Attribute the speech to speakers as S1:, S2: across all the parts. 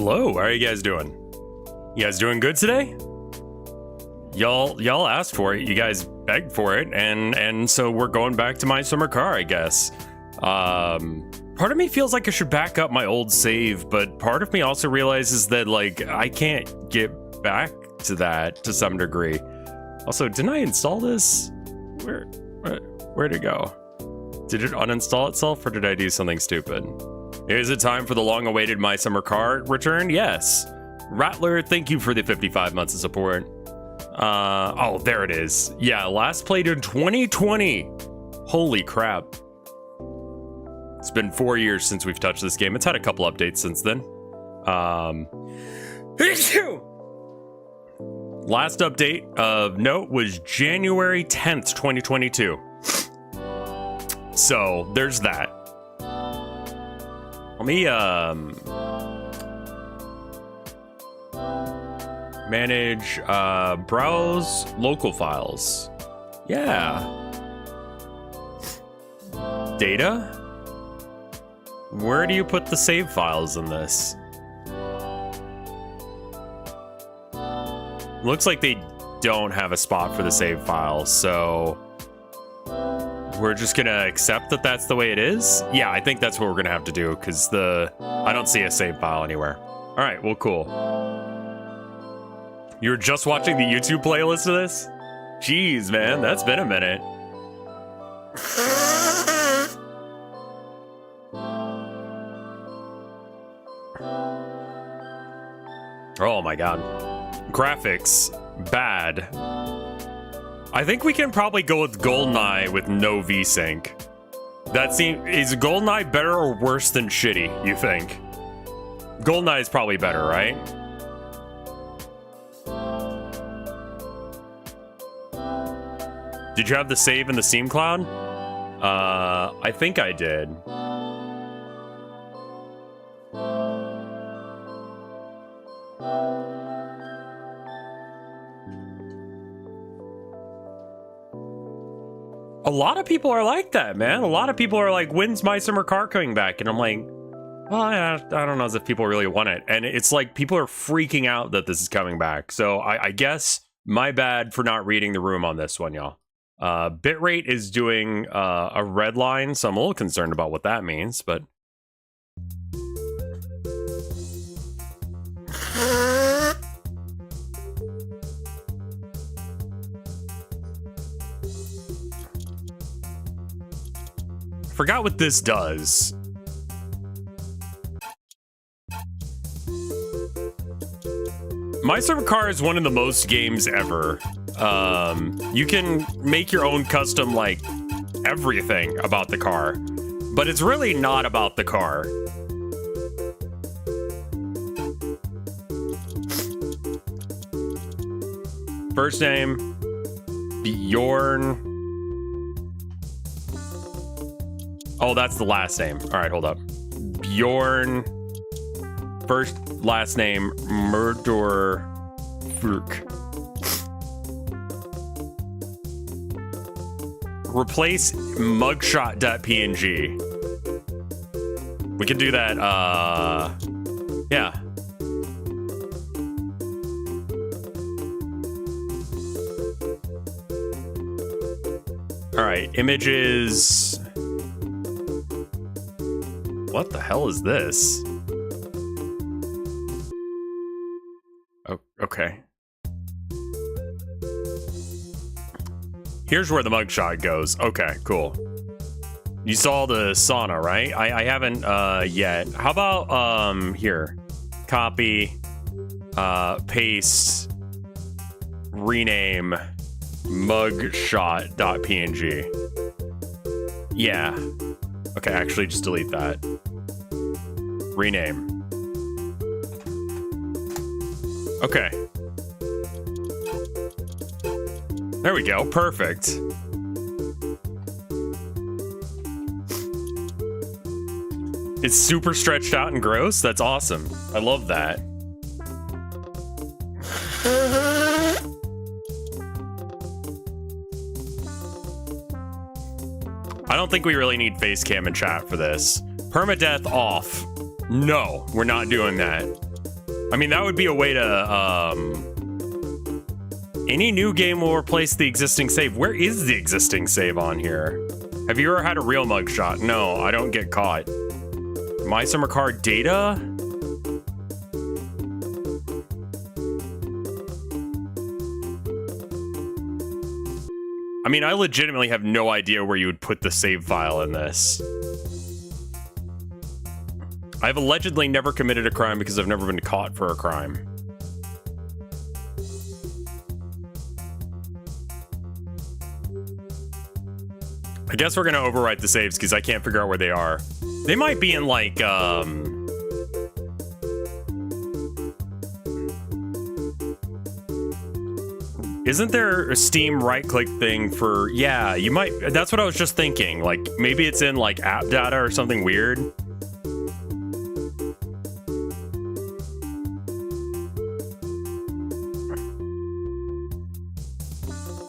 S1: Hello, how are you guys doing? You guys doing good today? Y'all asked for it, you guys begged for it, and so we're going back to my summer car, I guess. Part of me feels like I should back up my old save, but part of me also realizes that, like, I can't get back to that to some degree. Also, didn't I install this? Where'd it go? Did it uninstall itself, or did I do something stupid? Is it time for the long-awaited My Summer Car return? Yes. Rattler, thank you for the 55 months of support. Oh, there it is. Yeah, last played in 2020. Holy crap. It's been 4 years since we've touched this game. It's had a couple updates since then. Last update of note was January 10th, 2022. So, there's that. Let me, manage, browse local files. Yeah. Data? Where do you put the save files in this? Looks like they don't have a spot for the save files, so we're just gonna accept that that's the way it is? Yeah, I think that's what we're gonna have to do, because I don't see a save file anywhere. All right, well, cool. You were just watching the YouTube playlist of this? Jeez, man, that's been a minute. Oh my god. Graphics, bad. I think we can probably go with GoldenEye with no VSync. Is GoldenEye better or worse than shitty, you think? GoldenEye is probably better, right? Did you have the save in the Steam Cloud? I think I did. A lot of people are like that, man. A lot of people are like, when's My Summer Car coming back? And I'm like, well, I don't know as if people really want it. And it's like people are freaking out that this is coming back. So I guess my bad for not reading the room on this one, y'all. Bitrate is doing a red line, so I'm a little concerned about what that means, but... Forgot what this does. My Summer Car is one of the most games ever. You can make your own custom, like, everything about the car, but it's really not about the car. First name, Bjorn. Oh, that's the last name. All right, hold up. Bjorn. First, last name, Murder Furk. Replace mugshot.png. We can do that, yeah. All right, images. What the hell is this? Oh, okay. Here's where the mugshot goes. Okay, cool. You saw the sauna, right? I haven't yet. How about here? Copy, paste, rename, mugshot.png. Yeah. Okay, actually just delete that. Rename. Okay. There we go, perfect. It's super stretched out and gross. That's awesome. I love that. I don't think we really need face cam and chat for this. Permadeath off. No, we're not doing that. I mean, that would be a way to, any new game will replace the existing save. Where is the existing save on here? Have you ever had a real mugshot? No, I don't get caught. My Summer Car data? I mean, I legitimately have no idea where you would put the save file in this. I've allegedly never committed a crime because I've never been caught for a crime. I guess we're gonna overwrite the saves because I can't figure out where they are. They might be in like, isn't there a Steam right-click thing for, yeah, you might, that's what I was just thinking. Like, maybe it's in like app data or something weird.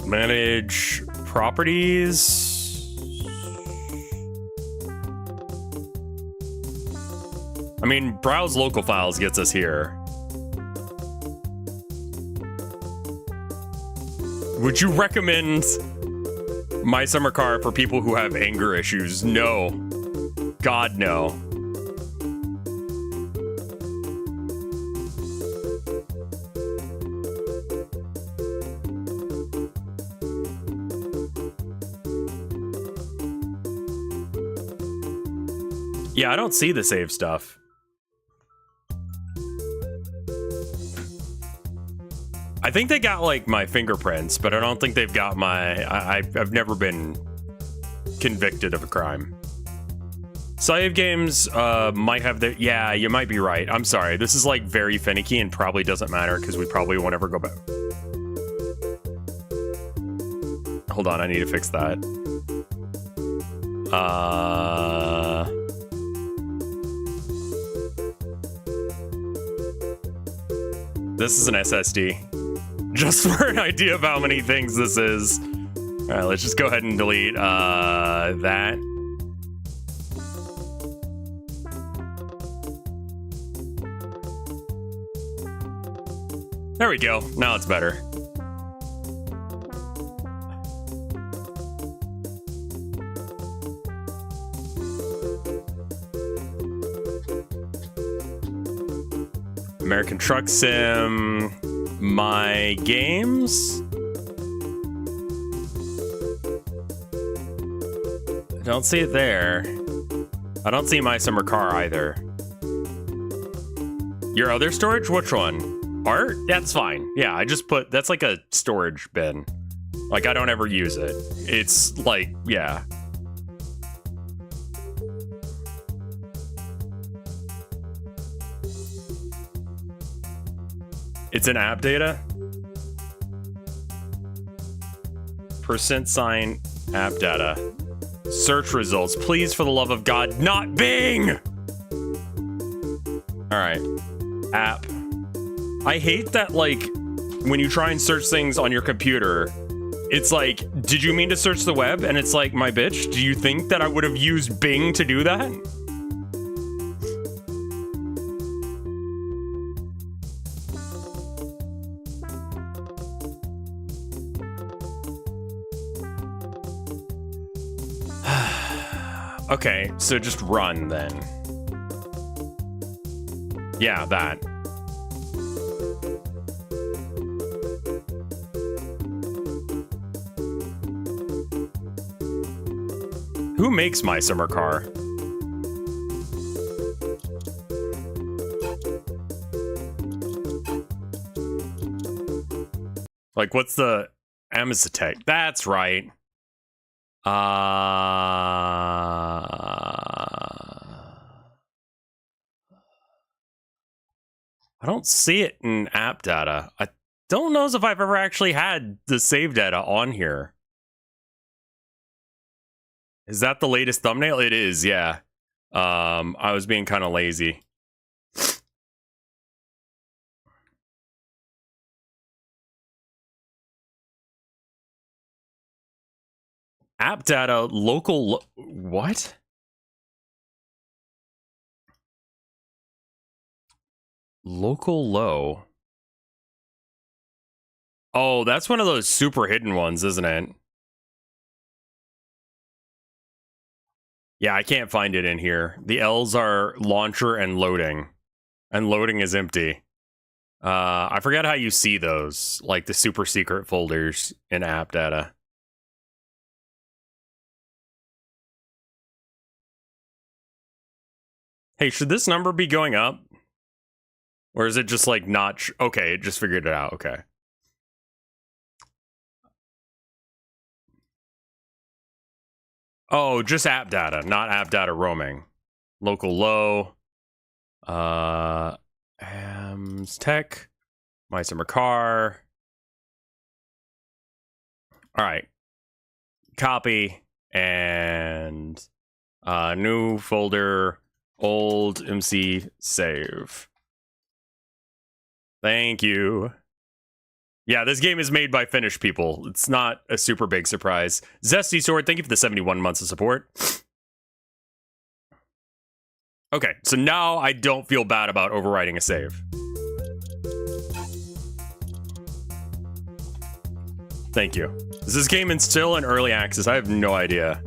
S1: Manage properties. I mean, browse local files gets us here. Would you recommend My Summer Car for people who have anger issues? No. God, no. Yeah, I don't see the save stuff. I think they got like my fingerprints, but I don't think they've got my, I've never been convicted of a crime. Save games might have the, yeah, you might be right. I'm sorry. This is like very finicky and probably doesn't matter because we probably won't ever go back. Hold on, I need to fix that. This is an SSD. Just for an idea of how many things this is. All right, let's just go ahead and delete that. There we go. Now it's better. American Truck Sim, my games. I don't see it there. I don't see My Summer Car either. Your other storage? Which one? Art? That's fine. Yeah, I just put, that's like a storage bin. Like, I don't ever use it. It's like, yeah. It's an app data. %sign app data. Search results. Please, for the love of God, not Bing! All right. App. I hate that, like, when you try and search things on your computer, it's like, did you mean to search the web? And it's like, my bitch, do you think that I would have used Bing to do that? Okay, so just run then. Yeah, that. Who makes My Summer Car? Like, what's the Amazitech? That's right. I don't see it in app data. I don't know if I've ever actually had the save data on here. Is that the latest thumbnail? It is, yeah. I was being kind of lazy. App data, local, what? Local low. Oh, that's one of those super hidden ones, isn't it? Yeah, I can't find it in here. The L's are launcher and loading. And loading is empty. I forget how you see those, like the super secret folders in app data. Hey, should this number be going up? Or is it just like not... okay, it just figured it out. Okay. Oh, just app data, not app data roaming. Local low. Hams tech. My summer car. All right. Copy and new folder, old MC save. Thank you. Yeah, this game is made by Finnish people. It's not a super big surprise. Zesty Sword, thank you for the 71 months of support. Okay, so now I don't feel bad about overwriting a save. Thank you. Is this game still in early access? I have no idea.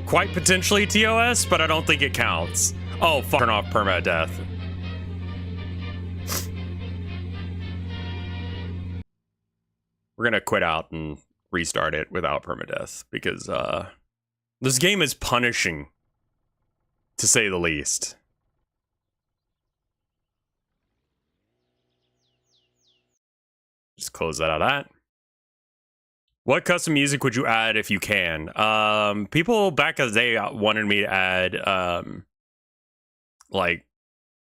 S1: Quite potentially TOS, but I don't think it counts. Oh, fuck, turn off permadeath. We're gonna quit out and restart it without permadeath because this game is punishing, to say the least. Just close that out of that. What custom music would you add if you can? People back in the day wanted me to add, like,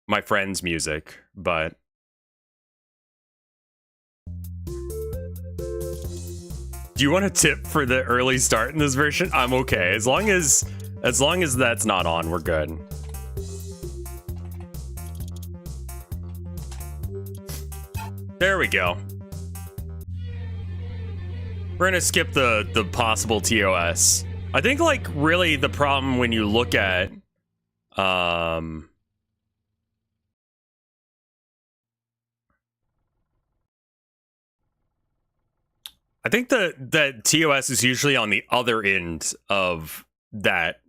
S1: my friend's music, but... Do you want a tip for the early start in this version? I'm okay. As long as that's not on, we're good. There we go. We're gonna skip the possible TOS. I think, like, really the problem when you look at I think that TOS is usually on the other end of that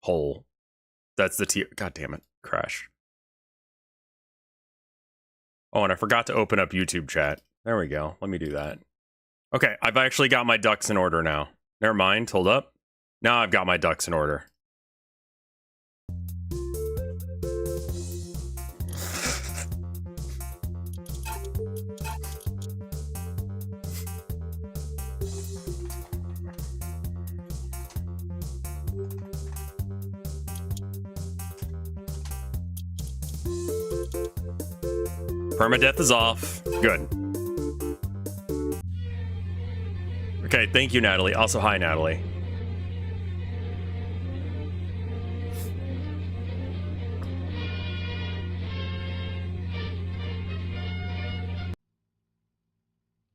S1: hole. That's the God damn it, crash. Oh, and I forgot to open up YouTube chat. There we go. Let me do that. Okay, I've actually got my ducks in order now. Never mind, hold up. Now I've got my ducks in order. Permadeath is off. Good. Okay, thank you, Natalie. Also, hi, Natalie.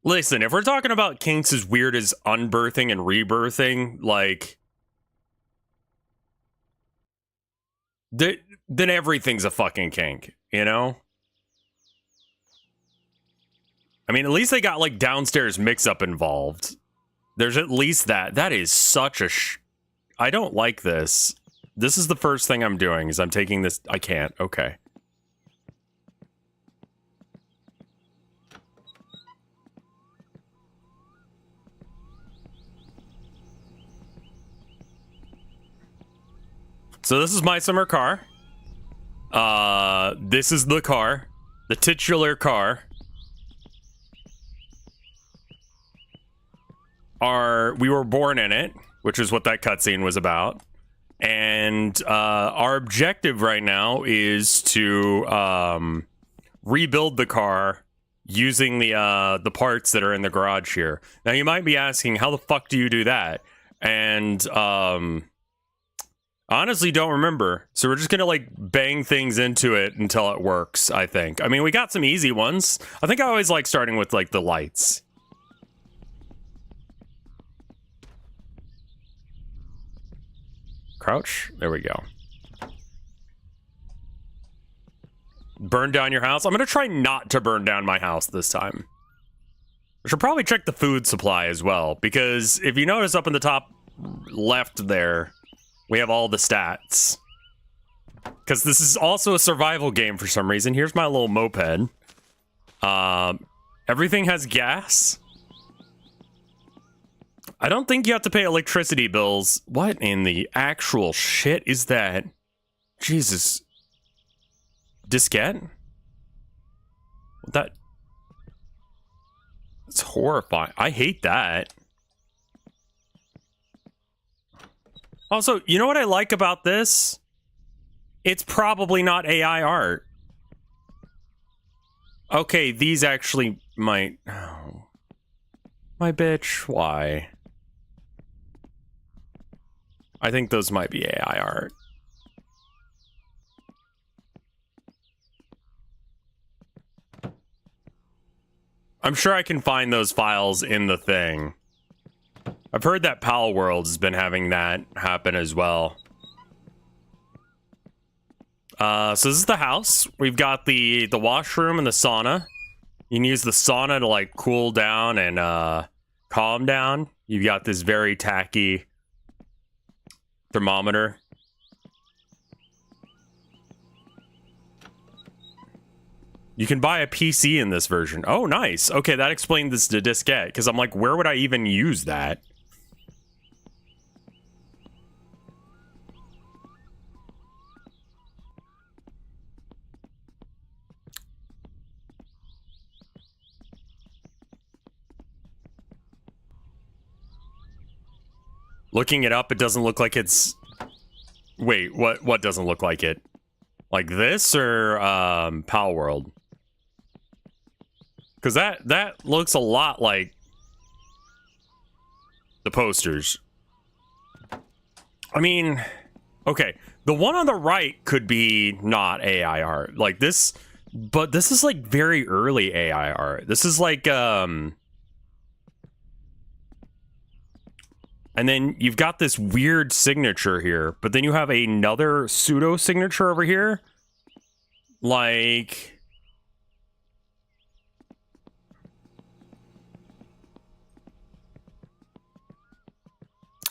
S1: Listen, if we're talking about kinks as weird as unbirthing and rebirthing, like... then everything's a fucking kink, you know? I mean, at least they got, like, downstairs mix-up involved. There's at least that. That is such a I don't like this. This is the first thing I'm doing, is I'm taking this... I can't. Okay. So this is my summer car. This is the car. The titular car. We were born in it, which is what that cutscene was about. And our objective right now is to rebuild the car using the parts that are in the garage here. Now you might be asking, how the fuck do you do that? And honestly don't remember. So we're just gonna like bang things into it until it works, I think. I mean, we got some easy ones. I think I always like starting with like the lights. Crouch. There we go. Burn down your house. I'm gonna try not to burn down my house this time. I should probably check the food supply as well, because if you notice up in the top left there, we have all the stats. Because this is also a survival game for some reason. Here's my little moped. Everything has gas. I don't think you have to pay electricity bills. What in the actual shit is that? Jesus. Diskette? That... It's horrifying. I hate that. Also, you know what I like about this? It's probably not AI art. Okay, these actually might... Oh. My bitch, why? I think those might be AI art. I'm sure I can find those files in the thing. I've heard that Pal World has been having that happen as well. So this is the house. We've got the washroom and the sauna. You can use the sauna to like cool down and calm down. You've got this very tacky thermometer. You can buy a PC in this version. Oh, nice. Okay, that explained this to diskette, because I'm like, where would I even use that? Looking it up, it doesn't look like it's... Wait, what doesn't look like it? Like this or Pal World? Because that looks a lot like the posters. I mean, okay, the one on the right could be not AI art. Like this, but this is like very early AI art. This is like, and then you've got this weird signature here, but then you have another pseudo signature over here. Like...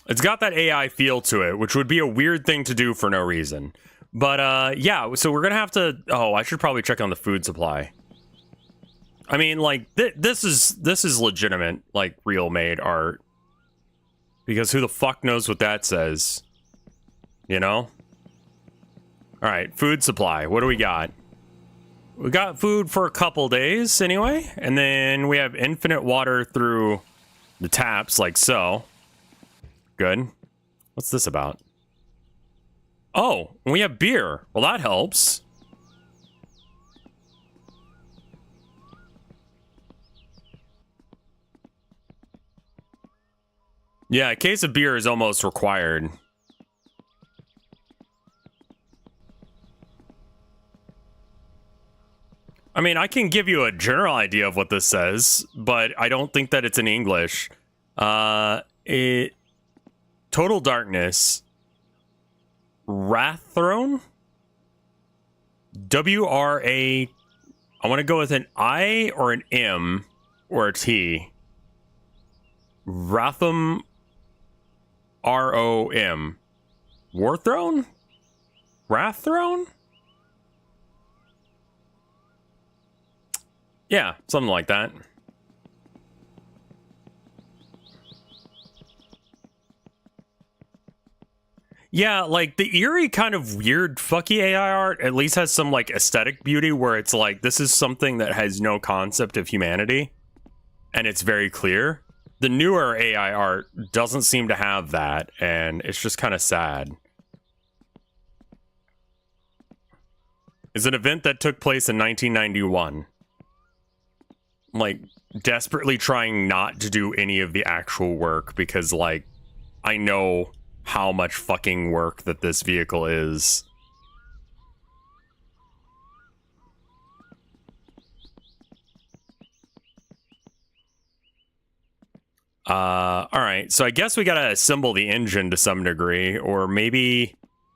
S1: It's got that AI feel to it, which would be a weird thing to do for no reason. But, yeah, so we're gonna have to... Oh, I should probably check on the food supply. I mean, like, this is legitimate, like, real-made art. Because who the fuck knows what that says? You know? Alright, food supply. What do we got? We got food for a couple days, anyway. And then we have infinite water through the taps, like so. Good. What's this about? Oh, we have beer. Well, that helps. Yeah, a case of beer is almost required. I mean, I can give you a general idea of what this says, but I don't think that it's in English. Total Darkness. Wrathrone? W-R-A... I want to go with an I or an M or a T. Ratham... R-O-M. Warthrone? Wrathrone? Yeah, something like that. Yeah, like the eerie kind of weird fucky AI art at least has some like aesthetic beauty where it's like this is something that has no concept of humanity and it's very clear. The newer AI art doesn't seem to have that and it's just kind of sad. It's an event that took place in 1991. Like desperately trying not to do any of the actual work because like I know how much fucking work that this vehicle is. All right, so I guess we gotta assemble the engine to some degree, or maybe,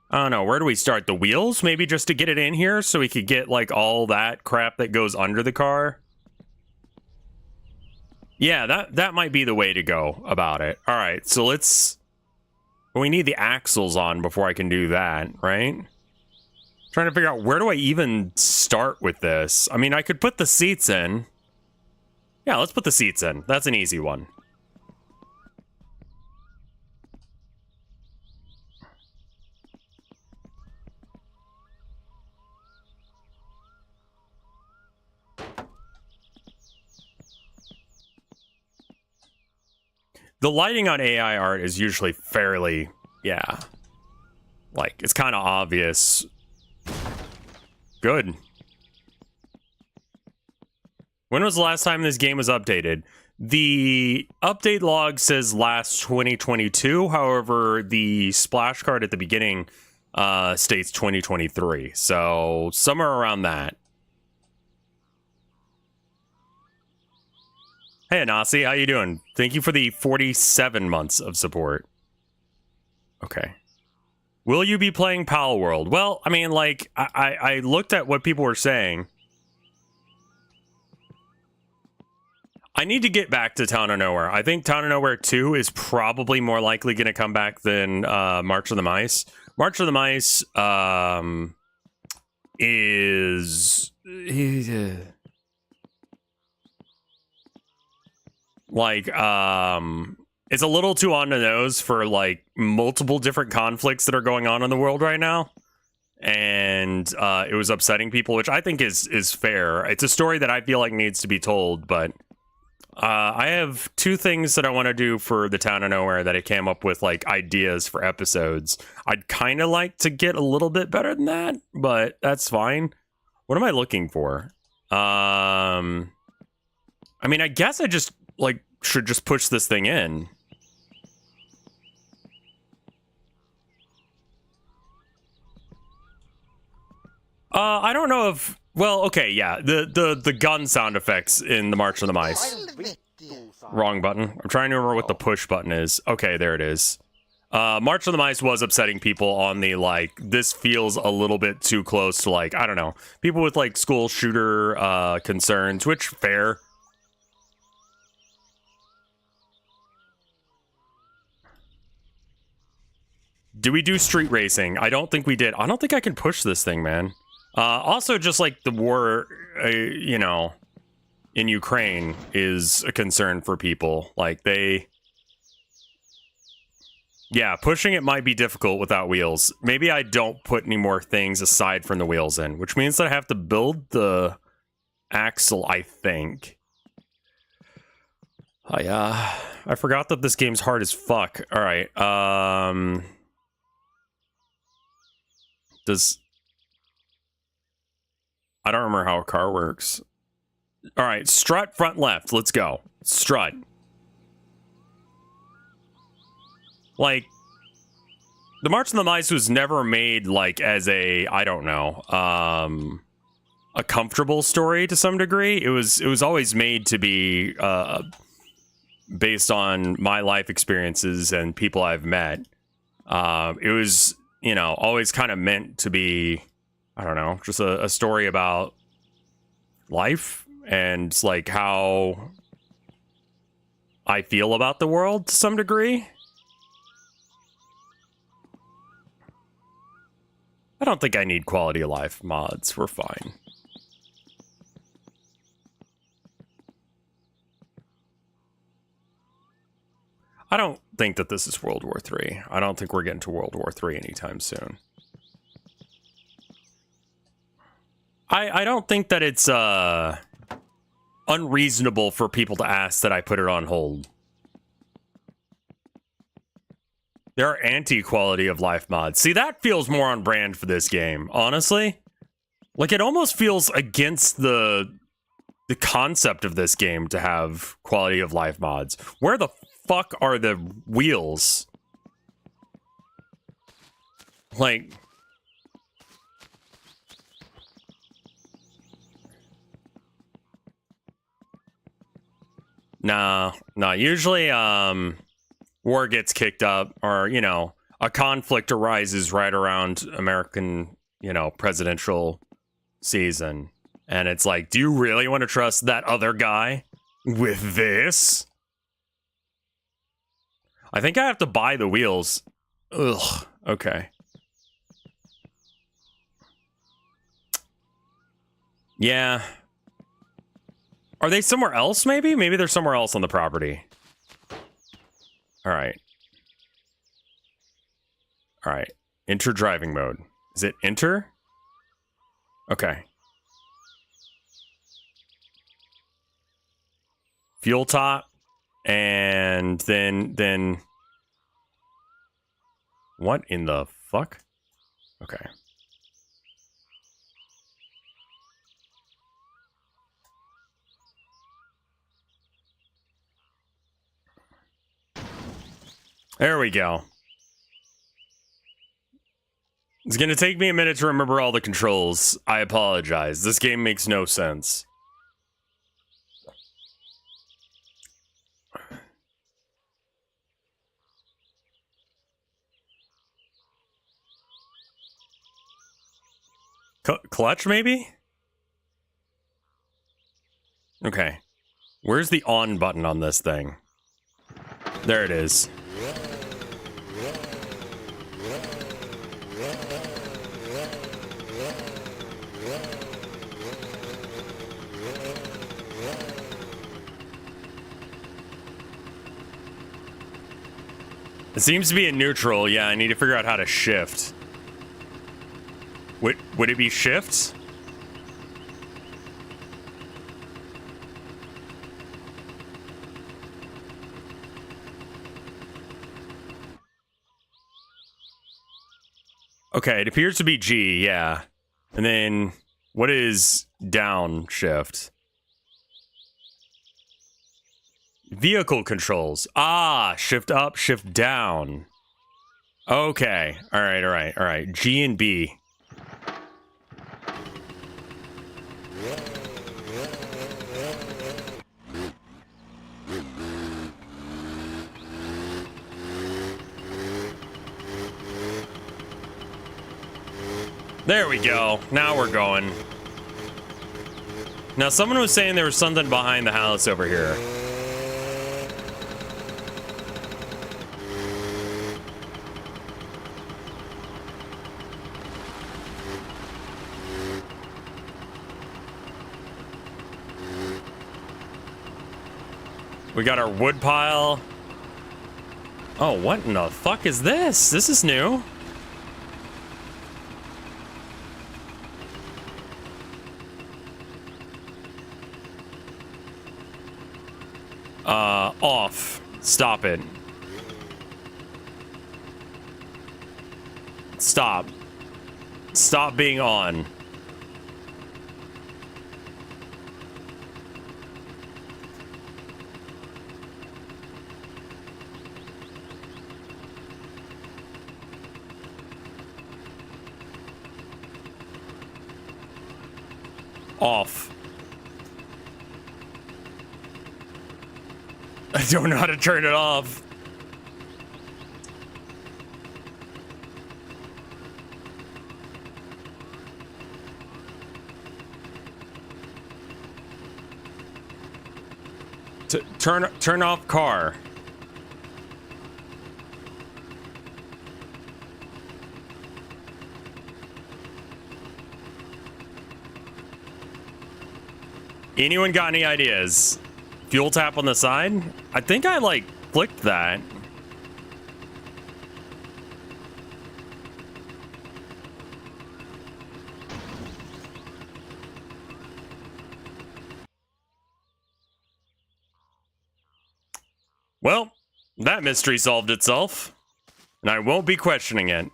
S1: I don't know, where do we start? The wheels? Maybe just to get it in here so we could get like all that crap that goes under the car. Yeah, that might be the way to go about it. All right, so let's... Well, we need the axles on before I can do that, right? Trying to figure out, where do I even start with this? I mean, I could put the seats in. Yeah, let's put the seats in. That's an easy one. The lighting on AI art is usually fairly, yeah. Like, it's kind of obvious. Good. When was the last time this game was updated? The update log says last 2022. However, the splash card at the beginning states 2023. So somewhere around that. Hey, Anasi, how you doing? Thank you for the 47 months of support. Okay. Will you be playing Pal World? Well, I mean, like, I looked at what people were saying. I need to get back to Town of Nowhere. I think Town of Nowhere 2 is probably more likely going to come back than March of the Mice. March of the Mice is... like, it's a little too on the nose for, like, multiple different conflicts that are going on in the world right now. And it was upsetting people, which I think is fair. It's a story that I feel like needs to be told, but... I have two things that I want to do for the Town of Nowhere that I came up with, like, ideas for episodes. I'd kind of like to get a little bit better than that, but that's fine. What am I looking for? I mean, I guess I just, like, should just push this thing in. I don't know if... Well, okay, yeah. The gun sound effects in the March of the Mice. Wrong button. I'm trying to remember what the push button is. Okay, there it is. March of the Mice was upsetting people on the, like, this feels a little bit too close to, like, I don't know, people with, like, school shooter concerns, which, fair. Do we do street racing? I don't think we did. I don't think I can push this thing, man. Also, just like the war, you know, in Ukraine is a concern for people. Like, yeah, pushing it might be difficult without wheels. Maybe I don't put any more things aside from the wheels in, which means that I have to build the axle, I think. Oh, yeah. I forgot that this game's hard as fuck. All right. I don't remember how a car works. All right, strut front left. Let's go. Strut. Like, the March of the Mice was never made, like, as a, I don't know, a comfortable story to some degree. It was always made to be based on my life experiences and people I've met. It was, you know, always kind of meant to be, I don't know, just a story about life and, like, how I feel about the world to some degree. I don't think I need quality of life mods. We're fine. I don't think that this is World War III. I don't think we're getting to World War III anytime soon. I don't think that it's unreasonable for people to ask that I put it on hold. There are anti-quality of life mods. See, that feels more on brand for this game, honestly. Like, it almost feels against the concept of this game to have quality of life mods. Where the fuck are the wheels? Like... Nah. Usually, war gets kicked up, or, you know, a conflict arises right around American, you know, presidential season. And it's like, do you really want to trust that other guy with this? I think I have to buy the wheels. Ugh. Okay. Yeah. Are they somewhere else, maybe? Maybe they're somewhere else on the property. Alright. Alright. Enter driving mode. Is it enter? Okay. Fuel top. And then... What in the fuck? Okay. There we go. It's gonna take me a minute to remember all the controls. I apologize. This game makes no sense. Clutch, maybe? Okay. Where's the on button on this thing? There it is. It seems to be in neutral. Yeah, I need to figure out how to shift. Would it be shift? Okay, it appears to be G, yeah. And then, what is down shift? Vehicle controls. Ah, shift up, shift down. Okay, alright. G and B. There we go. Now we're going. Now, someone was saying there was something behind the house over here. We got our wood pile. Oh, what in the fuck is this? This is new. Off. Stop it. Stop. Stop being on. Off. I don't know how to turn it off. Turn off car. Anyone got any ideas? Fuel tap on the side? I think I, like, clicked that. Well, that mystery solved itself, and I won't be questioning it.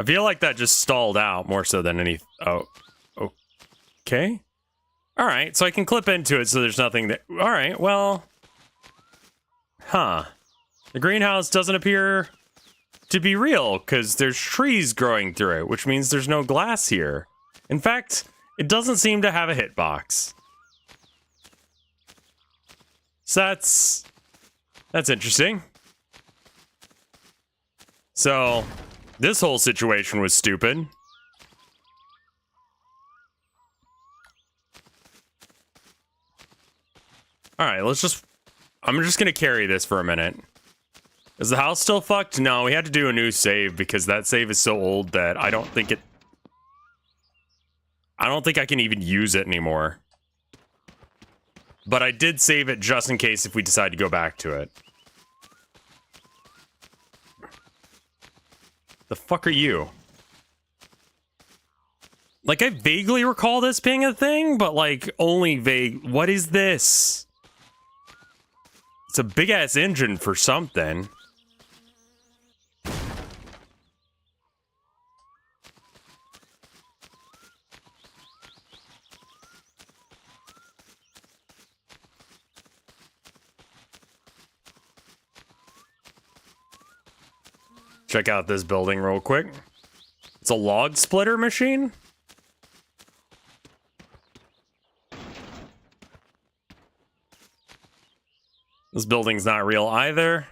S1: I feel like that just stalled out more so than any... Oh. Okay. Alright, so I can clip into it so there's nothing that... Alright, well... Huh. The greenhouse doesn't appear to be real because there's trees growing through it, which means there's no glass here. In fact, it doesn't seem to have a hitbox. So that's interesting. So this whole situation was stupid. All right, I'm just gonna carry this for a minute. Is the house still fucked? No, we had to do a new save because that save is so old that I don't think I can even use it anymore. But I did save it just in case if we decide to go back to it. The fuck are you? Like, I vaguely recall this being a thing, but like, only vague. What is this? It's a big-ass engine for something. Check out this building real quick. It's a log splitter machine? This building's not real either.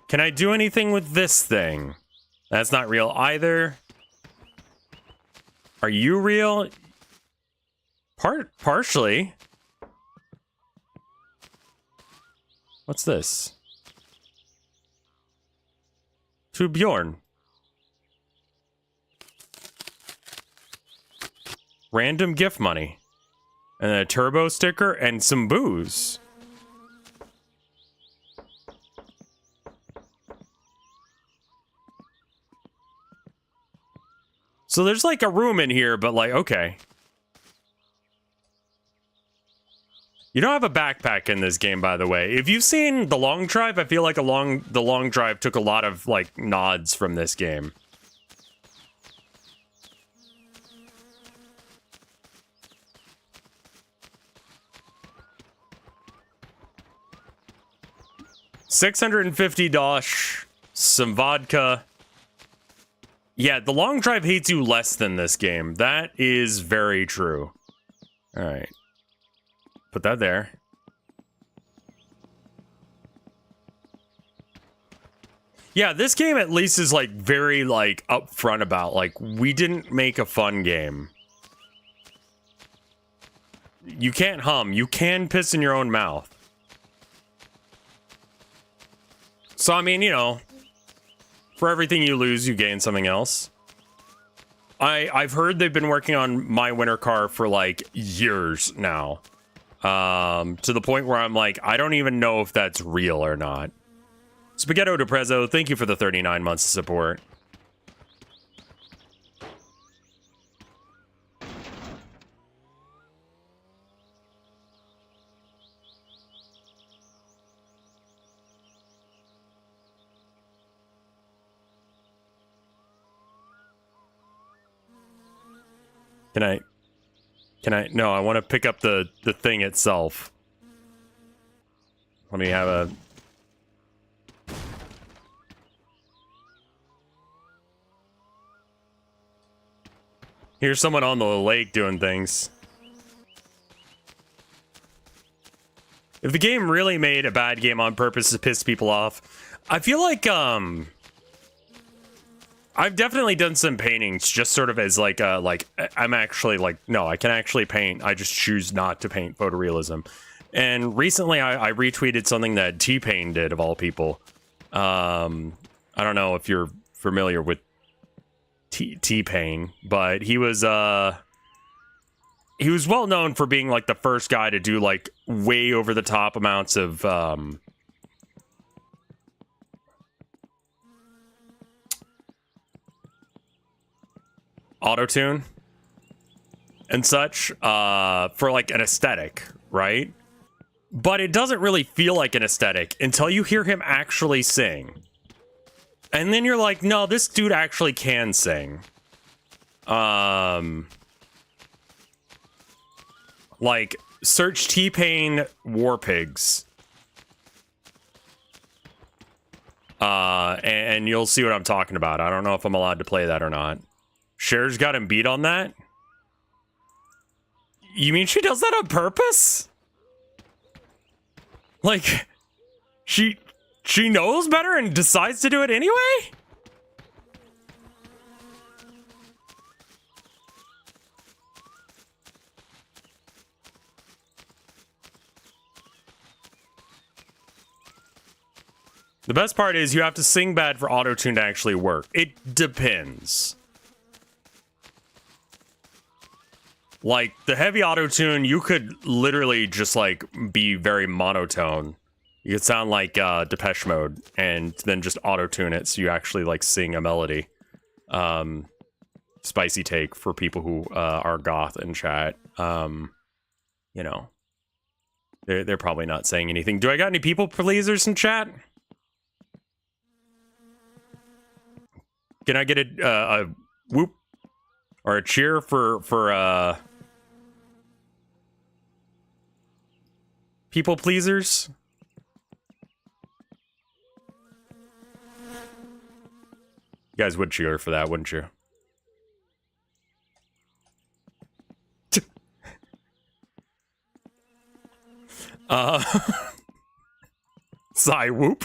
S1: Can I do anything with this thing? That's not real either. Are you real? Partially. What's this? To Bjorn. Random gift money. And a turbo sticker and some booze. So there's like a room in here, but like, okay. You don't have a backpack in this game, by the way. If you've seen The Long Drive, I feel like the Long Drive took a lot of like nods from this game. $650, some vodka. Yeah, The Long Drive hates you less than this game. That is very true. All right. Put that there. Yeah, this game at least is like very like upfront about like we didn't make a fun game. You can't hum. You can piss in your own mouth. So I mean, you know, for everything you lose, you gain something else. I've heard they've been working on My Winter Car for like years now. To the point where I'm like, I don't even know if that's real or not. Spaghetto de Prezzo, thank you for the 39 months of support. No, I want to pick up the thing itself. Let me have a... Here's someone on the lake doing things. If the game really made a bad game on purpose to piss people off, I feel like, I've definitely done some paintings just sort of as like I'm actually like, no, I can actually paint. I just choose not to paint photorealism. And recently I retweeted something that T-Pain did, of all people. I don't know if you're familiar with T-Pain, but he was well known for being like the first guy to do like way over the top amounts of auto-tune and such for like an aesthetic, right? But it doesn't really feel like an aesthetic until you hear him actually sing. And then you're like, no, this dude actually can sing. Like, search T-Pain War Pigs. And you'll see what I'm talking about. I don't know if I'm allowed to play that or not. Cher's got him beat on that? You mean she does that on purpose? Like, she knows better and decides to do it anyway? The best part is you have to sing bad for auto-tune to actually work. It depends. Like, the heavy auto-tune, you could literally just, like, be very monotone. You could sound like Depeche Mode, and then just auto-tune it so you actually, like, sing a melody. Spicy take for people who are goth in chat. You know, they're probably not saying anything. Do I got any people pleasers in chat? Can I get a whoop or a cheer for people pleasers? You guys would cheer for that, wouldn't you? Sigh whoop.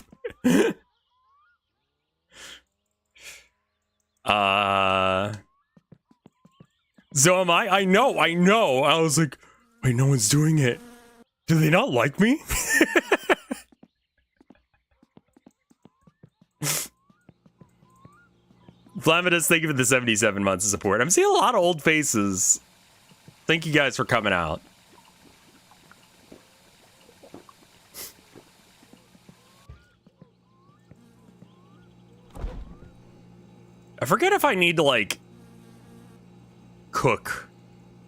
S1: So am I? I know. I was like, wait, no one's doing it. Do they not like me? Flamadus, thank you for the 77 months of support. I'm seeing a lot of old faces. Thank you guys for coming out. I forget if I need to, like, cook.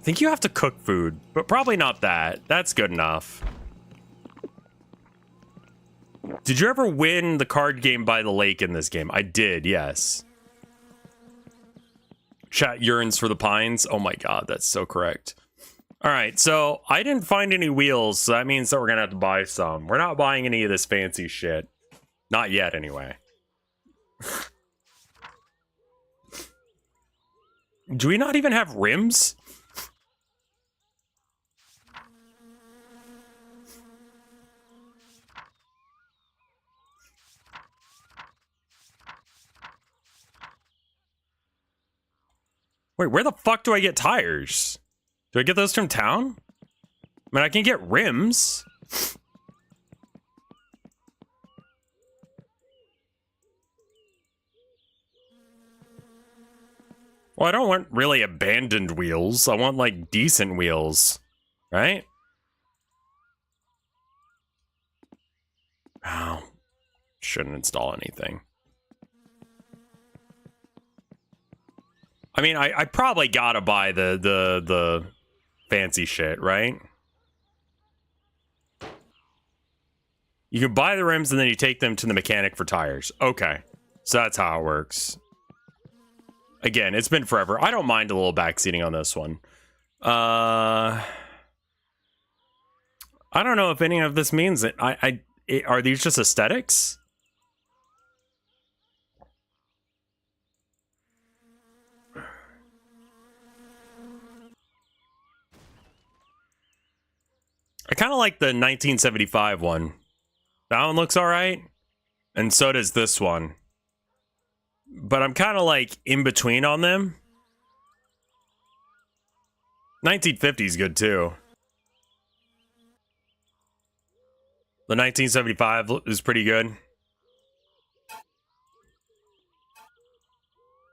S1: I think you have to cook food, but probably not that. That's good enough. Did you ever win the card game by the lake in this game? I did, yes. Chat yearns for the pines. Oh my god, that's so correct. All right, so I didn't find any wheels, so that means that we're gonna have to buy some. We're not buying any of this fancy shit. Not yet, anyway. Do we not even have rims? Wait, where the fuck do I get tires? Do I get those from town? I mean, I can get rims. Well, I don't want really abandoned wheels. I want, like, decent wheels. Right? Oh. Shouldn't install anything. I mean, I probably gotta buy the fancy shit, right? You can buy the rims and then you take them to the mechanic for tires. Okay. So that's how it works. Again, it's been forever. I don't mind a little backseating on this one. I don't know if any of this means that are these just aesthetics? I kind of like the 1975 one. That one looks all right. And so does this one. But I'm kind of like in between on them. 1950 is good too. The 1975 is pretty good.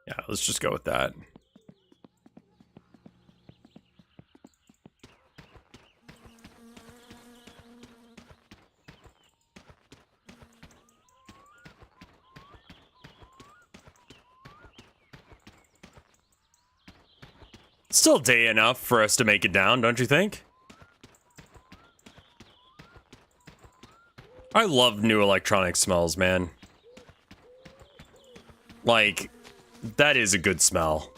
S1: Yeah, let's just go with that. Still day enough for us to make it down, don't you think? I love new electronic smells, man. Like, that is a good smell.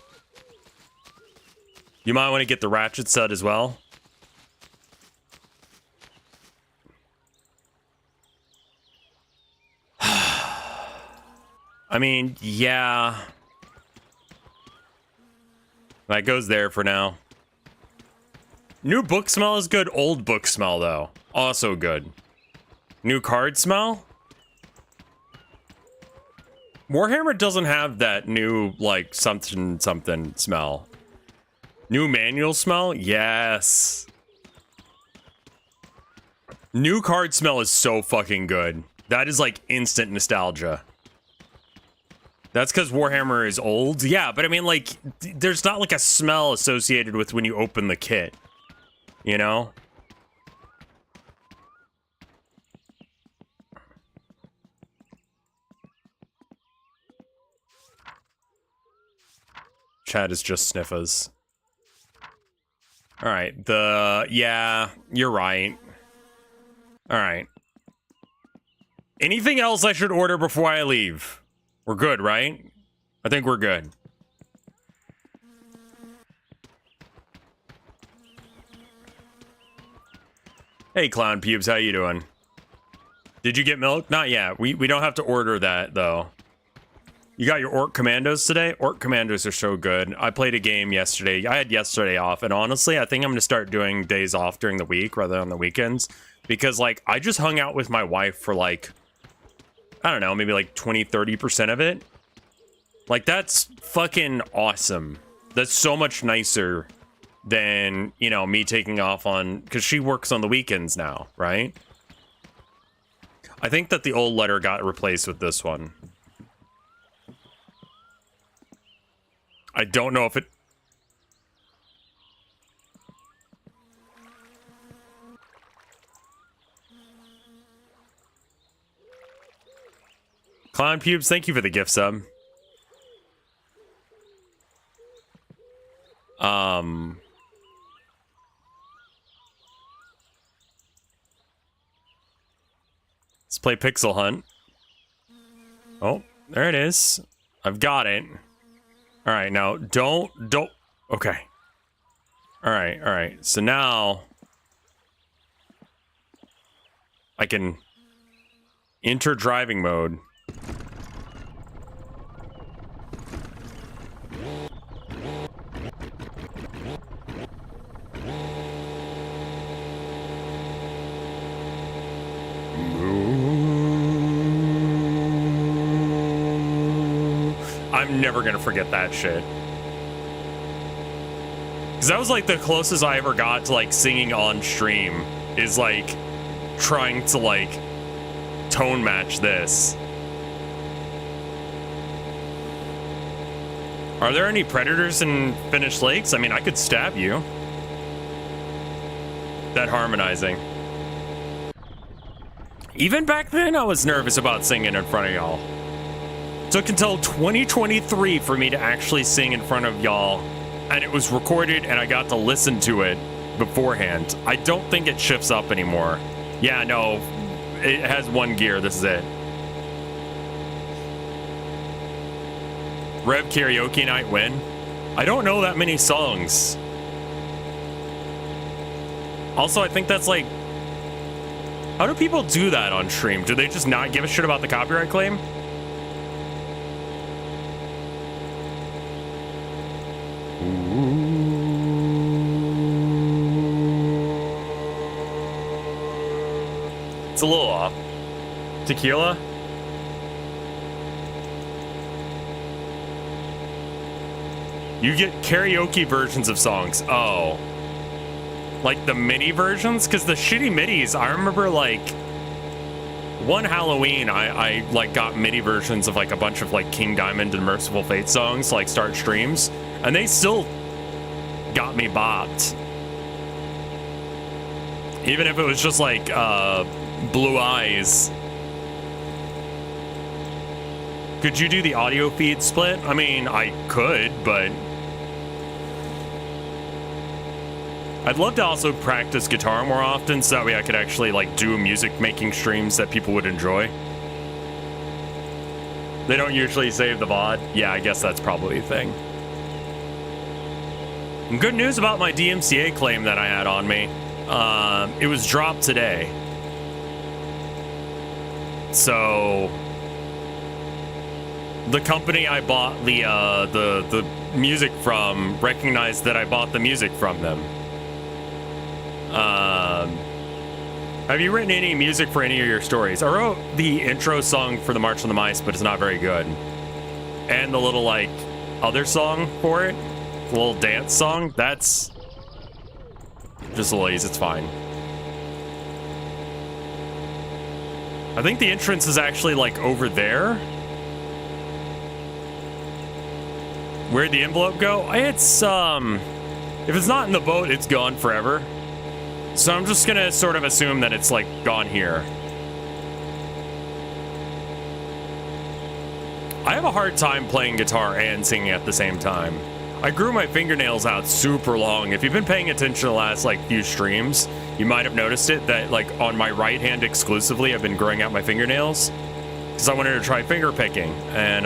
S1: You might want to get the ratchet stud as well. I mean, yeah. That goes there for now. New book smell is good. Old book smell, though. Also good. New card smell? Warhammer doesn't have that new, like, something smell. New manual smell? Yes. New card smell is so fucking good. That is, like, instant nostalgia. That's because Warhammer is old? Yeah, but I mean, like, there's not, like, a smell associated with when you open the kit. You know? Chad is just sniffers. Alright, yeah, you're right. Alright. Anything else I should order before I leave? We're good, right? I think we're good. Hey, Clown Pubes, how you doing? Did you get milk? Not yet. We don't have to order that, though. You got your Orc Commandos today? Orc Commandos are so good. I played a game yesterday. I had yesterday off, and honestly, I think I'm going to start doing days off during the week rather than the weekends. Because, like, I just hung out with my wife for, like, I don't know, maybe like 20-30% of it. Like, that's fucking awesome. That's so much nicer than, you know, me taking off on, because she works on the weekends now, right? I think that the old letter got replaced with this one. I don't know if it... Clown Pubes, thank you for the gift sub. Let's play Pixel Hunt. Oh, there it is. I've got it. All right, now don't. Okay. All right. So now I can enter driving mode. I'm never gonna forget that shit. Cause that was like the closest I ever got to like singing on stream, is like trying to like tone match this. Are there any predators in Finished Lakes? I mean, I could stab you. That harmonizing. Even back then, I was nervous about singing in front of y'all. Took until 2023 for me to actually sing in front of y'all, and it was recorded and I got to listen to it beforehand. I don't think it shifts up anymore. Yeah, no, it has one gear. This is it. Rev Karaoke Night win? I don't know that many songs. Also, I think that's like... How do people do that on stream? Do they just not give a shit about the copyright claim? It's a little off. Tequila? You get karaoke versions of songs. Oh. Like the MIDI versions? Because the shitty MIDIs, I remember like one Halloween, I like got MIDI versions of like a bunch of like King Diamond and Merciful Fate songs, like start streams, and they still got me bopped. Even if it was just like Blue Eyes. Could you do the audio feed split? I mean, I could, but I'd love to also practice guitar more often so that way I could actually like do music making streams that people would enjoy. They don't usually save the VOD. Yeah, I guess that's probably a thing. And good news about my DMCA claim that I had on me. It was dropped today. So the company I bought the music from recognized that I bought the music from them. Have you written any music for any of your stories? I wrote the intro song for the March on the Mice, but it's not very good. And the little, like, other song for it, the little dance song, that's just a laze, it's fine. I think the entrance is actually, like, over there. Where'd the envelope go? It's, if it's not in the boat, it's gone forever. So I'm just gonna sort of assume that it's, like, gone here. I have a hard time playing guitar and singing at the same time. I grew my fingernails out super long. If you've been paying attention to the last, like, few streams, you might have noticed it, that, like, on my right hand exclusively, I've been growing out my fingernails. Because I wanted to try finger picking. And,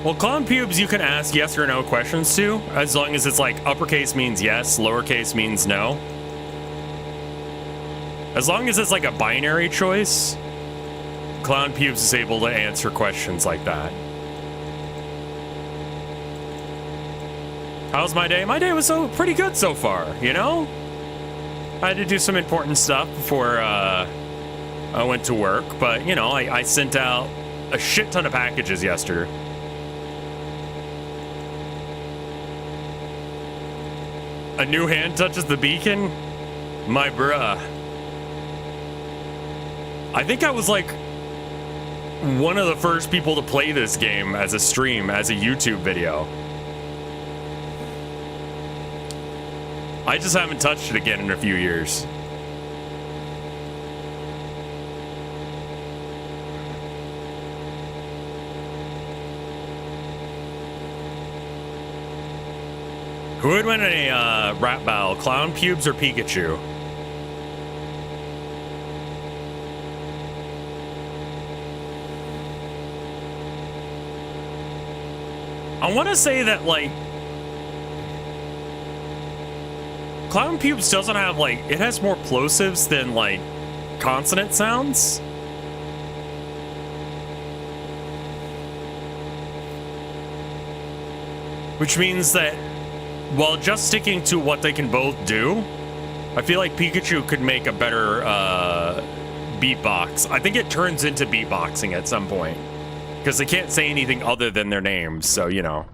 S1: well, clown pubes you can ask yes or no questions to, as long as it's like uppercase means yes, lowercase means no. As long as it's like a binary choice, clown pubes is able to answer questions like that. How's my day? My day was pretty good so far, you know? I had to do some important stuff before I went to work, but, you know, I sent out a shit ton of packages yesterday. A new hand touches the beacon? My bruh. I think I was like one of the first people to play this game as a stream, as a YouTube video. I just haven't touched it again in a few years. Who would win a rap battle, clown pubes or Pikachu? I want to say that, like, clown pubes doesn't have, like, it has more plosives than, like, consonant sounds. Which means that while just sticking to what they can both do, I feel like Pikachu could make a better beatbox. I think it turns into beatboxing at some point, because they can't say anything other than their names, so, you know.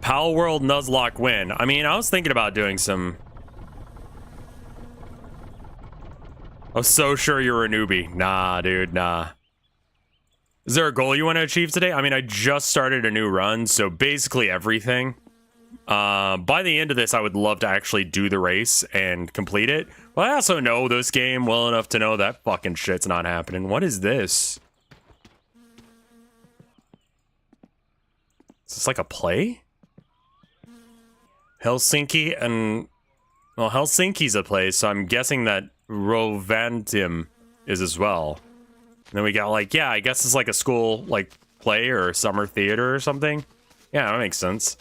S1: Pal World Nuzlocke win. I mean, I was thinking about doing some... I'm so sure you're a newbie. Nah, dude, nah. Is there a goal you want to achieve today? I mean, I just started a new run, so basically everything. By the end of this, I would love to actually do the race and complete it. But I also know this game well enough to know that fucking shit's not happening. What is this? Is this like a play? Helsinki and... Well, Helsinki's a place, so I'm guessing that Rovantium is as well. And then we got, like, yeah, I guess it's like a school, like, play or summer theater or something. Yeah, that makes sense.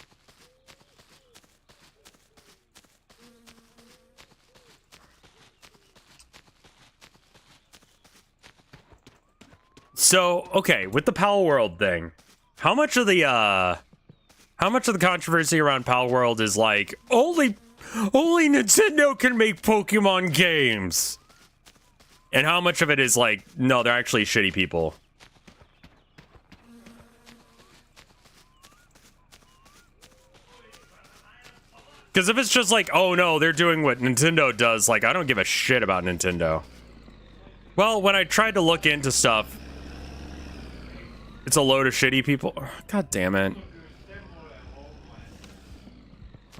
S1: So, okay, with the Pal World thing, how much of the controversy around Pal World is like, only Nintendo can make Pokemon games? And how much of it is like, no, they're actually shitty people? Because if it's just like, oh no, they're doing what Nintendo does, like, I don't give a shit about Nintendo. Well, when I tried to look into stuff, it's a load of shitty people. God damn it.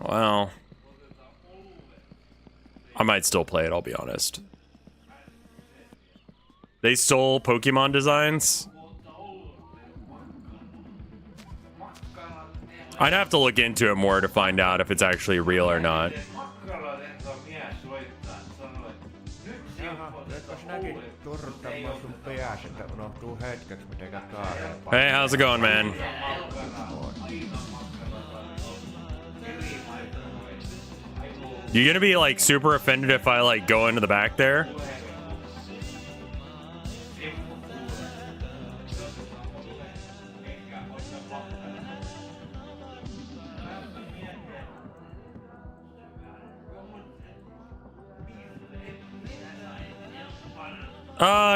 S1: Well, I might still play it, I'll be honest. They stole Pokemon designs? I'd have to look into it more to find out if it's actually real or not.
S2: turruttamaan sun pääs, että unohtuu hetkeksi mitenkään kaareen.
S1: Hey, how's it going, man? You gonna be like super offended if I like go into the back there?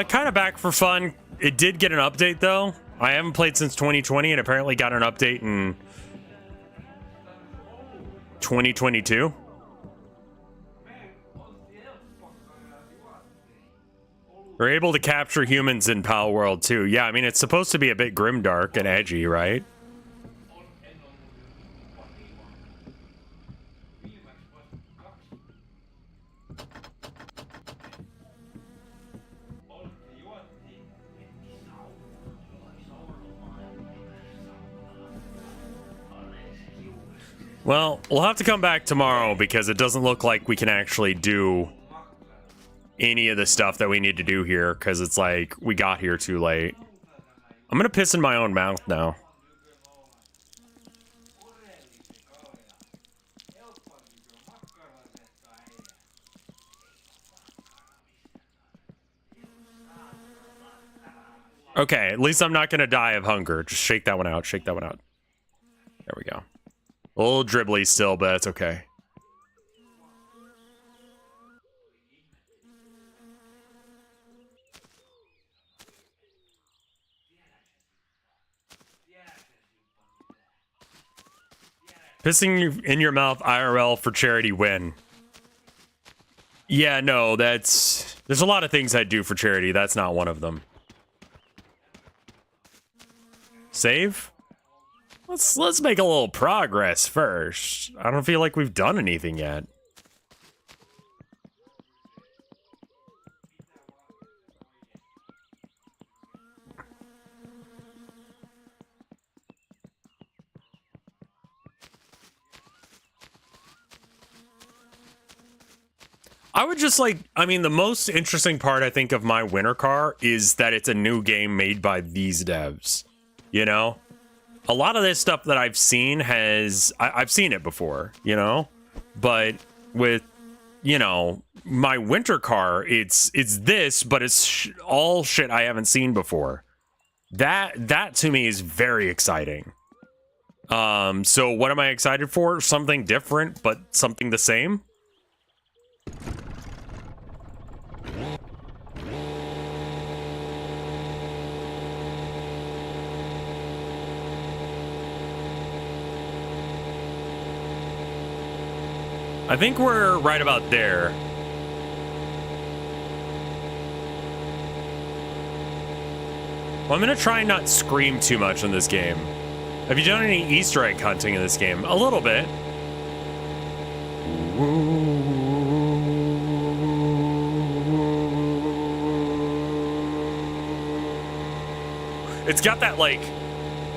S1: Kind of back for fun. It did get an update though. I haven't played since 2020 and apparently got an update in 2022. We're able to capture humans in Pal World too. Yeah, I mean, it's supposed to be a bit grimdark and edgy, right? Well, we'll have to come back tomorrow because it doesn't look like we can actually do any of the stuff that we need to do here because it's like we got here too late. I'm gonna piss in my own mouth now. Okay, at least I'm not gonna die of hunger. Just shake that one out, shake that one out. There we go. A little dribbly still, but that's okay. Pissing in your mouth IRL for charity win. Yeah, no, there's a lot of things I'd do for charity. That's not one of them. Save? Let's make a little progress first. I don't feel like we've done anything yet. I would just like, I mean, the most interesting part I think of my winter car is that it's a new game made by these devs, you know? A lot of this stuff that I've seen I've seen it before, you know, but with, you know, my winter car, it's this, but it's all shit I haven't seen before. That to me is very exciting. So what am I excited for? Something different, but something the same. I think we're right about there. Well, I'm gonna try and not scream too much in this game. Have you done any Easter egg hunting in this game? A little bit. It's got that, like,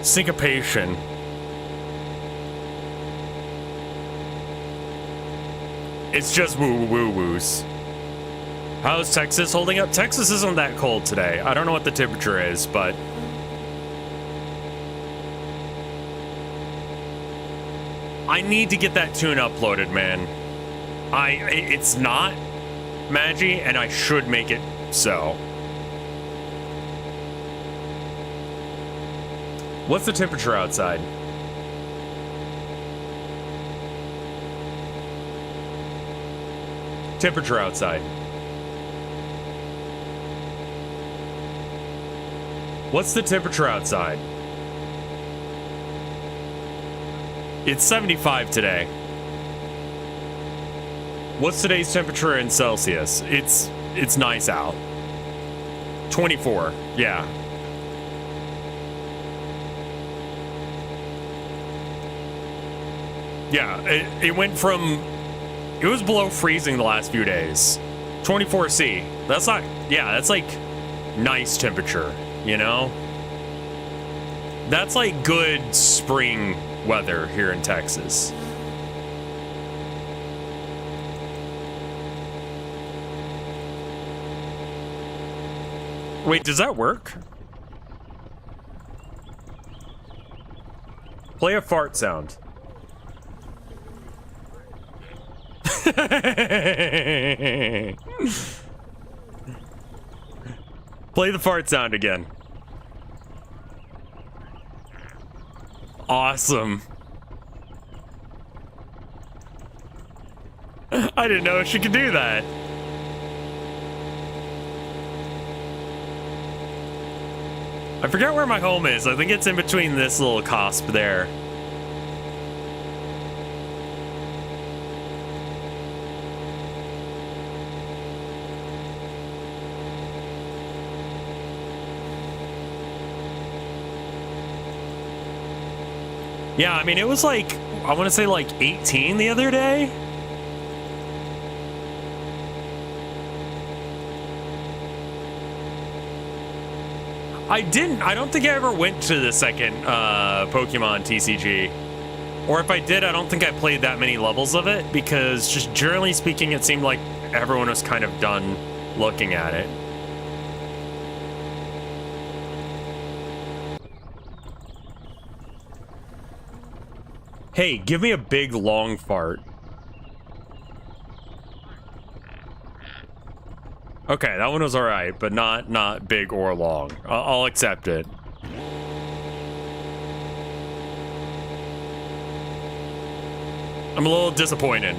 S1: syncopation. It's just woo-woo-woos. How's Texas holding up? Texas isn't that cold today. I don't know what the temperature is, but... I need to get that tune uploaded, man. It's not Magi, and I should make it so. What's the temperature outside? Temperature outside. What's the temperature outside? It's 75 today. What's today's temperature in Celsius? It's nice out. 24. Yeah. Yeah, it went from... It was below freezing the last few days. 24°C. That's not... Yeah, that's like nice temperature, you know? That's like good spring weather here in Texas. Wait, does that work? Play a fart sound. Play the fart sound again. Awesome. I didn't know she could do that. I forget where my home is. I think it's in between this little cusp there. Yeah, I mean, it was like, I want to say like 18 the other day. I don't think I ever went to the second Pokemon TCG. Or if I did, I don't think I played that many levels of it, because just generally speaking, it seemed like everyone was kind of done looking at it. Hey, give me a big long fart. Okay, that one was alright, but not big or long. I'll accept it. I'm a little disappointed.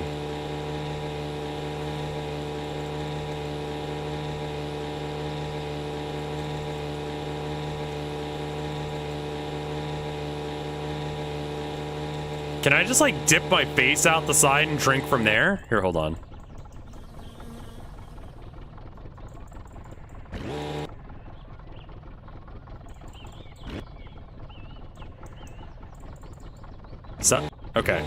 S1: Can I just like dip my face out the side and drink from there? Here, hold on. So, okay.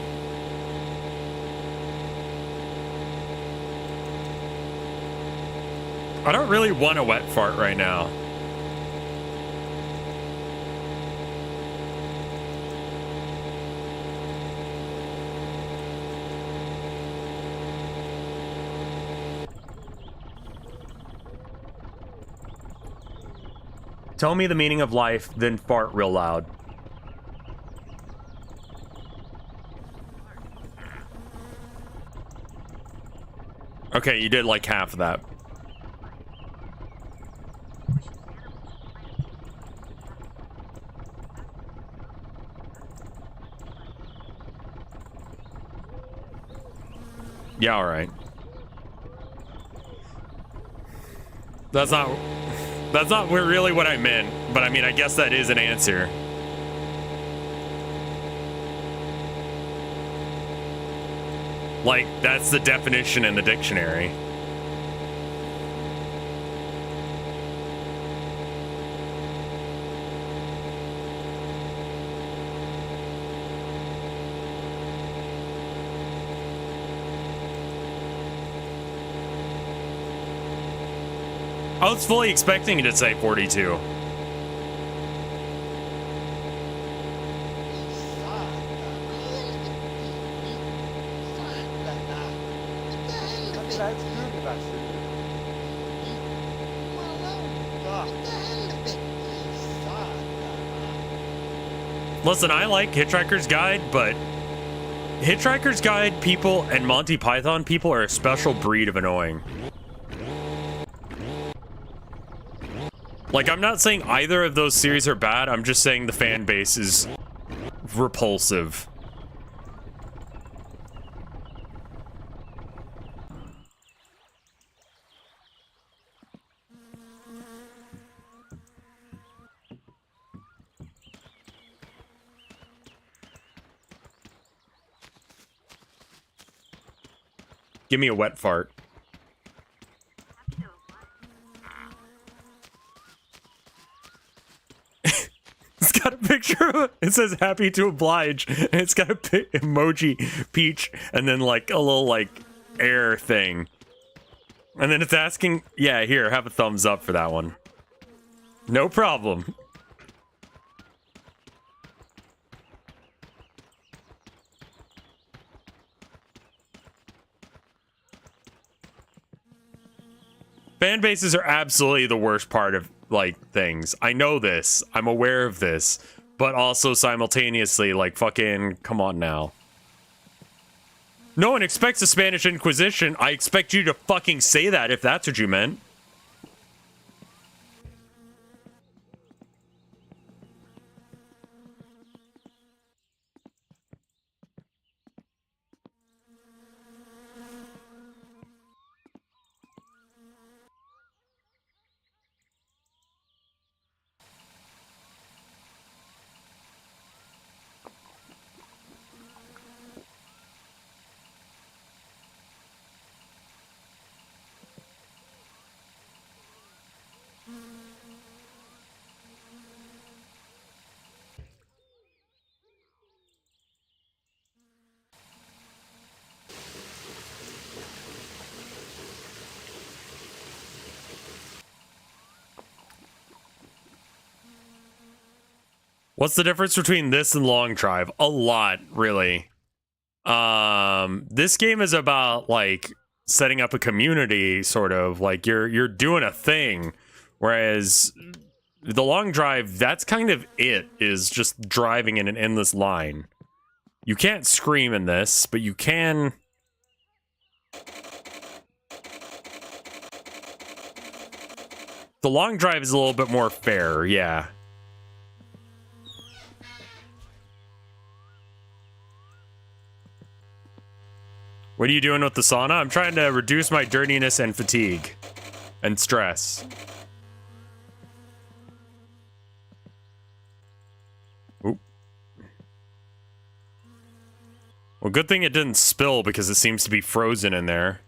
S1: I don't really want a wet fart right now. Tell me the meaning of life, then fart real loud. Okay, you did like half of that. Yeah, all right. That's not really what I meant, but I mean, I guess that is an answer. Like, that's the definition in the dictionary. I was fully expecting you to say 42. Listen, I like Hitchhiker's Guide, but Hitchhiker's Guide people and Monty Python people are a special breed of annoying. Like, I'm not saying either of those series are bad, I'm just saying the fan base is repulsive. Give me a wet fart. It's got a picture of it says happy to oblige, and it's got a emoji peach and then like a little like air thing. And then it's asking, yeah, here, have a thumbs up for that one. No problem. Fan bases are absolutely the worst part of like things. I know this. I'm aware of this. But also simultaneously, like, fucking, come on now. No one expects a Spanish Inquisition. I expect you to fucking say that if that's what you meant. What's the difference between this and Long Drive? A lot, really. This game is about like setting up a community, sort of like you're doing a thing, whereas the Long Drive, that's kind of it, is just driving in an endless line. You can't scream in this, but you can. The Long Drive is a little bit more fair, yeah. What are you doing with the sauna? I'm trying to reduce my dirtiness and fatigue and stress. Oop. Well, good thing it didn't spill because it seems to be frozen in there.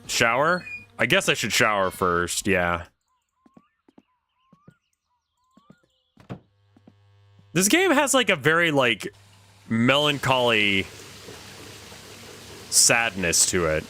S1: Shower? I guess I should shower first, yeah. This game has like a very like melancholy sadness to it.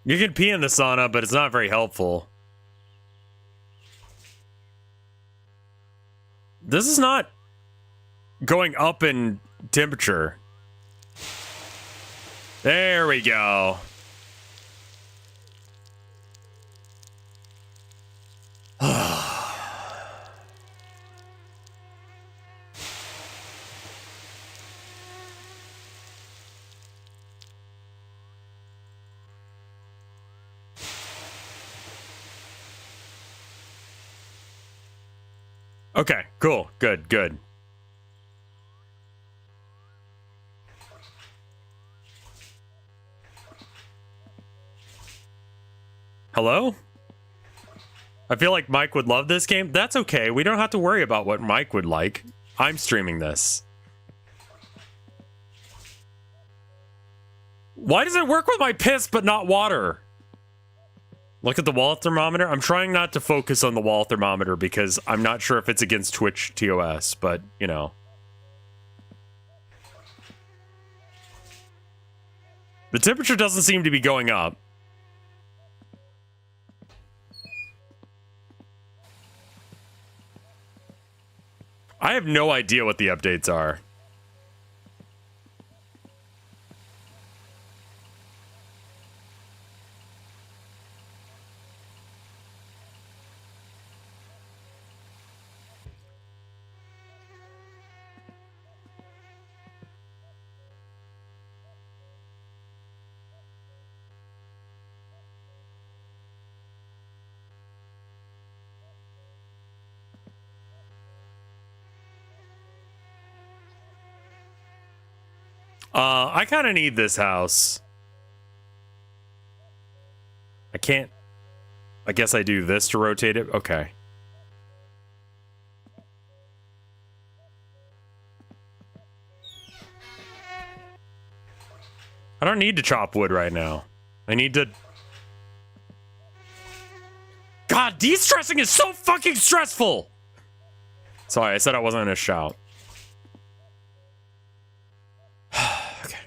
S1: You can pee in the sauna, but it's not very helpful. This is not going up in temperature. There we go. Okay, cool. Good, good. Hello? I feel like Mike would love this game. That's okay. We don't have to worry about what Mike would like. I'm streaming this. Why does it work with my piss but not water? Look at the wall thermometer. I'm trying not to focus on the wall thermometer because I'm not sure if it's against Twitch TOS, but, you know. The temperature doesn't seem to be going up. I have no idea what the updates are. I kind of need this house. I can't. I guess I do this to rotate it. Okay. I don't need to chop wood right now. I need to... God, de-stressing is so fucking stressful! Sorry, I said I wasn't gonna shout. Okay.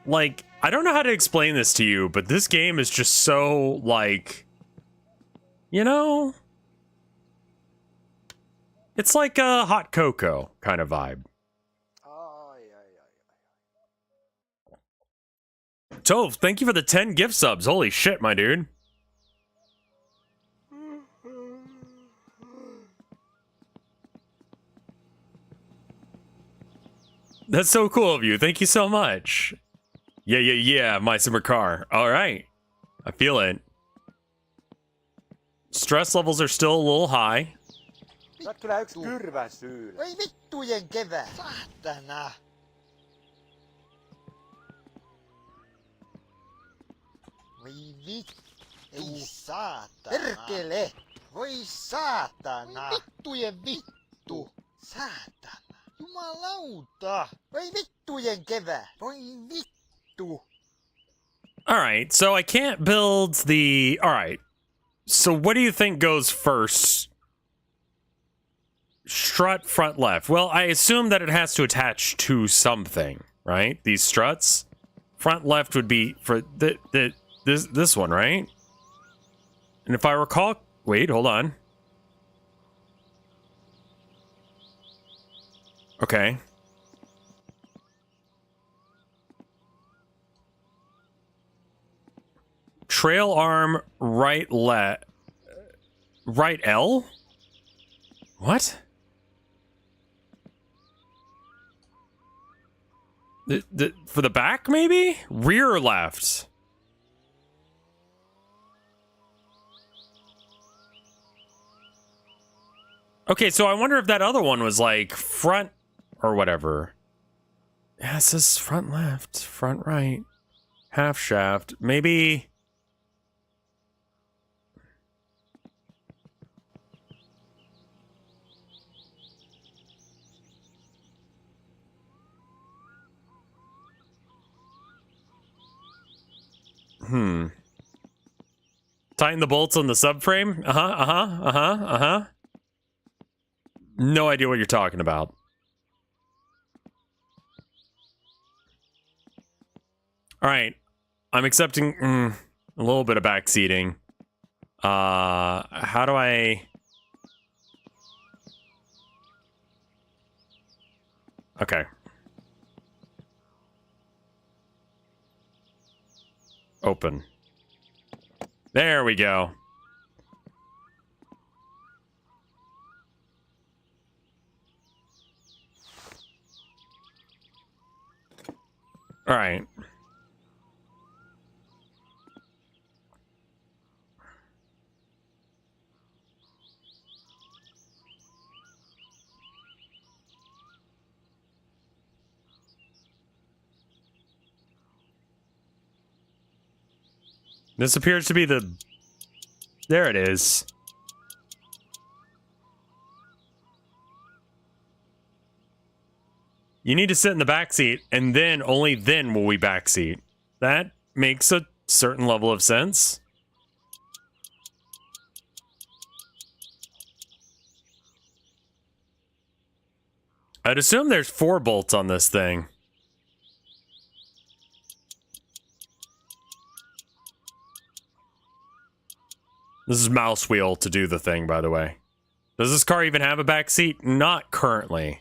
S1: Like, I don't know how to explain this to you, but this game is just so, like, you know, it's like a hot cocoa kind of vibe. Tove, thank you for the 10 gift subs. Holy shit, my dude. That's so cool of you. Thank you so much. Yeah, my summer car. All right. I feel it. Stress levels are still a little high.
S3: Sä oot kyllä yks kyrvän syylä. Voi vittujen kevää. Saatana. Voi vittu. Ei saatana. Perkele. Voi saatana. Voi vittujen vittu. Saatana. Jumalauta. Voi vittujen kevää. Voi vittu.
S1: All right, so I can't build the... All right, so what do you think goes first? Strut front left. Well, I assume that it has to attach to something, right? These struts. Front left would be for this one, right? And if I recall... Wait, hold on. Okay. Trail arm, right right L? What? For the back, maybe? Rear left. Okay, so I wonder if that other one was like front or whatever. Yeah, it says front left, front right, half shaft. Maybe... Tighten the bolts on the subframe? No idea what you're talking about. All right. I'm accepting a little bit of backseating. How do I... Okay. Open. There we go. All right. This appears to be the... There it is. You need to sit in the back seat, and then, only then will we backseat. That makes a certain level of sense. I'd assume there's 4 bolts on this thing. This is mouse wheel to do the thing, by the way. Does this car even have a back seat? Not currently.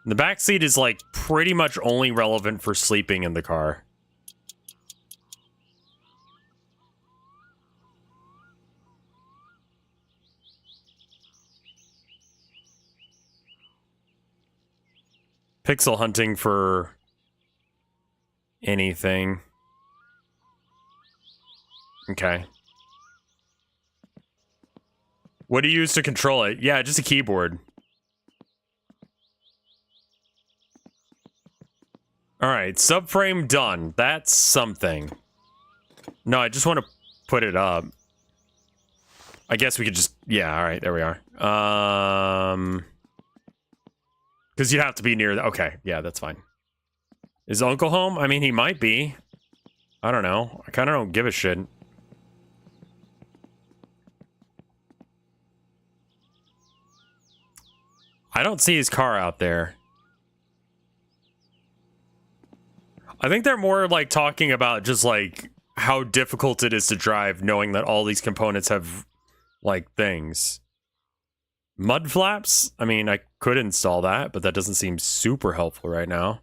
S1: The back seat is like pretty much only relevant for sleeping in the car. Pixel hunting for anything. Okay. What do you use to control it? Yeah, just a keyboard. All right, subframe done. That's something. No, I just want to put it up. I guess we could just, yeah, all right, there we are. Because you'd have to be near the, okay, yeah, that's fine. Is Uncle home? I mean, he might be. I don't know. I kind of don't give a shit. I don't see his car out there. I think they're more like talking about just like how difficult it is to drive knowing that all these components have like things. Mud flaps? I mean, I could install that, but that doesn't seem super helpful right now.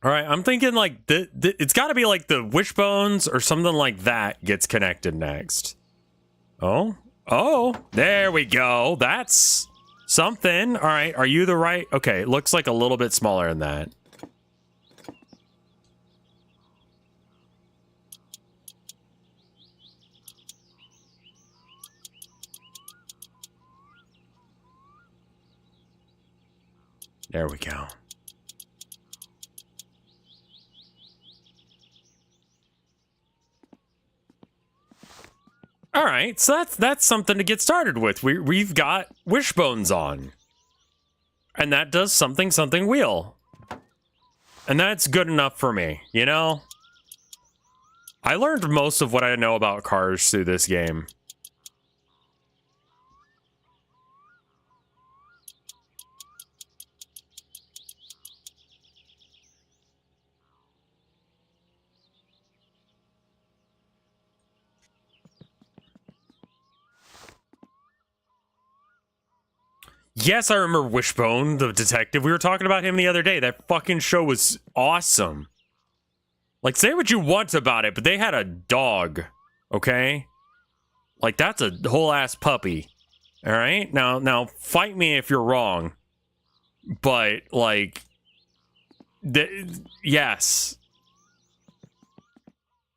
S1: All right, I'm thinking like it's got to be like the wishbones or something like that gets connected next. Oh, there we go. That's something. All right, are you the right? Okay, it looks like a little bit smaller than that. There we go. All right, so that's something to get started with. We've got wishbones on, and that does something wheel, and that's good enough for me. You know, I learned most of what I know about cars through this game. Yes, I remember Wishbone, the detective. We were talking about him the other day. That fucking show was awesome. Like, say what you want about it, but they had a dog, okay? Like, that's a whole-ass puppy, all right? Now, fight me if you're wrong, but, like, yes.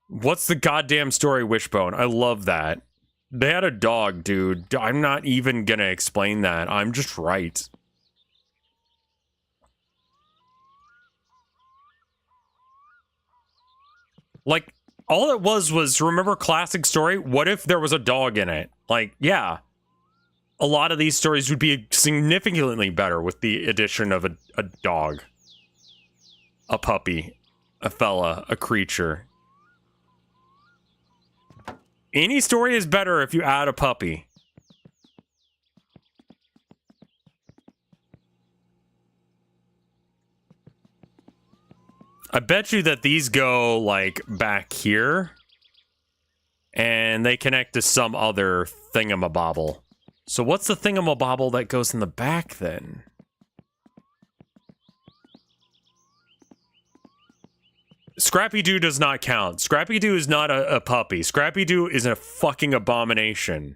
S1: What's the goddamn story, Wishbone? I love that. They had a dog, dude. I'm not even gonna explain that. I'm just right. Like, all it was remember classic story? What if there was a dog in it? Like, yeah. A lot of these stories would be significantly better with the addition of a dog. A puppy. A fella. A creature. Any story is better if you add a puppy. I bet you that these go, like, back here. And they connect to some other thingamabobble. So what's the thingamabobble that goes in the back, then? Scrappy-Doo does not count. Scrappy-Doo is not a puppy. Scrappy-Doo is a fucking abomination.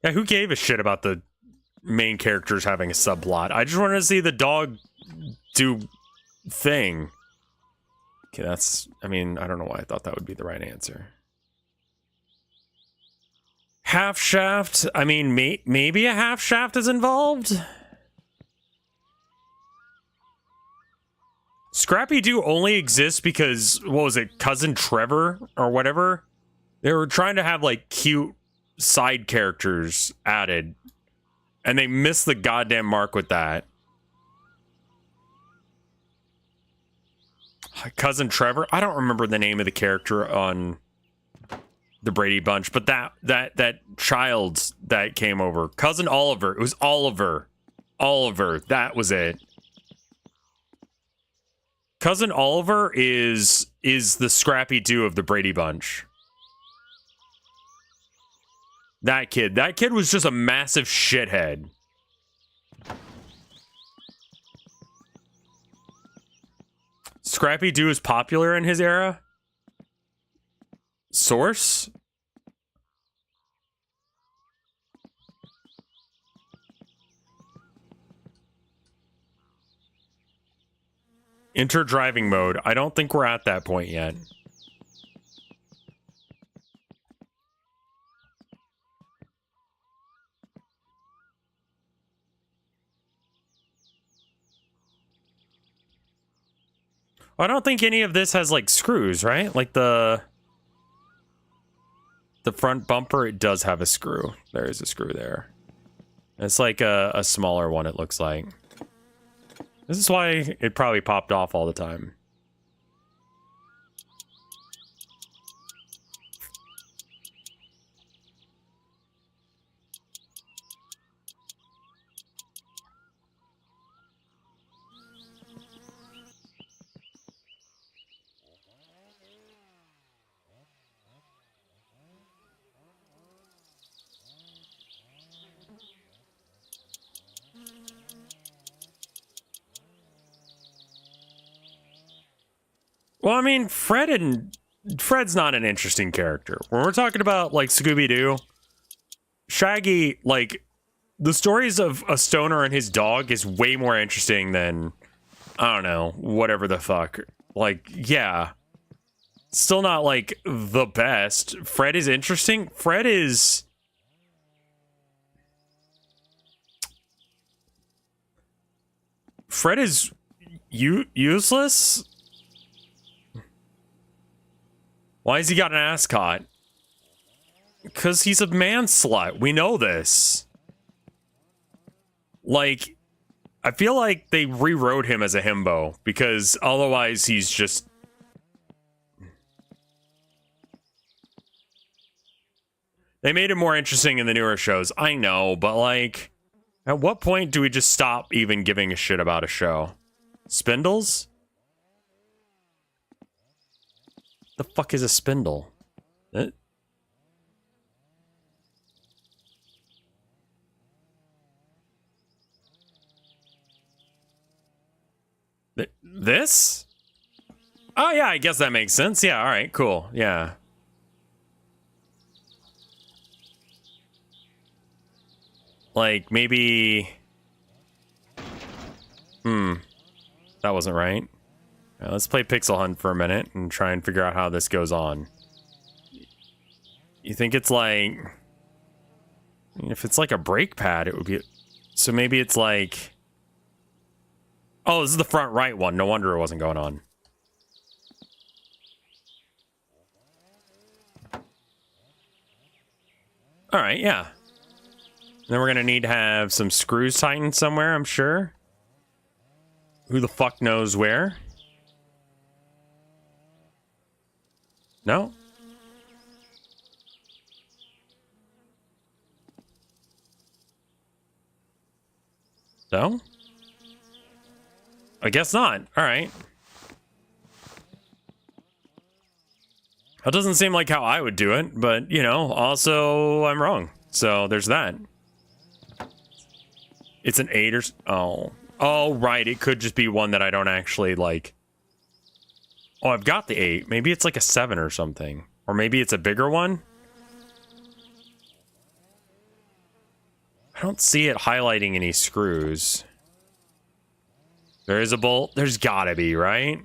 S1: Yeah, who gave a shit about the main characters having a subplot? I just wanted to see the dog do thing. Okay, that's... I mean, I don't know why I thought that would be the right answer. Half shaft? I mean, maybe a half shaft is involved? Scrappy-Doo only exists because, what was it, Cousin Trevor or whatever? They were trying to have, like, cute side characters added, and they missed the goddamn mark with that. Cousin Trevor? I don't remember the name of the character on the Brady Bunch, but that child that came over. Cousin Oliver. It was Oliver. Oliver. That was it. Cousin Oliver is the Scrappy-Doo of the Brady Bunch. That kid. That kid was just a massive shithead. Scrappy Doo is popular in his era? Source? Enter driving mode. I don't think we're at that point yet. I don't think any of this has like screws, right? Like the front bumper, it does have a screw. There is a screw there. It's like a smaller one, it looks like. This is why it probably popped off all the time. Well, I mean, Fred's not an interesting character. When we're talking about, like, Scooby-Doo, Shaggy, like, the stories of a stoner and his dog is way more interesting than, I don't know, whatever the fuck. Like, yeah. Still not, like, the best. Fred is interesting. Fred is useless? Why has he got an ascot? Because he's a man slut. We know this. Like, I feel like they rewrote him as a himbo, because otherwise he's just... They made him more interesting in the newer shows. I know, but like, at what point do we just stop even giving a shit about a show? Spindles? The fuck is a spindle? This? Oh yeah, I guess that makes sense. Yeah, all right, cool. Yeah. Like maybe that wasn't right. Let's play Pixel Hunt for a minute and try and figure out how this goes on. You think it's like... I mean, if it's like a brake pad, it would be... So maybe it's like... Oh, this is the front right one. No wonder it wasn't going on. Alright, yeah. Then we're gonna need to have some screws tightened somewhere, I'm sure. Who the fuck knows where? No? No? I guess not. Alright. That doesn't seem like how I would do it, but, you know, also, I'm wrong. So, there's that. It's an 8 or... Oh. Oh, right. It could just be one that I don't actually, like... Oh, I've got the 8. Maybe it's like a 7 or something. Or maybe it's a bigger one? I don't see it highlighting any screws. There is a bolt. There's gotta be, right?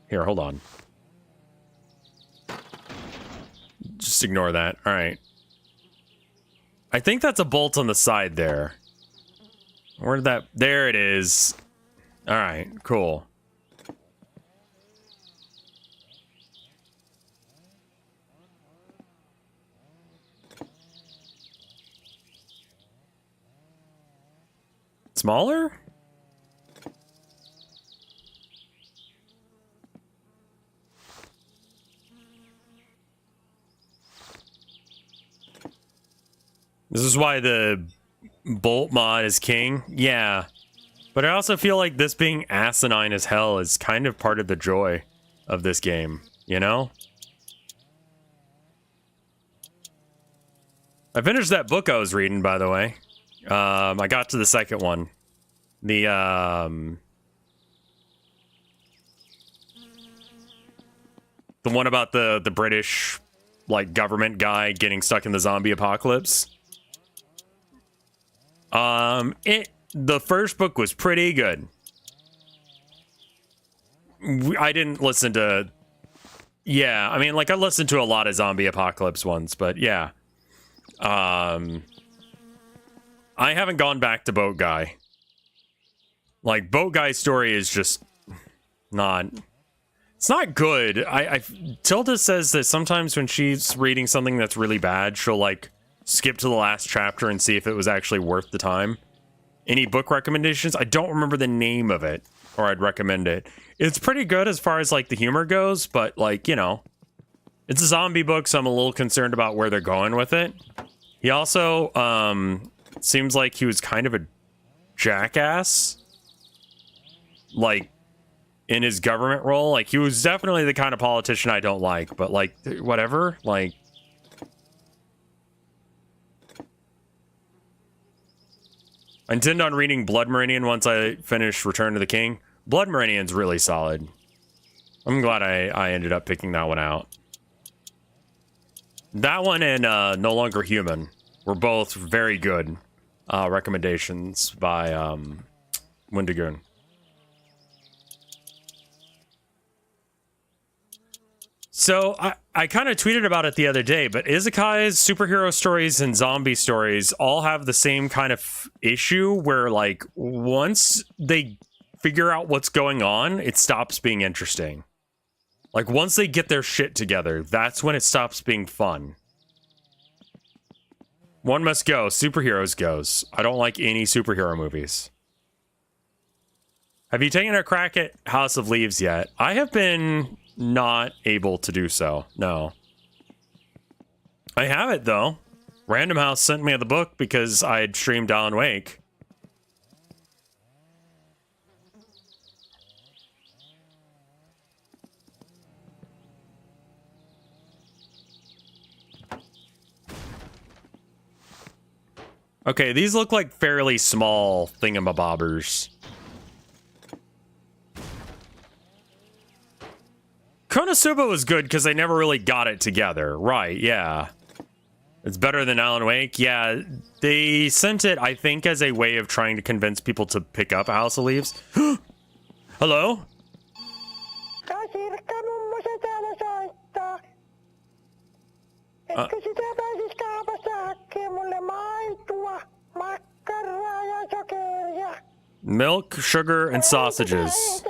S1: Here, hold on. Just ignore that. All right. I think that's a bolt on the side there. Where did that... There it is. All right, cool. Smaller? This is why the bolt mod is king. Yeah. But I also feel like this being asinine as hell is kind of part of the joy of this game, you know? I finished that book I was reading, by the way. I got to the second one. The, The one about the British, like, government guy getting stuck in the zombie apocalypse. The first book was pretty good. I didn't listen to... Yeah, I mean, like, I listened to a lot of zombie apocalypse ones, but yeah. I haven't gone back to Boat Guy. Like, Boat Guy's story is just not... It's not good. Tilda says that sometimes when she's reading something that's really bad, she'll, like, skip to the last chapter and see if it was actually worth the time. Any book recommendations? I don't remember the name of it, or I'd recommend it. It's pretty good as far as, like, the humor goes, but, like, you know, it's a zombie book, so I'm a little concerned about where they're going with it. He also, seems like he was kind of a jackass, like, in his government role. Like, he was definitely the kind of politician I don't like, but, like, whatever, like... I intend on reading Blood Meridian once I finish Return to the King. Blood Meridian's really solid. I'm glad I ended up picking that one out. That one and No Longer Human were both very good recommendations by Windigoon. So I kind of tweeted about it the other day, but isekais, superhero stories, and zombie stories all have the same kind of issue where, like, once they figure out what's going on, it stops being interesting. Like, once they get their shit together, that's when it stops being fun. One must go. Superheroes goes. I don't like any superhero movies. Have you taken a crack at House of Leaves yet? I have been... not able to do so, no. I have it, though. Random House sent me the book because I had streamed Alan Wake. Okay, these look like fairly small thingamabobbers. Konosuba was good because they never really got it together. Right, yeah. It's better than Alan Wake. Yeah, they sent it, I think, as a way of trying to convince people to pick up House of Leaves. Hello? Milk, sugar, and sausages.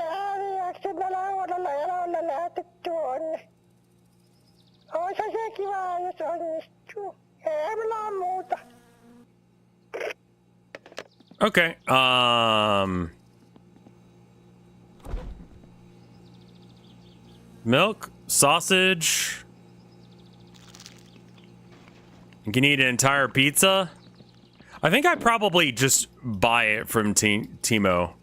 S1: Okay, milk, sausage. You can eat an entire pizza. I think I probably just buy it from Tinmo.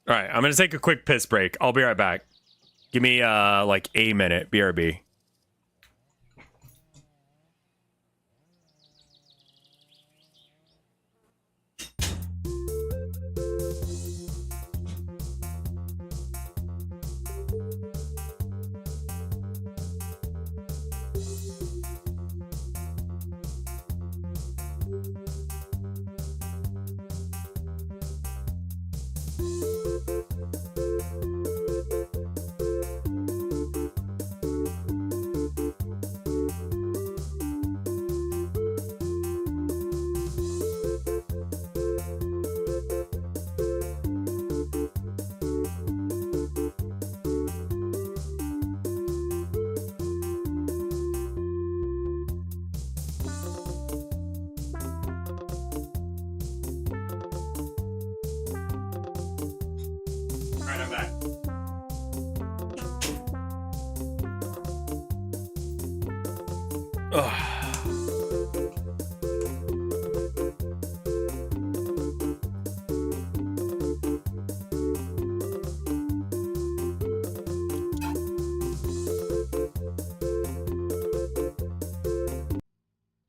S1: All right, I'm gonna take a quick piss break. I'll be right back. Give me like a minute. BRB.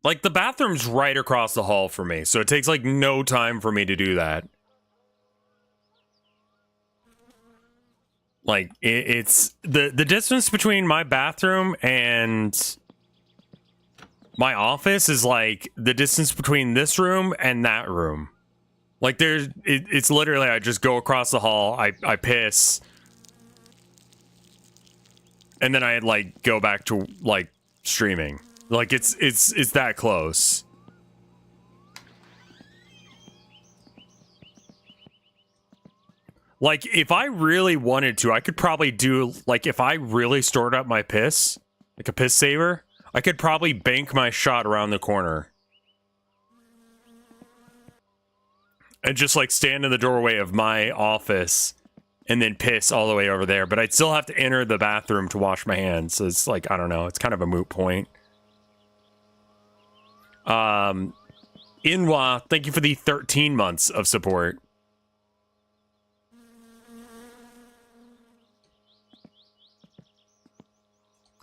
S1: Like, the bathroom's right across the hall for me, so it takes, like, no time for me to do that. Like, it's... The distance between my bathroom and my office is, like, the distance between this room and that room. Like, it's literally, I just go across the hall, I piss, and then I, like, go back to, like, streaming. Like, it's that close. Like, if I really wanted to, I could probably do, like, if I really stored up my piss, like a piss saver, I could probably bank my shot around the corner. And just, like, stand in the doorway of my office and then piss all the way over there. But I'd still have to enter the bathroom to wash my hands. So it's like, I don't know. It's kind of a moot point. Inwa, thank you for the 13 months of support.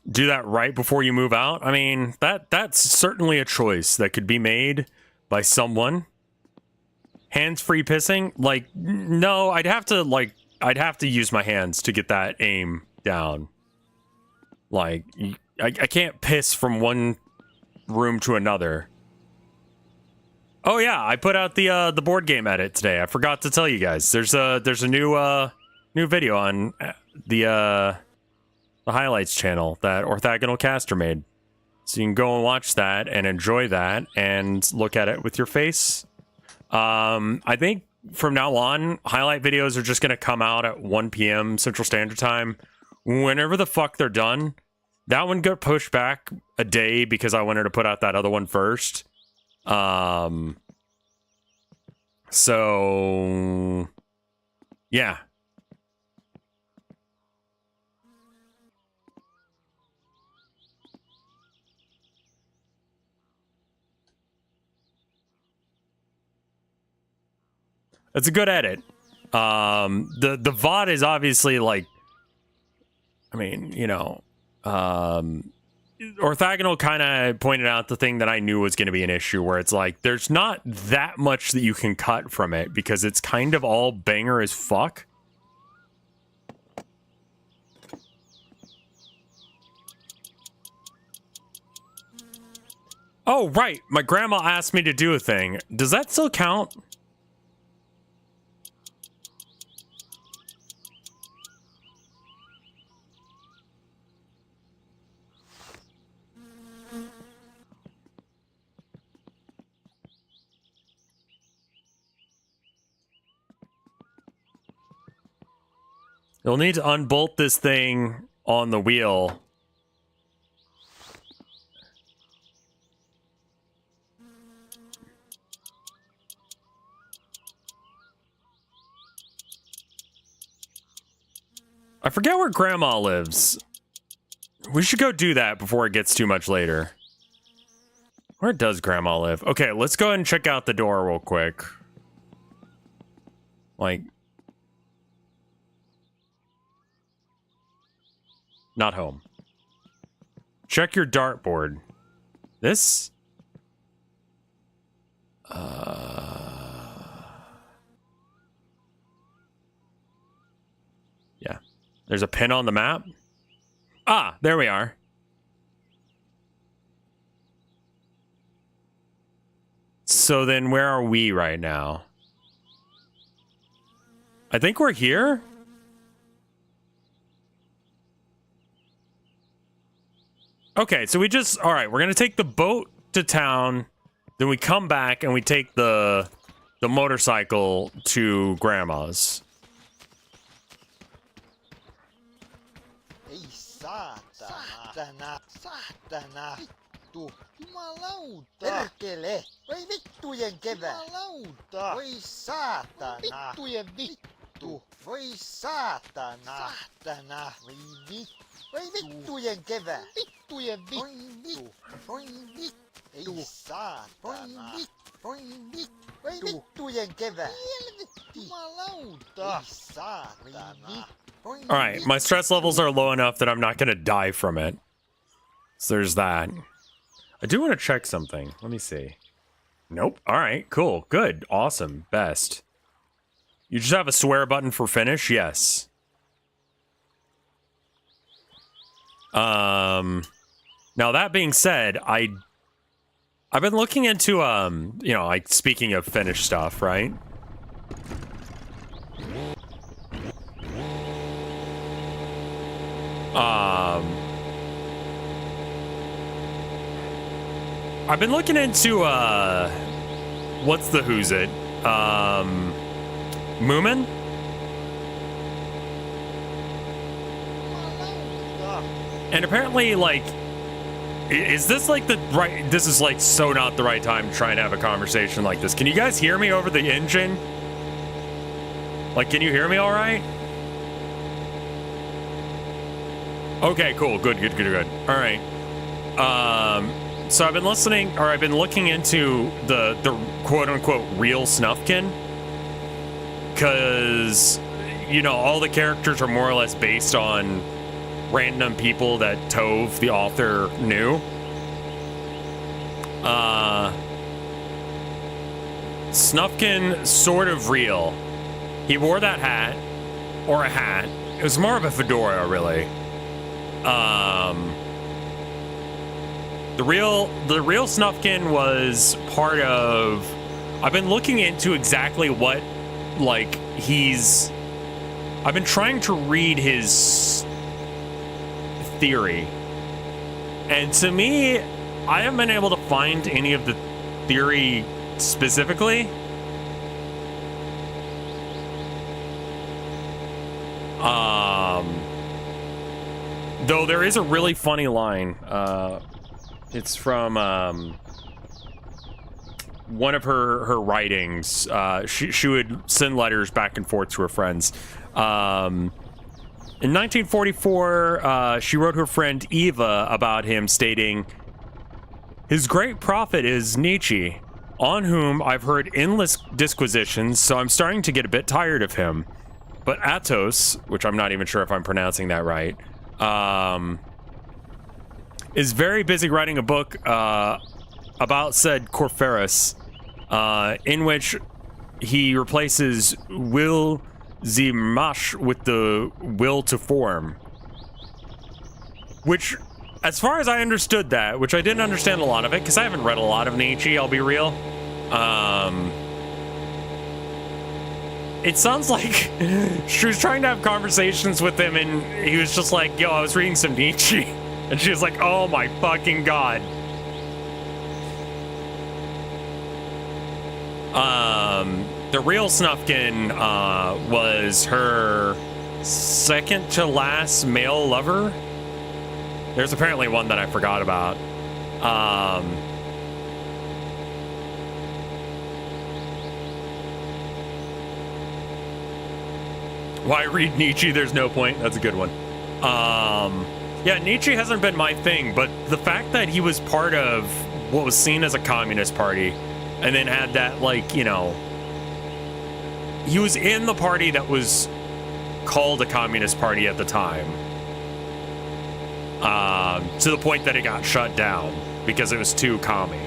S1: Do that right before you move out? I mean, that's certainly a choice that could be made by someone. Hands-free pissing? Like, no, I'd have to use my hands to get that aim down. Like, I can't piss from one room to another. Oh yeah, I put out the board game edit today. I forgot to tell you guys. There's a new video on the highlights channel that Orthogonal Caster made. So you can go and watch that and enjoy that and look at it with your face. I think from now on, highlight videos are just going to come out at 1 p.m. Central Standard Time. Whenever the fuck they're done. That one got pushed back a day because I wanted to put out that other one first. So yeah. It's a good edit. The VOD is obviously like, I mean, you know, Orthogonal kind of pointed out the thing that I knew was going to be an issue, where it's like, there's not that much that you can cut from it because it's kind of all banger as fuck. Oh, right. My grandma asked me to do a thing. Does that still count? You'll need to unbolt this thing on the wheel. I forget where Grandma lives. We should go do that before it gets too much later. Where does Grandma live? Okay, let's go ahead and check out the door real quick. Like... not home. Check your dartboard. This? Yeah. There's a pin on the map. Ah, there we are. So then where are we right now? I think we're here. Okay, so we just... alright, we're gonna take the boat to town, then we come back and we take the motorcycle to Grandma's.
S3: Ei saatana. Saatana. Vittu. Jumalauta. Perkele. Voi vittujen kevät. Jumalauta. Voi saatana. Vittujen vittu. Voi saatana. Saatana. Voi vittu. Voi vittujen kevät. Vittujen vittu. Voi vittu. Ei saatana. Voi vittu. Voi vittujen kevät. Jumalauta. Ei saatana.
S1: Alright, my stress levels are low enough that I'm not gonna die from it. So there's that. I do want to check something. Let me see. Nope. All right, cool. Good. Awesome. Best. You just have a swear button for finish? Yes. Now that being said, I've been looking into, you know, like, speaking of finished stuff, right? I've been looking into, what's the who's it? Moomin? And apparently, like, is this like the right, this is like so not the right time to try and have a conversation like this. Can you guys hear me over the engine? Like, can you hear me all right? Okay, cool. Good. All right. So I've been listening, or I've been looking into the quote-unquote real Snufkin. Because, you know, all the characters are more or less based on random people that Tove, the author, knew. Snufkin, sort of real. He wore that hat, or a hat. It was more of a fedora, really. The real Snufkin was part of... I've been looking into exactly what, like, I've been trying to read his theory. And to me, I haven't been able to find any of the theory specifically. Though there is a really funny line. It's from one of her writings. She would send letters back and forth to her friends. In 1944, she wrote her friend Eva about him, stating, "His great prophet is Nietzsche, on whom I've heard endless disquisitions, so I'm starting to get a bit tired of him. But Athos," which I'm not even sure if I'm pronouncing that right, is very busy writing a book about said Corferus, in which he replaces will zimash with the will to form. Which, as far as I understood that, which I didn't understand a lot of it, because I haven't read a lot of Nietzsche, I'll be real. It sounds like she was trying to have conversations with him, and he was just like, yo, I was reading some Nietzsche. And she was like, oh my fucking god. The real Snufkin was her second to last male lover. There's apparently one that I forgot about. Why read Nietzsche? There's no point. That's a good one. Yeah, Nietzsche hasn't been my thing, but the fact that he was part of what was seen as a communist party, and then had that, like, you know, he was in the party that was called a communist party at the time, to the point that it got shut down because it was too commie.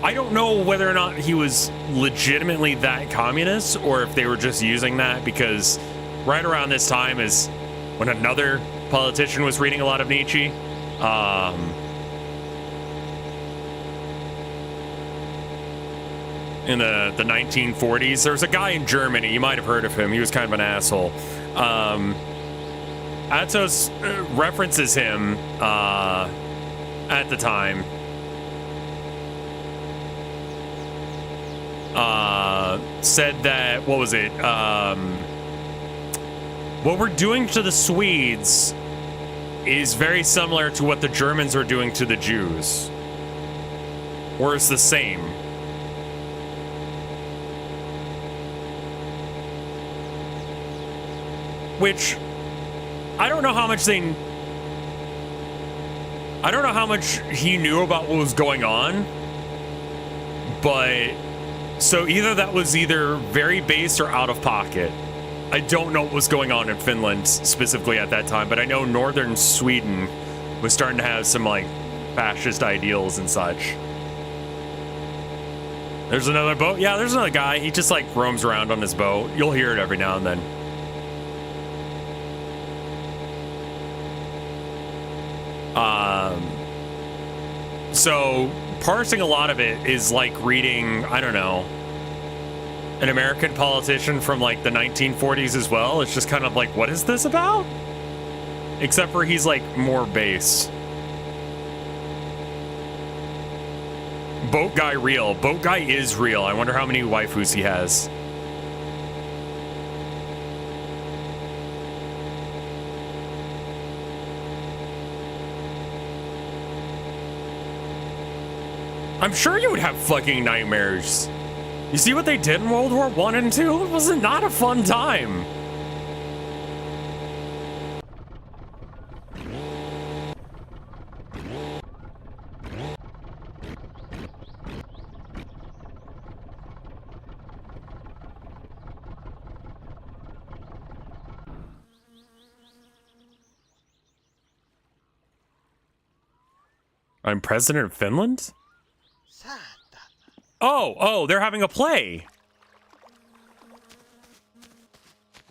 S1: I don't know whether or not he was legitimately that communist, or if they were just using that because right around this time is when another politician was reading a lot of Nietzsche. In the 1940s, there was a guy in Germany, you might have heard of him, he was kind of an asshole. Athos references him at the time. Said that, what was it? What we're doing to the Swedes is very similar to what the Germans are doing to the Jews. Or it's the same. Which, I don't know how much he knew about what was going on, but so either that was either very base or out of pocket. I don't know what was going on in Finland specifically at that time, but I know northern Sweden was starting to have some, like, fascist ideals and such. There's another boat. Yeah, there's another guy. He just like roams around on his boat. You'll hear it every now and then. So parsing a lot of it is like reading, I don't know, an American politician from like the 1940s as well. It's just kind of like, what is this about? Except for he's like more base. Boat guy real. Boat guy is real. I wonder how many waifus he has. I'm sure you would have fucking nightmares. You see what they did in World War I and II? It was not a fun time. I'm president of Finland? Oh, they're having a play.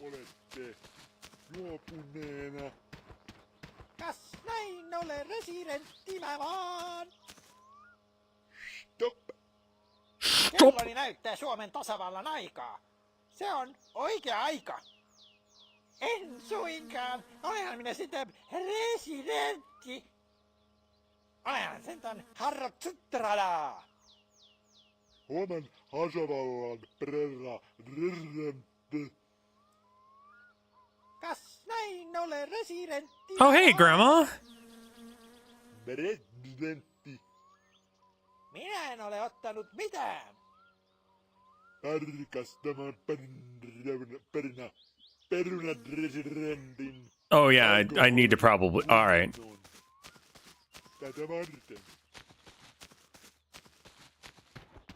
S3: Olette juopuneena. Kas näin ole residentti mä vaan? Stop. Kelloni näyttää Suomen tasavallan aikaa. Se on oikea aika. En suinkaan. Olenhan minä sitä residentti. Olenhan sentään Harro Tsutrala. Suomen tasavallan presidentti. Kas näin ole residentti.
S1: Oh, hey, Grandma.
S3: Presidentti. Minä en ole ottanut mitään. Tarkastamaan perunaresidentin.
S1: Oh, yeah, I need to probably... All right.
S3: Tätä varten.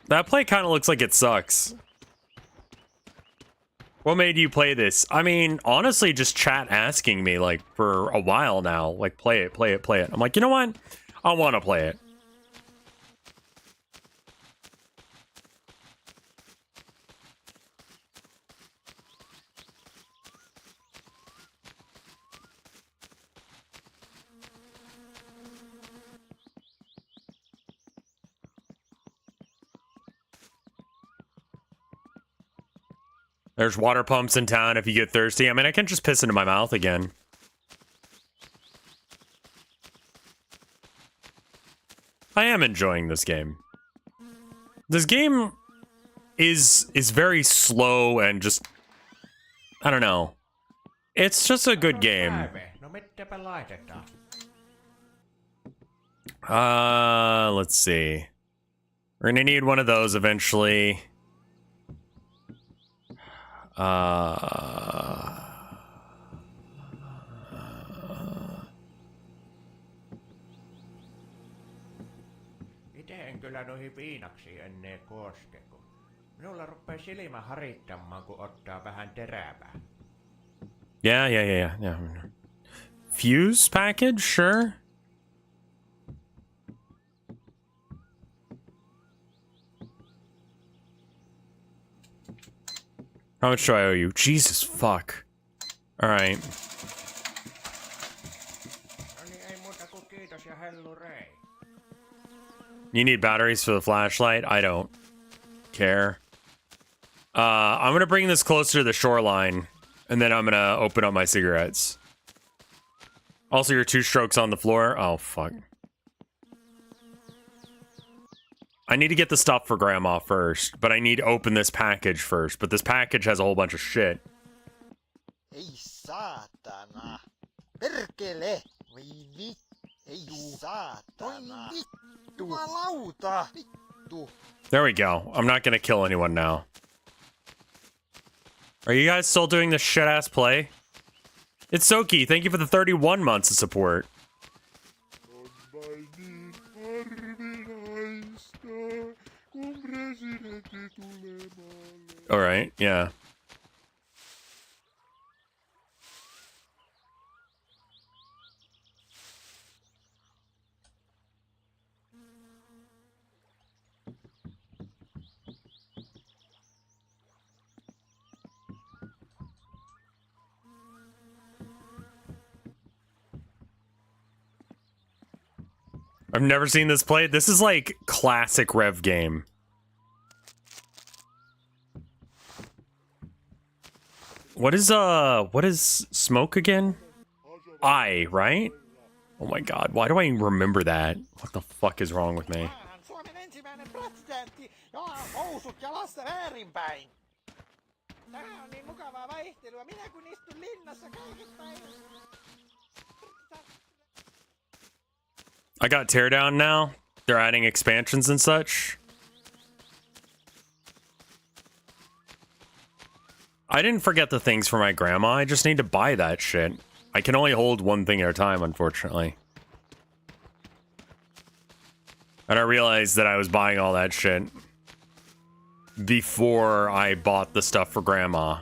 S1: That play kind of looks like it sucks. What made you play this? I mean, honestly, just chat asking me, like, for a while now. Like, play it, play it, play it. I'm like, you know what? I want to play it. There's water pumps in town if you get thirsty. I mean, I can just piss into my mouth again. I am enjoying this game. This game is very slow and just... I don't know. It's just a good game. Let's see. We're gonna need one of those eventually.
S2: Itse en kyllä noihin viinaksiin ennen koske, kun minulla rupeaa silmä harittamaan, kun ottaa vähän terävää.
S1: Yeah. Fuse package, sure. How much do I owe you? Jesus fuck. Alright. You need batteries for the flashlight? I don't care. I'm gonna bring this closer to the shoreline, and then I'm gonna open up my cigarettes. Also, your 2 strokes on the floor. Oh, fuck. I need to get the stuff for Grandma first, but I need to open this package first. But this package has a whole bunch of shit.
S3: Ei saatana. Perkele. Voi ei saatana. Jumalauta.
S1: There we go. I'm not gonna kill anyone now. Are you guys still doing this shit-ass play? It's Soki. Thank you for the 31 months of support. Alright, yeah. I've never seen this played. This is like classic Rev game. What is smoke again? I, right? Oh my god, why do I remember that? What the fuck is wrong with me?
S3: Suomen ensimmäinen presidentti. Housut jalassa väärinpäin. Tää on niin mukavaa vaihtelua. Minä kun istun linnassa kaiket päivät.
S1: I got Teardown now. They're adding expansions and such. I didn't forget the things for my grandma. I just need to buy that shit. I can only hold one thing at a time, unfortunately. And I realized that I was buying all that shit before I bought the stuff for grandma.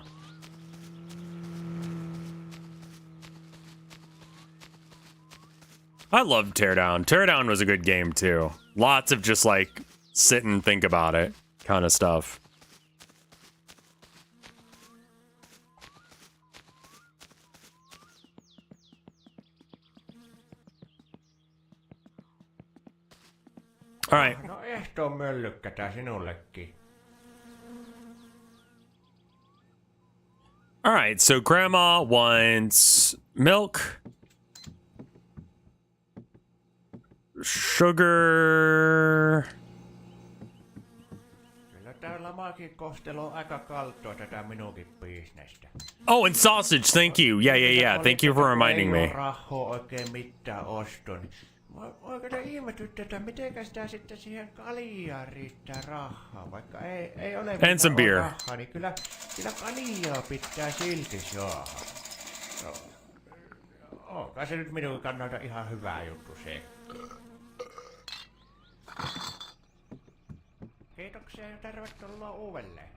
S1: I loved Teardown. Teardown was a good game too. Lots of just like sit and think about it kind of stuff. All right.
S2: No ehtoon möllykkätä sinullekin.
S1: All right, so grandma wants milk, sugar.
S2: Kyllä täällä maakin kohtelu on aika kaltoa tätä minunkin bisnestä.
S1: Oh, and sausage, thank you. Yeah. Thank you for reminding me.
S2: Ei ole rahaa oikein mitään oston. Oikein ihmetyttää, että mitenkäs tää sitten siihen kaljaan riittää rahaa, vaikka ei ole
S1: And some beer.
S2: rahaa, niin kyllä kaljaa pitää silti saada. No, onkaan se nyt minun kannalta ihan hyvä juttu se. Kiitoksia ja tervetuloa uudelleen.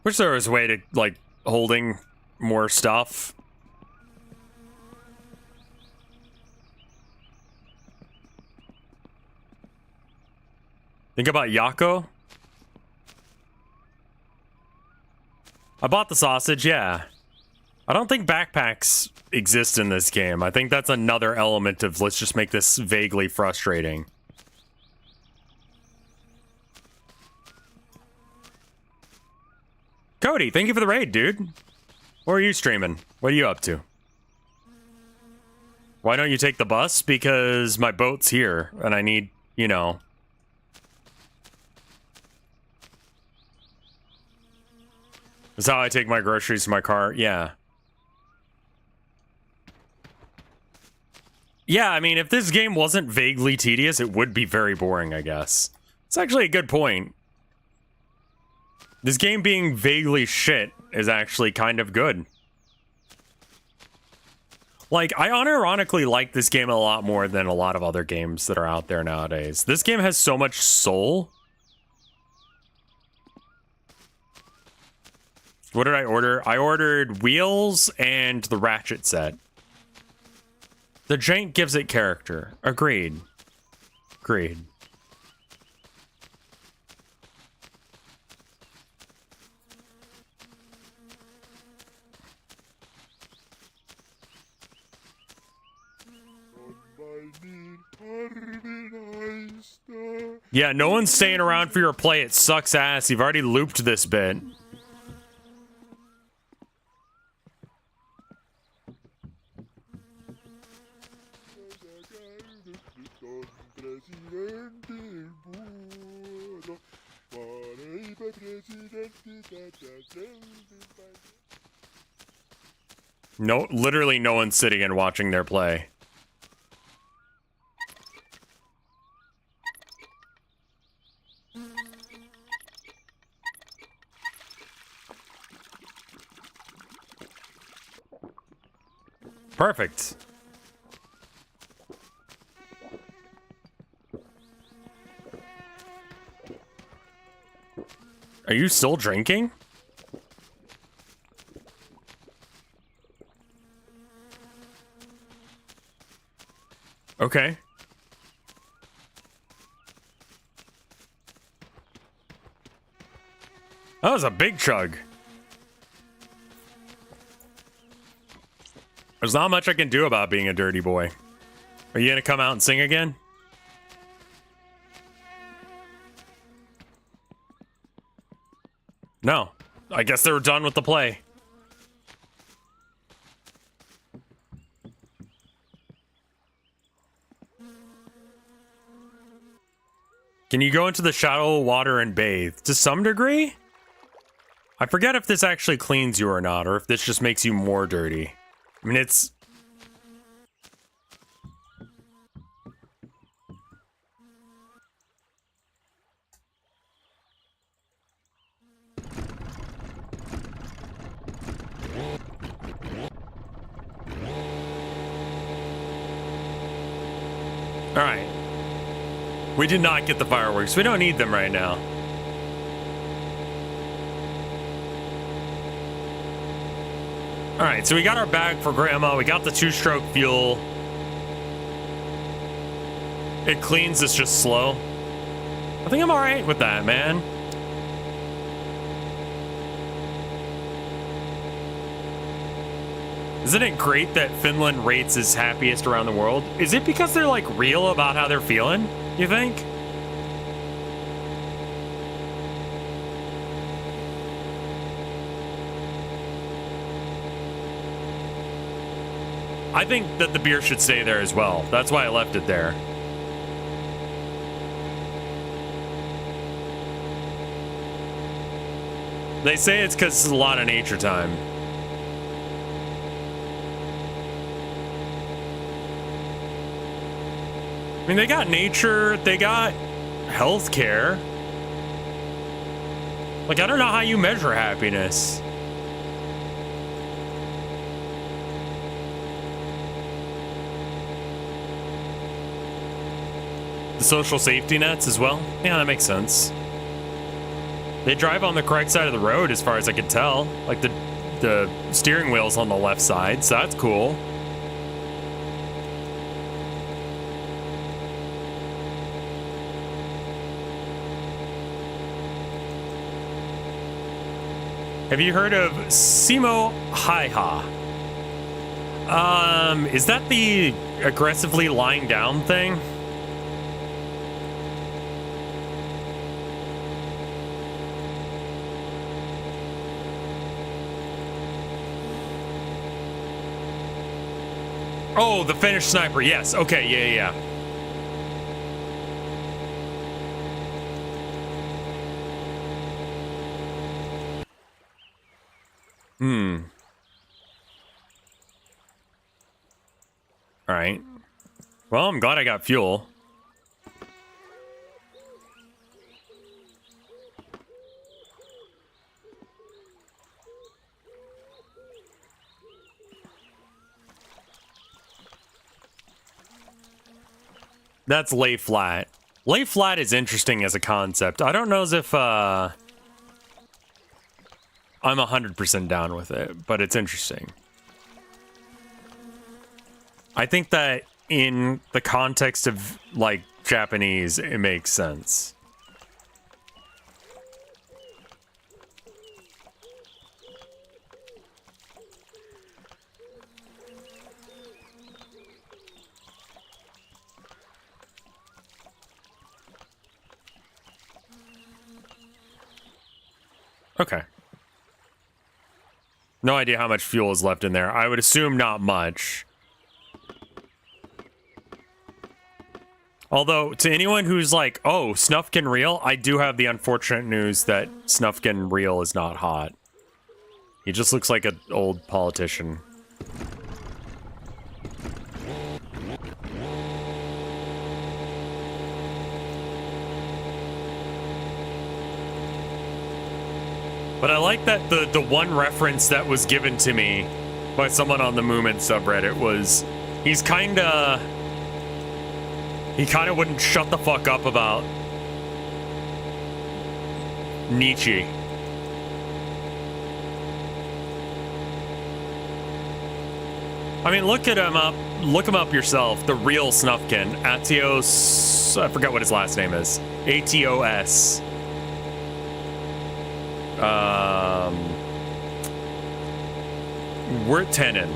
S1: Wish there was a way to, like, holding more stuff. Think about Yako. I bought the sausage, yeah. I don't think backpacks exist in this game. I think that's another element of let's just make this vaguely frustrating. Cody, thank you for the raid, dude. What are you streaming? What are you up to? Why don't you take the bus? Because my boat's here, and I need, you know... That's how I take my groceries to my car, yeah. Yeah, I mean, if this game wasn't vaguely tedious, it would be very boring, I guess. It's actually a good point. This game being vaguely shit is actually kind of good. Like, I unironically like this game a lot more than a lot of other games that are out there nowadays. This game has so much soul. What did I order? I ordered wheels and the ratchet set. The jank gives it character. Agreed. Agreed. Yeah, no one's staying around for your play. It sucks ass. You've already looped this bit. No, literally no one's sitting and watching their play. Perfect. Are you still drinking? Okay. That was a big chug. There's not much I can do about being a dirty boy. Are you gonna come out and sing again? No. I guess they were done with the play. Can you go into the shallow water and bathe? To some degree? I forget if this actually cleans you or not, or if this just makes you more dirty. I mean, it's... Alright. We did not get the fireworks. We don't need them right now. Alright, so we got our bag for Grandma. We got the 2-stroke fuel. It cleans, it's just slow. I think I'm alright with that, man. Isn't it great that Finland rates as happiest around the world? Is it because they're like real about how they're feeling, you think? I think that the beer should stay there as well. That's why I left it there. They say it's because it's a lot of nature time. I mean, they got nature, they got healthcare. Like, I don't know how you measure happiness. The social safety nets as well? Yeah, that makes sense. They drive on the correct side of the road as far as I can tell. Like, the steering wheel's on the left side, so that's cool. Have you heard of Simo Haiha? Is that the aggressively lying down thing? Oh, the Finnish sniper. Yes. Okay. Yeah. All right. Well, I'm glad I got fuel. That's lay flat. Lay flat is interesting as a concept. I don't know as if I'm 100% down with it, but it's interesting. I think that in the context of like Japanese, it makes sense. Okay. No idea how much fuel is left in there. I would assume not much. Although, to anyone who's like, oh, Snufkin real, I do have the unfortunate news that Snufkin real is not hot. He just looks like an old politician. But I like that the one reference that was given to me by someone on the Moomin subreddit was he kind of wouldn't shut the fuck up about Nietzsche. I mean, look him up yourself. The real Snufkin, Atios. I forgot what his last name is. Atos. Wirtanen.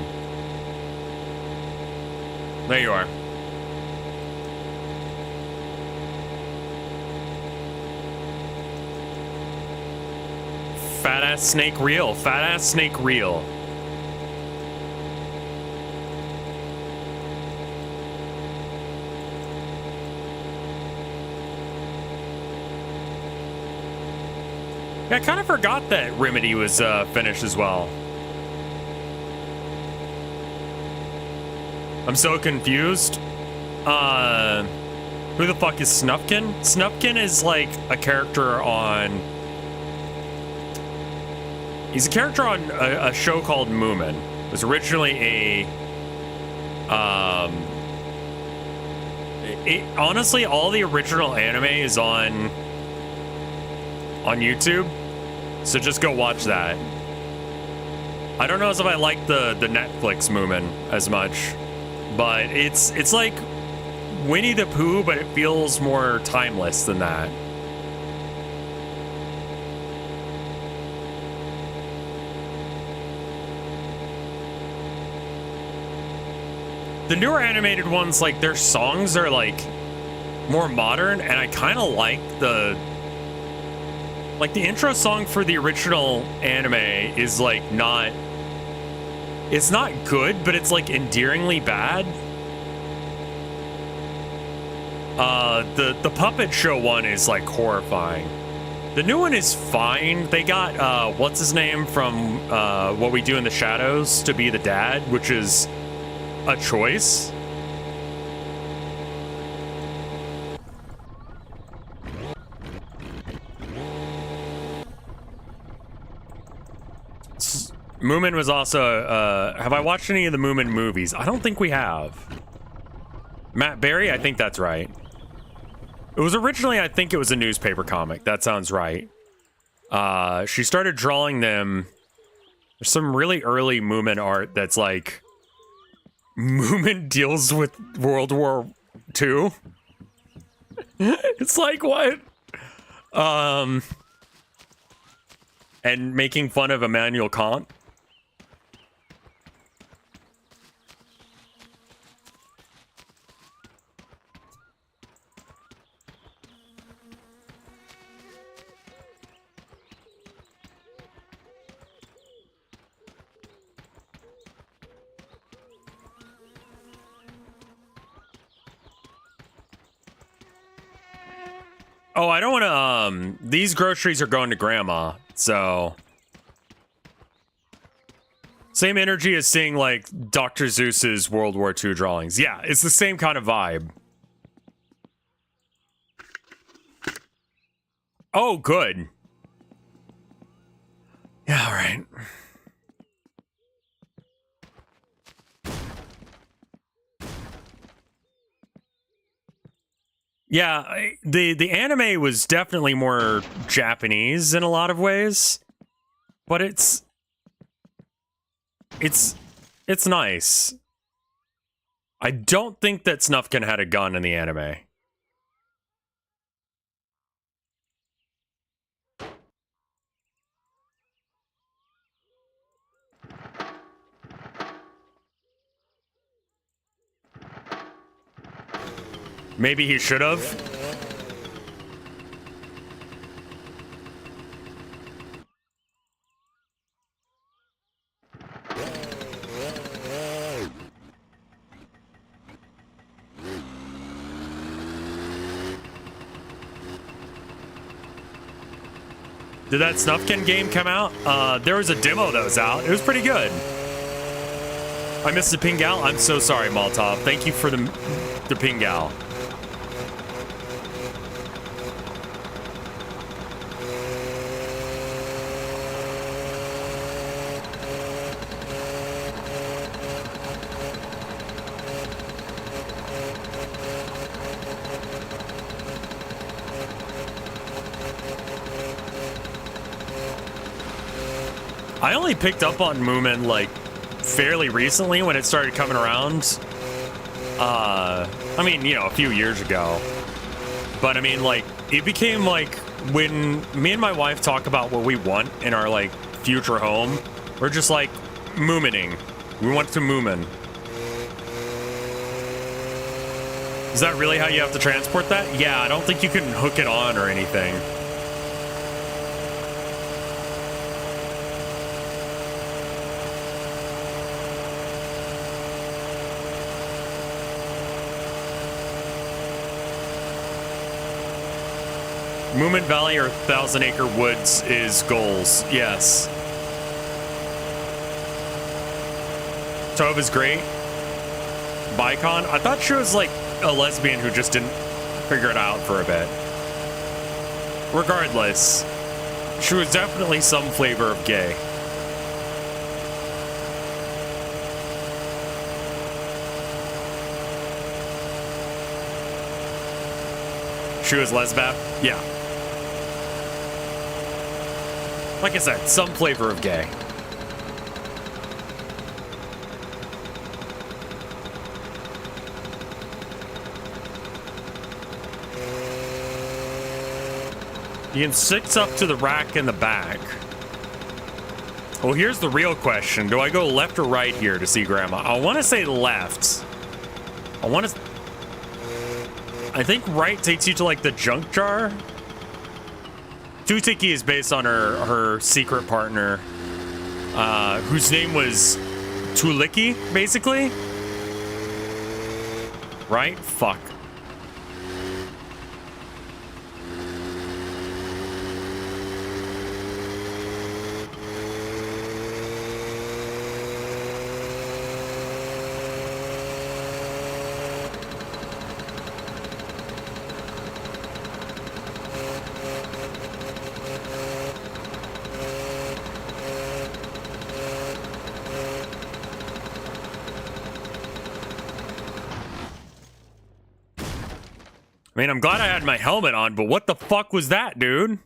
S1: There you are. Fat ass snake reel. Fat ass snake reel. Yeah, I kind of forgot that Remedy was finished as well. I'm so confused. Who the fuck is Snufkin? Snufkin is like a character on... He's a character on a show called Moomin. It was originally honestly, all the original anime is on YouTube, so just go watch that. I don't know if I like the Netflix Moomin as much, but it's like Winnie the Pooh, but it feels more timeless than that. The newer animated ones, like, their songs are like more modern, and I kind of like the intro song for the original anime is like it's not good, but it's like endearingly bad. The puppet show one is like horrifying. The new one is fine. They got what's his name from What We Do in the Shadows to be the dad, which is a choice. Moomin was also, have I watched any of the Moomin movies? I don't think we have. Matt Berry? I think that's right. It was originally, I think it was a newspaper comic. That sounds right. She started drawing them. There's some really early Moomin art that's like, Moomin deals with World War II. It's like, what? And making fun of Immanuel Kant. Oh, I don't want to, these groceries are going to Grandma, so. Same energy as seeing, like, Dr. Seuss's World War II drawings. Yeah, it's the same kind of vibe. Oh, good. Yeah, all right. Yeah, the anime was definitely more Japanese in a lot of ways, but it's nice. I don't think that Snufkin had a gun in the anime. Maybe he should have. Did that Snufkin game come out? There was a demo that was out. It was pretty good. I missed the Pingal. I'm so sorry, Molotov. Thank you for the Pingal. I only picked up on Moomin like fairly recently when it started coming around. I mean, you know, a few years ago. But I mean, like, it became like when me and my wife talk about what we want in our like future home, we're just like moomining. We want to moomin. Is that really how you have to transport that? Yeah, I don't think you can hook it on or anything. Moomin Valley or Thousand Acre Woods is goals, yes. Tove is great. Bicon, I thought she was like a lesbian who just didn't figure it out for a bit. Regardless, she was definitely some flavor of gay. She was lesbap? Yeah. Like I said, some flavor of gay. You can six up to the rack in the back. Well, here's the real question. Do I go left or right here to see Grandma? I want to say left. I think right takes you to, like, the junk jar. Tutiki is based on her secret partner, whose name was Tuliki, basically. Right? Fuck. I mean, I'm glad I had my helmet on, but what the fuck was that, dude?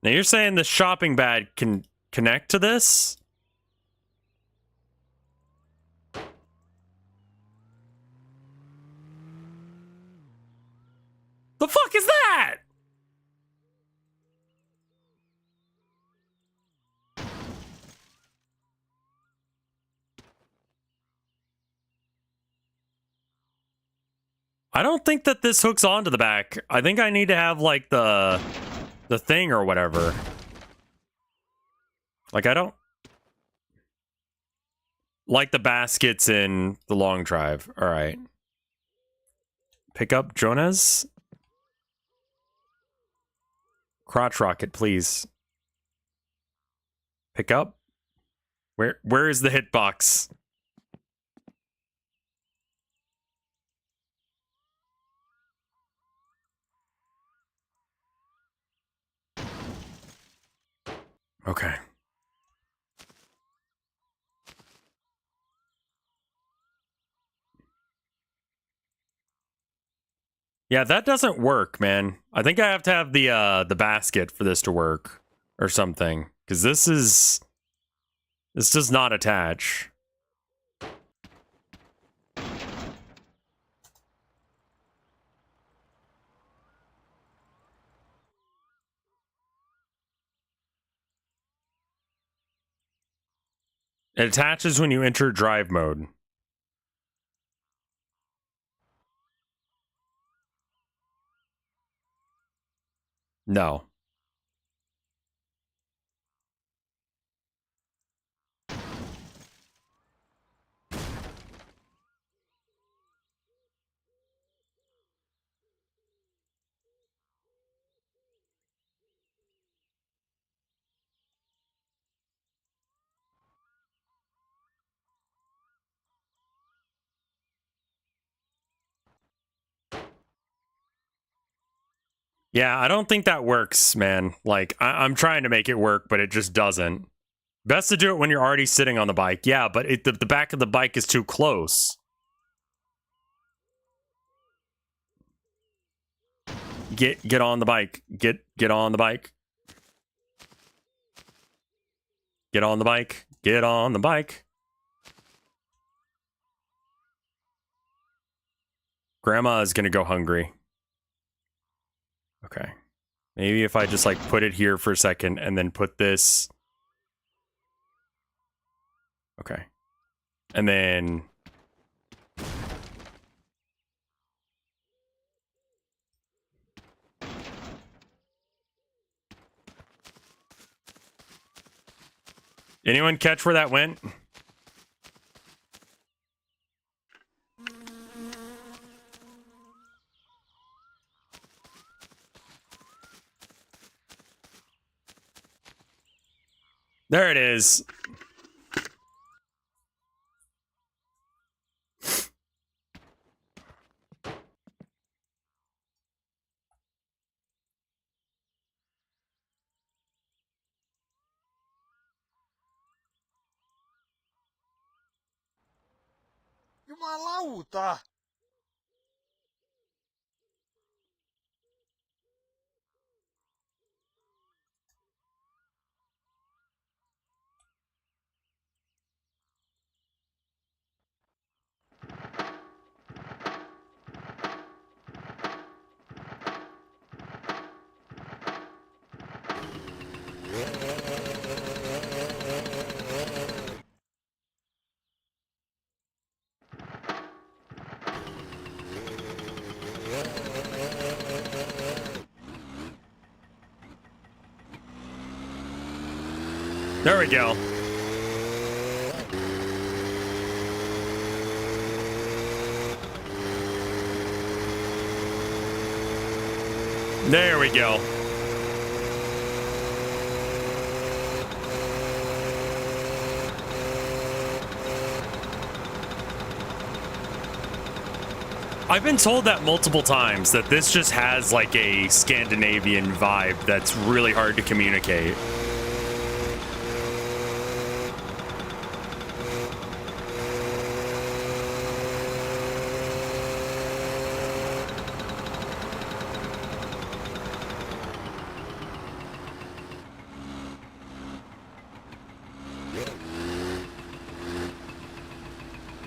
S1: Now you're saying the shopping bag can connect to this? The fuck is that? I don't think that this hooks onto the back. I think I need to have like the thing or whatever. Like I don't like the baskets in the long drive. All right. Pick up Jonas. Crotch rocket, please. Pick up. Where is the hitbox? Okay. Yeah, that doesn't work, man. I think I have to have the basket for this to work or something, because this does not attach. It attaches when you enter drive mode. No. Yeah, I don't think that works, man. Like, I'm trying to make it work, but it just doesn't. Best to do it when you're already sitting on the bike. Yeah, but the back of the bike is too close. Get on the bike. Get on the bike. Get on the bike. Get on the bike. Grandma is gonna go hungry. Okay. Maybe if I just like put it here for a second and then put this. Okay. And then anyone catch where that went? There it is.
S3: Jumalauta!
S1: There we go. There we go. I've been told that multiple times that this just has like a Scandinavian vibe that's really hard to communicate.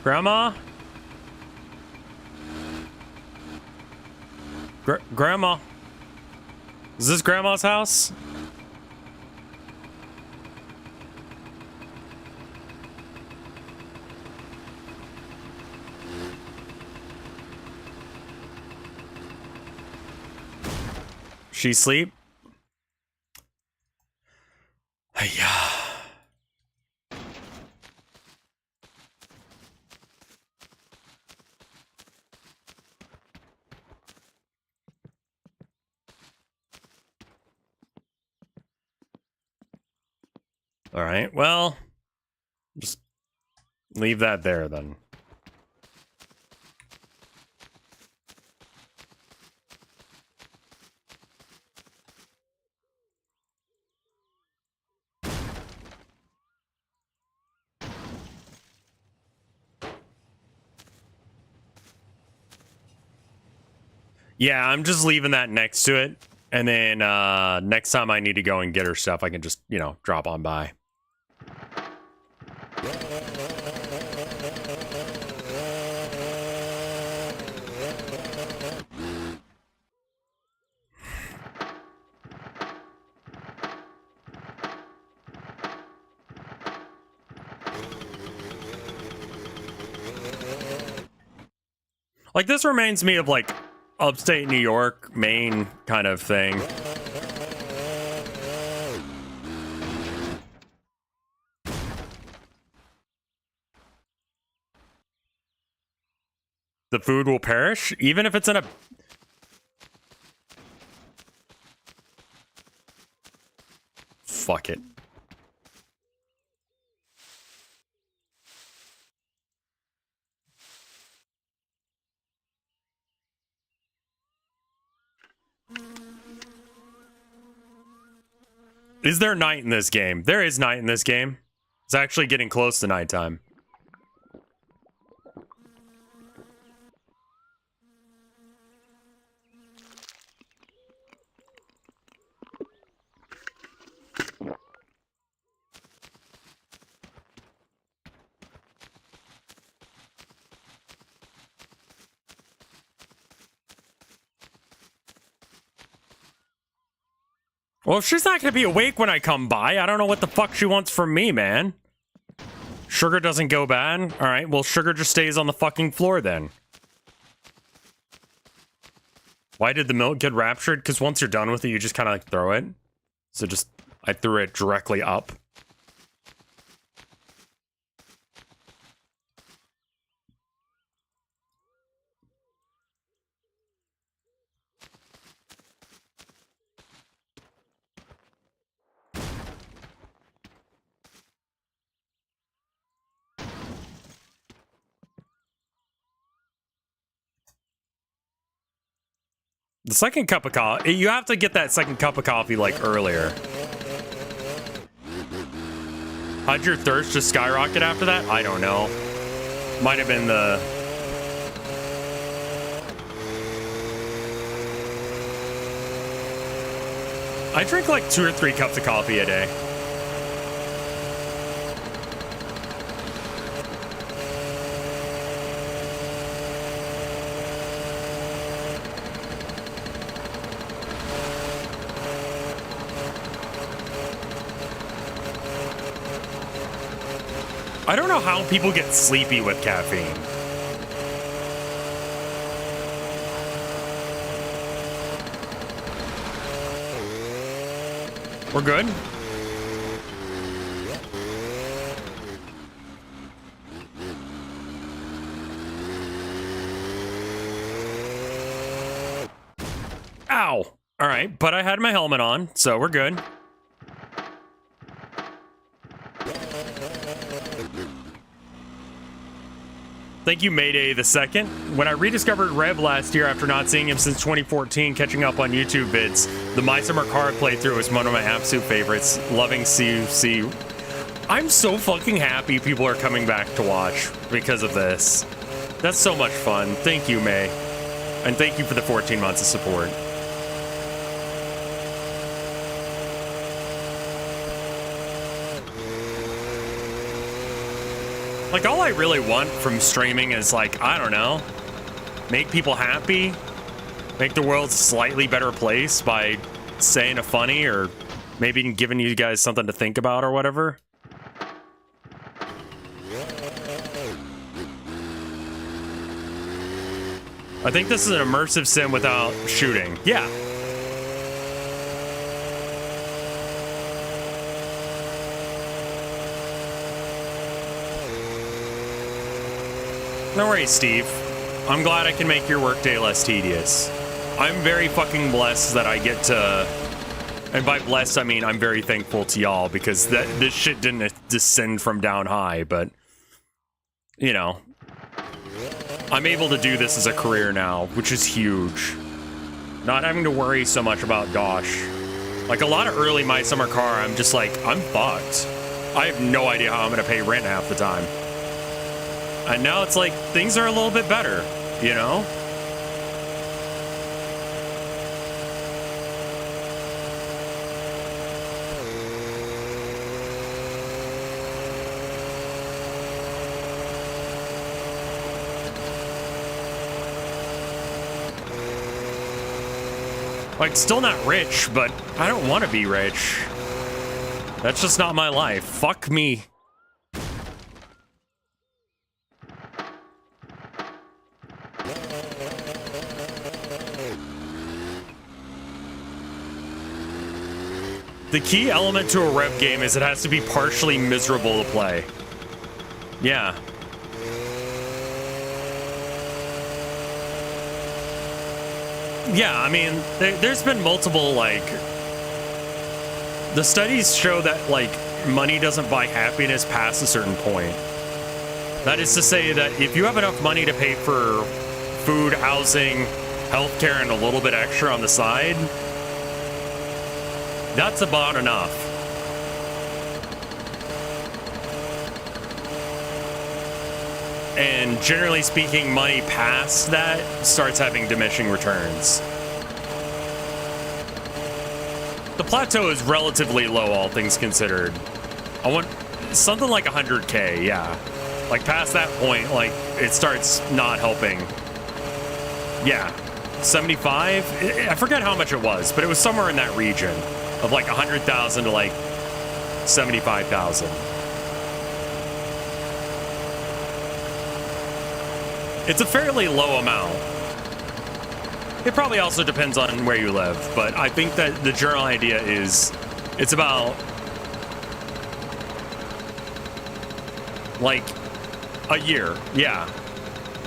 S1: Grandma? Grandma? Is this Grandma's house? She sleep? Yeah. All right, well, just leave that there then. Yeah, I'm just leaving that next to it. And then next time I need to go and get her stuff, I can just, you know, drop on by. Like, this reminds me of, like, upstate New York, Maine kind of thing. The food will perish, even if it's in a... Fuck it. Is there night in this game? There is night in this game. It's actually getting close to nighttime. Well, if she's not gonna be awake when I come by, I don't know what the fuck she wants from me, man. Sugar doesn't go bad? Alright, well, sugar just stays on the fucking floor then. Why did the milk get raptured? Because once you're done with it, you just kind of like throw it. So just, I threw it directly up. The second cup of coffee, you have to get that second cup of coffee like earlier. How'd your thirst just skyrocket after that? I don't know. Might have been the... I drink like 2 or 3 cups of coffee a day. I don't know how people get sleepy with caffeine. We're good? Ow! Alright, but I had my helmet on, so we're good. Thank you, Mayday the Second. When I rediscovered Rev last year after not seeing him since 2014, catching up on YouTube vids, the My Summer Car playthrough was one of my absolute favorites. Loving CUC. I'm so fucking happy people are coming back to watch because of this. That's so much fun. Thank you, May. And thank you for the 14 months of support. Like, all I really want from streaming is, like, I don't know, make people happy, make the world a slightly better place by saying a funny or maybe giving you guys something to think about or whatever. I think this is an immersive sim without shooting. Yeah. No worries, Steve. I'm glad I can make your workday less tedious. I'm very fucking blessed that I get to... And by blessed, I mean I'm very thankful to y'all because this shit didn't descend from down high, but... You know. I'm able to do this as a career now, which is huge. Not having to worry so much about Dosh. Like, a lot of early My Summer Car, I'm just like, I'm fucked. I have no idea how I'm gonna pay rent half the time. And now it's like, things are a little bit better, you know? Like, still not rich, but I don't want to be rich. That's just not my life. Fuck me. The key element to a Rev game is it has to be partially miserable to play. Yeah. Yeah, I mean, there's been multiple, like... The studies show that, like, money doesn't buy happiness past a certain point. That is to say that if you have enough money to pay for food, housing, healthcare, and a little bit extra on the side... That's about enough. And generally speaking, money past that starts having diminishing returns. The plateau is relatively low, all things considered. I want something like 100K, yeah. Like past that point, like it starts not helping. Yeah, 75? I forget how much it was, but it was somewhere in that region of like 100,000 to like 75,000. It's a fairly low amount. It probably also depends on where you live, but I think that the general idea is it's about like a year. Yeah.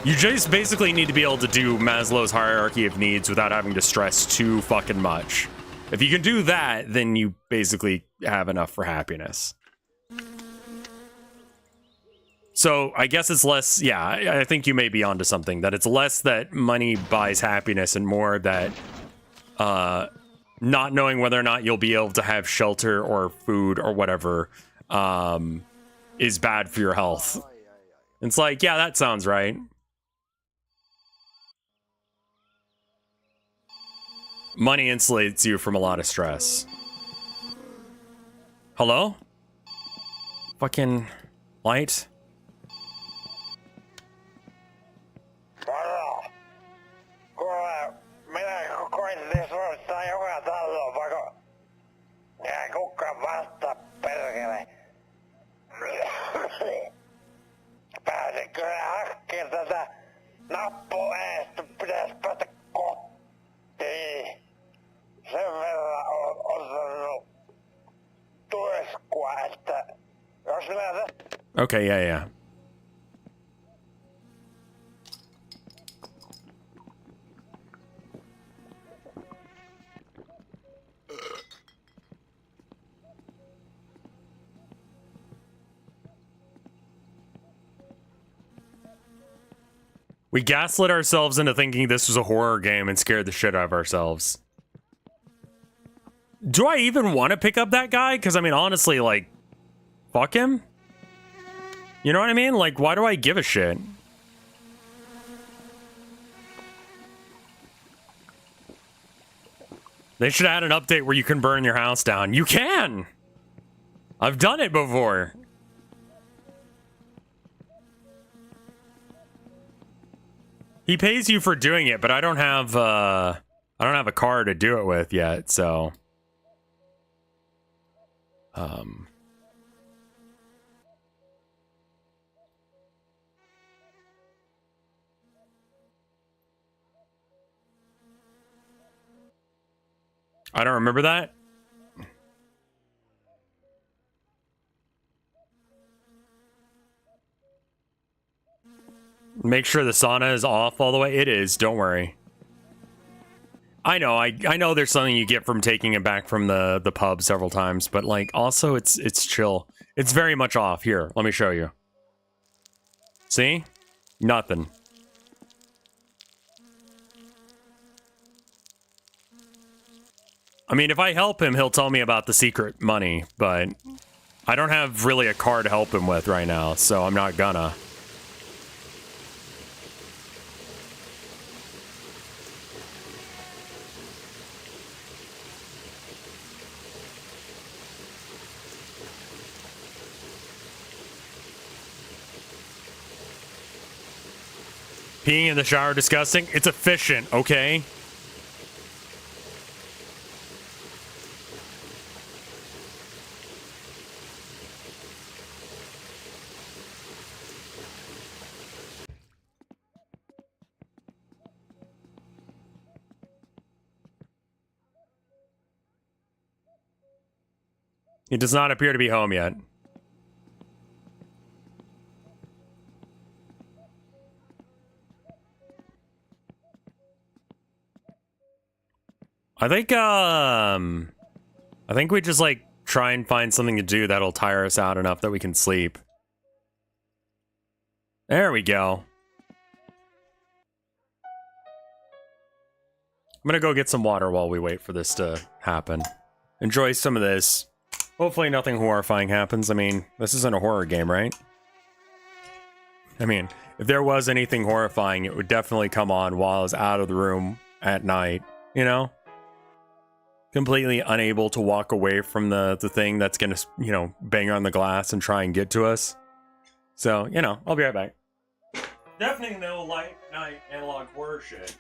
S1: You just basically need to be able to do Maslow's hierarchy of needs without having to stress too fucking much. If you can do that, then you basically have enough for happiness. So I guess it's less, yeah, I think you may be onto something, that it's less that money buys happiness and more that not knowing whether or not you'll be able to have shelter or food or whatever is bad for your health. It's like, yeah, that sounds right. Money insulates you from a lot of stress. Hello? Fucking light?
S3: Kuule, minä koitin suorittaa joka taloon, vaikka ei kukaan vastaa perkele. Pääsin kyllä hakkeen tätä nappua eestä, pitäis päästä kotiin. Sen verran on osannut tueskua, että jos minä...
S1: Okay, yeah. We gaslit ourselves into thinking this was a horror game and scared the shit out of ourselves. Do I even want to pick up that guy? Because, I mean, honestly, like, fuck him? You know what I mean? Like, why do I give a shit? They should add an update where you can burn your house down. You can! I've done it before. He pays you for doing it, but I don't have a car to do it with yet, so I don't remember that. Make sure the sauna is off all the way. It is, don't worry. I know, I know there's something you get from taking it back from the pub several times, but like also it's chill. It's very much off. Here, let me show you. See? Nothing. I mean, if I help him, he'll tell me about the secret money, but I don't have really a car to help him with right now, so I'm not gonna. Peeing in the shower, disgusting? It's efficient, okay? He does not appear to be home yet. I think we just like try and find something to do that'll tire us out enough that we can sleep. There we go. I'm gonna go get some water while we wait for this to happen. Enjoy some of this. Hopefully nothing horrifying happens. I mean, this isn't a horror game, right? I mean, if there was anything horrifying, it would definitely come on while I was out of the room at night, you know? Completely unable to walk away from the thing that's gonna, you know, bang on the glass and try and get to us. So, you know, I'll be right back. Definitely no light night analog horror shit.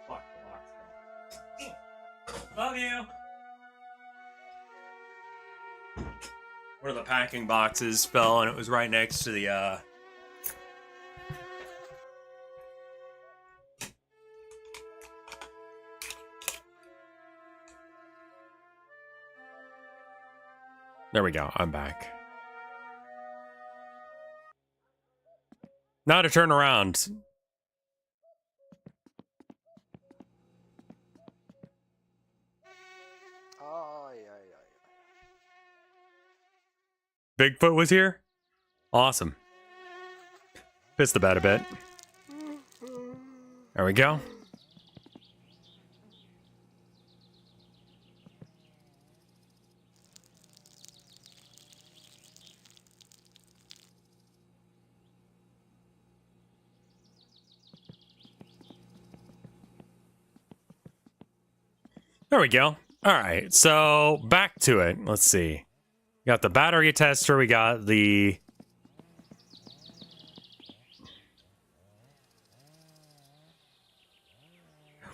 S1: Fuck the box. Love you. One of the packing boxes fell and it was right next to the There we go. I'm back. Now to turn around. Bigfoot was here? Awesome. Pissed the bed a bit. There we go. There we go. All right, so back to it. Let's see. We got the battery tester. We got the...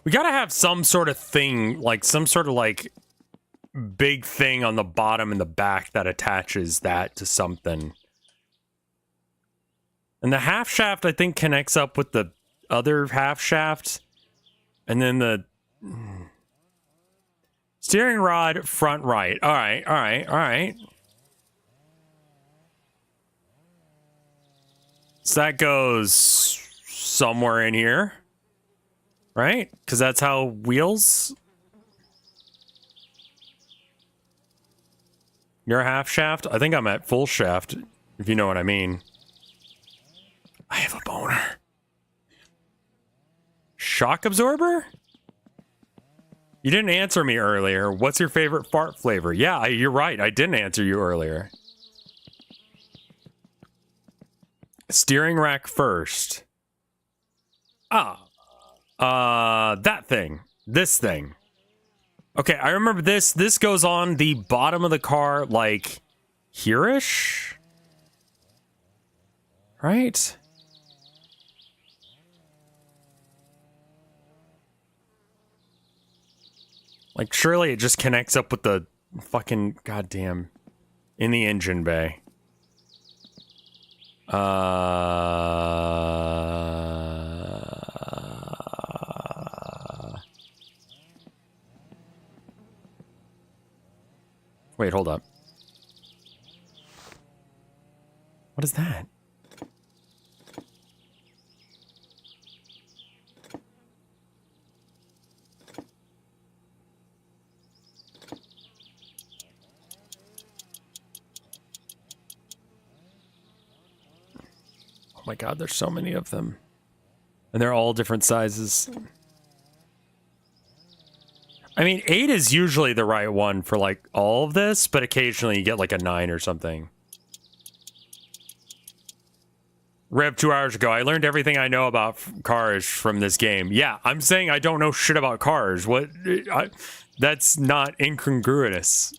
S1: We gotta have some sort of thing, like some sort of like big thing on the bottom and the back that attaches that to something. And the half shaft, I think, connects up with the other half shaft. And then the... Steering rod, front right. All right, all right, all right. So that goes somewhere in here, right? Because that's how wheels... You're half shaft? I think I'm at full shaft, if you know what I mean. I have a boner. Shock absorber? You didn't answer me earlier. What's your favorite fart flavor? Yeah, you're right. I didn't answer you earlier. Steering rack first. That thing. This thing. Okay, I remember this. This goes on the bottom of the car, like, here-ish? Right? Like, surely it just connects up with the fucking goddamn in the engine bay. Wait, hold up. What is that? Oh my god, there's so many of them. And they're all different sizes. I mean, 8 is usually the right one for, like, all of this, but occasionally you get, like, a 9 or something. Rev, 2 hours ago, I learned everything I know about cars from this game. Yeah, I'm saying I don't know shit about cars. What? That's not incongruous.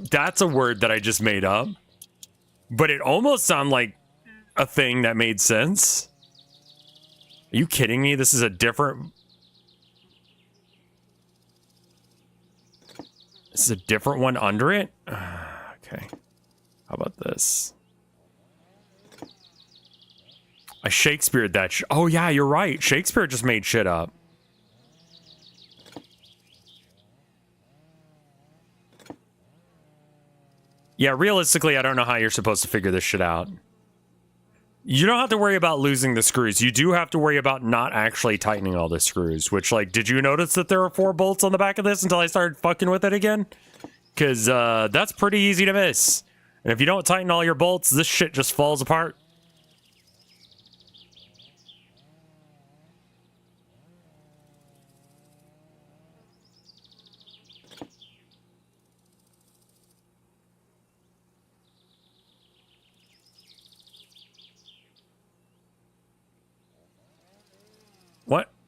S1: That's a word that I just made up. But it almost sounded like a thing that made sense. Are you kidding me? This is a different... This is a different one under it? Okay. How about this? I Shakespeare'd that oh yeah, you're right. Shakespeare just made shit up. Yeah, realistically, I don't know how you're supposed to figure this shit out. You don't have to worry about losing the screws. You do have to worry about not actually tightening all the screws, which, like, did you notice that there are 4 bolts on the back of this until I started fucking with it again? Because that's pretty easy to miss. And if you don't tighten all your bolts, this shit just falls apart.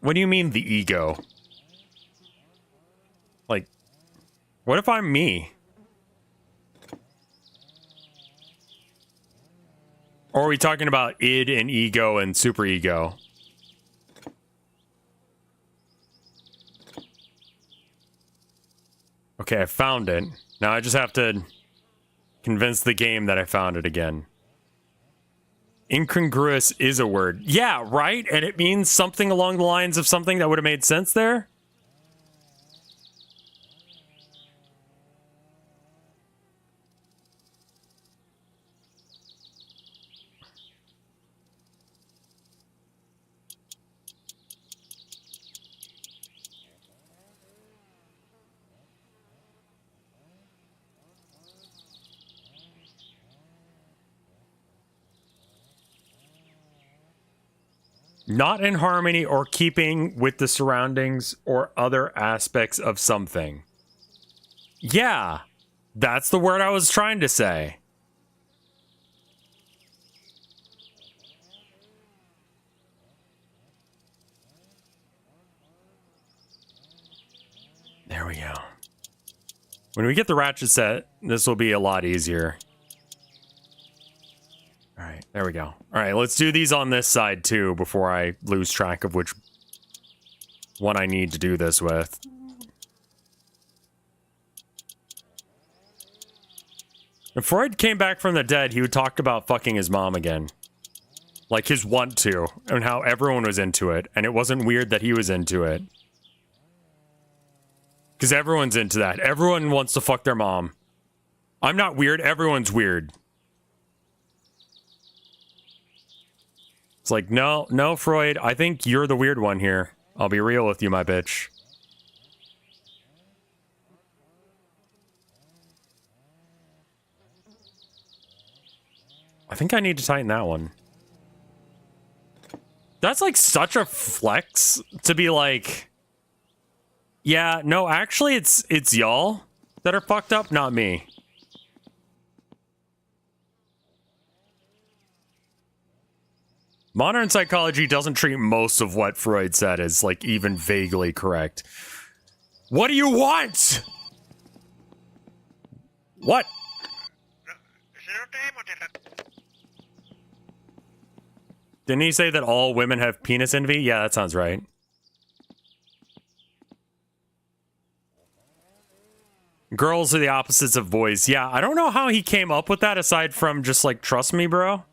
S1: What do you mean the ego? Like, what if I'm me? Or are we talking about id and ego and superego? Okay, I found it. Now I just have to convince the game that I found it again. Incongruous is a word. Yeah, right? And it means something along the lines of something that would have made sense there? Not in harmony or keeping with the surroundings or other aspects of something. Yeah, that's the word I was trying to say. There we go. When we get the ratchet set, this will be a lot easier. All right, there we go. All right, let's do these on this side too before I lose track of which one I need to do this with. If Freud came back from the dead, he would talk about fucking his mom again. Like his want to, and how everyone was into it, and it wasn't weird that he was into it. Because everyone's into that. Everyone wants to fuck their mom. I'm not weird, everyone's weird. It's like, no, Freud, I think you're the weird one here. I'll be real with you, my bitch. I think I need to tighten that one. That's like such a flex to be like, yeah, no, actually it's y'all that are fucked up, not me. Modern psychology doesn't treat most of what Freud said as, like, even vaguely correct. What do you want? What? Didn't he say that all women have penis envy? Yeah, that sounds right. Girls are the opposites of boys. Yeah, I don't know how he came up with that aside from just, like, trust me, bro.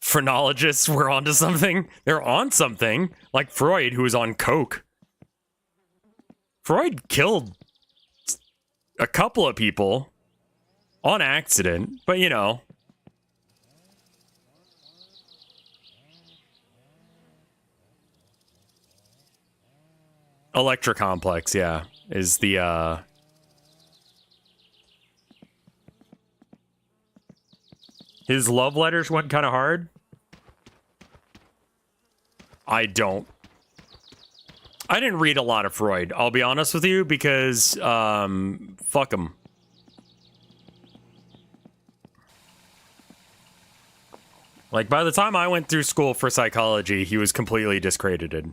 S1: Phrenologists were onto something. They're on something. Like Freud, who was on coke. Freud killed a couple of people on accident, but you know. Electra Complex, yeah, is the his love letters went kind of hard. I didn't read a lot of Freud, I'll be honest with you, because fuck him. Like, by the time I went through school for psychology, he was completely discredited.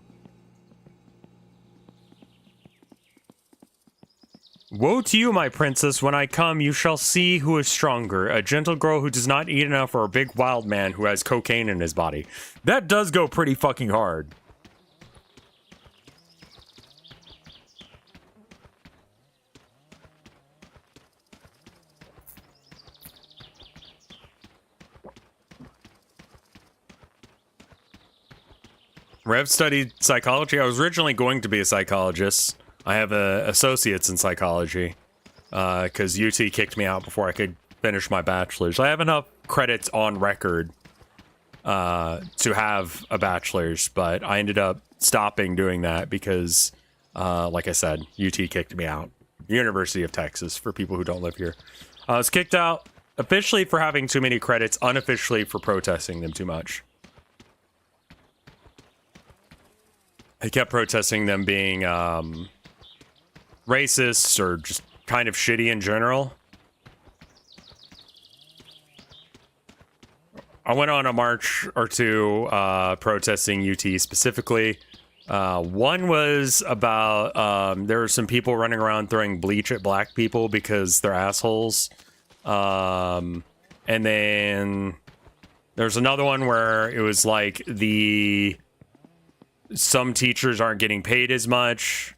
S1: Woe to you, my princess. When I come, you shall see who is stronger. A gentle girl who does not eat enough, or a big wild man who has cocaine in his body. That does go pretty fucking hard. Rev studied psychology. I was originally going to be a psychologist. I have associates in psychology because UT kicked me out before I could finish my bachelor's. I have enough credits on record to have a bachelor's, but I ended up stopping doing that because, like I said, UT kicked me out. University of Texas, for people who don't live here. I was kicked out officially for having too many credits, unofficially for protesting them too much. I kept protesting them being racist or just kind of shitty in general. I went on a march or two protesting UT specifically. One was about there were some people running around throwing bleach at black people because they're assholes. And then there's another one where it was like some teachers aren't getting paid as much.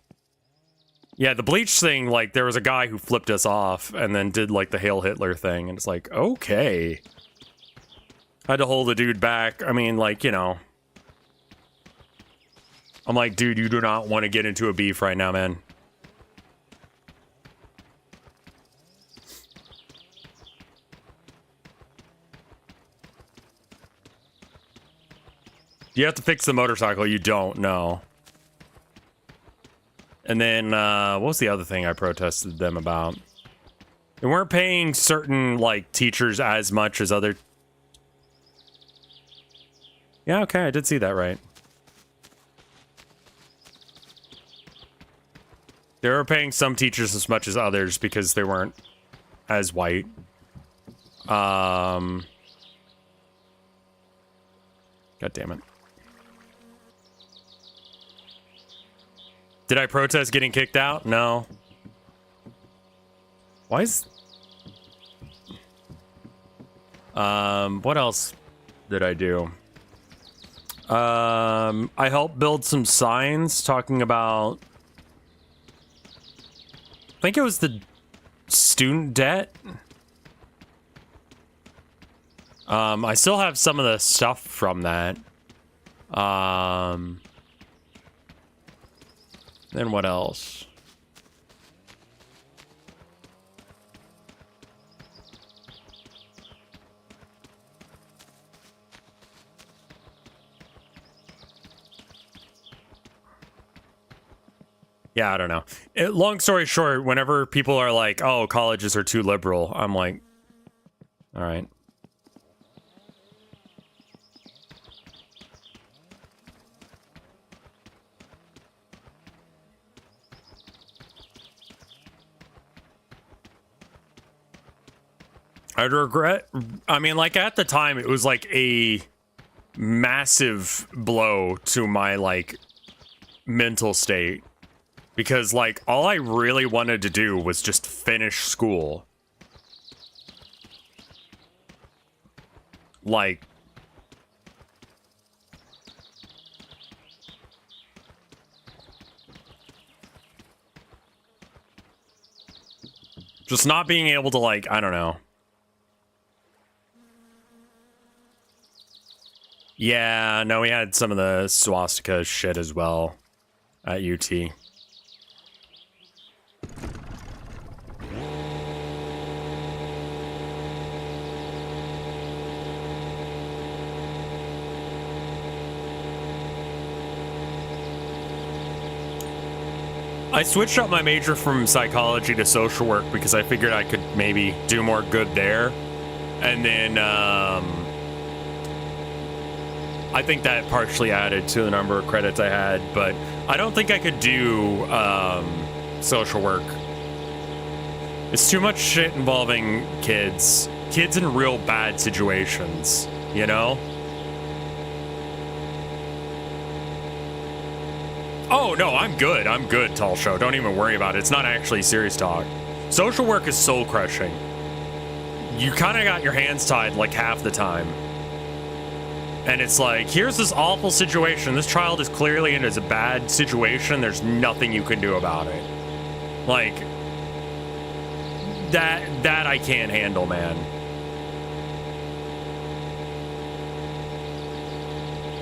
S1: Yeah, the bleach thing, like, there was a guy who flipped us off and then did, like, the Hail Hitler thing. And it's like, okay. Had to hold the dude back. I mean, like, you know. I'm like, dude, you do not want to get into a beef right now, man. You have to fix the motorcycle. You don't, no. And then, what was the other thing I protested them about? They weren't paying certain, like, teachers as much as other... Yeah, okay, I did see that right. They were paying some teachers as much as others because they weren't as white. God damn it. Did I protest getting kicked out? No. Why is... what else did I do? I helped build some signs talking about... I think it was the student debt. I still have some of the stuff from that. Then what else? Yeah, I don't know. Long story short, whenever people are like, oh, colleges are too liberal, I'm like, all right. I'd regret, I mean, like, at the time, it was, like, a massive blow to my, like, mental state. Because, like, all I really wanted to do was just finish school. Like... just not being able to, like, I don't know. Yeah, no, we had some of the swastika shit as well at UT. I switched up my major from psychology to social work because I figured I could maybe do more good there. And then I think that partially added to the number of credits I had, but I don't think I could do social work. It's too much shit involving kids. Kids in real bad situations, you know? Oh, no, I'm good. I'm good, Tall Show. Don't even worry about it. It's not actually serious talk. Social work is soul crushing. You kind of got your hands tied like half the time. And it's like, here's this awful situation. This child is clearly in a bad situation. There's nothing you can do about it. Like, that I can't handle, man.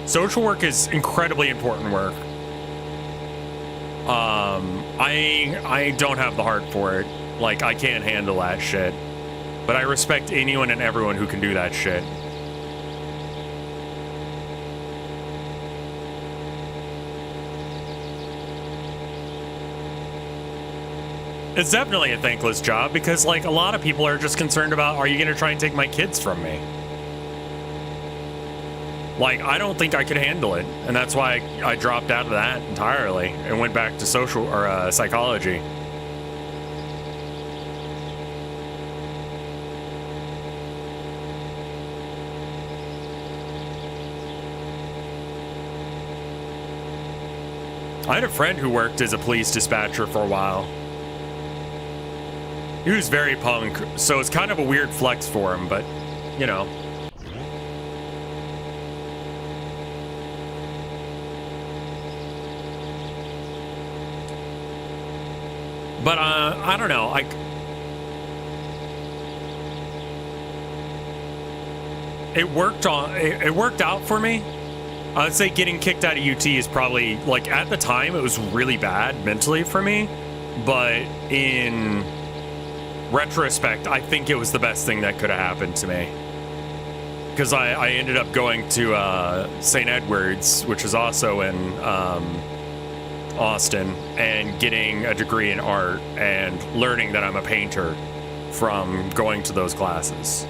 S1: Social work is incredibly important work. I don't have the heart for it. Like, I can't handle that shit. But I respect anyone and everyone who can do that shit. It's definitely a thankless job because, like, a lot of people are just concerned about, are you going to try and take my kids from me? Like, I don't think I could handle it. And that's why I dropped out of that entirely and went back to social or psychology. I had a friend who worked as a police dispatcher for a while. He was very punk, so it's kind of a weird flex for him, but, you know. But, I don't know, it worked out for me. I would say getting kicked out of UT is probably, like, at the time, it was really bad mentally for me, but in retrospect, I think it was the best thing that could have happened to me. Because I ended up going to St. Edward's, which is also in Austin, and getting a degree in art and learning that I'm a painter from going to those classes.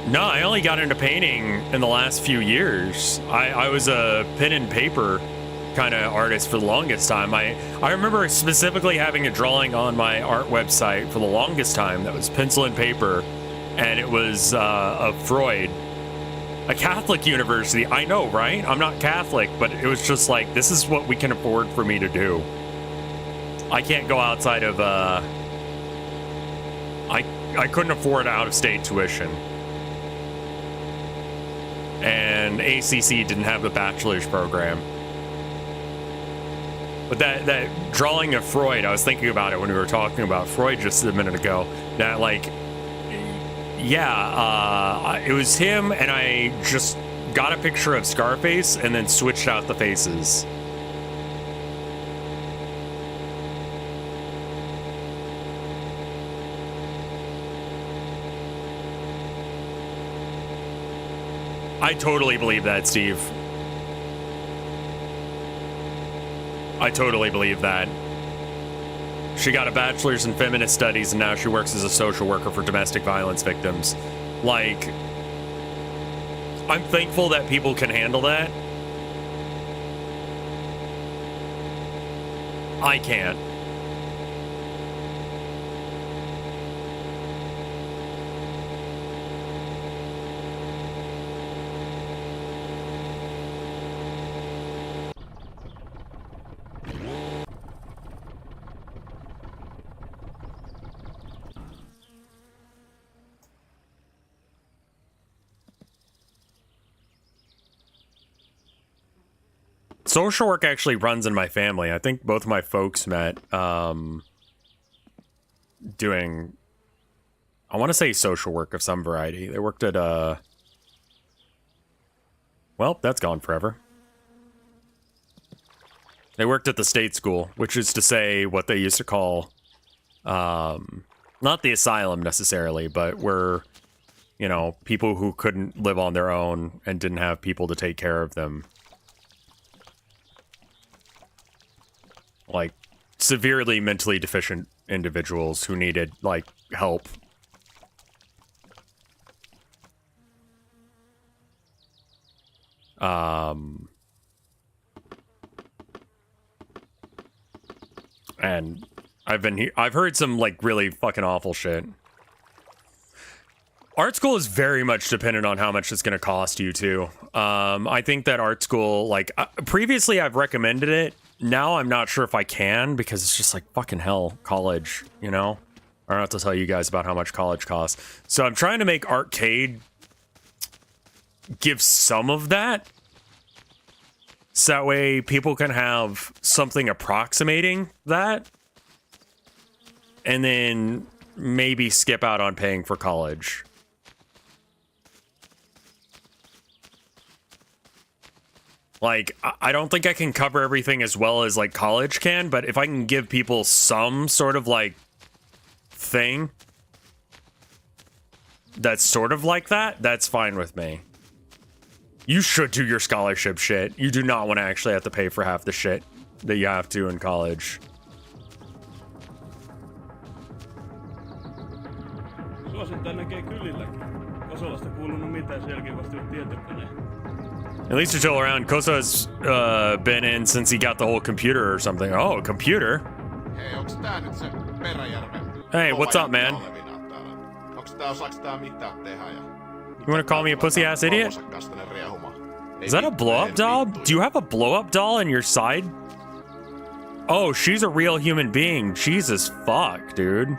S1: No, I only got into painting in the last few years. I was a pen and paper kind of artist for the longest time. I remember specifically having a drawing on my art website for the longest time that was pencil and paper, and it was of Freud. A Catholic university, I know, right? I'm not Catholic, but it was just like, this is what we can afford for me to do. I can't go outside of, I couldn't afford out-of-state tuition. And ACC didn't have the bachelor's program. But that drawing of Freud, I was thinking about it when we were talking about Freud just a minute ago. That, like, yeah, it was him, and I just got a picture of Scarface and then switched out the faces. I totally believe that, Steve. I totally believe that. She got a bachelor's in feminist studies and now she works as a social worker for domestic violence victims. Like, I'm thankful that people can handle that. I can't. Social work actually runs in my family. I think both my folks met doing I want to say social work of some variety. They worked at well, that's gone forever. They worked at the state school, which is to say what they used to call, not the asylum necessarily, but were, you know, people who couldn't live on their own and didn't have people to take care of them. Like, severely mentally deficient individuals who needed, like, help. And I've heard some, like, really fucking awful shit. Art school is very much dependent on how much it's going to cost you, too. I think that art school, like, previously I've recommended it. Now I'm not sure if I can, because it's just like, fucking hell, college, you know? I don't have to tell you guys about how much college costs. So I'm trying to make arcade give some of that. So that way people can have something approximating that. And then maybe skip out on paying for college. Like, I don't think I can cover everything as well as, like, college can, but if I can give people some sort of, like, thing that's sort of like that, that's fine with me. You should do your scholarship shit. You do not want to actually have to pay for half the shit that you have to in college. At least until around Kosa's been in since he got the whole computer or something. Oh, a computer? Hey, what's up, man? You want to call me a pussy-ass idiot? Is that a blow-up doll? Do you have a blow-up doll in your side? Oh, she's a real human being. Jesus fuck, dude.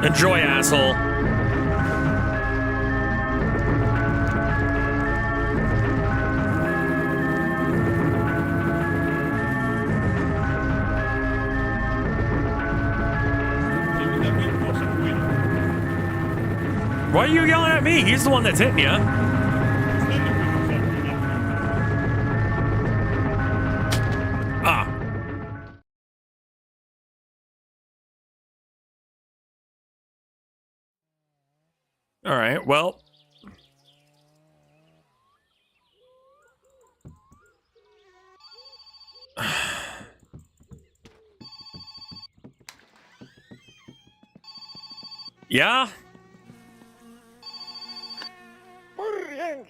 S1: Enjoy, asshole. Why are you yelling at me? He's the one that's hitting you. Ah. All right, well. Yeah?
S3: Morjens!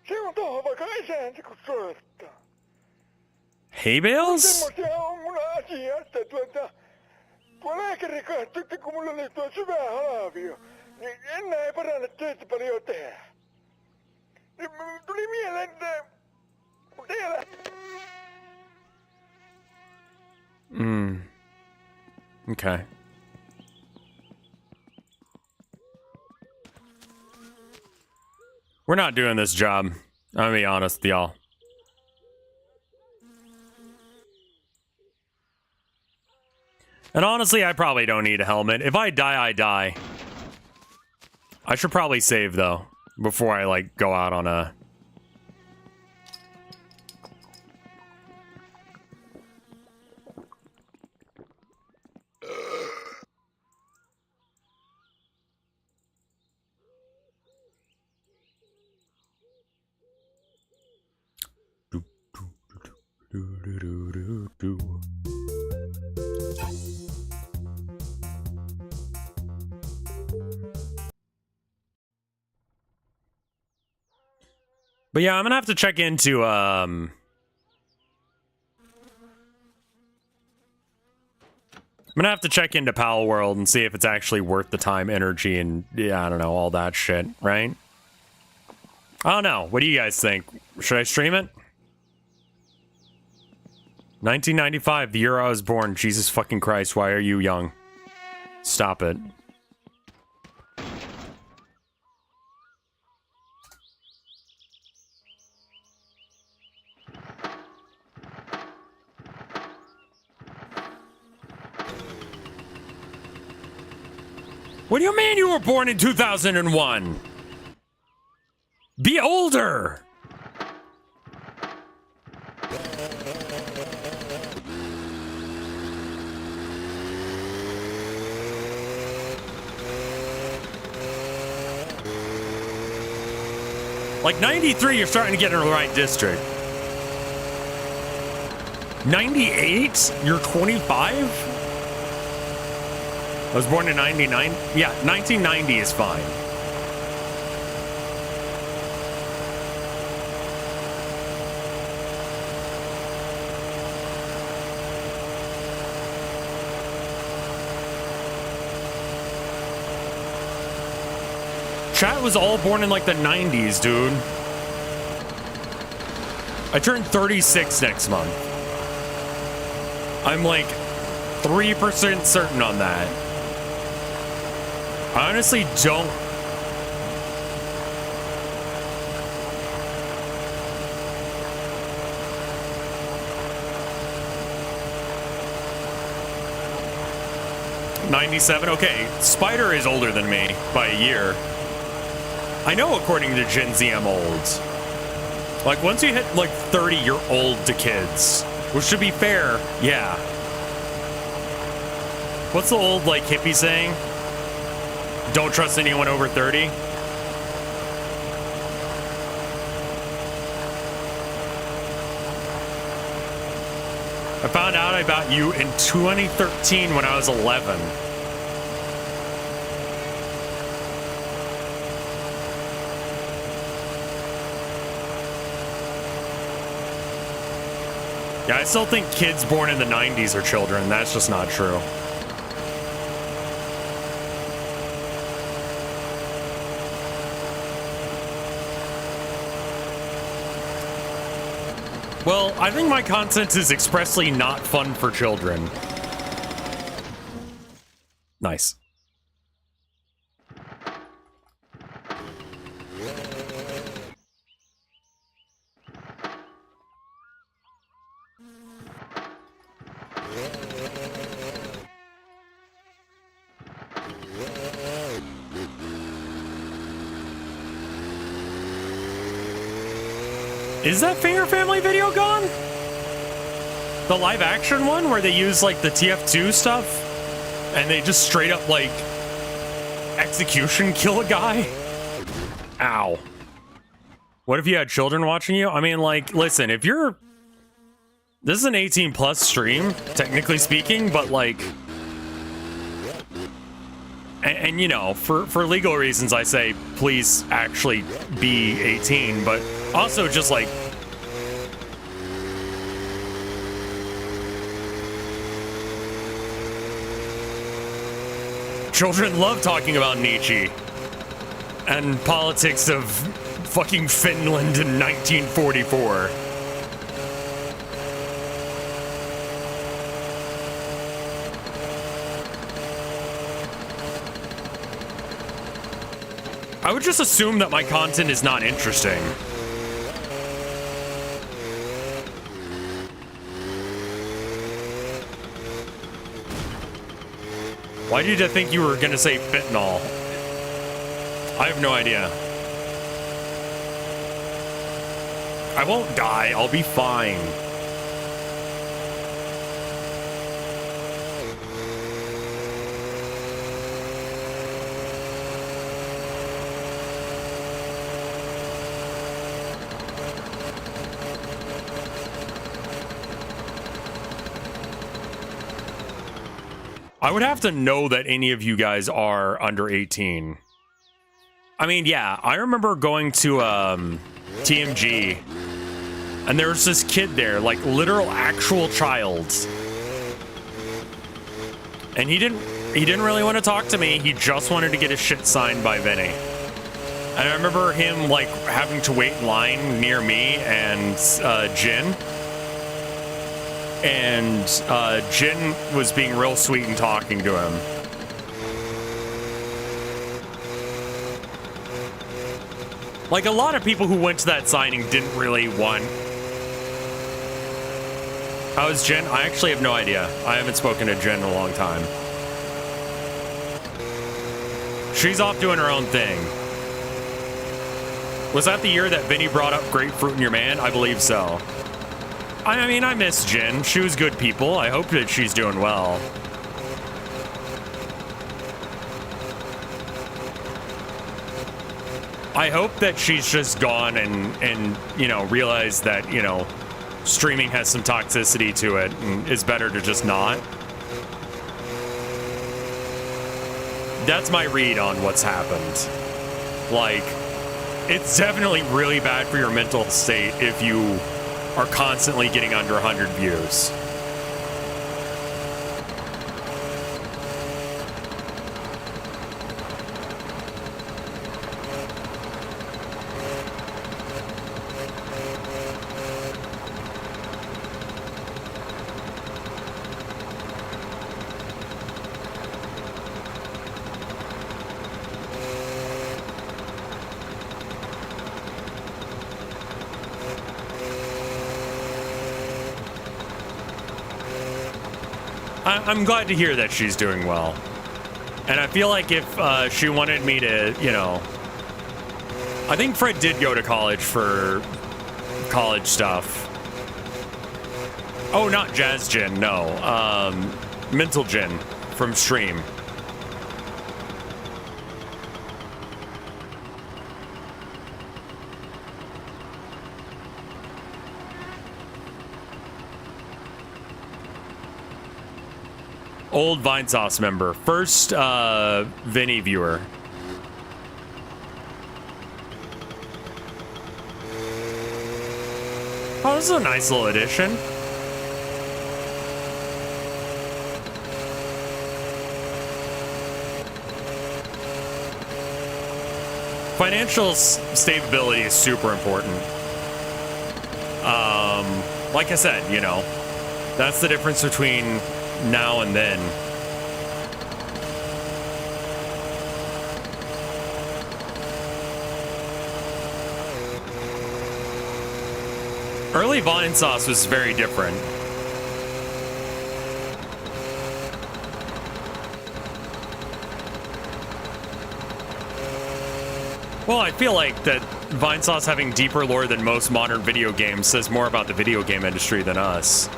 S3: Se on tohon vaikka isäntä kun soittaa.
S1: Hay bales?
S3: Semmosia on mun asia, että tuo lääkäri katsoi, että kun mulla oli tuo syvä halavio, niin enää ei paranna töitä paljon tehdä. Niin tuli mieleen, että teillä...
S1: Okay. We're not doing this job. I'm gonna be honest with y'all. And honestly, I probably don't need a helmet. If I die, I die. I should probably save, though, before I, like, go out on a... But yeah, I'm gonna have to check into, I'm gonna have to check into Pal World and see if it's actually worth the time, energy, and, yeah, I don't know, all that shit, right? I don't know. What do you guys think? Should I stream it? 1995, the year I was born. Jesus fucking Christ, why are you young? Stop it. What do you mean you were born in 2001? Be older. Like 93, you're starting to get in the right district. 98? You're 25? I was born in 99. Yeah, 1990 is fine. Chat was all born in like the 90s, dude. I turned 36 next month. I'm like 3% certain on that. I honestly don't. '97. Okay, Spider is older than me by a year. I know according to Gen Z I'm old. Like once you hit like 30, you're old to kids. Which to be fair, yeah. What's the old like hippie saying? Don't trust anyone over 30. I found out about you in 2013 when I was 11. Yeah, I still think kids born in the 90s are children. That's just not true. Well, I think my content is expressly not fun for children. Nice. Is that Finger Family video gone? The live action one where they use like the TF2 stuff and they just straight up like execution kill a guy? Ow. What if you had children watching you? I mean, like, listen, if you're... This is an 18 plus stream, technically speaking, but like... And you know, for legal reasons, I say, please actually be 18, but also just like... Children love talking about Nietzsche and politics of fucking Finland in 1944. I would just assume that my content is not interesting. Why did you think you were gonna say fentanyl? I have no idea. I won't die, I'll be fine. I would have to know that any of you guys are under 18. I mean, yeah, I remember going to TMG, and there was this kid there, like literal actual child. And he didn't really want to talk to me. He just wanted to get his shit signed by Vinny. And I remember him like having to wait in line near me and Jin. And Jin was being real sweet and talking to him. Like, a lot of people who went to that signing didn't really want... How is Jin? I actually have no idea. I haven't spoken to Jin in a long time. She's off doing her own thing. Was that the year that Vinny brought up grapefruit and your man? I believe so. I mean, I miss Jen. She was good people. I hope that she's doing well. I hope that she's just gone and you know, realized that, you know, streaming has some toxicity to it and it's better to just not. That's my read on what's happened. Like, it's definitely really bad for your mental state if you are constantly getting under 100 views. I'm glad to hear that she's doing well. And I feel like if she wanted me to, you know... I think Fred did go to college for college stuff. Oh, not Jazz Gin, no. Mental Gin from Stream. Old Vinesauce member. First Vinny viewer. Oh, this is a nice little addition. Financial stability is super important. Like I said, you know, that's the difference between now and then. Early Vinesauce was very different. Well, I feel like that Vinesauce having deeper lore than most modern video games says more about the video game industry than us.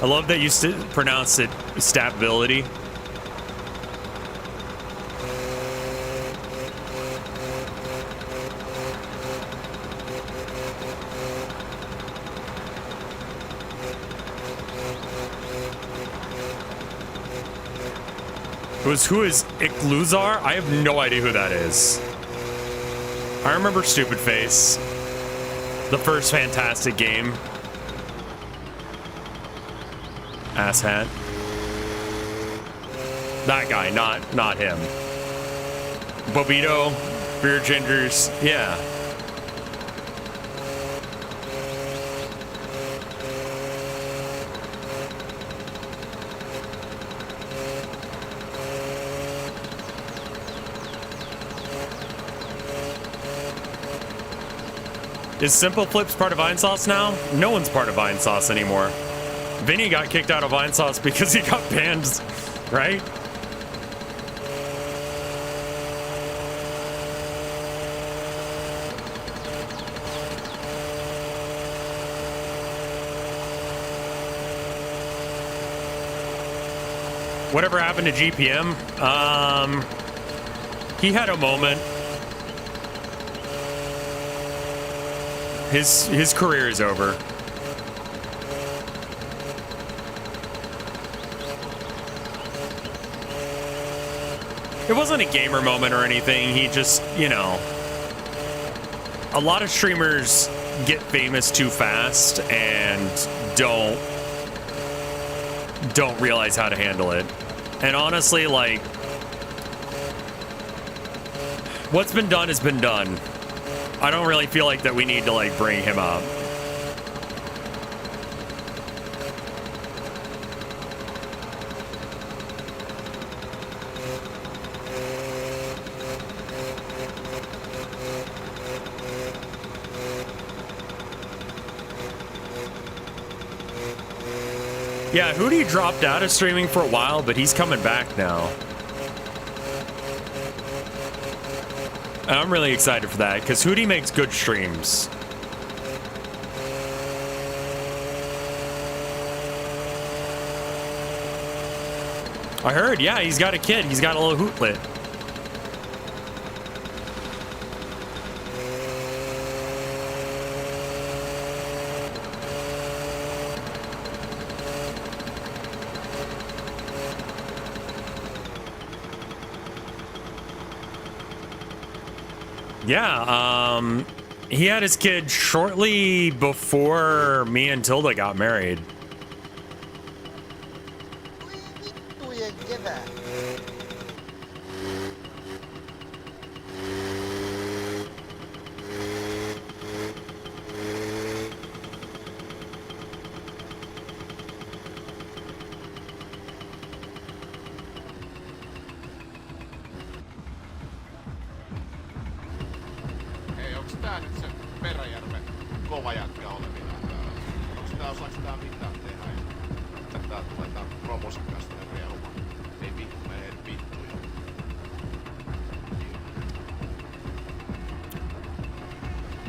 S1: I love that you pronounce it stability. Who is Ikluzar? I have no idea who that is. I remember Stupid Face, the first Fantastic game. Asshat. That guy, not him. Bobito, Beer Gingers, yeah. Is Simple Flips part of Vinesauce now? No one's part of Vinesauce anymore. Vinny got kicked out of Vinesauce because he got banned, right? Whatever happened to GPM? He had a moment. His career is over. It wasn't a gamer moment or anything. He just, you know, a lot of streamers get famous too fast and don't realize how to handle it. And honestly, like, what's been done has been done. I don't really feel like that we need to, like, bring him up. Yeah, Hootie dropped out of streaming for a while, but he's coming back now. And I'm really excited for that, because Hootie makes good streams. I heard, yeah, he's got a kid. He's got a little hootlet. Yeah, he had his kid shortly before me and Tilda got married.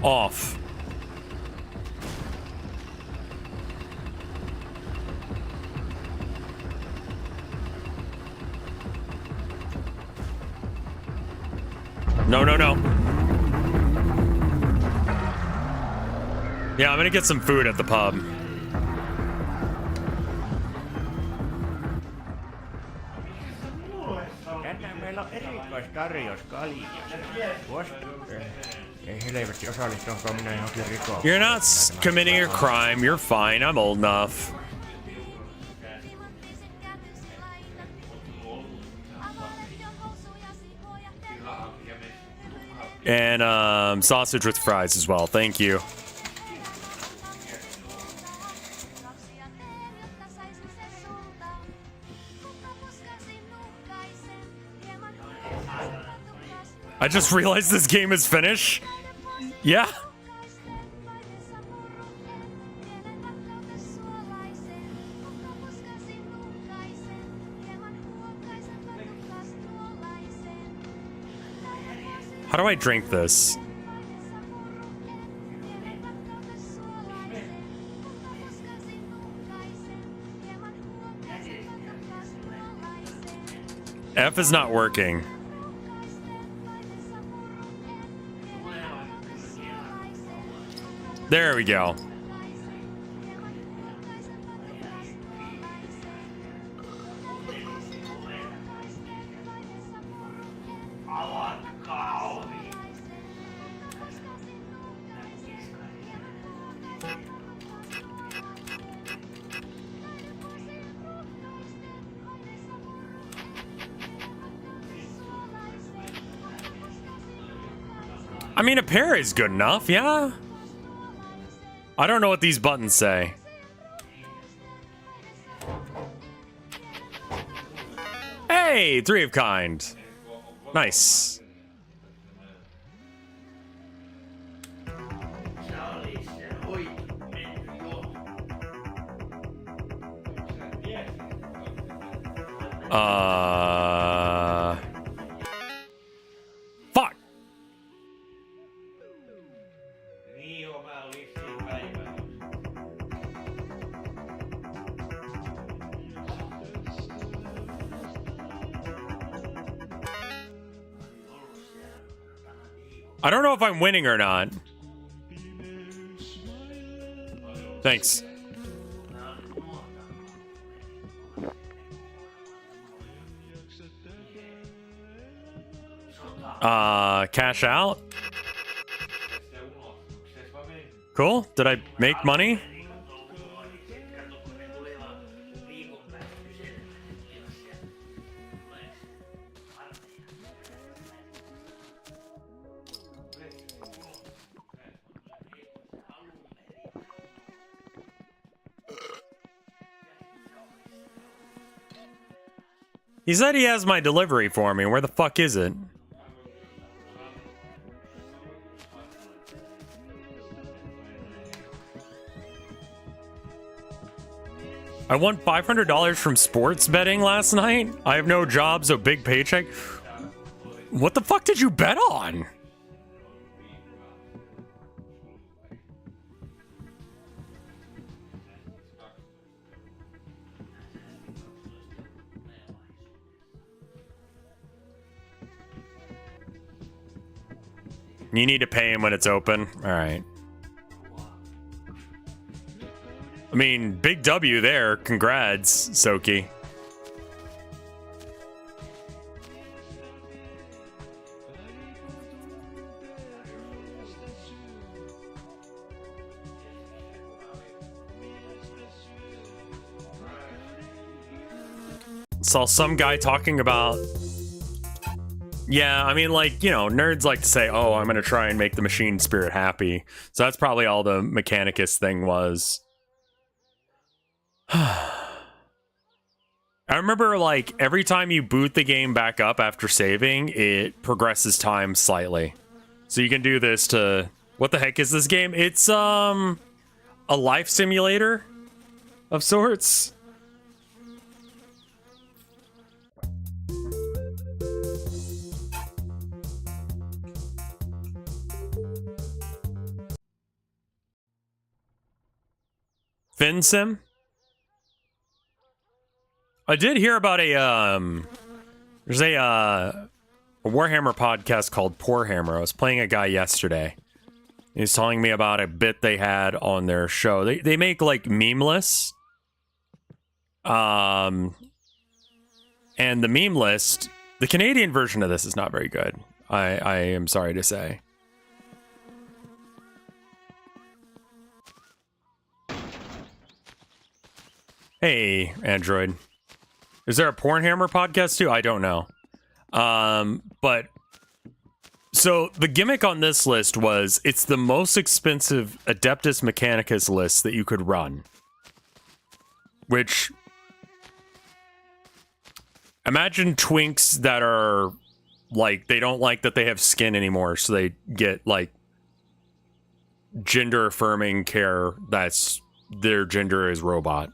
S1: Off. No, no, no. Yeah, I'm gonna get some food at the pub.
S2: Tänään meillä on erikoistarjous kaljasta. Ei helvetti osallistunko minä johonkin rikokseen.
S1: You're not committing a crime. You're fine. I'm old enough. And sausage with fries as well. Thank you. I just realized this game is finished. Yeah. How do I drink this? F is not working. There we go. I mean, a pair is good enough, yeah? I don't know what these buttons say. Hey, 3 of kind. Nice. Fuck. I don't know if I'm winning or not. Thanks. Cash out. Cool. Did I make money? He said he has my delivery for me. Where the fuck is it? I won $500 from sports betting last night. I have no job, so big paycheck. What the fuck did you bet on? You need to pay him when it's open. All right. I mean, big W there. Congrats, Soki. Saw some guy talking about... Yeah, I mean, like, you know, nerds like to say, oh, I'm going to try and make the machine spirit happy. So that's probably all the Mechanicus thing was. I remember, like, every time you boot the game back up after saving, it progresses time slightly. So you can do this to... What the heck is this game? It's, a life simulator of sorts. FinSim? I did hear about a there's a Warhammer podcast called Poor Hammer. I was playing a guy yesterday. He's telling me about a bit they had on their show. They make like meme lists. And the meme list, the Canadian version of this is not very good. I am sorry to say. Hey, Android. Is there a Porn Hammer podcast too? I don't know. But so the gimmick on this list was it's the most expensive Adeptus Mechanicus list that you could run. Which, imagine twinks that are like, they don't like that they have skin anymore, so they get like gender affirming care that's their gender is robot.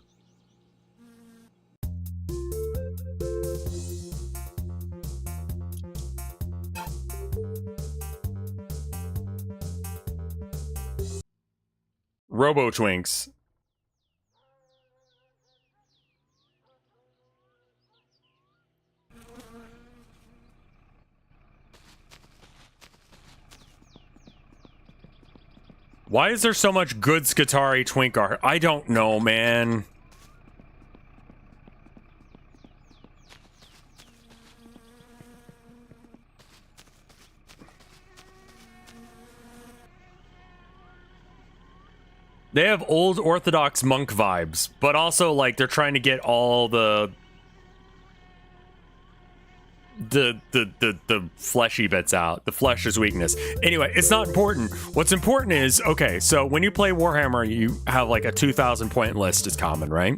S1: Robo Twinks. Why is there so much good Skatari Twink art? I don't know, man. They have old Orthodox monk vibes, but also like they're trying to get all the fleshy bits out. The flesh is weakness. Anyway, it's not important. What's important is, okay, so when you play Warhammer, you have like a 2,000 point list is common, right?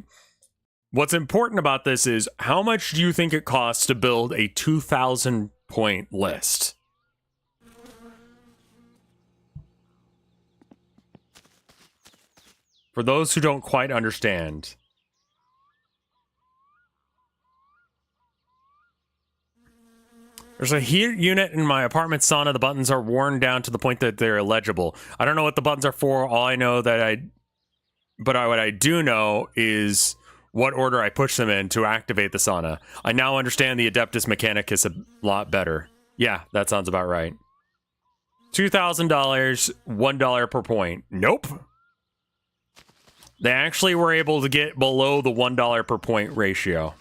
S1: What's important about this is how much do you think it costs to build a 2,000 point list? For those who don't quite understand. There's a heat unit in my apartment sauna. The buttons are worn down to the point that they're illegible. I don't know what the buttons are for. All I know that what I do know is what order I push them in to activate the sauna. I now understand the Adeptus Mechanicus a lot better. Yeah, that sounds about right. $2,000, $1 per point. Nope. They actually were able to get below the $1 per point ratio.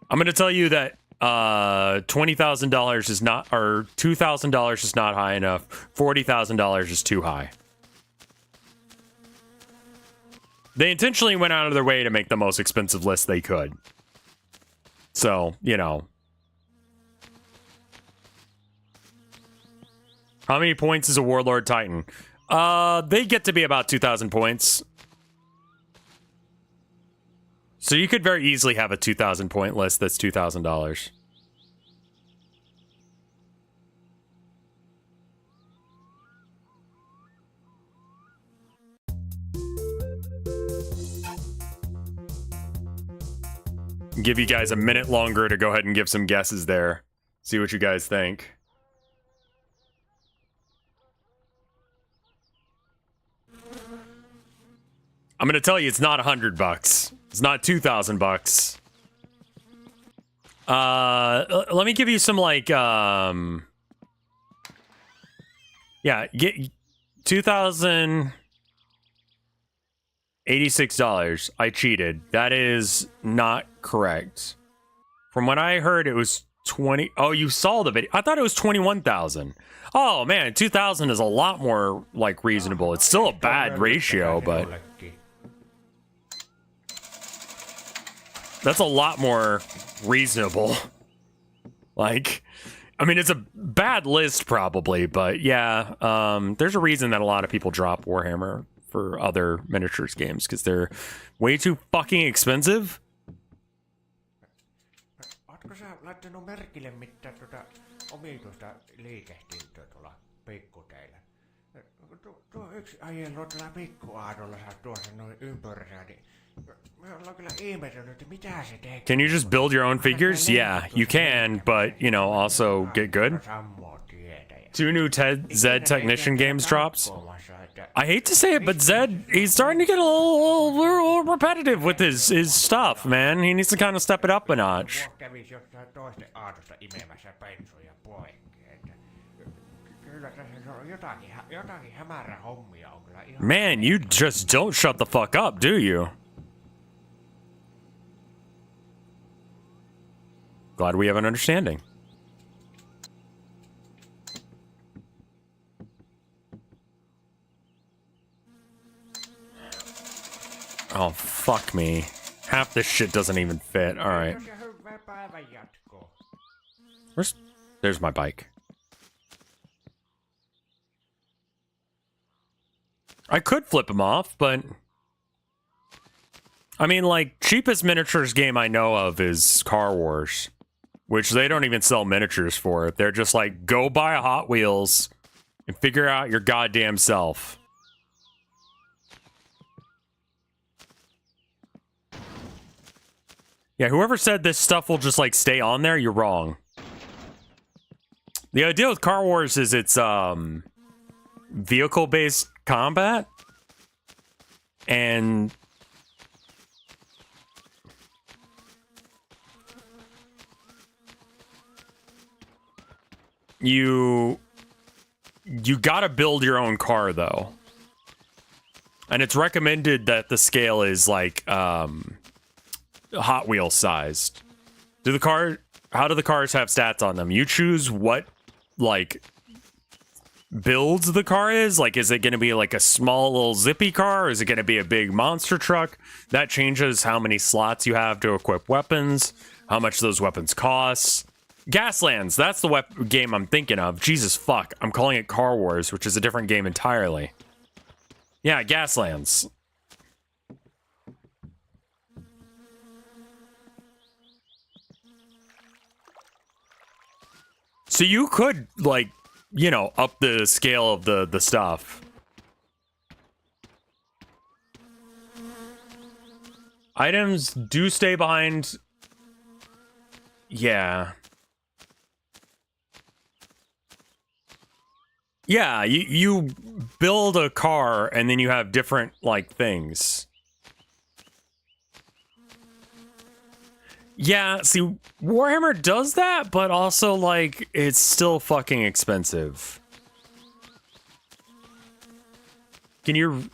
S1: I'm going to tell you that $20,000 is not, or $2,000 is not high enough. $40,000 is too high. They intentionally went out of their way to make the most expensive list they could. So, you know. How many points is a Warlord Titan? They get to be about 2,000 points. So you could very easily have a 2,000 point list that's $2,000. give you guys a minute longer to go ahead and give some guesses there. See what you guys think. I'm gonna tell you it's not $100. It's not $2,000. Let me give you some like yeah, get $2,086. I cheated. That is not correct. From what I heard, it was 20. Oh, you saw the video. I thought it was 21,000. Oh man, 2,000 is a lot more like reasonable. It's still a bad ratio, but that's a lot more reasonable. Like, I mean, it's a bad list probably, but yeah, there's a reason that a lot of people drop Warhammer for other miniatures games because they're way too fucking expensive.
S2: Ootko sä laittanut merkille mitään omituista liikehdintöä tuolla pikkuteillä? Tuo yksi ajellut tuolla pikkuaadolla saa tuossa noin ympyrää, niin me ollaan kyllä ihmetellyt, että mitä se tekee.
S1: Can you just build your own figures? Yeah, you can, but, you know, also get good. 2 new Zed Technician games drops. I hate to say it, but Zed, he's starting to get a little repetitive with his stuff, man. He needs to kind of step it up a notch. Man, you just don't shut the fuck up, do you? Glad we have an understanding. Oh, fuck me. Half this shit doesn't even fit. Alright. There's my bike. I could flip him off, but... I mean, like, cheapest miniatures game I know of is Car Wars. Which they don't even sell miniatures for. They're just like, go buy a Hot Wheels and figure out your goddamn self. Yeah, whoever said this stuff will just, like, stay on there, you're wrong. The idea with Car Wars is it's, vehicle-based combat. And... You gotta build your own car, though. And it's recommended that the scale is, like, Hot Wheels sized. How do the cars have stats on them? You choose what, like, builds the car is. Like, is it gonna be, like, a small little zippy car? Or is it gonna be a big monster truck? That changes how many slots you have to equip weapons, how much those weapons cost. Gaslands, that's the game I'm thinking of. Jesus fuck, I'm calling it Car Wars, which is a different game entirely. Yeah, Gaslands. So you could, like, you know, up the scale of the stuff. Items do stay behind. Yeah. Yeah, you build a car and then you have different, like, things. Yeah, see, Warhammer does that, but also, like, it's still fucking expensive. Can you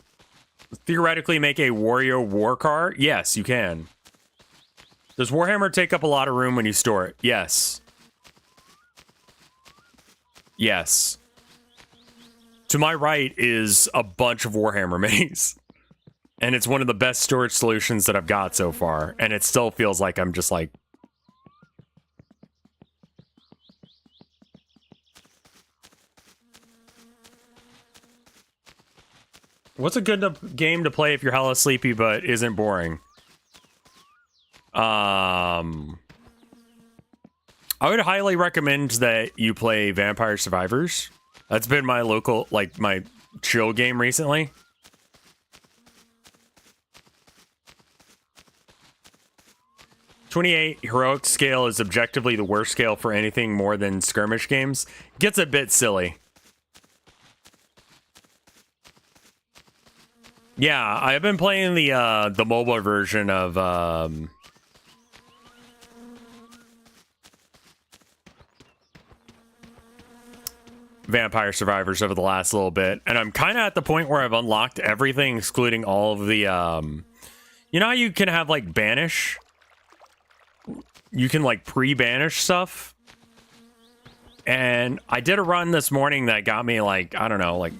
S1: theoretically make a Wario war car? Yes, you can. Does Warhammer take up a lot of room when you store it? Yes. Yes. To my right is a bunch of Warhammer minis. And it's one of the best storage solutions that I've got so far. And it still feels like I'm just like... What's a good game to play if you're hella sleepy but isn't boring? I would highly recommend that you play Vampire Survivors. That's been my local, like, my chill game recently. 28 heroic scale is objectively the worst scale for anything more than skirmish games. Gets a bit silly. Yeah, I've been playing the mobile version of Vampire Survivors over the last little bit, and I'm kind of at the point where I've unlocked everything excluding all of the you know how you can have like banish? You can like pre-banish stuff. And I did a run this morning that got me like, I don't know, like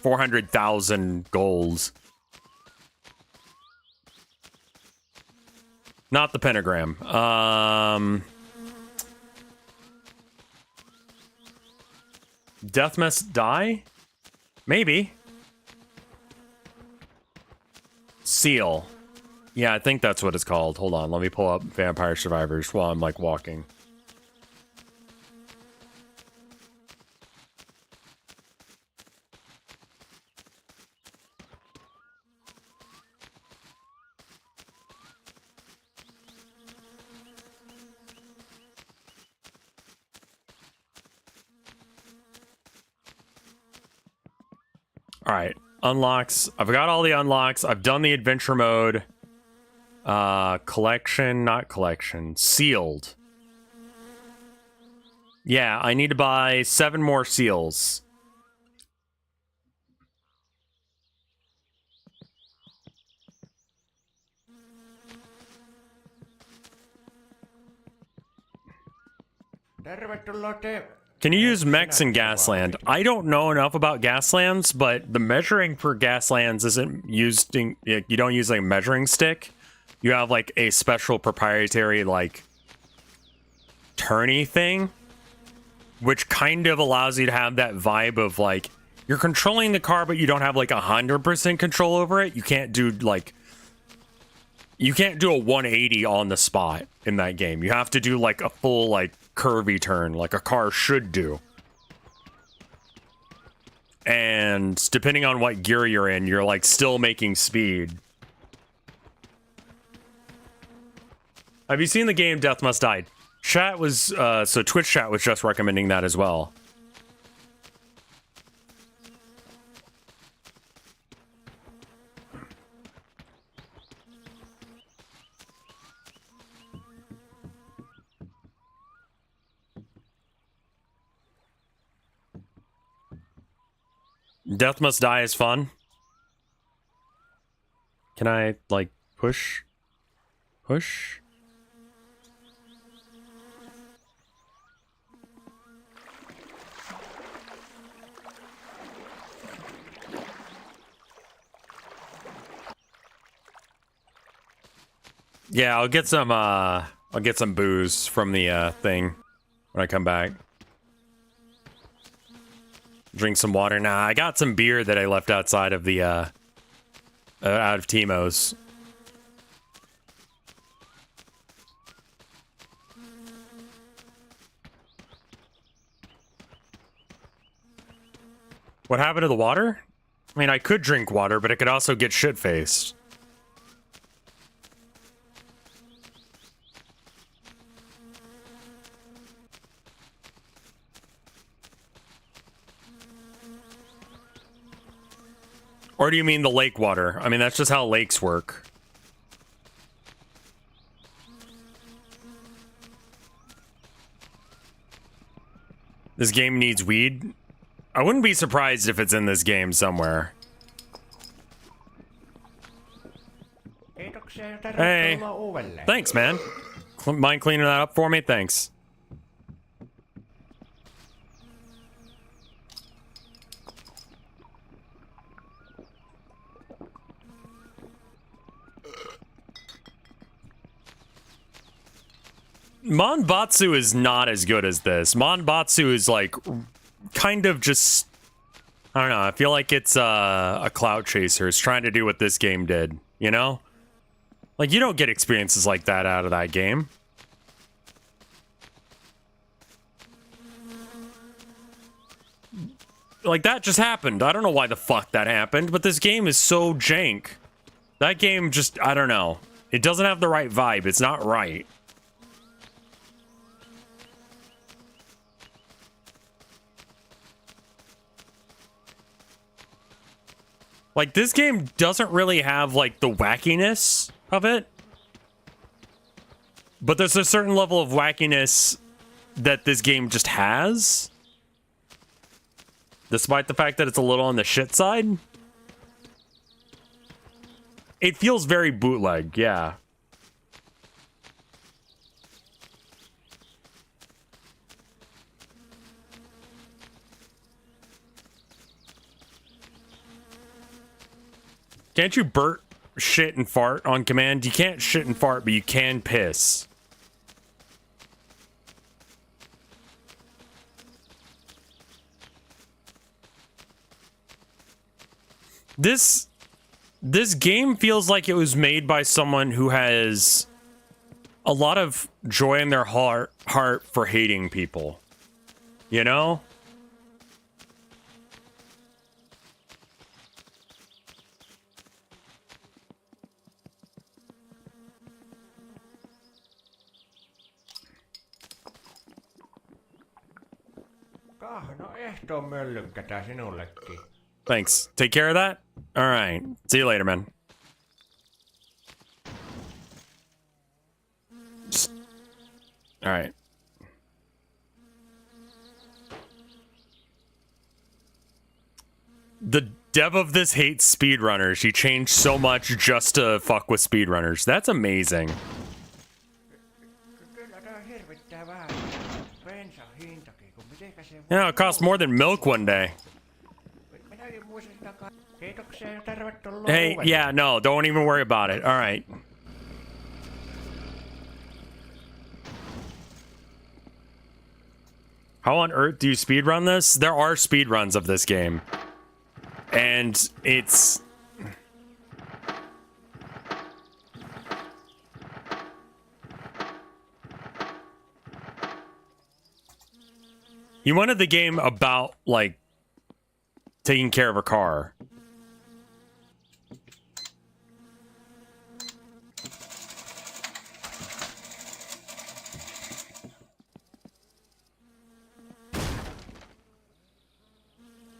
S1: 400,000 golds. Not the pentagram. Death must die? Maybe. Seal. Yeah, I think that's what it's called. Hold on, let me pull up Vampire Survivors while I'm like walking. All right, unlocks. I've got all the unlocks. I've done the adventure mode. Collection, not collection. Sealed. Yeah, I need to buy 7 more seals.
S2: Tervetuloa te...
S1: Can you use mechs in Gasland? I don't know enough about Gaslands, but the measuring for Gaslands isn't used in, you don't use like a measuring stick. You have like a special proprietary like turny thing, which kind of allows you to have that vibe of like you're controlling the car, but you don't have like 100% control over it. You can't do like, you can't do a 180 on the spot in that game. You have to do like a full like curvy turn like a car should do. And depending on what gear you're in, you're like still making speed. Have you seen the game Death Must Die? Chat was, so Twitch chat was just recommending that as well. Death Must Die is fun. Can I, like, push? Push? Yeah, I'll get some booze from the thing when I come back. Drink some water. Nah, I got some beer that I left outside of the out of Timo's. What happened to the water? I mean, I could drink water, but it could also get shit-faced. Or do you mean the lake water? I mean, that's just how lakes work. This game needs weed? I wouldn't be surprised if it's in this game somewhere. Hey. Thanks, man. Mind cleaning that up for me? Thanks. Monbatsu is not as good as this. Monbatsu is like kind of just, I don't know, I feel like it's a clout chaser. It's trying to do what this game did, you know? Like, you don't get experiences like that out of that game. Like, that just happened. I don't know why the fuck that happened, but this game is so jank. That game just, I don't know. It doesn't have the right vibe. It's not right. Like, this game doesn't really have, like, the wackiness of it. But there's a certain level of wackiness that this game just has. Despite the fact that it's a little on the shit side. It feels very bootleg, yeah. Can't you burp, shit, and fart on command? You can't shit and fart, but you can piss. This game feels like it was made by someone who has a lot of joy in their heart for hating people. You know?
S2: No ehtoon möllynkätä sinullekin.
S1: Thanks. Take care of that? Alright. See you later, man. Alright. The dev of this hates speedrunners. She changed so much just to fuck with speedrunners. That's amazing.
S2: Kyllä tää hirvittää vähän. Bensan hintakin, kun mitenkä se...
S1: Yeah, it costs more than milk one day.
S2: Minäkin muistin takaa. Kiitoksia ja tervetuloa
S1: Hey,
S2: uudestaan.
S1: yeah, no, don't even worry about it. Alright. How on earth do you speedrun this? There are speedruns of this game. And it's... You wanted the game about, like, taking care of a car.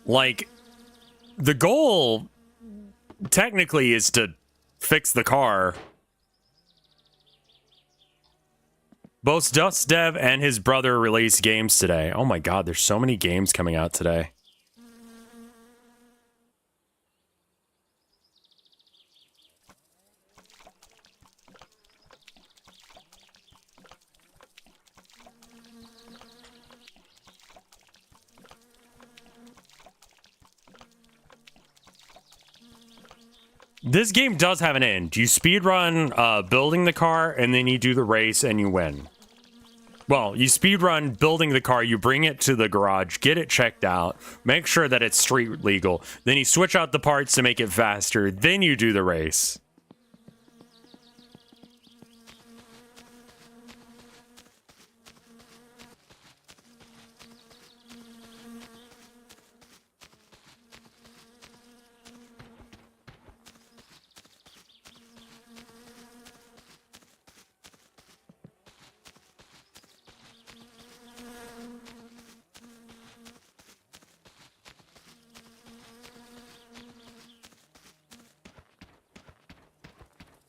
S1: Like, the goal technically is to fix the car. Both Dust Dev and his brother released games today. Oh my god, there's so many games coming out today. This game does have an end. You speedrun building the car, and then you do the race, and you win. Well, you speedrun building the car, you bring it to the garage, get it checked out, make sure that it's street legal, then you switch out the parts to make it faster, then you do the race.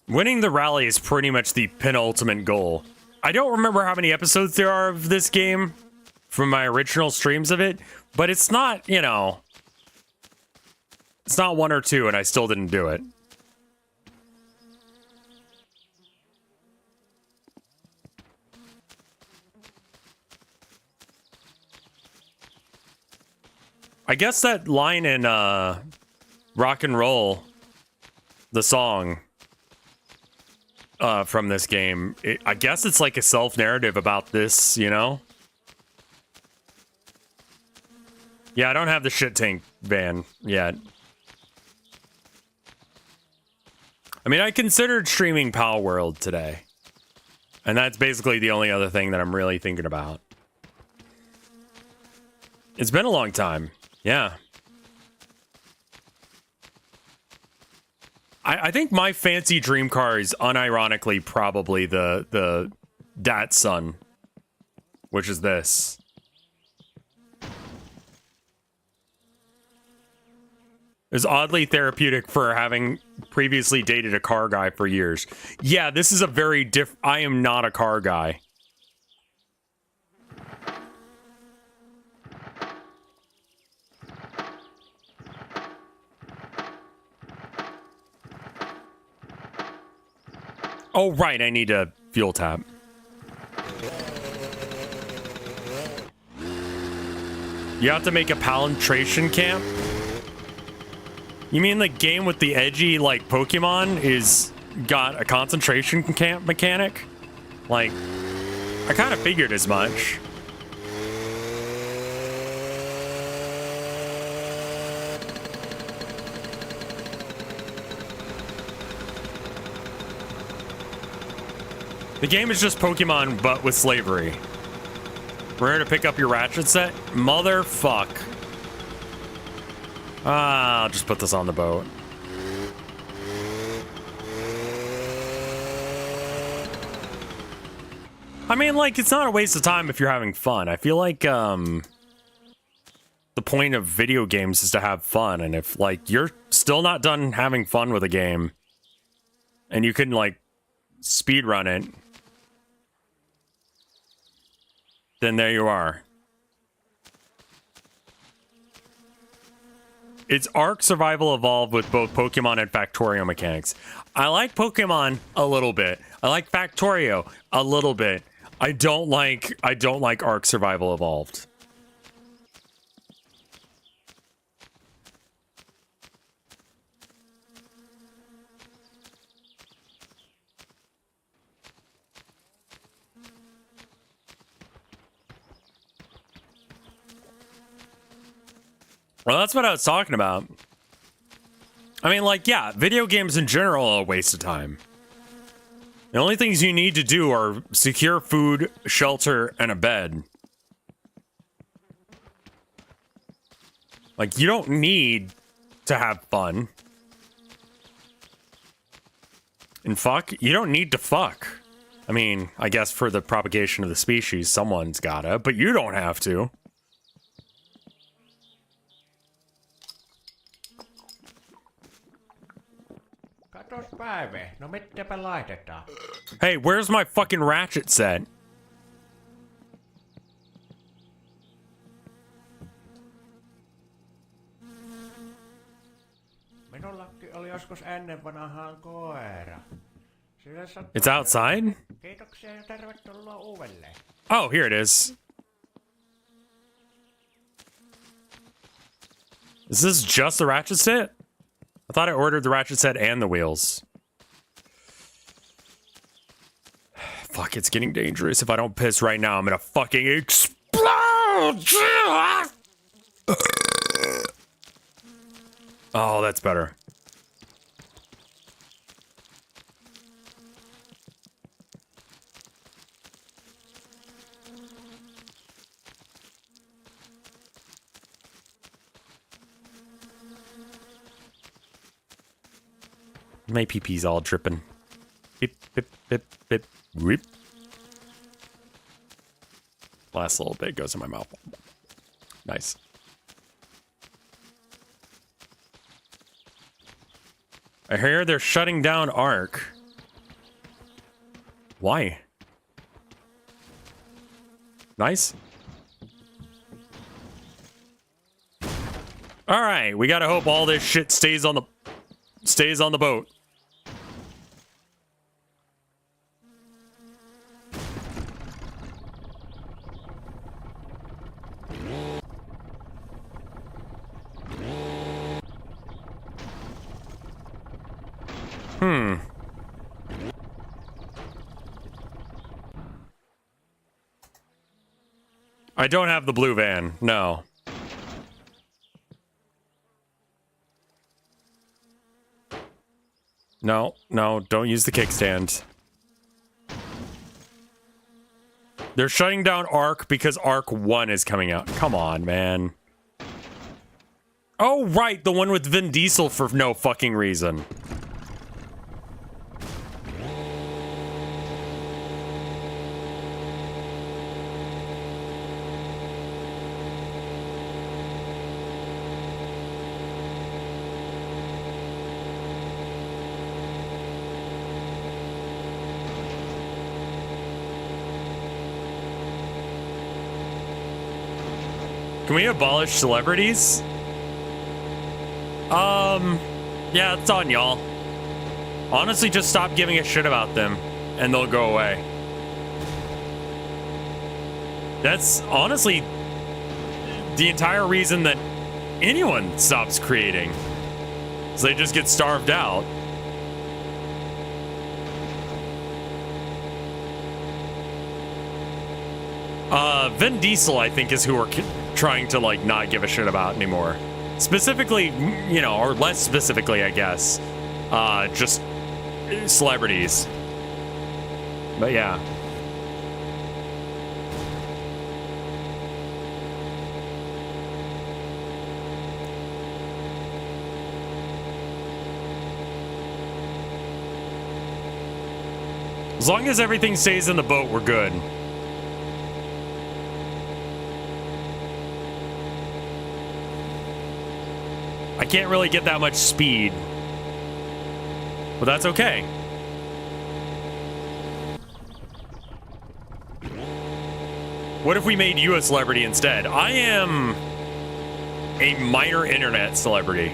S1: Winning the rally is pretty much the penultimate goal. I don't remember how many episodes there are of this game from my original streams of it, but it's not, you know, it's not 1 or 2, and I still didn't do it. I guess that line in Rock and Roll, the song from this game, I guess it's like a self-narrative about this, you know? Yeah, I don't have the shit tank van yet. I mean, I considered streaming Pal World today. And that's basically the only other thing that I'm really thinking about. It's been a long time. Yeah. I think my fancy dream car is unironically probably the Datsun, which is this. is oddly therapeutic for having previously dated a car guy for years. Yeah, this is a very I am not a car guy. Oh, right, I need a fuel tap. You have to make a palintration camp? You mean the game with the edgy, like, Pokemon is got a concentration camp mechanic? Like, I kind of figured as much. The game is just Pokemon, but with slavery. We're here to pick up your ratchet set? Motherfuck. I'll just put this on the boat. I mean, like, it's not a waste of time if you're having fun. I feel like, the point of video games is to have fun. And if, like, you're still not done having fun with a game, and you can, like, speedrun it, then there you are. It's Ark Survival Evolved with both Pokemon and Factorio mechanics. I like Pokemon a little bit. I like Factorio a little bit. I don't like Ark Survival Evolved. Well, that's what I was talking about. I mean, like, yeah, video games in general are a waste of time. The only things you need to do are secure food, shelter, and a bed. Like, you don't need to have fun. And fuck, you don't need to fuck. I mean, I guess for the propagation of the species, someone's gotta, but you don't have to.
S2: Katos Päive, no mitäpä laitetaan?
S1: Hey, where's my fucking ratchet set?
S2: Minullakin oli joskus ennen vanhaan koira.
S1: It's outside?
S2: Kiitoksia ja tervetuloa uudelleen.
S1: Oh, here it is. Is this just the ratchet set? I thought I ordered the ratchet set and the wheels. Fuck, it's getting dangerous. If I don't piss right now, I'm gonna fucking explode! Oh, that's better. My pee-pee's all dripping. Bip, bip, bip, bip, rip. Last little bit goes in my mouth. Nice. I hear they're shutting down Ark. Why? Nice. All right, we gotta hope all this shit stays on the boat. I don't have the blue van, no. No, don't use the kickstand. They're shutting down Ark because Ark 1 is coming out. Come on, man. Oh, right, the one with Vin Diesel for no fucking reason. Can we abolish celebrities? Yeah, it's on y'all. Honestly, just stop giving a shit about them and they'll go away. That's honestly the entire reason that anyone stops creating. So they just get starved out. Vin Diesel, I think, is who we're trying to, like, not give a shit about anymore. Specifically, you know, or less specifically, I guess. Just celebrities. But yeah. As long as everything stays in the boat, we're good. I can't really get that much speed. But that's okay. What if we made you a celebrity instead? I am a minor internet celebrity.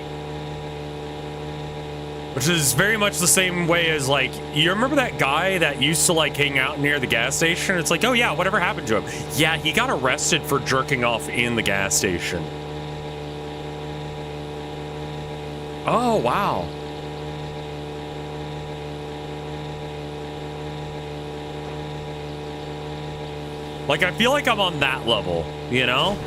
S1: Which is very much the same way as, like, you remember that guy that used to, like, hang out near the gas station? It's like, oh yeah, whatever happened to him? Yeah, he got arrested for jerking off in the gas station. Oh, wow. Like, I feel like I'm on that level, you know?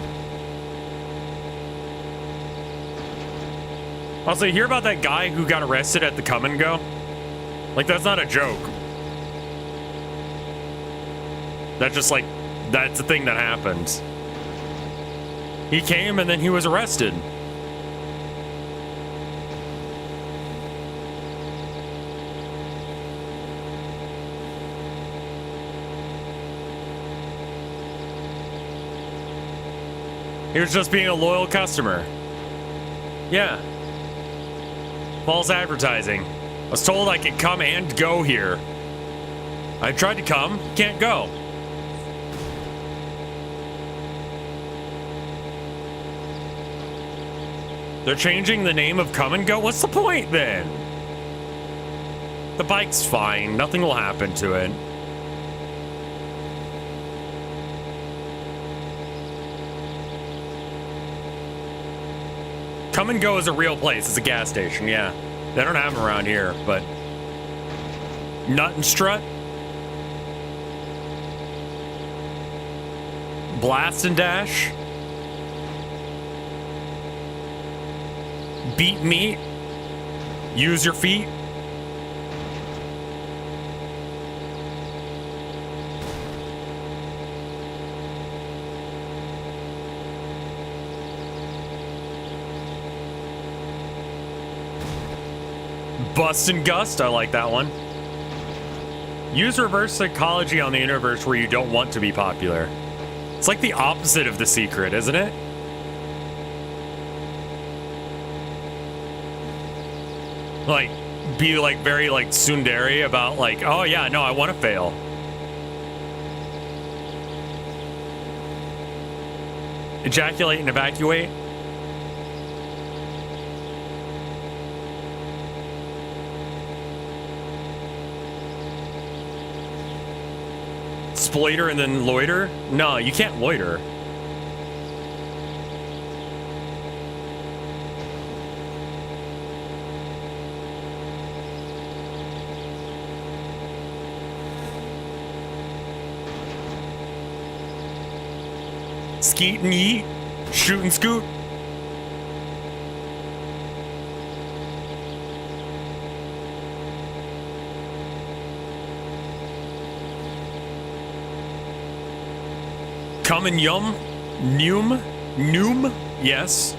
S1: Also, you hear about that guy who got arrested at the Come and Go? Like, that's not a joke. That's just like, that's the thing that happened. He came and then he was arrested. He was just being a loyal customer. Yeah. False advertising. I was told I could come and go here. I tried to come, can't go. They're changing the name of Come and Go? What's the point then? The bike's fine, nothing will happen to it. Come and Go is a real place. It's a gas station, yeah. They don't have them around here, but... Nut and Strut? Blast and Dash? Beat Meat? Use Your Feet? Bust and Gust, I like that one. Use reverse psychology on the universe where you don't want to be popular. It's like the opposite of The Secret, isn't it? Like, be like very like tsundere about like, oh yeah, no, I want to fail. Ejaculate and evacuate. Exploiter and then loiter? No, you can't loiter. Skeet and yeet? Shoot and scoot? Come and yum? Noom? Noom? Yes.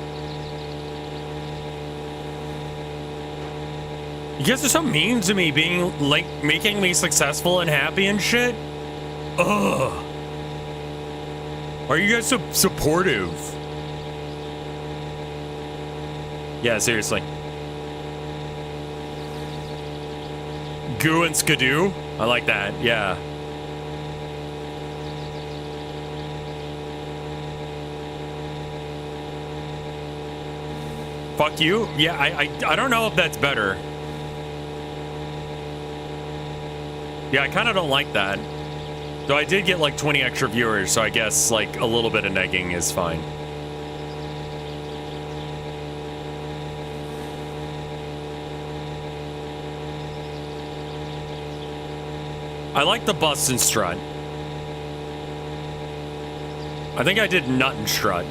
S1: You guys are so mean to me, being like making me successful and happy and shit. Ugh. Why are you guys so supportive? Yeah, seriously. Goo and skidoo? I like that, yeah. Fuck you? Yeah, I don't know if that's better. Yeah, I kind of don't like that. Though I did get like 20 extra viewers, so I guess like a little bit of negging is fine. I like the bust and strut. I think I did nut and strut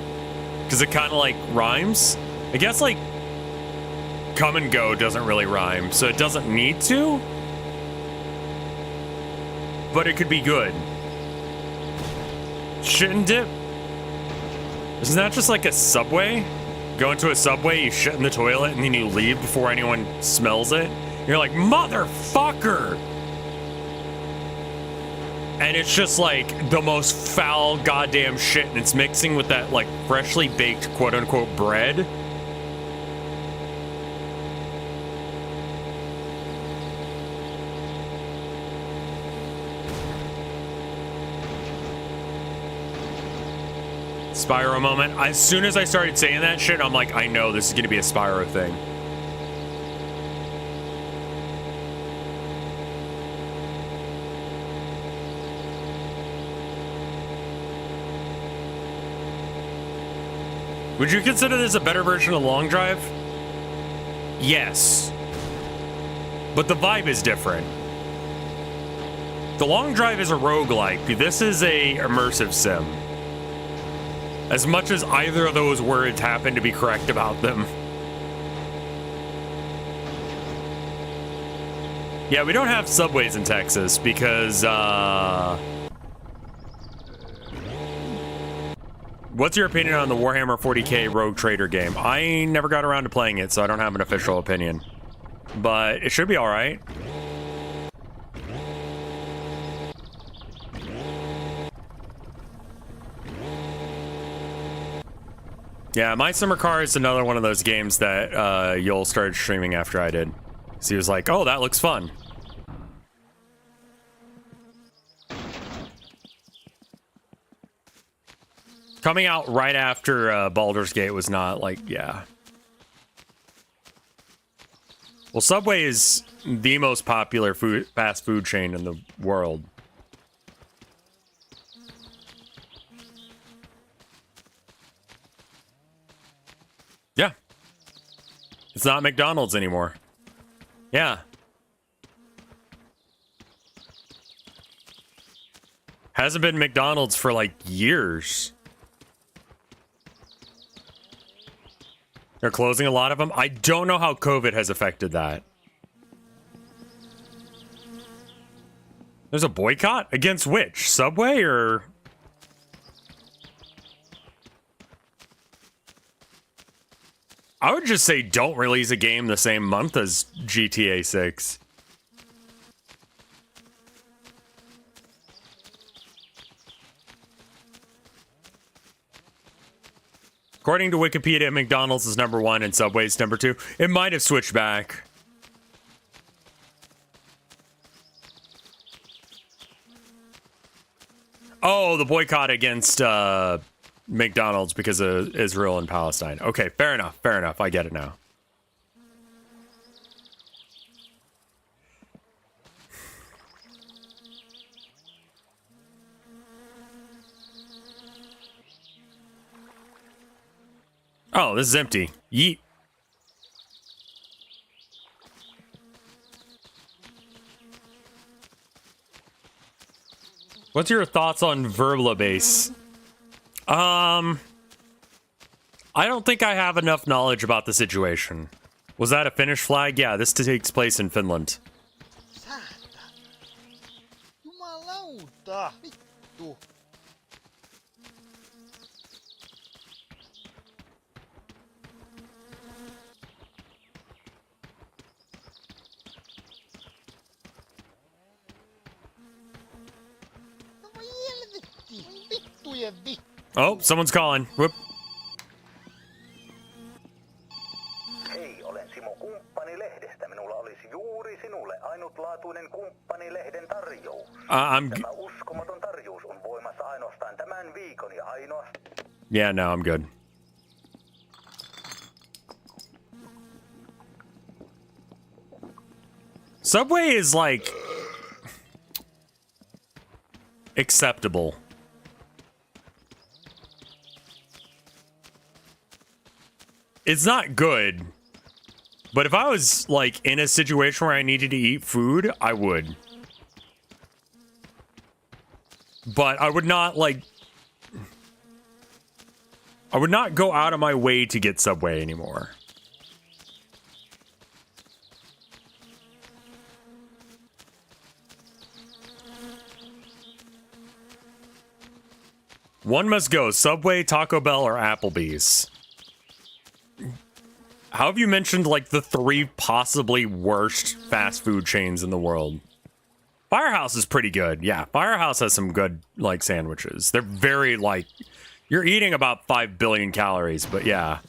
S1: because it kind of like rhymes. I guess like come and go doesn't really rhyme, so it doesn't need to. But it could be good. Shit and dip. Isn't that just like a Subway? Go into a Subway, you shit in the toilet, and then you leave before anyone smells it. You're like, motherfucker! And it's just like the most foul goddamn shit, and it's mixing with that like freshly baked quote unquote bread. Spyro moment. As soon as I started saying that shit, I'm like, I know this is gonna be a Spyro thing. Would you consider this a better version of Long Drive? Yes. But the vibe is different. The Long Drive is a roguelike. This is a immersive sim. As much as either of those words happen to be correct about them. Yeah, we don't have subways in Texas because, what's your opinion on the Warhammer 40k Rogue Trader game? I never got around to playing it, so I don't have an official opinion. But it should be alright. Yeah, My Summer Car is another one of those games that Yoel started streaming after I did. So he was like, oh, that looks fun. Coming out right after Baldur's Gate was not like, yeah. Well, Subway is the most popular fast food chain in the world. Yeah. It's not McDonald's anymore. Yeah. Hasn't been McDonald's for like years. They're closing a lot of them. I don't know how COVID has affected that. There's a boycott? Against which? Subway or... I would just say don't release a game the same month as GTA 6. According to Wikipedia, McDonald's is #1 and Subway's #2. It might have switched back. Oh, the boycott against McDonald's because of Israel and Palestine. Okay, fair enough. Fair enough. I get it now. Oh, this is empty. Yeet. What's your thoughts on Verbla base? I don't think I have enough knowledge about the situation. Was that a Finnish flag? Yeah, this takes place in Finland.
S4: Jumalauta, vittu.
S1: Oh, someone's calling. Whoop.
S5: Hei, olen Simo Kumppanilehdestä. Minulla olisi juuri sinulle ainutlaatuinen Kumppanilehden tarjous. Tämä uskomaton tarjous on voimassa ainoastaan tämän viikon ja ainoastaan...
S1: Yeah, no, I'm good. Subway is like acceptable. It's not good, but if I was like in a situation where I needed to eat food, I would. But I would not go out of my way to get Subway anymore. One must go, Subway, Taco Bell, or Applebee's. How have you mentioned like the 3 possibly worst fast food chains in the world? Firehouse is pretty good. Yeah, Firehouse has some good like sandwiches. They're very like, you're eating about 5 billion calories, but yeah.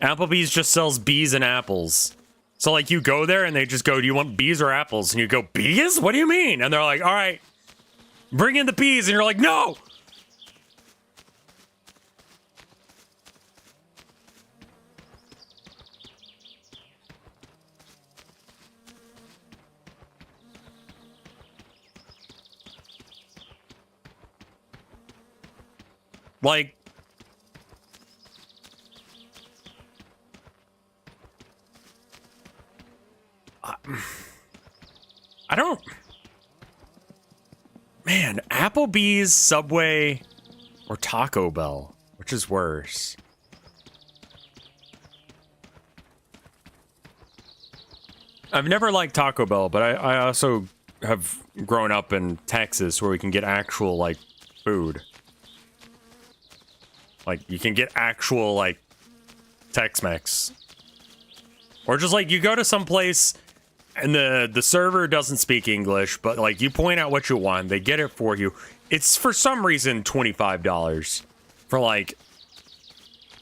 S1: Applebee's just sells bees and apples. So like you go there and they just go, do you want bees or apples? And you go, bees? What do you mean? And they're like, all right, bring in the bees. And you're like, no. Like, I don't, man, Applebee's, Subway, or Taco Bell, which is worse? I've never liked Taco Bell, but I also have grown up in Texas where we can get actual, like, food. Like, you can get actual, like, Tex-Mex. Or just, like, you go to some place and the server doesn't speak English, but, like, you point out what you want, they get it for you. It's, for some reason, $25 for, like,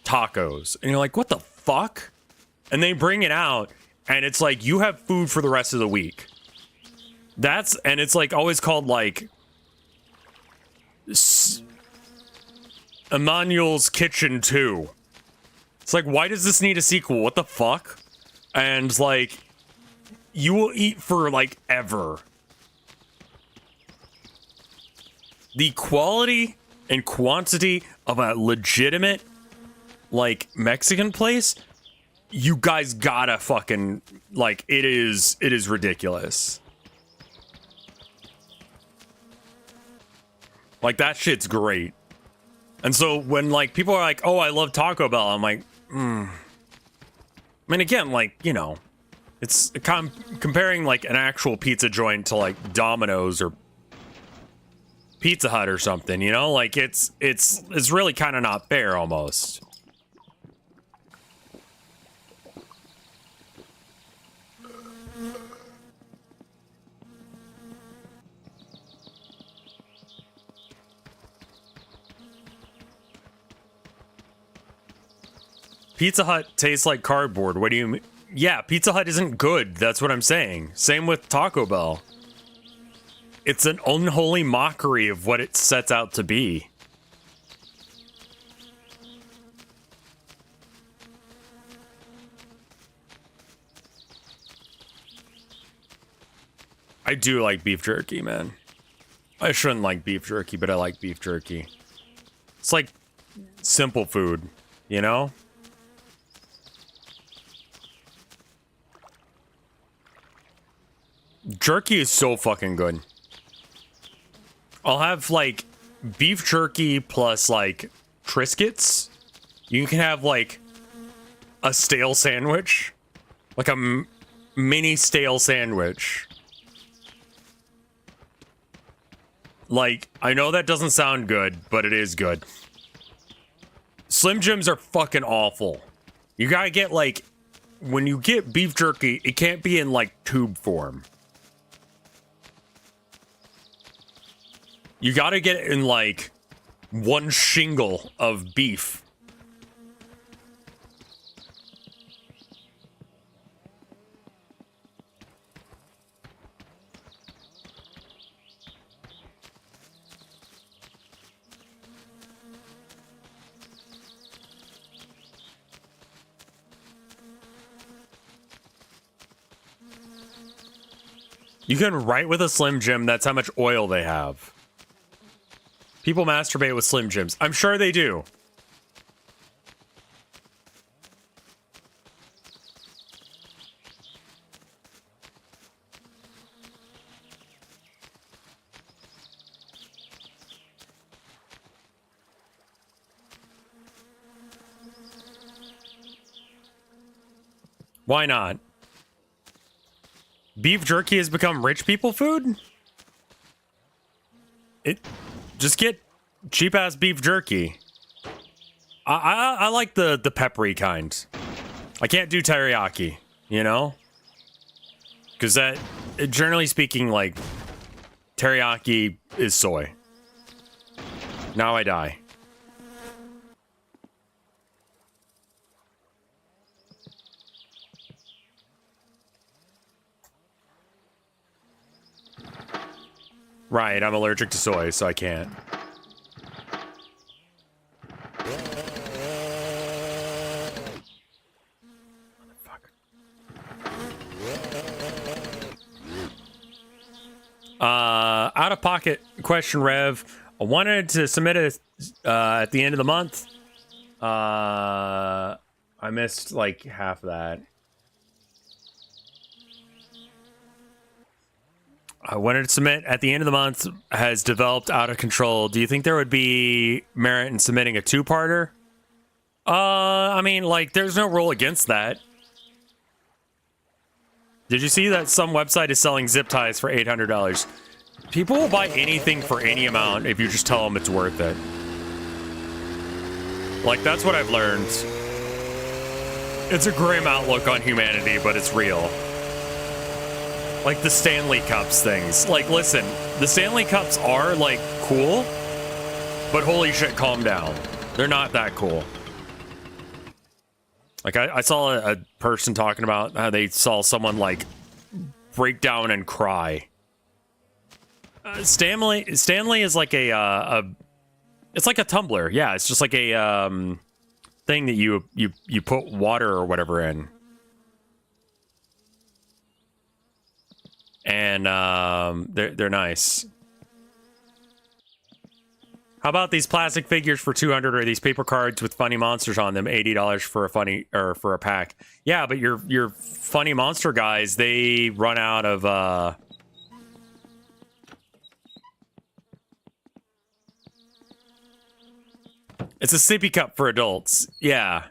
S1: tacos. And you're like, what the fuck? And they bring it out, and it's like, you have food for the rest of the week. And it's, like, always called, like, Emmanuel's Kitchen 2. It's like, why does this need a sequel? What the fuck? And, like, you will eat for, like, ever. The quality and quantity of a legitimate, like, Mexican place, you guys gotta fucking, like, it is ridiculous. Like, that shit's great. And so when, like, people are like, oh, I love Taco Bell, I'm like, I mean, again, like, you know, it's comparing, like, an actual pizza joint to, like, Domino's or Pizza Hut or something, you know? Like, it's really kind of not fair, almost. Pizza Hut tastes like cardboard. What do you mean? Yeah, Pizza Hut isn't good. That's what I'm saying. Same with Taco Bell. It's an unholy mockery of what it sets out to be. I do like beef jerky, man. I shouldn't like beef jerky, but I like beef jerky. It's like simple food, you know? Jerky is so fucking good. I'll have, like, beef jerky plus, like, Triscuits. You can have, like, a stale sandwich. Like a mini stale sandwich. Like, I know that doesn't sound good, but it is good. Slim Jims are fucking awful. You gotta get, like, when you get beef jerky, it can't be in, like, tube form. You gotta get it in, like, one shingle of beef. You can write with a Slim Jim. That's how much oil they have. People masturbate with Slim Jims. I'm sure they do. Why not? Beef jerky has become rich people food? Just get cheap ass beef jerky. I like the peppery kind. I can't do teriyaki, you know? Because that, generally speaking, like, teriyaki is soy. Now I die. Right, I'm allergic to soy, so I can't. Out of pocket question, Rev. I wanted to submit it at the end of the month. I missed like half of that. I wanted to submit at the end of the month, has developed out of control. Do you think there would be merit in submitting a two-parter? I mean, like, there's no rule against that. Did you see that some website is selling zip ties for $800? People will buy anything for any amount if you just tell them it's worth it. Like, that's what I've learned. It's a grim outlook on humanity, but it's real. Like the Stanley Cups things. Like, listen, the Stanley Cups are, like, cool, but holy shit, calm down. They're not that cool. Like, I saw a person talking about how they saw someone, like, break down and cry. Stanley is like it's like a tumbler. Yeah, it's just like a thing that you put water or whatever in. And they're nice. How about these plastic figures for $200 or these paper cards with funny monsters on them, $80 for a funny or for a pack? Yeah, but your funny monster guys, they run out of It's a sippy cup for adults. Yeah.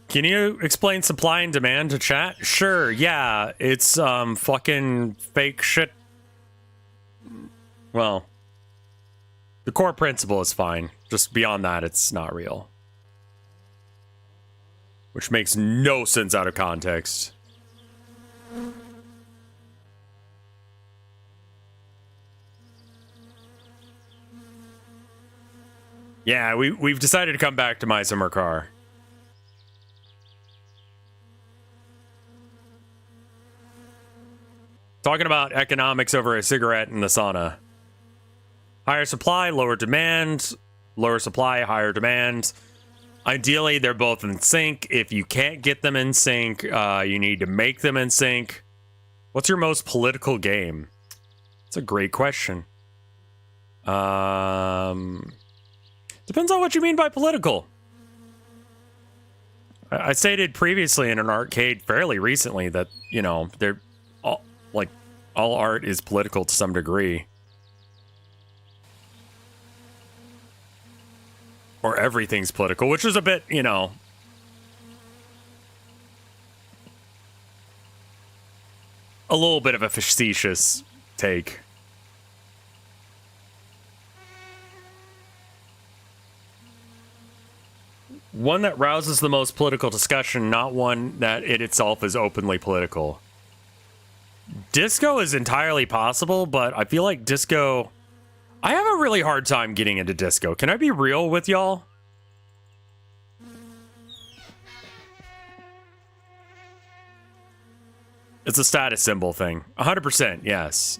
S1: Can you explain supply and demand to chat? Sure, yeah. It's fucking fake shit. Well, the core principle is fine. Just beyond that, it's not real. Which makes no sense out of context. Yeah, we've decided to come back to my summer car. Talking about economics over a cigarette in the sauna. Higher supply, lower demand. Lower supply, higher demand. Ideally, they're both in sync. If you can't get them in sync, you need to make them in sync. What's your most political game? It's a great question. Depends on what you mean by political. I stated previously in an arcade fairly recently that, you know, they're all, like, all art is political to some degree. Or everything's political, which is a bit, you know, a little bit of a facetious take. One that rouses the most political discussion, not one that it itself is openly political. Disco is entirely possible, but I feel like disco... I have a really hard time getting into disco. Can I be real with y'all? It's a status symbol thing. 100%, yes.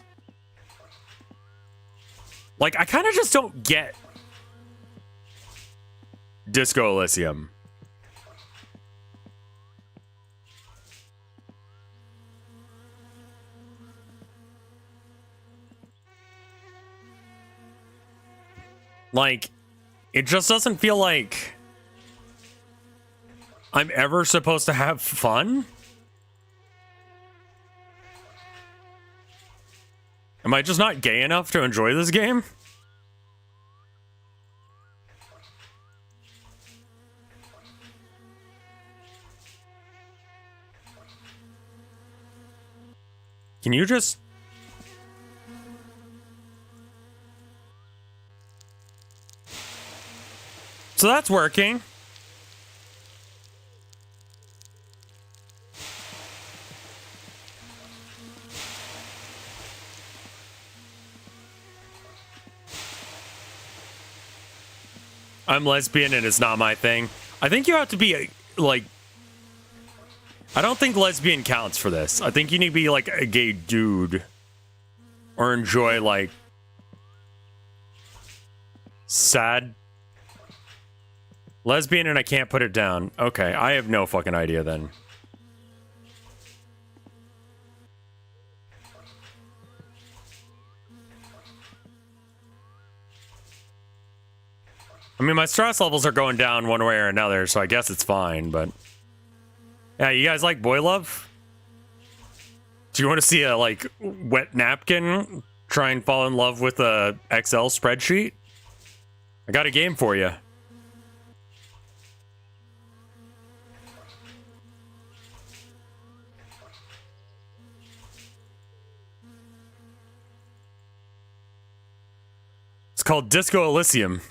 S1: Like, I kind of just don't get Disco Elysium. Like, it just doesn't feel like I'm ever supposed to have fun. Am I just not gay enough to enjoy this game? Can you just... So that's working. I'm lesbian and it's not my thing. I think you have to be like... I don't think lesbian counts for this. I think you need to be like a gay dude. Or enjoy like... sad... lesbian and I can't put it down. Okay, I have no fucking idea then. I mean, my stress levels are going down one way or another, so I guess it's fine, but... Yeah, you guys like boy love? Do you want to see a, like, wet napkin try and fall in love with a Excel spreadsheet? I got a game for you. It's called Disco Elysium.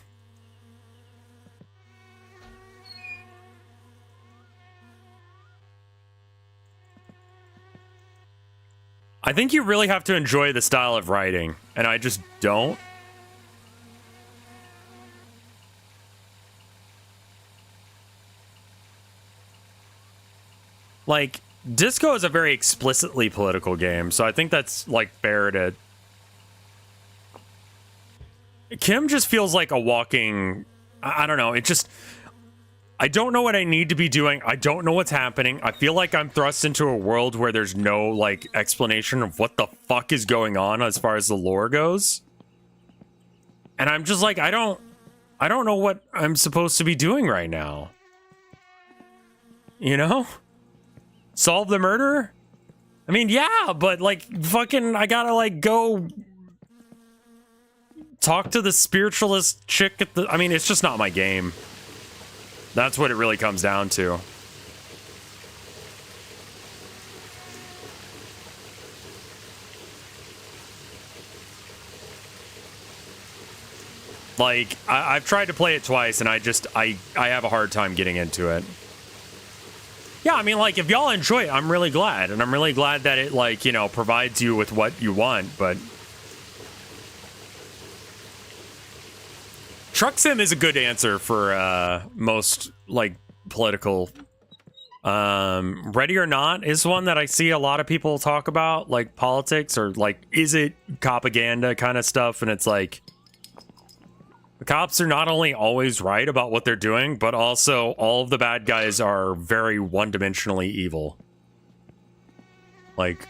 S1: I think you really have to enjoy the style of writing, and I just don't. Like, Disco is a very explicitly political game, so I think that's, like, fair to... Kim just feels like a walking... I don't know, it just... I don't know what I need to be doing. I don't know what's happening. I feel like I'm thrust into a world where there's no, like, explanation of what the fuck is going on as far as the lore goes. And I'm just like, I don't know what I'm supposed to be doing right now. You know? Solve the murder? I mean, yeah, but, like, fucking, I gotta, like, go talk to the spiritualist chick at the... I mean, it's just not my game. That's what it really comes down to. Like, I've tried to play it twice, and I have a hard time getting into it. Yeah, I mean, like, if y'all enjoy it, I'm really glad. And I'm really glad that it, like, you know, provides you with what you want, but... Truck Sim is a good answer for most, like, political. Ready or Not is one that I see a lot of people talk about, like, politics, or, like, is it propaganda kind of stuff, and it's like, the cops are not only always right about what they're doing, but also all of the bad guys are very one-dimensionally evil. Like,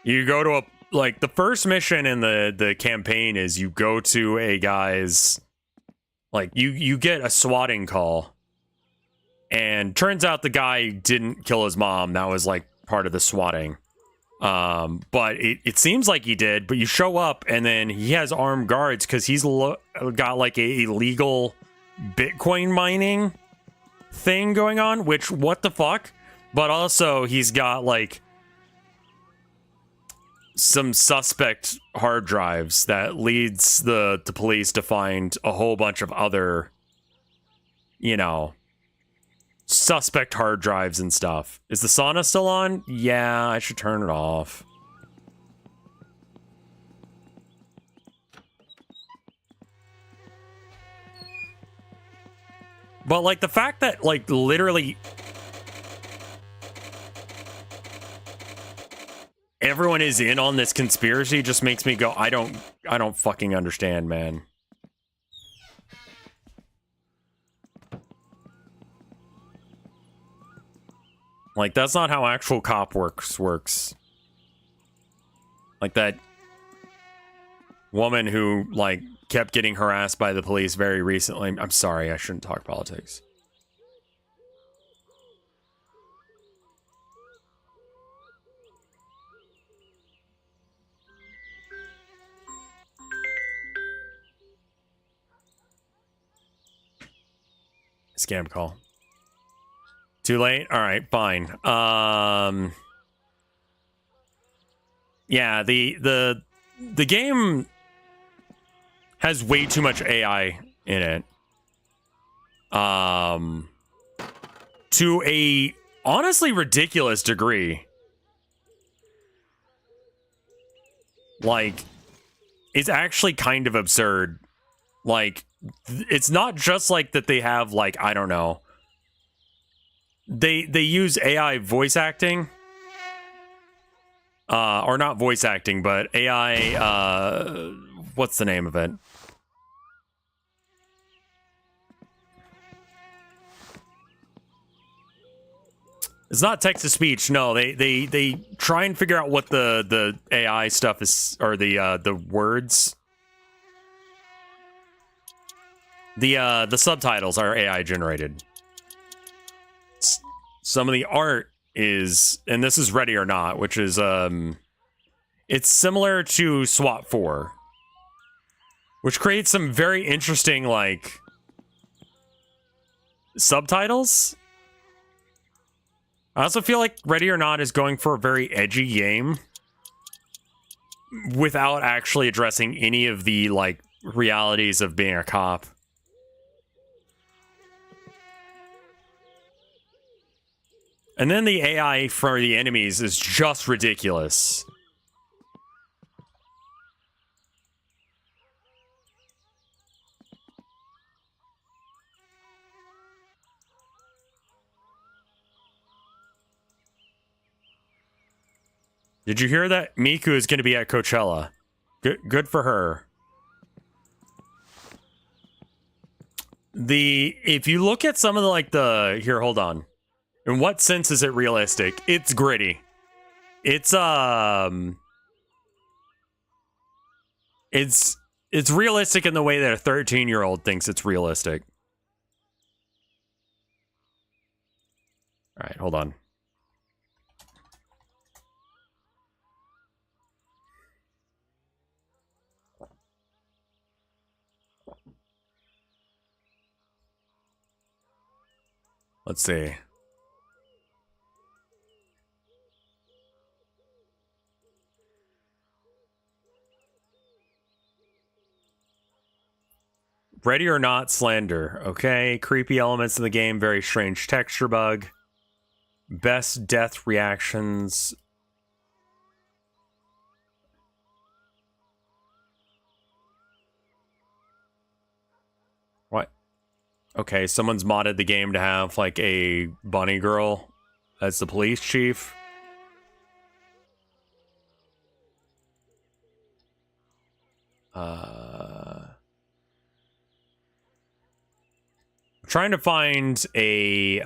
S1: you go to a... Like, the first mission in the campaign is you go to a guy's... Like, you get a swatting call. And turns out the guy didn't kill his mom. That was, like, part of the swatting. But it seems like he did. But you show up, and then he has armed guards because he's got, like, a illegal Bitcoin mining thing going on. Which, what the fuck? But also, he's got, like... some suspect hard drives that leads the police to find a whole bunch of other, you know, suspect hard drives and stuff. Is the sauna still on? Yeah, I should turn it off. But, like, the fact that, like, literally everyone is in on this conspiracy just makes me go, I don't fucking understand, man. Like, that's not how actual cop works. Like that woman who, like, kept getting harassed by the police very recently. I'm sorry, I shouldn't talk politics. Scam call. Too late? All right, fine. Yeah, the game has way too much AI in it. To a honestly ridiculous degree. Like, it's actually kind of absurd. Like, it's not just like that they have, like, I don't know. They use AI voice acting. Or not voice acting, but AI, what's the name of it? It's not text to speech. No, they try and figure out what the AI stuff is, or the words. The subtitles are AI generated. Some of the art is, and this is Ready or Not, which is it's similar to SWAT 4, which creates some very interesting, like, subtitles. I also feel like Ready or Not is going for a very edgy game without actually addressing any of the, like, realities of being a cop. And then the AI for the enemies is just ridiculous. Did you hear that? Miku is going to be at Coachella. Good for her. If you look at some of the, here, hold on. In what sense is it realistic? It's gritty. It's realistic in the way that a 13-year-old thinks it's realistic. All right, hold on. Let's see. Ready or Not slander. Okay. Creepy elements in the game. Very strange texture bug. Best death reactions. What? Okay, someone's modded the game to have, like, a bunny girl as the police chief. Trying to find a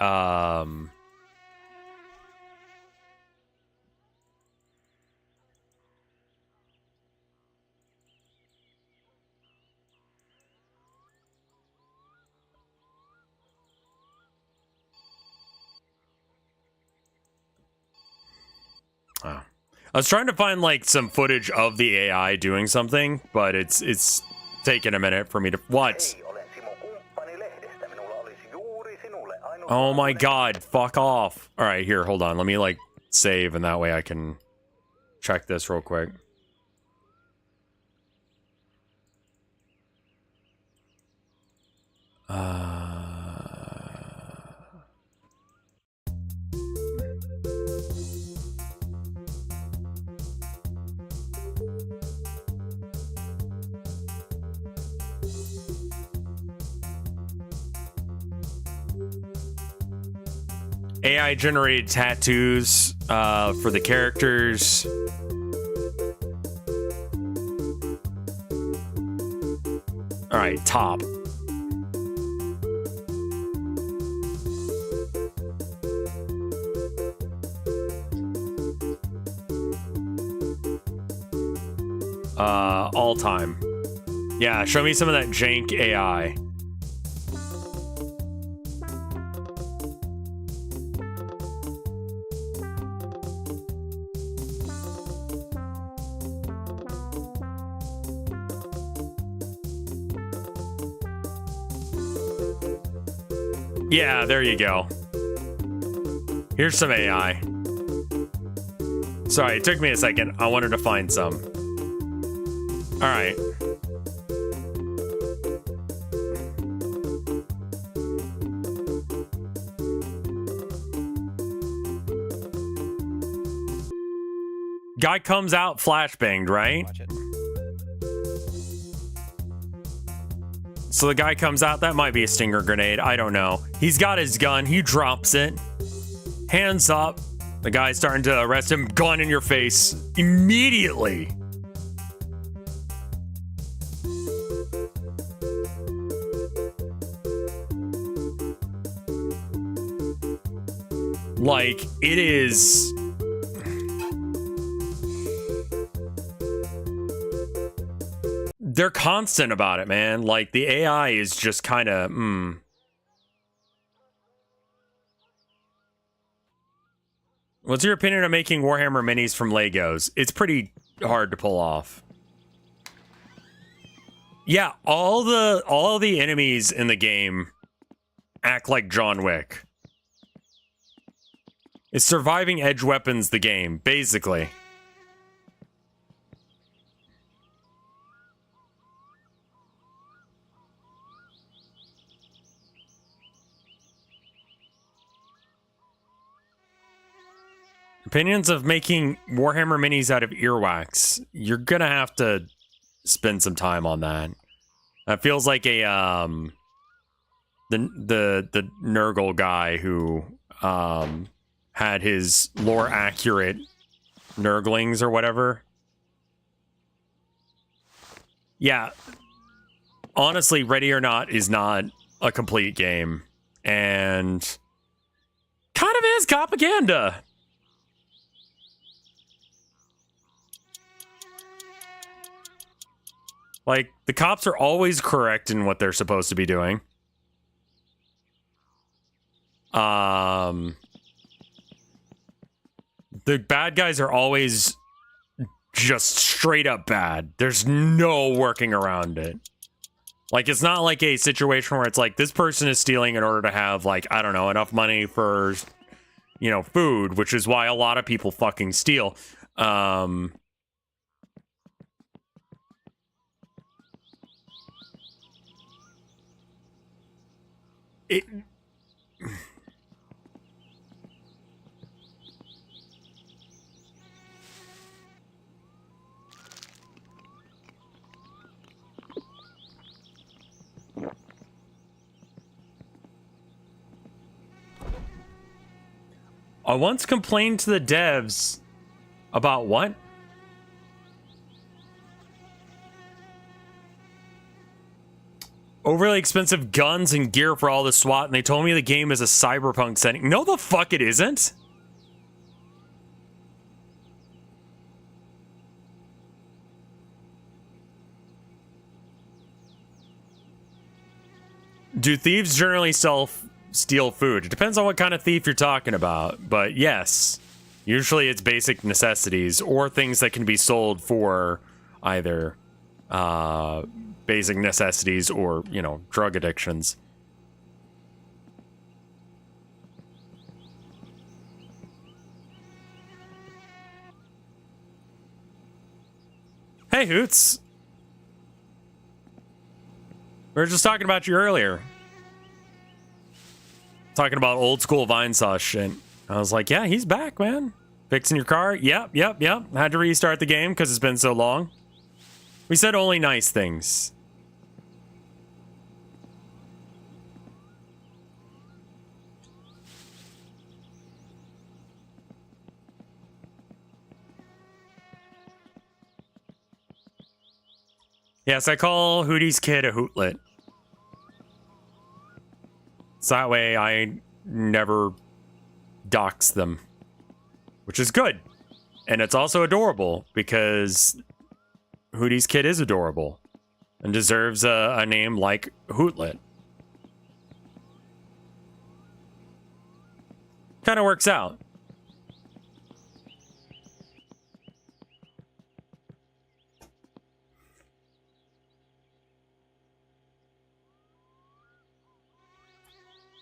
S1: I was trying to find, like, some footage of the AI doing something, but it's taken a minute for me to... What? Oh my god, fuck off. Alright, here, hold on. Let me, like, save, and that way I can check this real quick. AI generated tattoos for the characters. All right, top. All time. Yeah, show me some of that jank AI. Yeah, there you go. Here's some AI. Sorry, it took me a second. I wanted to find some. All right. Guy comes out flashbanged, right?
S4: Watch it.
S1: So the guy comes out. That might be a stinger grenade. I don't know. He's got his gun. He drops it. Hands up. The guy's starting to arrest him. Gun in your face. Immediately. Like, it is... They're constant about it, man. Like, the AI is just kind of, What's your opinion on making Warhammer minis from Legos? It's pretty hard to pull off. Yeah, all the enemies in the game act like John Wick. It's surviving edge weapons the game, basically. Opinions of making Warhammer minis out of earwax. You're gonna have to spend some time on that. That feels like a the Nurgle guy who had his lore accurate Nurglings or whatever. Yeah. Honestly, Ready or Not is not a complete game. And kind of is propaganda. Like, the cops are always correct in what they're supposed to be doing. The bad guys are always just straight up bad. There's no working around it. Like, it's not like a situation where it's like, this person is stealing in order to have, like, I don't know, enough money for, you know, food, which is why a lot of people fucking steal. I once complained to the devs about what? Overly expensive guns and gear for all the SWAT, and they told me the game is a cyberpunk setting. No, the fuck it isn't. Do thieves generally steal food? It depends on what kind of thief you're talking about, but yes, usually it's basic necessities or things that can be sold for either basic necessities or, you know, drug addictions. Hey, Hoots. We were just talking about you earlier. Talking about old school Vinesauce shit. I was like, yeah, he's back, man. Fixing your car? Yep. Had to restart the game because it's been so long. We said only nice things. Yes, I call Hootie's kid a hootlet. So that way I never dox them. Which is good. And it's also adorable because Hootie's kid is adorable and deserves a name like Hootlet. Kind of works out.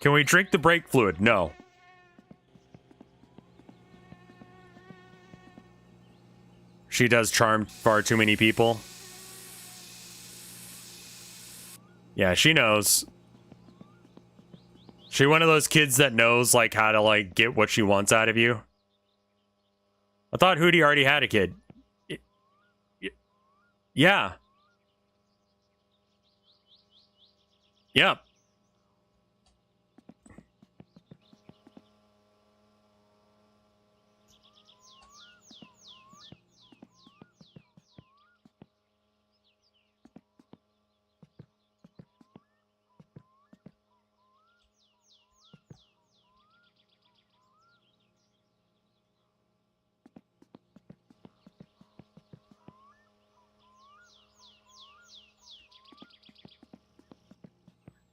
S1: Can we drink the brake fluid? No. She does charm far too many people. Yeah, she knows. She one of those kids that knows, like, how to, like, get what she wants out of you. I thought Hootie already had a kid. Yeah. Yep.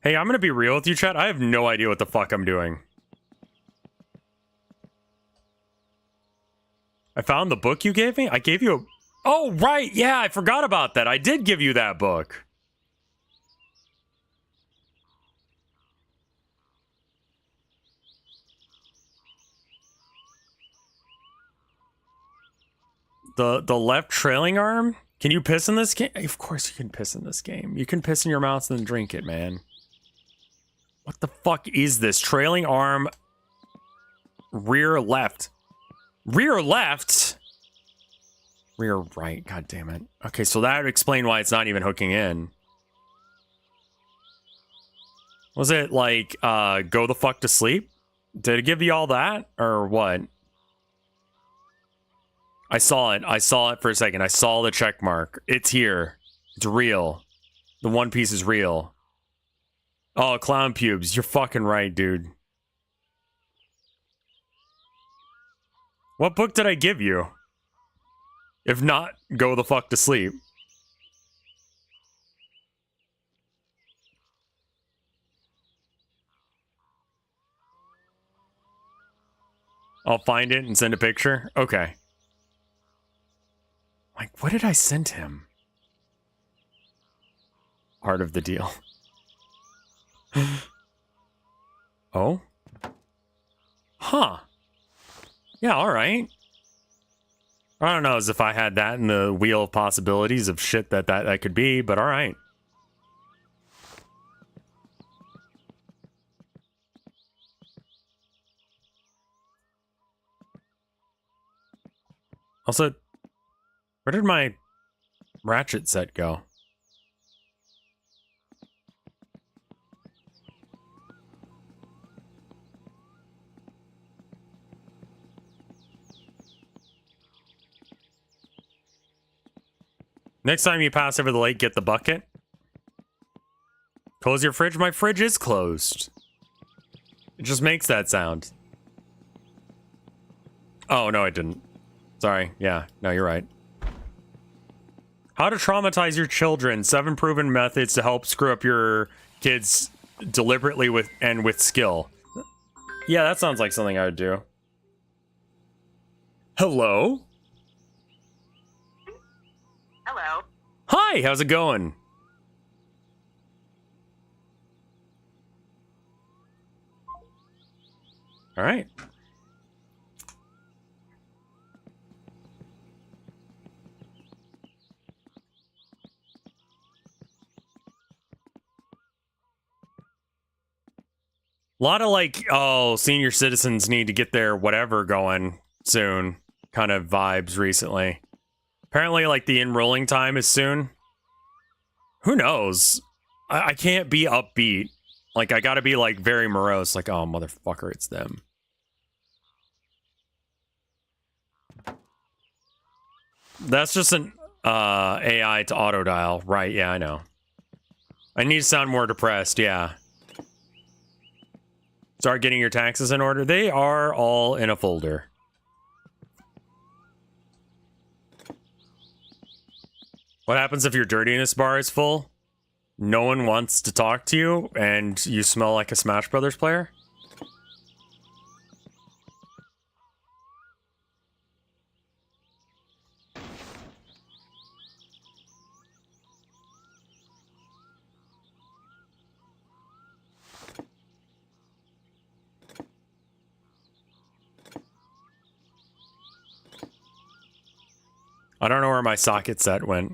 S1: Hey, I'm gonna be real with you, chat. I have no idea what the fuck I'm doing. I found the book you gave me? I gave you a... Oh, right! Yeah, I forgot about that. I did give you that book. The left trailing arm? Can you piss in this game? Of course you can piss in this game. You can piss in your mouth and then drink it, man. What the fuck is this? Trailing arm... Rear left. Rear left? Rear right, god damn it. Okay, so that would explain why it's not even hooking in. Was it like, go the fuck to sleep? Did it give you all that? Or what? I saw it for a second. I saw the check mark. It's here. It's real. The One Piece is real. Oh, clown pubes. You're fucking right, dude. What book did I give you? If not, go the fuck to sleep. I'll find it and send a picture? Okay. Like, what did I send him? Part of the deal. Oh? Huh. Yeah, alright. I don't know as if I had that in the wheel of possibilities of shit that could be, but alright. Also, where did my ratchet set go? Next time you pass over the lake, get the bucket. Close your fridge. My fridge is closed. It just makes that sound. Oh, no, it didn't. Sorry. Yeah, no, you're right. How to traumatize your children. 7 proven methods to help screw up your kids deliberately with skill. Yeah, that sounds like something I would do. Hello?
S4: Hello.
S1: Hi, how's it going? All right. A lot of like, oh, senior citizens need to get their whatever going soon kind of vibes recently. Apparently, like, the enrolling time is soon. Who knows? I can't be upbeat. Like, I gotta be, like, very morose. Like, oh, motherfucker, it's them. That's just AI to auto dial. Right, yeah, I know. I need to sound more depressed, yeah. Start getting your taxes in order. They are all in a folder. What happens if your dirtiness bar is full? No one wants to talk to you, and you smell like a Smash Brothers player? I don't know where my socket set went.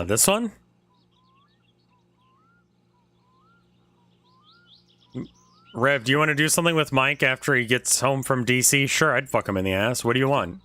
S1: This one? Rev, do you want to do something with Mike after he gets home from DC? Sure, I'd fuck him in the ass. What do you want?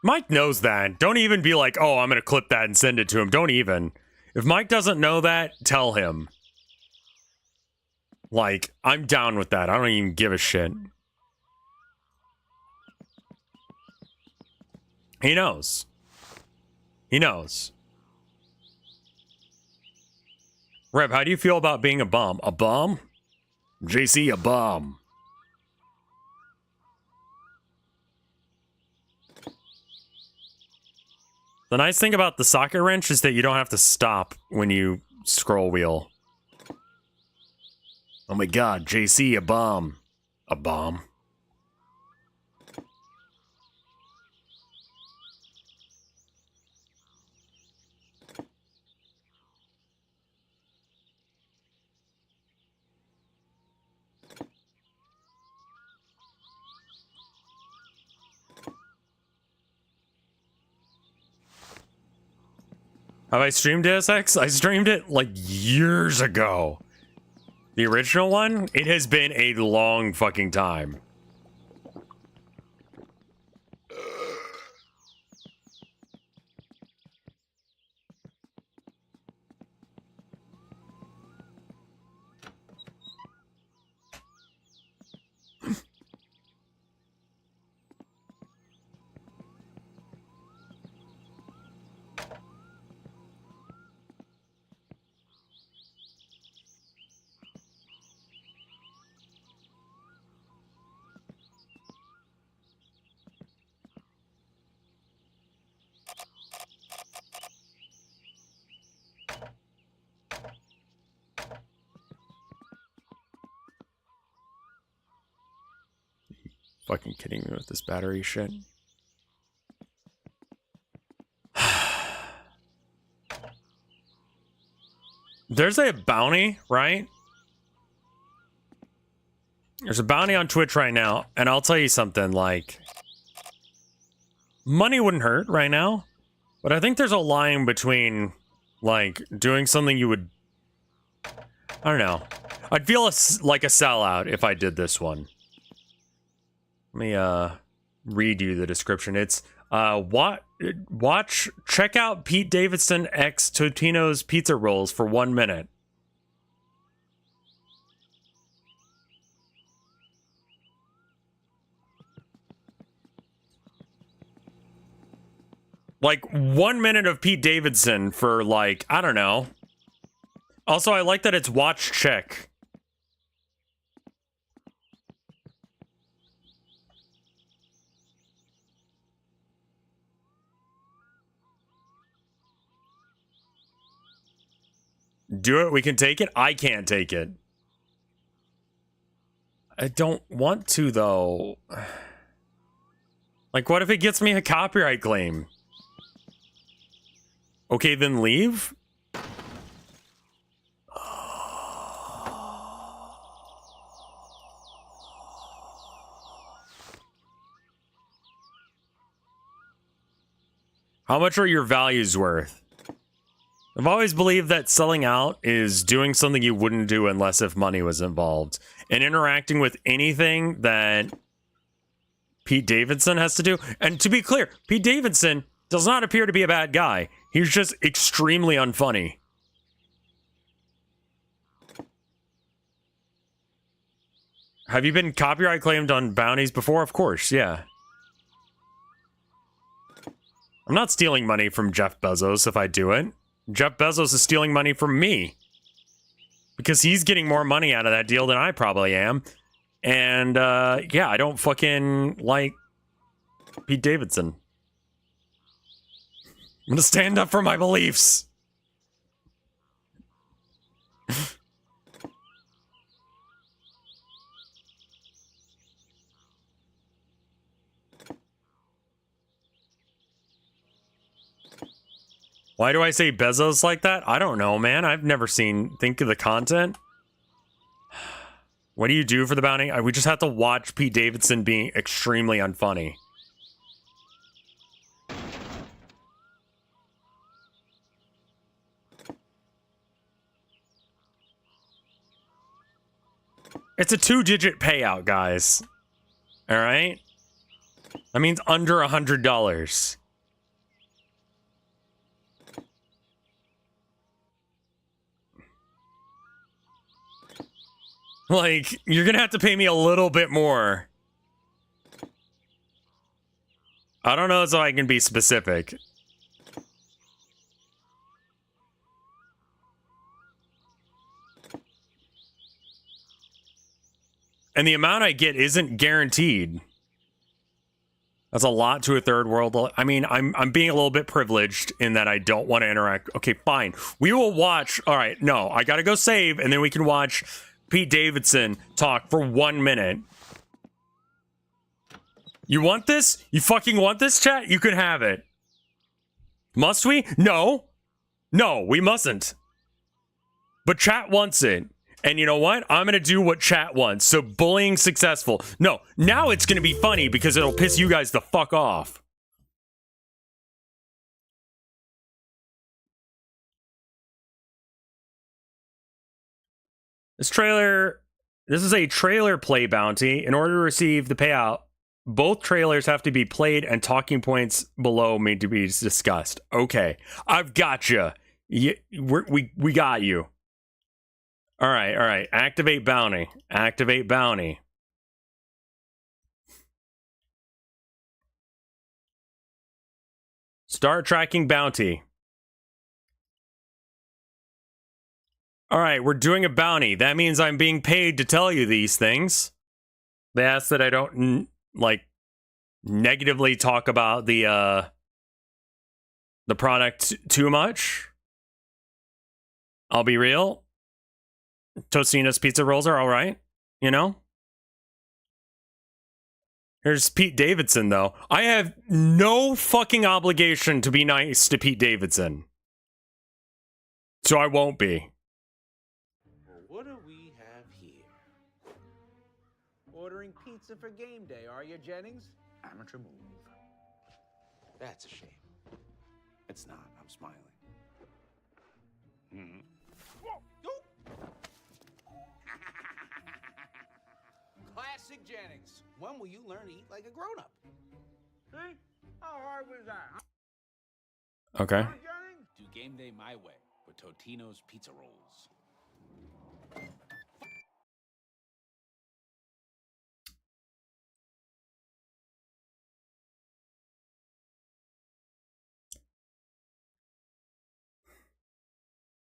S1: Mike knows that. Don't even be like, oh, I'm going to clip that and send it to him. Don't even. If Mike doesn't know that, tell him. Like, I'm down with that. I don't even give a shit. He knows. He knows. Rev, how do you feel about being a bum? A bum? JC, a bum. The nice thing about the socket wrench is that you don't have to stop when you scroll wheel. Oh my god, JC, a bomb. A bomb. Have I streamed Deus Ex? I streamed it like years ago. The original one? It has been a long fucking time. Fucking kidding me with this battery shit. There's a bounty, right? There's a bounty on Twitch right now, and I'll tell you something, like, money wouldn't hurt right now, but I think there's a line between, like, doing something you would, I don't know. I'd feel like a sellout if I did this one. Let me read you the description. It's check out Pete Davidson X Totino's pizza rolls for 1 minute. Like 1 minute of Pete Davidson for, like, I don't know. Also, I like that it's watch check. Do it. We can take it. I can't take it. I don't want to, though. Like, what if it gets me a copyright claim? Okay, then leave? How much are your values worth? I've always believed that selling out is doing something you wouldn't do unless if money was involved. And interacting with anything that Pete Davidson has to do. And to be clear, Pete Davidson does not appear to be a bad guy. He's just extremely unfunny. Have you been copyright claimed on bounties before? Of course, yeah. I'm not stealing money from Jeff Bezos if I do it. Jeff Bezos is stealing money from me. Because he's getting more money out of that deal than I probably am. And, yeah, I don't fucking like Pete Davidson. I'm gonna stand up for my beliefs. Why do I say Bezos like that? I don't know, man. I've never seen... Think of the content. What do you do for the bounty? We just have to watch Pete Davidson being extremely unfunny. It's a 2-digit payout, guys. All right? That means under $100. Like, you're gonna have to pay me a little bit more. I don't know so I can be specific. And the amount I get isn't guaranteed. That's a lot to a third world. I mean, I'm being a little bit privileged in that I don't want to interact. Okay, fine. We will watch. All right, no, I gotta go save, and then we can watch Pete Davidson talk for 1 minute. You want this? You fucking want this, chat? You can have it. Must we? No. No, we mustn't. But chat wants it. And you know what? I'm gonna do what chat wants. So bullying successful. No, now it's gonna be funny because it'll piss you guys the fuck off. This is a trailer play bounty. In order to receive the payout, both trailers have to be played and talking points below need to be discussed. Okay, I've got you. We got you. All right. Activate bounty. Activate bounty. Start tracking bounty. All right, we're doing a bounty. That means I'm being paid to tell you these things. They ask that I don't, like, negatively talk about the product too much. I'll be real. Tostino's pizza rolls are all right, you know? Here's Pete Davidson, though. I have no fucking obligation to be nice to Pete Davidson. So I won't be.
S4: What do we have here? Ordering pizza for game day, are you, Jennings? Amateur move. That's a shame. It's not. I'm smiling. Classic Jennings. When will you learn to eat like a grown-up? See? How hard was that, huh?
S1: Okay.
S4: Do game day my way with Totino's pizza rolls.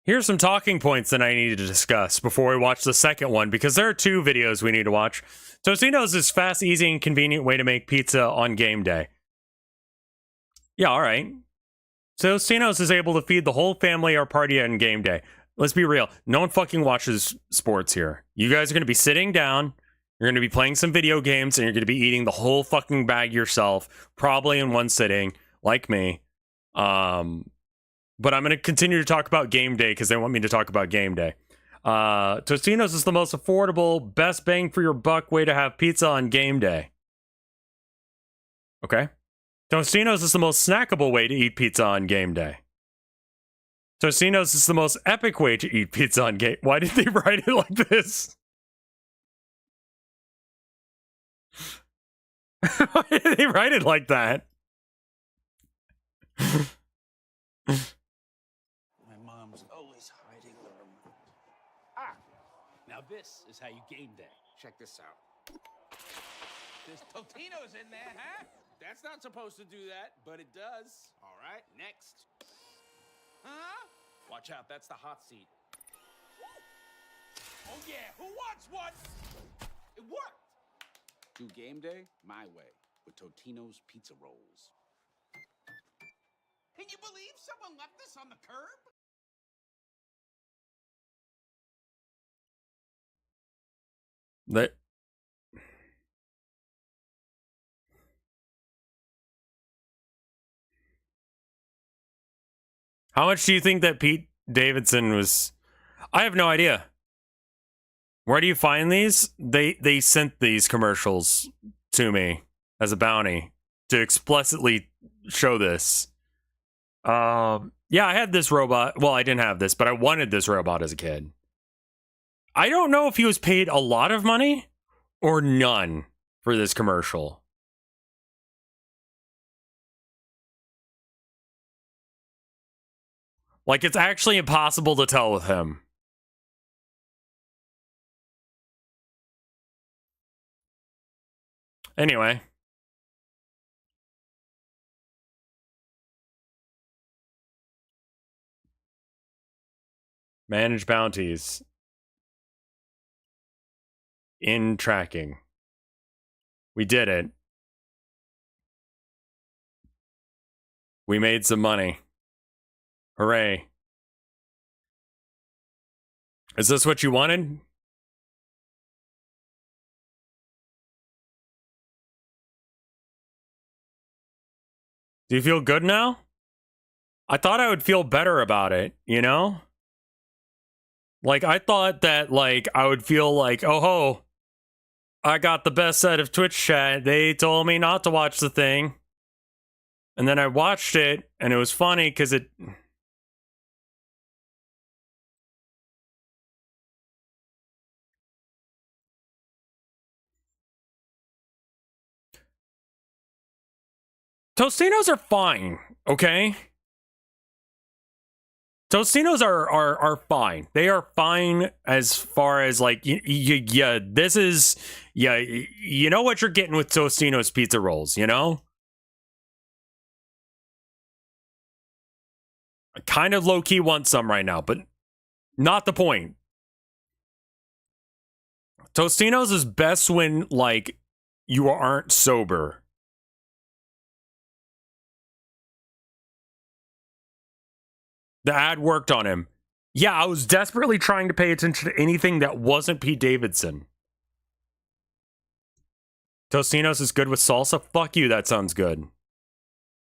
S1: Here's some talking points that I needed to discuss before we watch the second one, because there are 2 videos we need to watch. Tostino's is fast, easy, and convenient way to make pizza on game day. Yeah, all right. Tostino's is able to feed the whole family or party on game day. let's be real. No one fucking watches sports here. You guys are going to be sitting down. You're going to be playing some video games, and you're going to be eating the whole fucking bag yourself, probably in one sitting, like me. But I'm going to continue to talk about game day because they want me to talk about game day. Tostino's is the most affordable, best bang for your buck way to have pizza on game day. Okay. Tostino's is the most snackable way to eat pizza on game day. Tostino's is the most epic way to eat pizza on game. Why did they write it like this? Why did they write it like that?
S4: My mom's always hiding the remote. Ah, now this is how you game day.
S2: Check this out.
S4: There's Totino's in there, huh? That's not supposed to do that, but it does. All right, next. Huh? Watch out, that's the hot seat. Oh yeah, who wants one? It worked. Do game day my way with Totino's pizza rolls. Can you believe someone left this on the curb?
S1: How much do you think that Pete Davidson was? I have no idea. Where do you find these? They sent these commercials to me as a bounty to explicitly show this. Yeah, I had this robot. Well, I didn't have this, but I wanted this robot as a kid. I don't know if he was paid a lot of money or none for this commercial. Like, it's actually impossible to tell with him. Anyway. Manage bounties. In tracking. We did it. We made some money. Hooray. Is this what you wanted? Do you feel good now? I thought I would feel better about it, you know? Like, I thought that, like, I would feel like, oh ho, I got the best set of Twitch chat. They told me not to watch the thing. And then I watched it, and it was funny because it... Tostinos are fine, okay? Tostinos are fine. They are fine as far as, like, yeah, this is... Yeah, you know what you're getting with Tostino's pizza rolls, you know? I kind of low-key want some right now, but not the point. Tostino's is best when, like, you aren't sober. The ad worked on him. Yeah, I was desperately trying to pay attention to anything that wasn't Pete Davidson. Tostino's is good with salsa? Fuck you, that sounds good.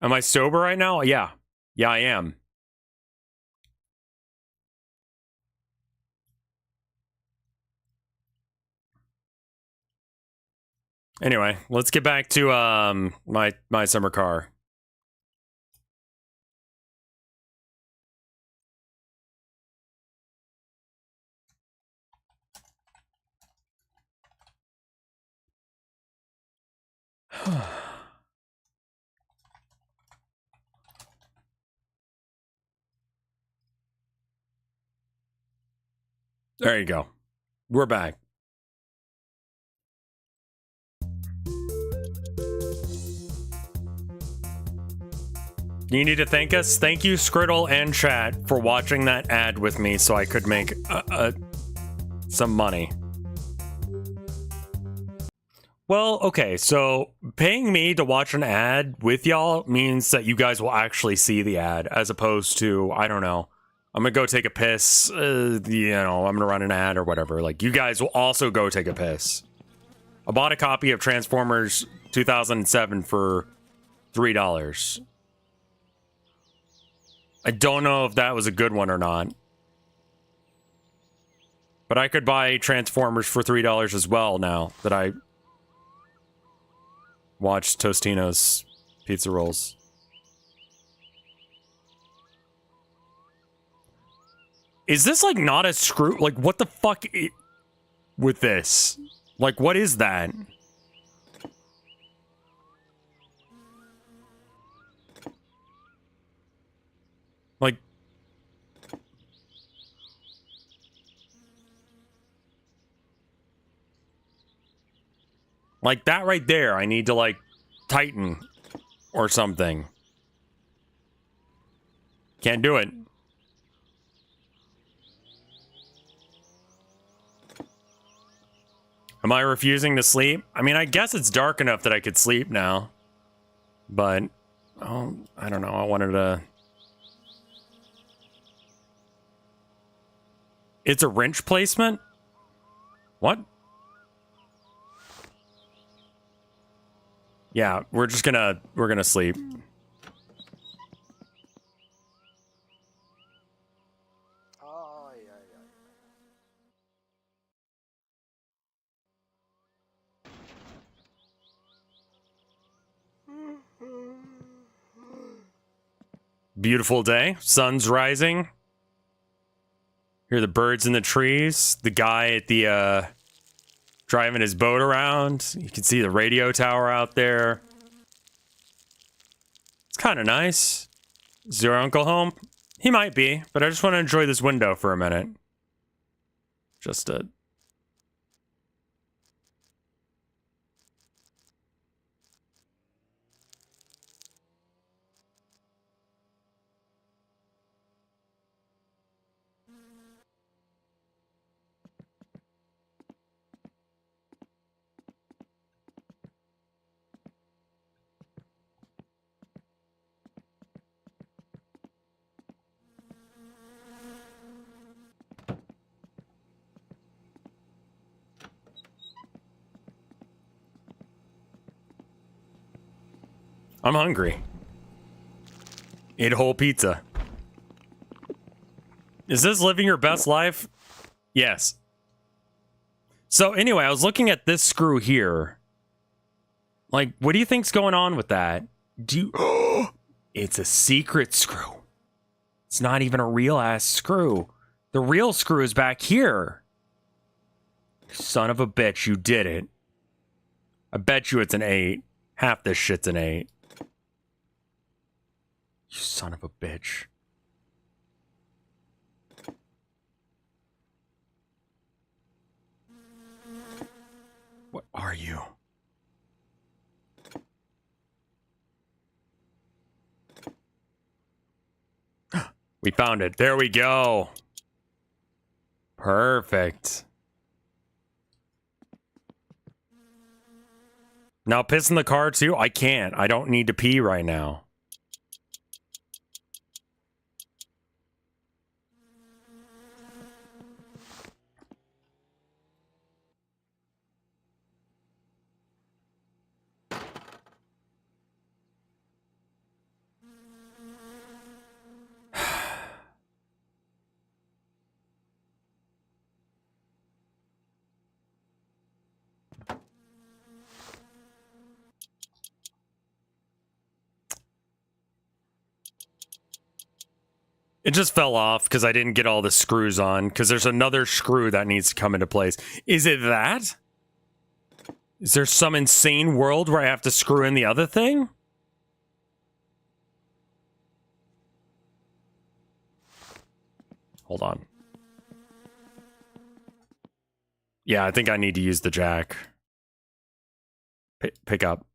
S1: Am I sober right now? Yeah. Yeah, I am. Anyway, let's get back to my summer car. There you go. We're back. You need to thank us. Thank you, Skriddle and chat, for watching that ad with me so I could make some money. Well, okay, so paying me to watch an ad with y'all means that you guys will actually see the ad, as opposed to, I don't know, I'm gonna go take a piss. You know, I'm gonna run an ad or whatever. Like, you guys will also go take a piss. I bought a copy of Transformers 2007 for $3. I don't know if that was a good one or not. But I could buy Transformers for $3 as well now that I watched Tostino's Pizza Rolls. Is this, like, not a screw? Like, what the fuck with this? Like, what is that? Like... Like, that right there, I need to, like, tighten or something. Can't do it. Am I refusing to sleep? I mean, I guess it's dark enough that I could sleep now. But, oh, I don't know. I wanted to... It's a wrench placement? What? Yeah, we're gonna sleep. Beautiful day. Sun's rising. Hear the birds in the trees. The guy at the, driving his boat around. You can see the radio tower out there. It's kind of nice. Is your uncle home? He might be, but I just want to enjoy this window for a minute. Just a... I'm hungry. Eat a whole pizza. Is this living your best life? Yes. So anyway, I was looking at this screw here. Like, what do you think's going on with that? Do you... It's a secret screw. It's not even a real ass screw. The real screw is back here. Son of a bitch, you did it. I bet you it's an 8. Half this shit's an 8. You son of a bitch. What are you? We found it. There we go. Perfect. Now piss in the car too? I can't. I don't need to pee right now. It just fell off because I didn't get all the screws on, because there's another screw that needs to come into place. Is it that? Is there some insane world where I have to screw in the other thing? Hold on. Yeah, I think I need to use the jack. Pick up.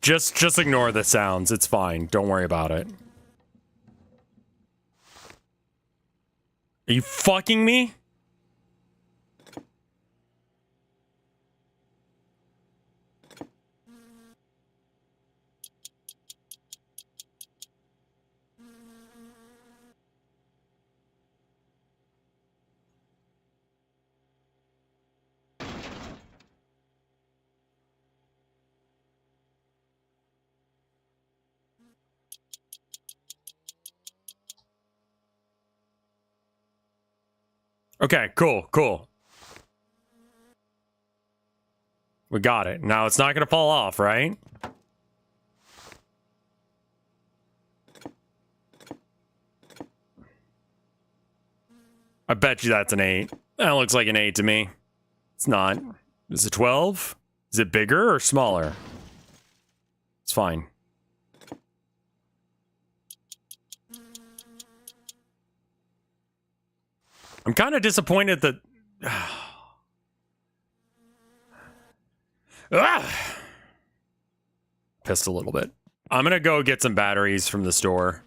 S1: Just ignore the sounds. It's fine. Don't worry about it. Are you fucking me? Okay, cool. We got it. Now it's not gonna fall off, right? I bet you that's an 8. That looks like an 8 to me. It's not. Is it 12? Is it bigger or smaller? It's fine. I'm kind of disappointed that... Pissed a little bit. I'm gonna go get some batteries from the store.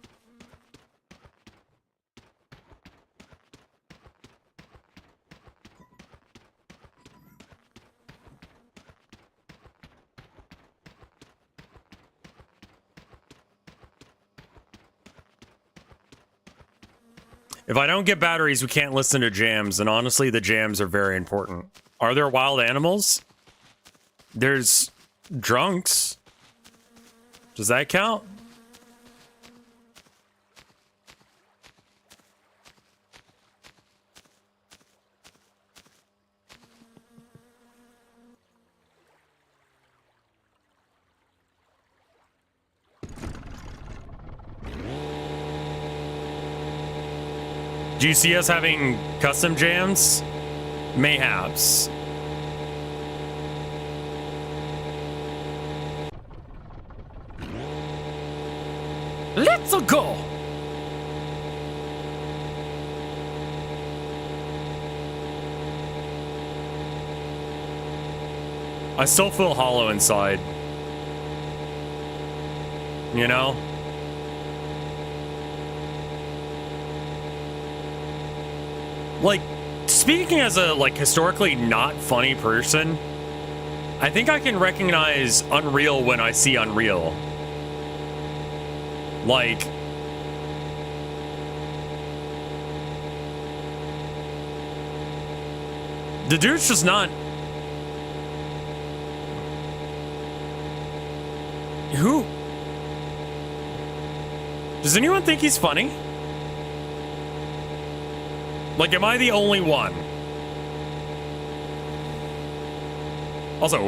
S1: If I don't get batteries, we can't listen to jams, and honestly, the jams are very important. Are there wild animals? There's drunks. Does that count? Do you see us having custom jams? Mayhaps. Let's go! I still feel hollow inside. You know? Like, speaking as a, like, historically not funny person, I think I can recognize Unreal when I see Unreal. Like, the dude's just not... Who? Does anyone think he's funny? Like, am I the only one? Also,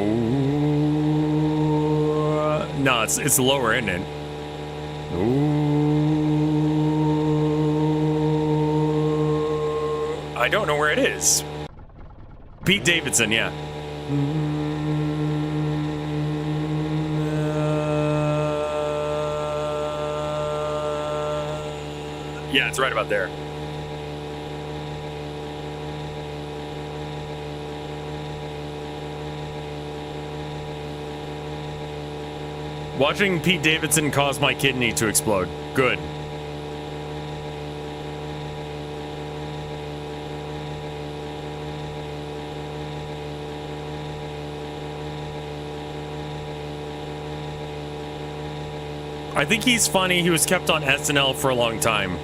S1: no, it's lower, isn't it? I don't know where it is. Pete Davidson, yeah. Yeah, it's right about there. Watching Pete Davidson cause my kidney to explode. Good. I think he's funny. He was kept on SNL for a long time.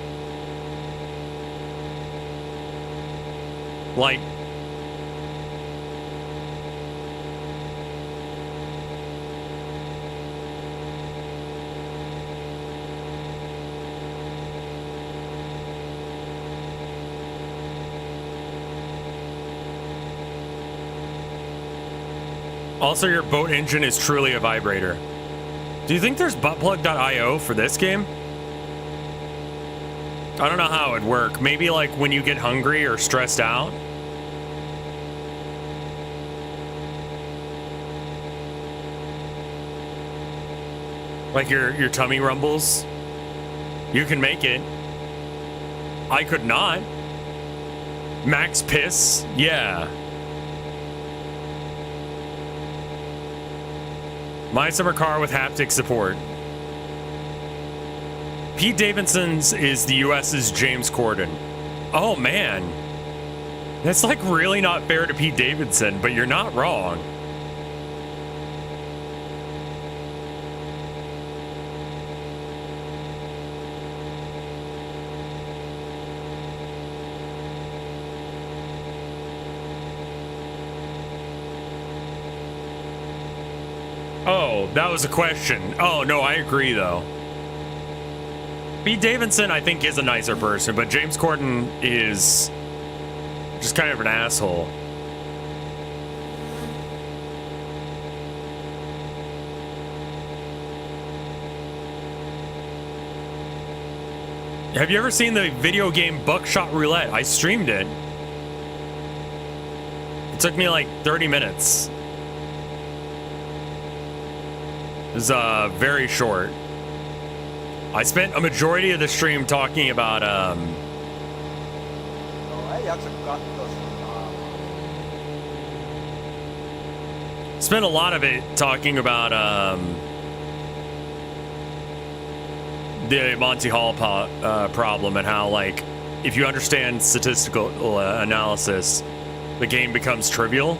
S1: Like... Also, your boat engine is truly a vibrator. Do you think there's buttplug.io for this game? I don't know how it would work. Maybe like when you get hungry or stressed out. Like your tummy rumbles. You can make it. I could not. Max piss? Yeah. My summer car with haptic support. Pete Davidson's is the US's James Corden. Oh man. That's like really not fair to Pete Davidson, but you're not wrong. Oh, that was a question. Oh, no, I agree, though. Pete Davidson, I think, is a nicer person, but James Corden is just kind of an asshole. Have you ever seen the video game Buckshot Roulette? I streamed it. It took me like 30 minutes. It was very short. I spent a majority of the stream talking about spent a lot of it talking about the Monty Hall problem and how, like, if you understand statistical analysis, the game becomes trivial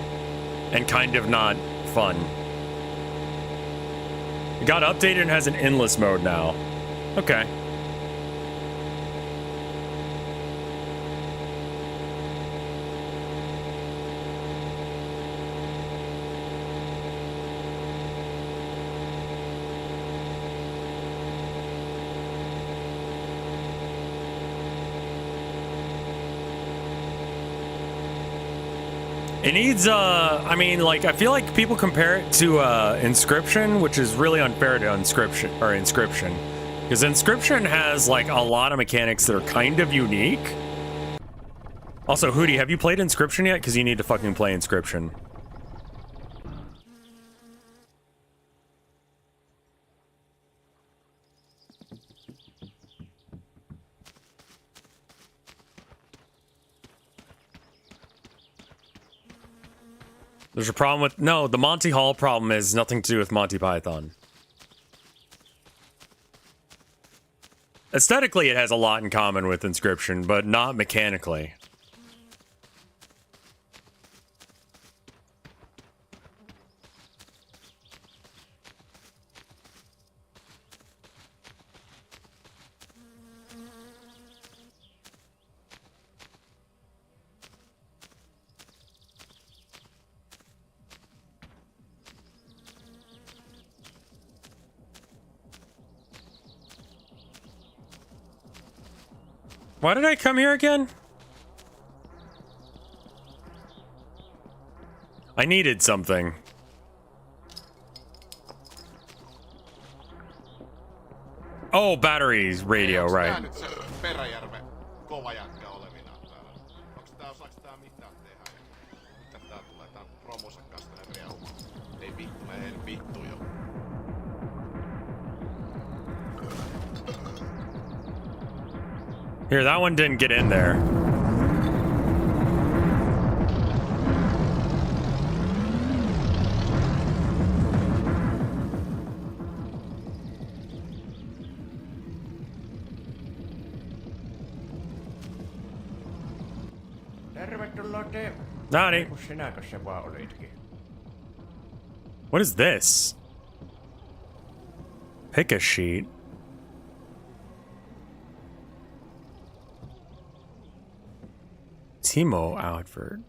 S1: and kind of not fun. It got updated and has an endless mode now. Okay. It needs, I mean, like, I feel like people compare it to Inscription, which is really unfair to Inscription. Because Inscription has, like, a lot of mechanics that are kind of unique. Also, Hootie, have you played Inscription yet? Because you need to fucking play Inscription. There's a problem with... No, the Monty Hall problem has nothing to do with Monty Python. Aesthetically, it has a lot in common with Inscription, but not mechanically. Why did I come here again? I needed something. Oh, batteries, radio, right. Here, that one didn't get in there.
S2: Tervetuloa te.
S1: Nani.
S2: Kun sinäkö se vaan olitkin?
S1: What is this? Pick a sheet. Timo advert.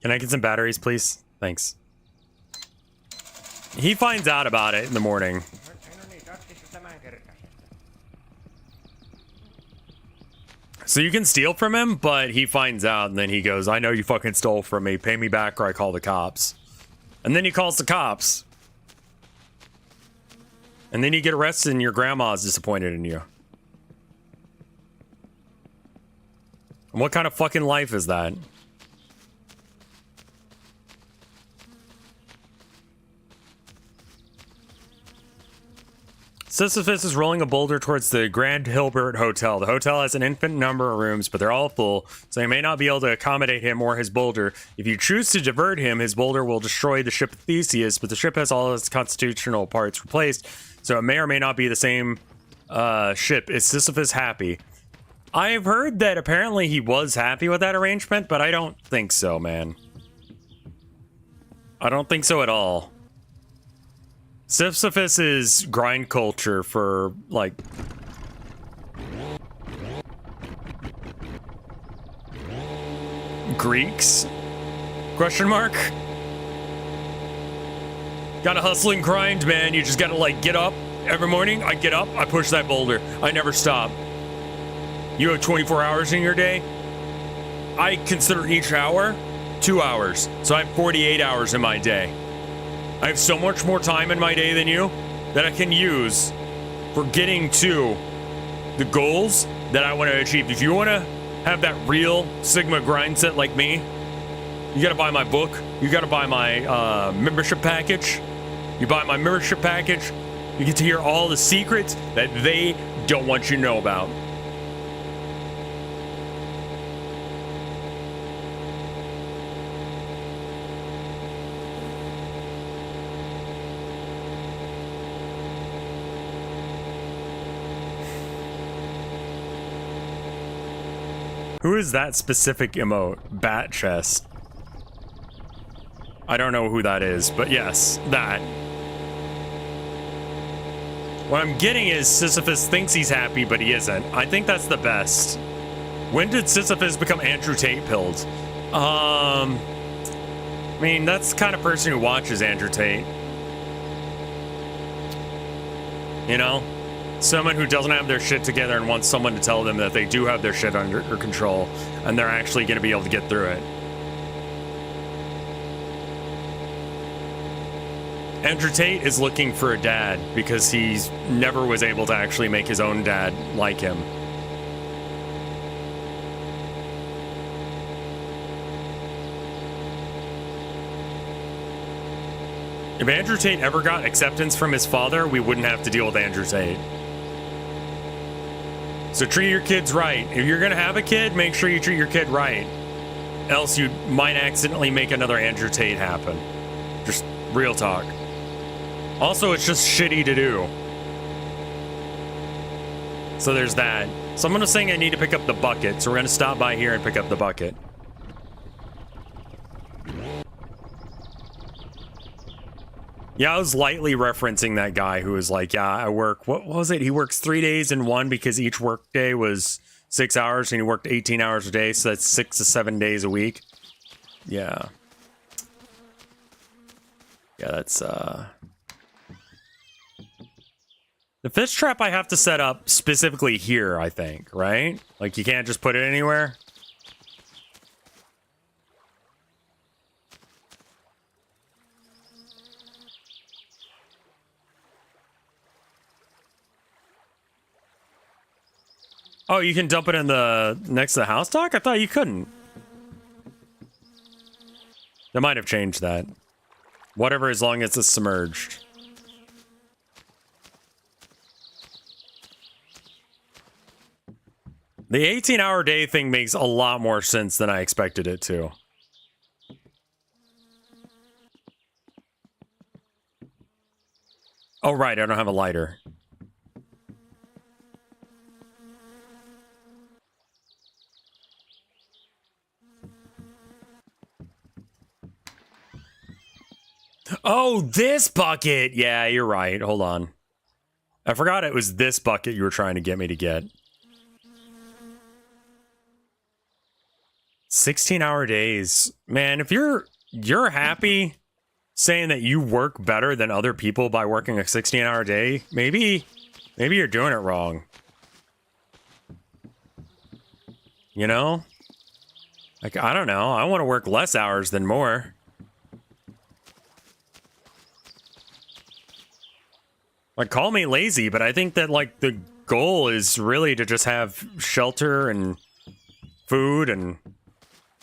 S1: Can I get some batteries, please? Thanks. He finds out about it in the morning.
S2: No niin, katkista tämänkertaisesti.
S1: So you can steal from him, but he finds out and then he goes, I know you fucking stole from me. Pay me back or I call the cops. And then he calls the cops. And then you get arrested and your grandma's disappointed in you. What kind of fucking life is that? Sisyphus is rolling a boulder towards the Grand Hilbert Hotel. The hotel has an infinite number of rooms, but they're all full, so you may not be able to accommodate him or his boulder. If you choose to divert him, his boulder will destroy the ship Theseus, but the ship has all its constitutional parts replaced, so it may or may not be the same ship. Is Sisyphus happy? I've heard that apparently he was happy with that arrangement, but I don't think so, man. I don't think so at all. Sisyphus is grind culture for, like... Greeks? Question mark? Gotta hustle and grind, man. You just gotta, like, get up. Every morning, I get up, I push that boulder. I never stop. You have 24 hours in your day? I consider each hour 2 hours. So I have 48 hours in my day. I have so much more time in my day than you that I can use for getting to the goals that I want to achieve. If you want to have that real Sigma grind set like me, you got to buy my book. You got to buy my membership package. You buy my membership package, you get to hear all the secrets that they don't want you to know about. Who is that specific emote? Bat chest. I don't know who that is, but yes, that. What I'm getting is Sisyphus thinks he's happy, but he isn't. I think that's the best. When did Sisyphus become Andrew Tate pilled? I mean, that's the kind of person who watches Andrew Tate. You know? Someone who doesn't have their shit together and wants someone to tell them that they do have their shit under control and they're actually going to be able to get through it. Andrew Tate is looking for a dad because he's never was able to actually make his own dad like him. If Andrew Tate ever got acceptance from his father, we wouldn't have to deal with Andrew Tate. So treat your kids right. If you're gonna have a kid, make sure you treat your kid right. Else you might accidentally make another Andrew Tate happen. Just real talk. Also, it's just shitty to do. So there's that. Someone was saying I need to pick up the bucket, so we're gonna stop by here and pick up the bucket. Yeah, I was lightly referencing that guy who was like, yeah, I work, what was it? He works 3 days in one because each work day was 6 hours and he worked 18 hours a day. So that's 6 to 7 days a week. Yeah. Yeah, that's, the fish trap I have to set up specifically here, I think, right? Like you can't just put it anywhere. Oh, you can dump it in the next to the house dock? I thought you couldn't. They might have changed that. Whatever, as long as it's submerged. The 18-hour day thing makes a lot more sense than I expected it to. Oh, right, I don't have a lighter. Oh, this bucket! Yeah, you're right. Hold on. I forgot it was this bucket you were trying to get me to get. 16-hour days. Man, if you're happy saying that you work better than other people by working a 16-hour day, maybe you're doing it wrong. You know? Like, I don't know. I want to work less hours than more. Like, call me lazy, but I think that, like, the goal is really to just have shelter and food and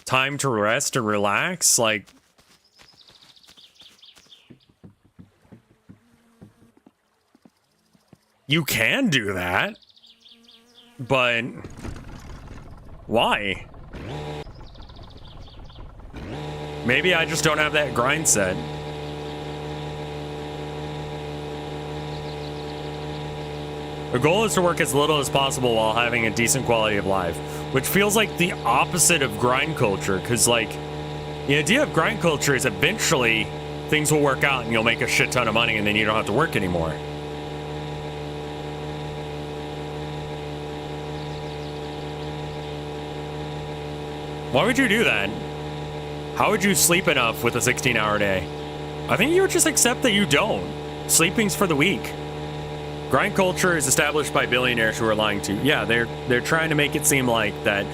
S1: time to rest and relax. Like, you can do that, but why? Maybe I just don't have that grind set. The goal is to work as little as possible while having a decent quality of life, which feels like the opposite of grind culture, because, like, the idea of grind culture is eventually things will work out and you'll make a shit ton of money and then you don't have to work anymore. Why would you do that? How would you sleep enough with a 16-hour day? I think you would just accept that you don't. Sleeping's for the weak. Grind culture is established by billionaires who are lying to you. Yeah, they're trying to make it seem like that,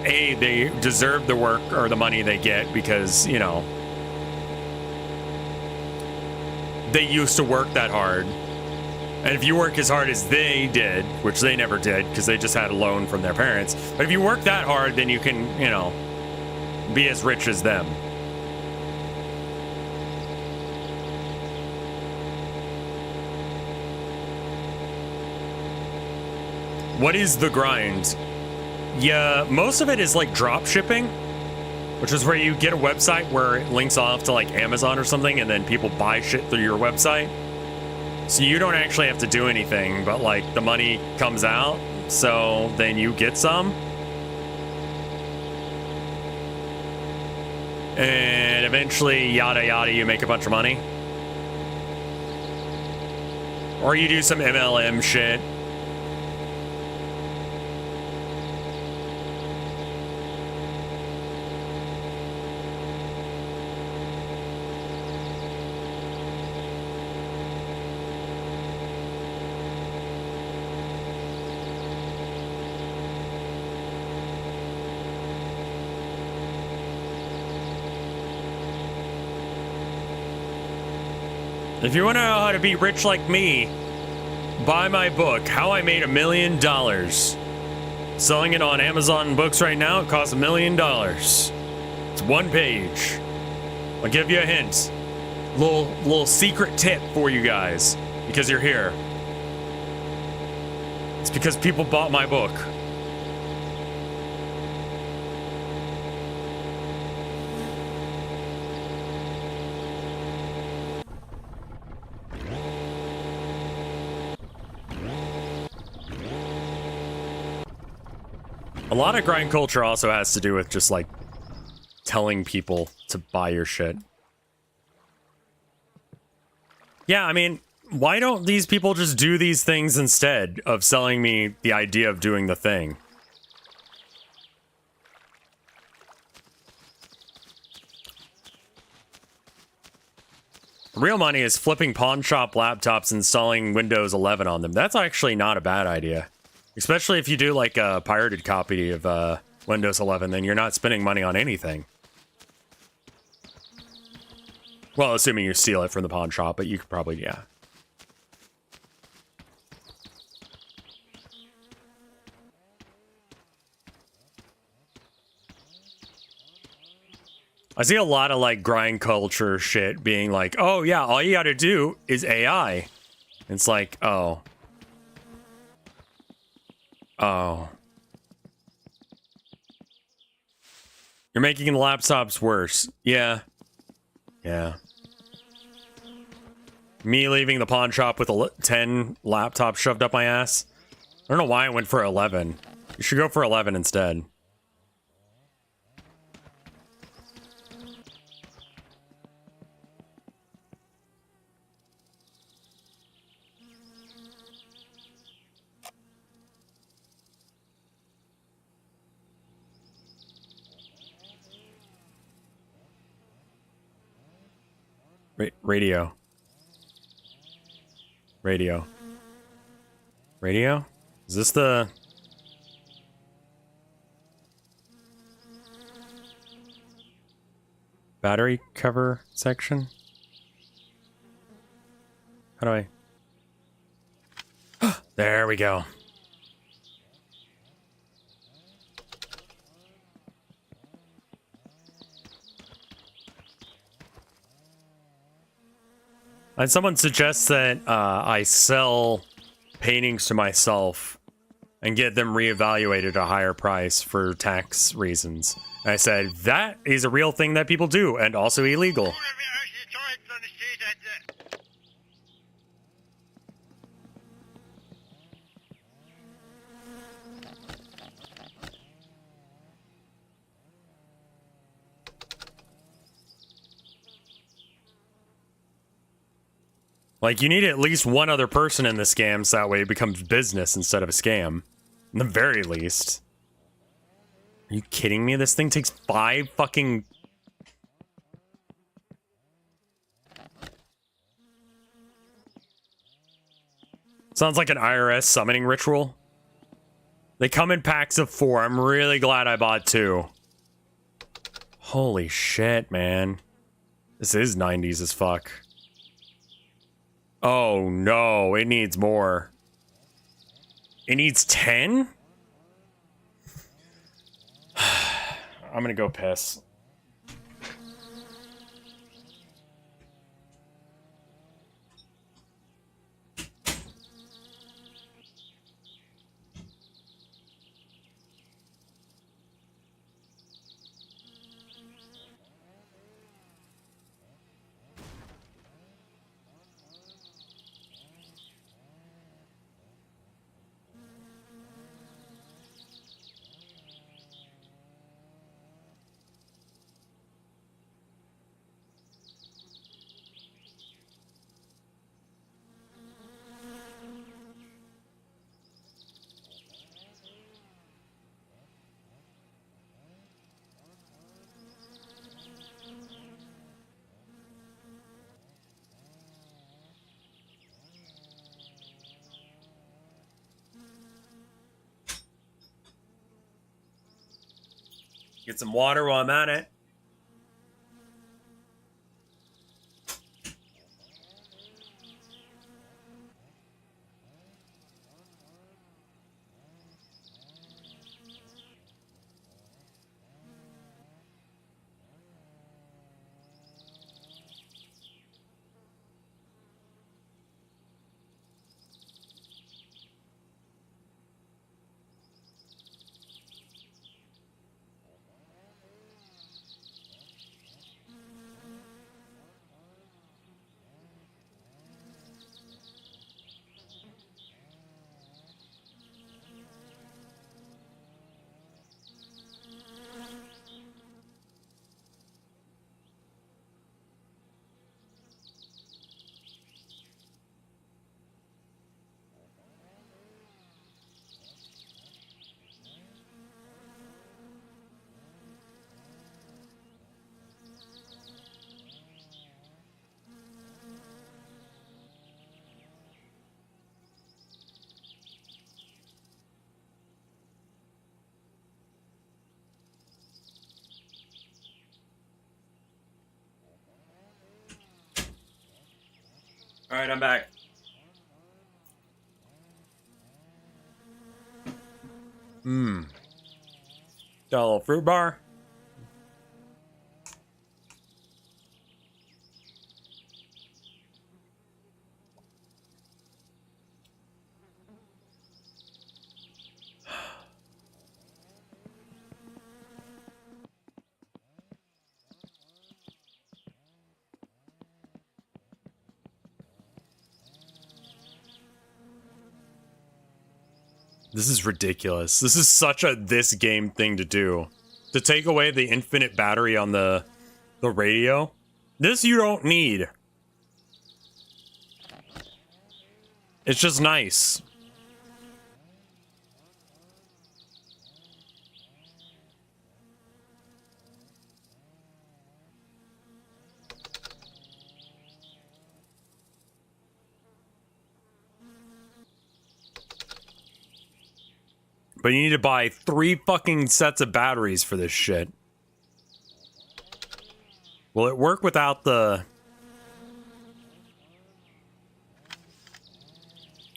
S1: A, they deserve the work or the money they get because, you know, they used to work that hard. And if you work as hard as they did, which they never did because they just had a loan from their parents, but if you work that hard, then you can, you know, be as rich as them. What is the grind? Yeah, most of it is like drop shipping, which is where you get a website where it links off to like Amazon or something, and then people buy shit through your website. So you don't actually have to do anything, but like the money comes out, so then you get some. And eventually, yada yada, you make a bunch of money. Or you do some MLM shit. If you want to know how to be rich like me, buy my book, How I Made $1 Million. Selling it on Amazon Books right now, it costs $1 million. It's one page. I'll give you a hint. Little secret tip for you guys, because you're here. It's because people bought my book. A lot of grind culture also has to do with just like telling people to buy your shit. Yeah, I mean, why don't these people just do these things instead of selling me the idea of doing the thing? Real money is flipping pawn shop laptops and installing Windows 11 on them. That's actually not a bad idea. Especially if you do like a pirated copy of Windows 11, then you're not spending money on anything. Well, assuming you steal it from the pawn shop, but you could probably, yeah. I see a lot of like grind culture shit being like, oh yeah, all you gotta do is AI. It's like, oh. Oh. You're making the laptops worse. Yeah. Yeah. Me leaving the pawn shop with 10 laptops shoved up my ass. I don't know why I went for 11. You should go for 11 instead. Radio. Radio. Radio? Is this the... battery cover section? How do I... There we go. And someone suggests that I sell paintings to myself and get them reevaluated at a higher price for tax reasons. And I said, that is a real thing that people do, and also illegal. Like, you need at least one other person in the scam so that way it becomes business instead of a scam. In the very least. Are you kidding me? This thing takes 5 fucking... Sounds like an IRS summoning ritual. They come in packs of 4. I'm really glad I bought 2. Holy shit, man. This is 90s as fuck. Oh no, it needs more. It needs 10? I'm gonna go piss. Get some water while I'm at it. All right, I'm back. Got a little fruit bar. This is ridiculous. This is such a this game thing to do. To take away the infinite battery on the radio. This you don't need. It's just nice. But you need to buy 3 fucking sets of batteries for this shit. Will it work without the...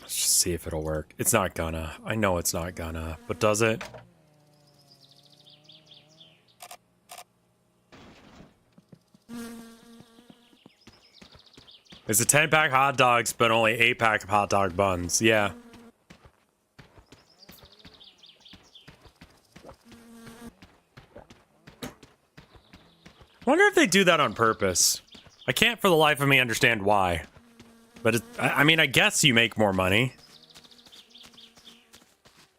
S1: Let's just see if it'll work. It's not gonna. I know it's not gonna. But does it? It's a 10-pack hot dogs, but only 8-pack of hot dog buns. Yeah. Wonder if they do that on purpose. I can't for the life of me understand why. But I mean, I guess you make more money.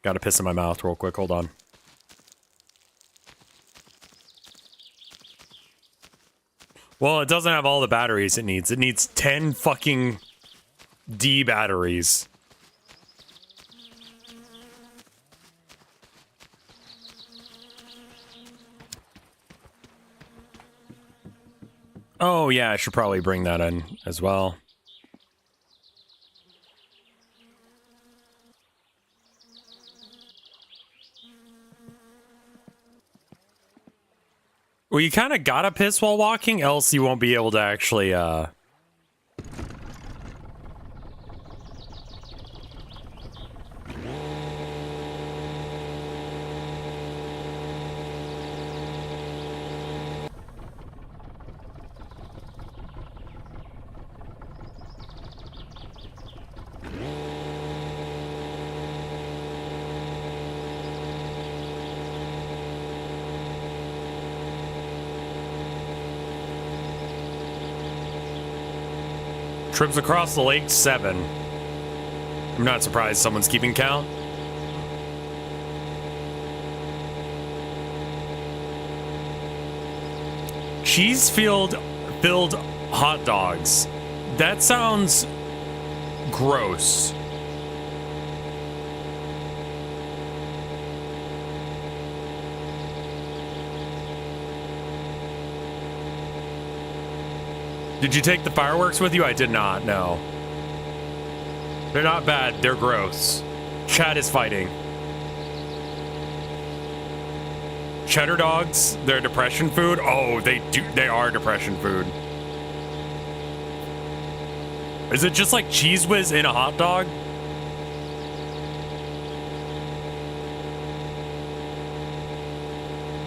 S1: Gotta piss in my mouth real quick, hold on. Well, it doesn't have all the batteries it needs. It needs 10 fucking D batteries. Oh yeah, I should probably bring that in as well. Well, you kind of gotta piss while walking, else you won't be able to actually, Trips across the lake, 7. I'm not surprised someone's keeping count. Cheese-filled hot dogs. That sounds gross. Did you take the fireworks with you? I did not, no. They're not bad, they're gross. Chad is fighting. Cheddar dogs, they're depression food? Oh, they are depression food. Is it just like Cheese Whiz in a hot dog?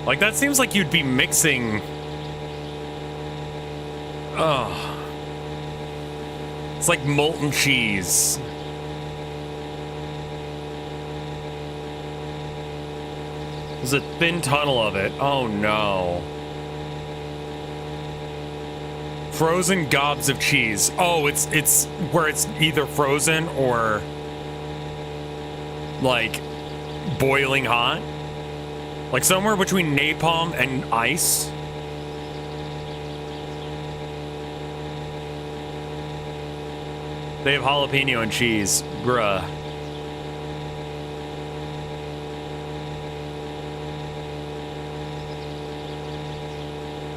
S1: Like, that seems like you'd be mixing... Oh. It's like molten cheese. There's a thin tunnel of it. Oh no. Frozen gobs of cheese. Oh, it's where it's either frozen or like boiling hot. Like somewhere between napalm and ice. They have jalapeno and cheese. Bruh.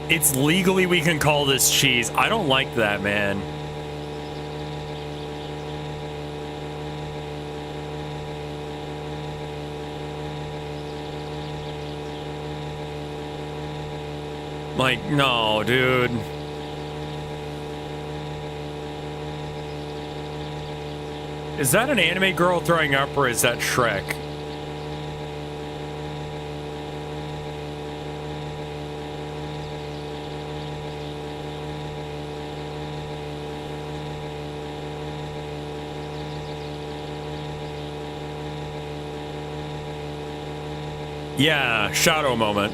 S1: It's legally we can call this cheese. I don't like that, man. Like, no, dude. Is that an anime girl throwing up, or is that Shrek? Yeah, shadow moment.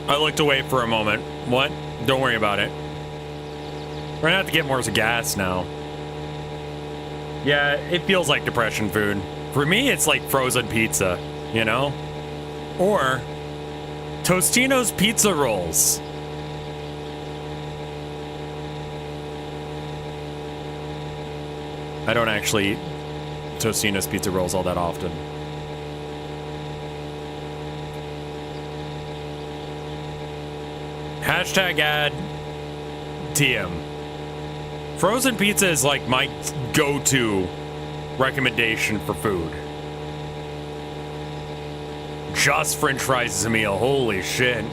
S1: I looked away for a moment. What? Don't worry about it. We're gonna have to get more gas now. Yeah, it feels like depression food. For me, it's like frozen pizza, you know? Or Tostino's pizza rolls. I don't actually eat Tostino's pizza rolls all that often. Hashtag ad TM. Frozen pizza is like my go-to recommendation for food. Just French fries is a meal. Holy shit.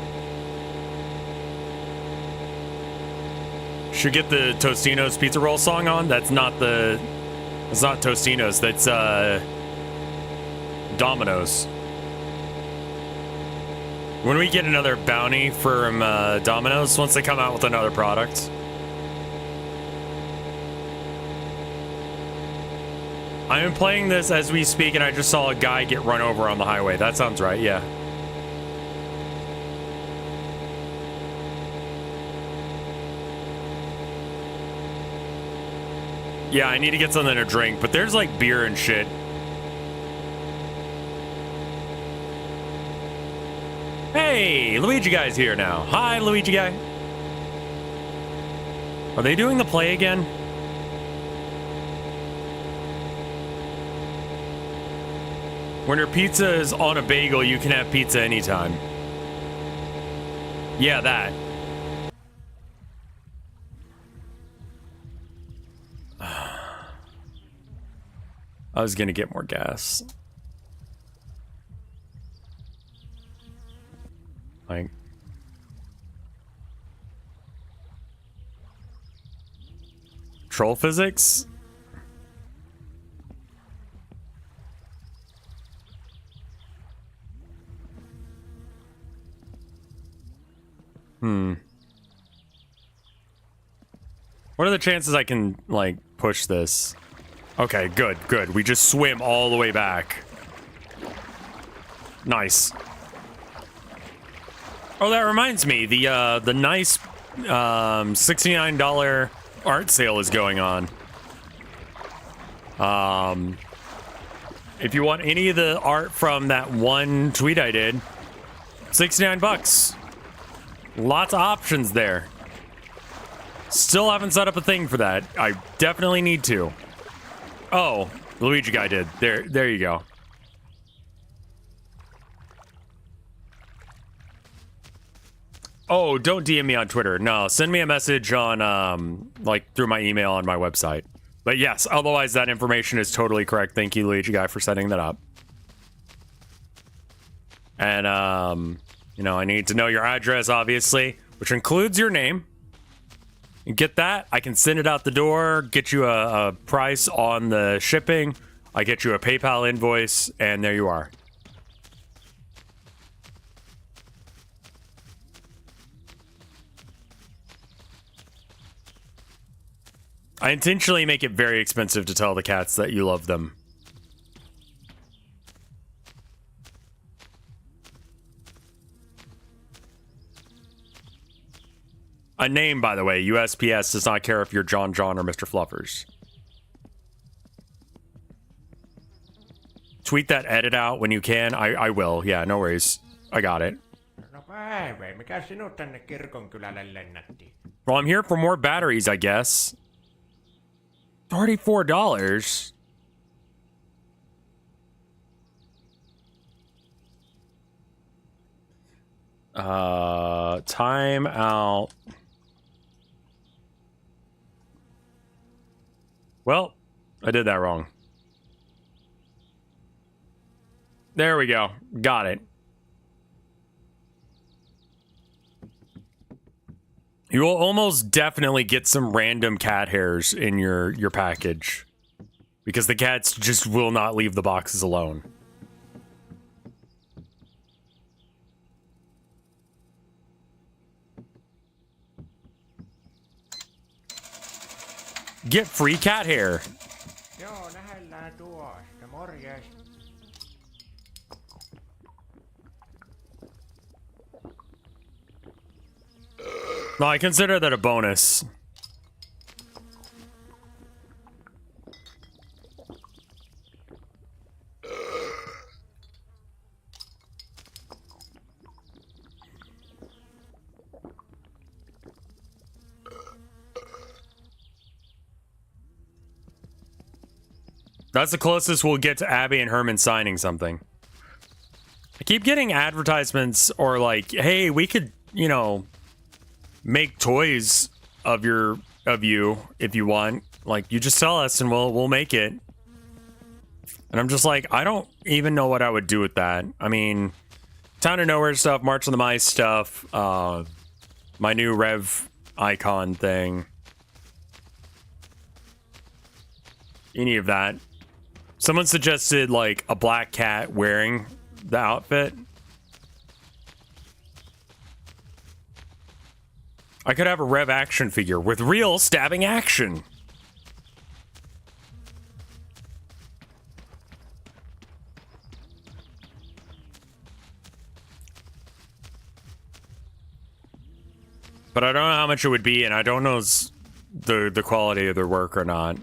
S1: Should get the Tostino's pizza roll song on. That's not Tostino's. That's Domino's. When we get another bounty from Domino's, once they come out with another product. I am playing this as we speak, and I just saw a guy get run over on the highway. That sounds right, yeah. Yeah, I need to get something to drink, but there's like beer and shit. Hey, Luigi guy's here now. Hi, Luigi guy. Are they doing the play again? When your pizza is on a bagel, you can have pizza anytime. Yeah, that. I was gonna get more gas. Like, troll physics? What are the chances I can, like, push this? Okay, good, good. We just swim all the way back. Nice. Oh, that reminds me. The nice $69 art sale is going on. If you want any of the art from that one tweet I did, 69 bucks. Lots of options there. Still haven't set up a thing for that. I definitely need to. Oh, Luigi guy did. There you go. Oh, don't DM me on Twitter. No, send me a message on, like, through my email on my website. But yes, otherwise that information is totally correct. Thank you, Luigi guy, for setting that up. And, you know, I need to know your address, obviously, which includes your name. And get that, I can send it out the door, get you a price on the shipping, I get you a PayPal invoice, and there you are. I intentionally make it very expensive to tell the cats that you love them. A name, by the way. USPS does not care if you're John or Mr. Fluffers. Tweet that edit out when you can. I will. Yeah, no worries. I got it.
S2: No päivä, mikä sinut tänne kirkonkylälle lennätti?
S1: Well, I'm here for more batteries, I guess. $34? Time out. Well, I did that wrong. There we go. Got it. You will almost definitely get some random cat hairs in your package. Because the cats just will not leave the boxes alone. Get free cat hair.
S2: Joo, nähellään tuosta. Morjes.
S1: No, I consider that a bonus. That's the closest we'll get to Abby and Herman signing something. I keep getting advertisements or like, hey, we could, you know, make toys of you if you want. Like, you just tell us and we'll make it. And I'm just like, I don't even know what I would do with that. I mean, Town of Nowhere stuff, March of the Mice stuff, my new Rev icon thing. Any of that. Someone suggested like a black cat wearing the outfit. I could have a Rev action figure with real stabbing action. But I don't know how much it would be, and I don't know the quality of their work or not.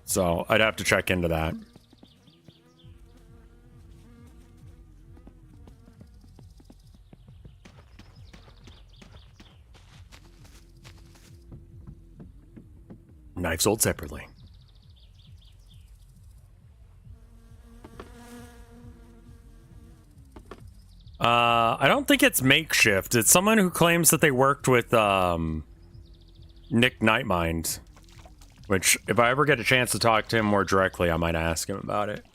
S1: So I'd have to check into that. Knives sold separately. I don't think it's makeshift. It's someone who claims that they worked with Nick Nightmind. Which, if I ever get a chance to talk to him more directly, I might ask him about it.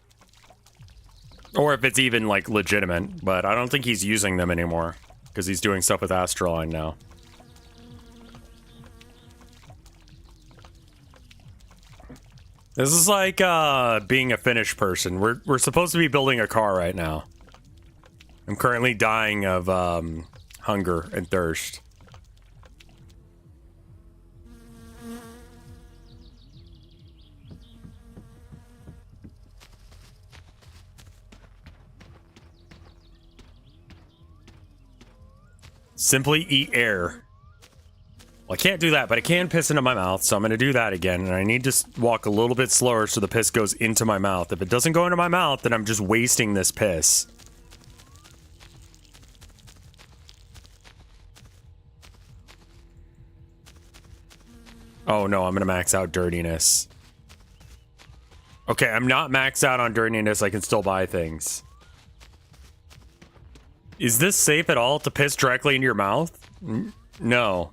S1: Or if it's even, like, legitimate. But I don't think he's using them anymore. Because he's doing stuff with Astroline now. This is like being a Finnish person. We're supposed to be building a car right now. I'm currently dying of hunger and thirst. Simply eat air. Well, I can't do that, but I can piss into my mouth, so I'm going to do that again. And I need to walk a little bit slower so the piss goes into my mouth. If it doesn't go into my mouth, then I'm just wasting this piss. Oh no, I'm going to max out dirtiness. Okay, I'm not maxed out on dirtiness. I can still buy things. Is this safe at all to piss directly into your mouth? No.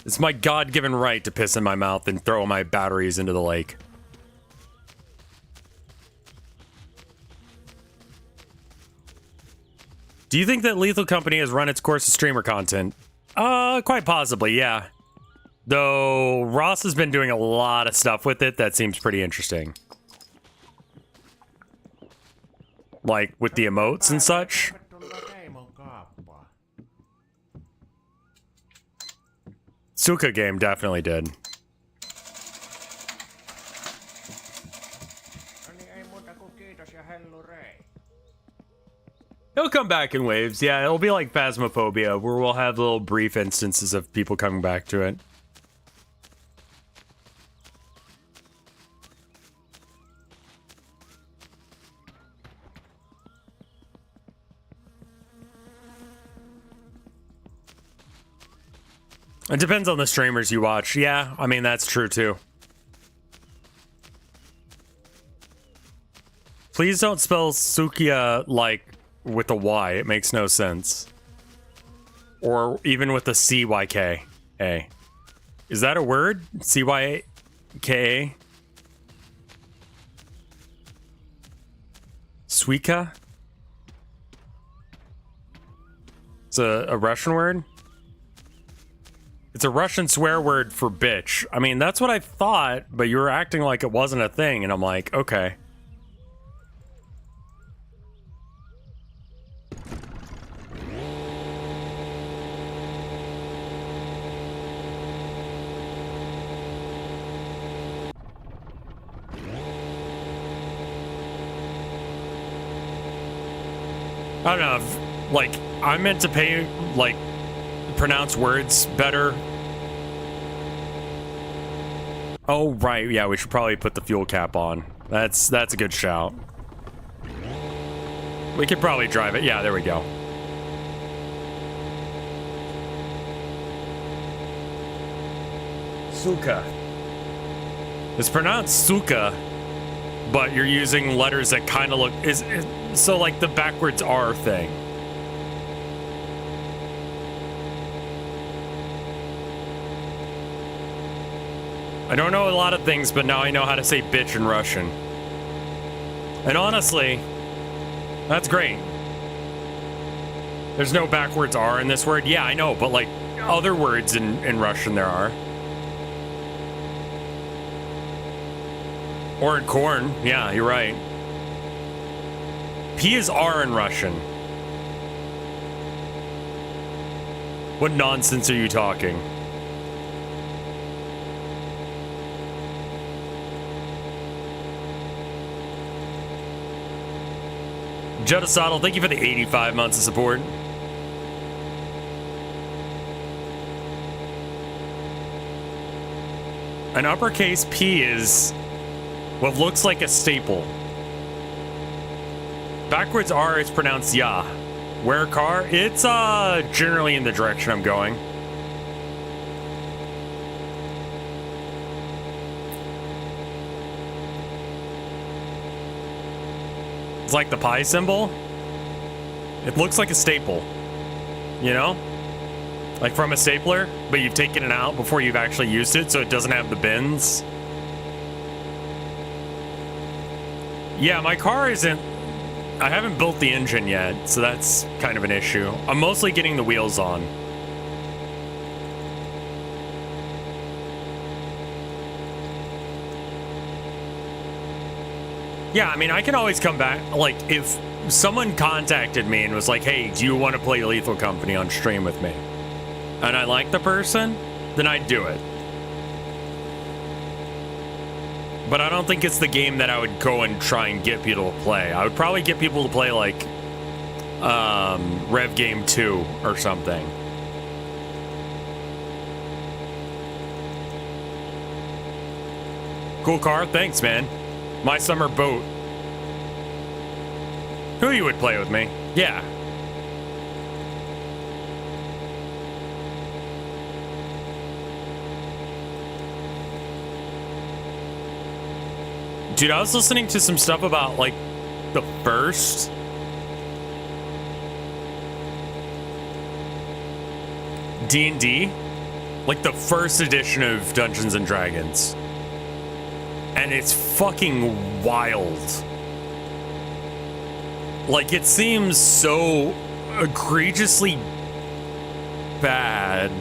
S1: It's my God-given right to piss in my mouth and throw my batteries into the lake. Do you think that Lethal Company has run its course of streamer content? Quite possibly, yeah. Though Ross has been doing a lot of stuff with it that seems pretty interesting. Like with the emotes and such. Suka game definitely did. He'll come back in waves. Yeah, it'll be like Phasmophobia, where we'll have little brief instances of people coming back to it. It depends on the streamers you watch. Yeah, I mean, that's true too. Please don't spell Sukia like with a Y. It makes no sense. Or even with a C-Y-K-A. Is that a word? C-Y-K-A? Suika? It's a Russian word? It's a Russian swear word for bitch. I mean, that's what I thought, but you were acting like it wasn't a thing, and I'm like, okay. I don't know, if, like, I'm meant to pay, like, pronounce words better. Oh, right, yeah, we should probably put the fuel cap on. That's a good shout. We could probably drive it. Yeah, there we go. Suka. It's pronounced Suka, but you're using letters that kind of look... so, like, the backwards R thing. I don't know a lot of things, but now I know how to say bitch in Russian. And honestly, that's great. There's no backwards R in this word. Yeah, I know, but like other words in Russian there are. Or in corn. Yeah, you're right. P is R in Russian. What nonsense are you talking? Judisaddle, thank you for the 85 months of support. An uppercase P is what looks like a staple. Backwards R is pronounced ya. Where car? It's generally in the direction I'm going. It's like the pi symbol. It looks like a staple. You know? Like from a stapler, but you've taken it out before you've actually used it, so it doesn't have the bends. Yeah, my car isn't... I haven't built the engine yet, so that's kind of an issue. I'm mostly getting the wheels on. Yeah, I mean, I can always come back. Like, if someone contacted me and was like, hey, do you want to play Lethal Company on stream with me? And I like the person, then I'd do it. But I don't think it's the game that I would go and try and get people to play. I would probably get people to play, like, Rev Game 2 or something. Cool car, thanks, man. My summer boat. Who you would play with me? Yeah. Dude, I was listening to some stuff about, like, the first D&D, like the first edition of Dungeons and Dragons. And it's fucking wild. Like, it seems so egregiously bad.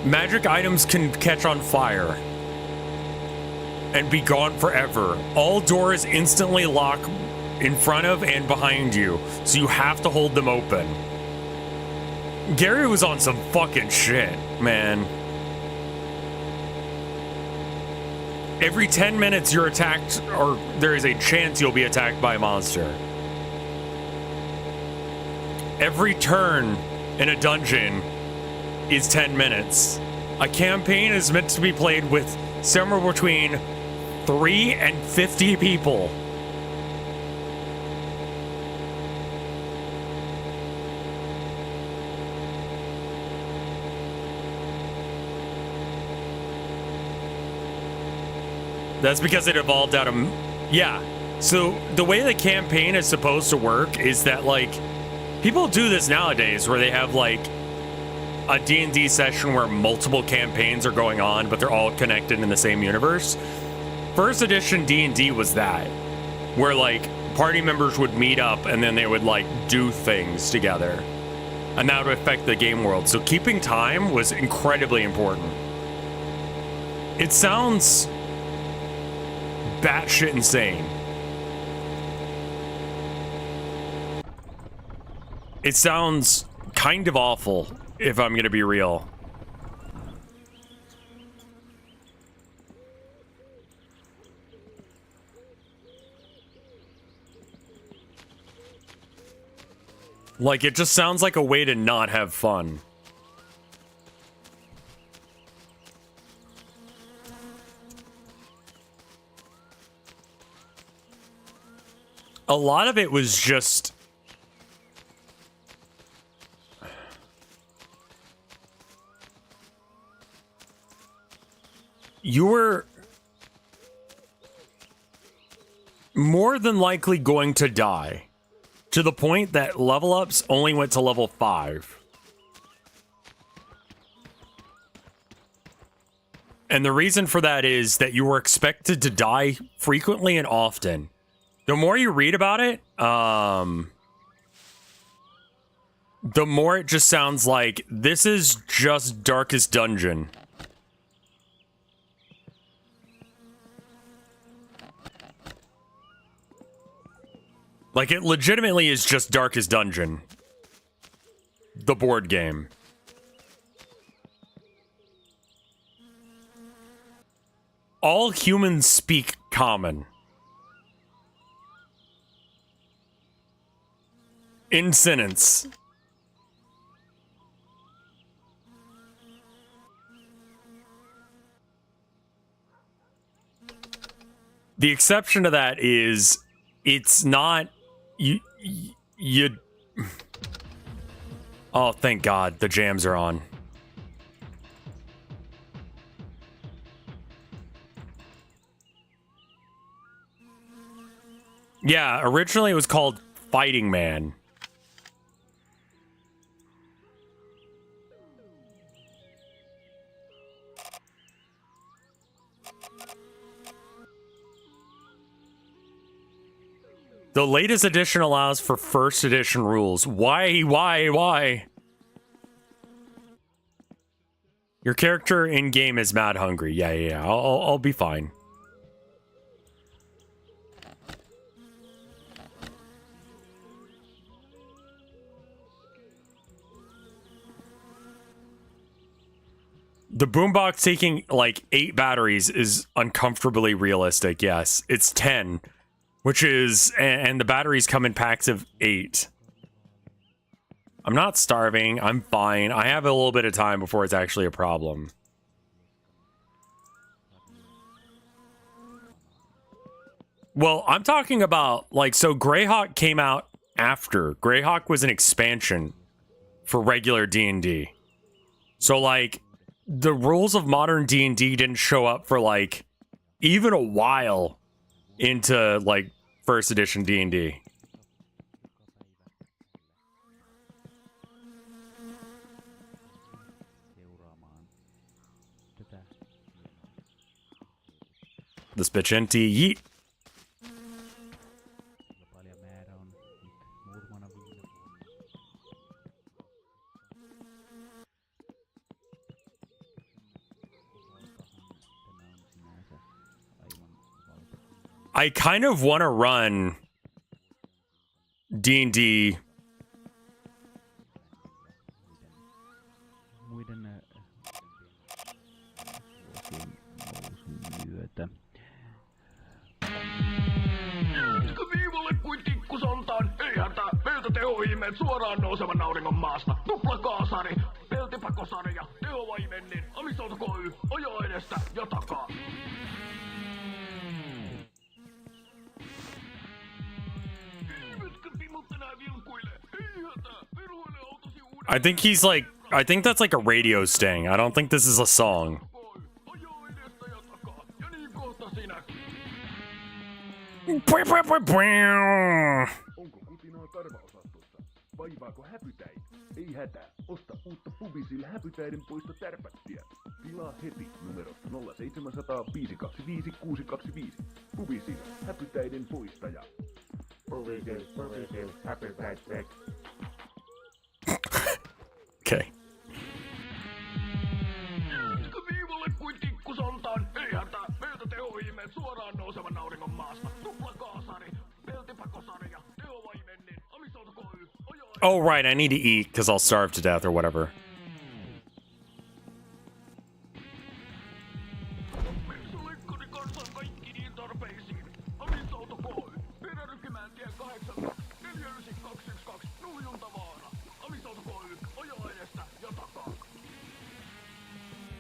S1: Magic items can catch on fire and be gone forever. All doors instantly lock in front of and behind you, so you have to hold them open. Gary was on some fucking shit, man. Every 10 minutes you're attacked, or there is a chance you'll be attacked by a monster. Every turn in a dungeon is 10 minutes. A campaign is meant to be played with somewhere between 3 and 50 people. That's because it evolved out of... Yeah. So the way the campaign is supposed to work is that, like, people do this nowadays where they have, like, a D&D session where multiple campaigns are going on, but they're all connected in the same universe. First edition D&D was that, where, like, party members would meet up and then they would, like, do things together. And that would affect the game world. So keeping time was incredibly important. It sounds batshit insane. It sounds kind of awful, if I'm gonna be real. Like, it just sounds like a way to not have fun. A lot of it was just... You were more than likely going to die, to the point that level ups only went to level 5. And the reason for that is that you were expected to die frequently and often. The more you read about it, the more it just sounds like this is just Darkest Dungeon. Like, it legitimately is just Darkest Dungeon. The board game. All humans speak common. In sentence. The exception to that is it's not you. Oh, thank God, the jams are on. Yeah, originally it was called Fighting Man. The latest edition allows for first edition rules. Why? Your character in game is mad hungry. Yeah. I'll be fine. The boombox taking like 8 batteries is uncomfortably realistic. Yes, it's 10. Which is, and the batteries come in packs of 8. I'm not starving. I'm fine. I have a little bit of time before it's actually a problem. Well, I'm talking about, like, so Greyhawk came out after. Greyhawk was an expansion for regular D&D. So, like, the rules of modern D&D didn't show up for, like, even a while into, like, first edition D&D. This bitch empty. Yeet. I kind of want to run D&D.
S3: Viivalle kuin tikkusontaan, ei hätää, meiltä tehoimeet suoraan nousevan auringon maasta. Tuplakaasari, peltipakosari ja tehovaimennin, amisoltakoy, ojo edestä ja takaa.
S1: I think he's like, I think that's like a radio sting. I don't think this is a song.
S3: Onko kutinaa karvaosastosta? Vaivaako häpytäin? Ei hätää. Osta uutta Pubisilla häpytäiden poista tärpättiä. Tilaa heti numerosta 0700 525 625. Pubisilla häpytäiden poistaja.
S2: Pubisil, häpytäit.
S1: Okay.
S3: Viivalle kuin tikkusontaan, ei hätää. Meiltä tehoimeet suoraan nousevan auringon maasta. Tuplakaasari, peltipakosari ja tehovaimennin, amisoltakoy, ojo.
S1: Oh, right. I need to eat because I'll starve to death or whatever.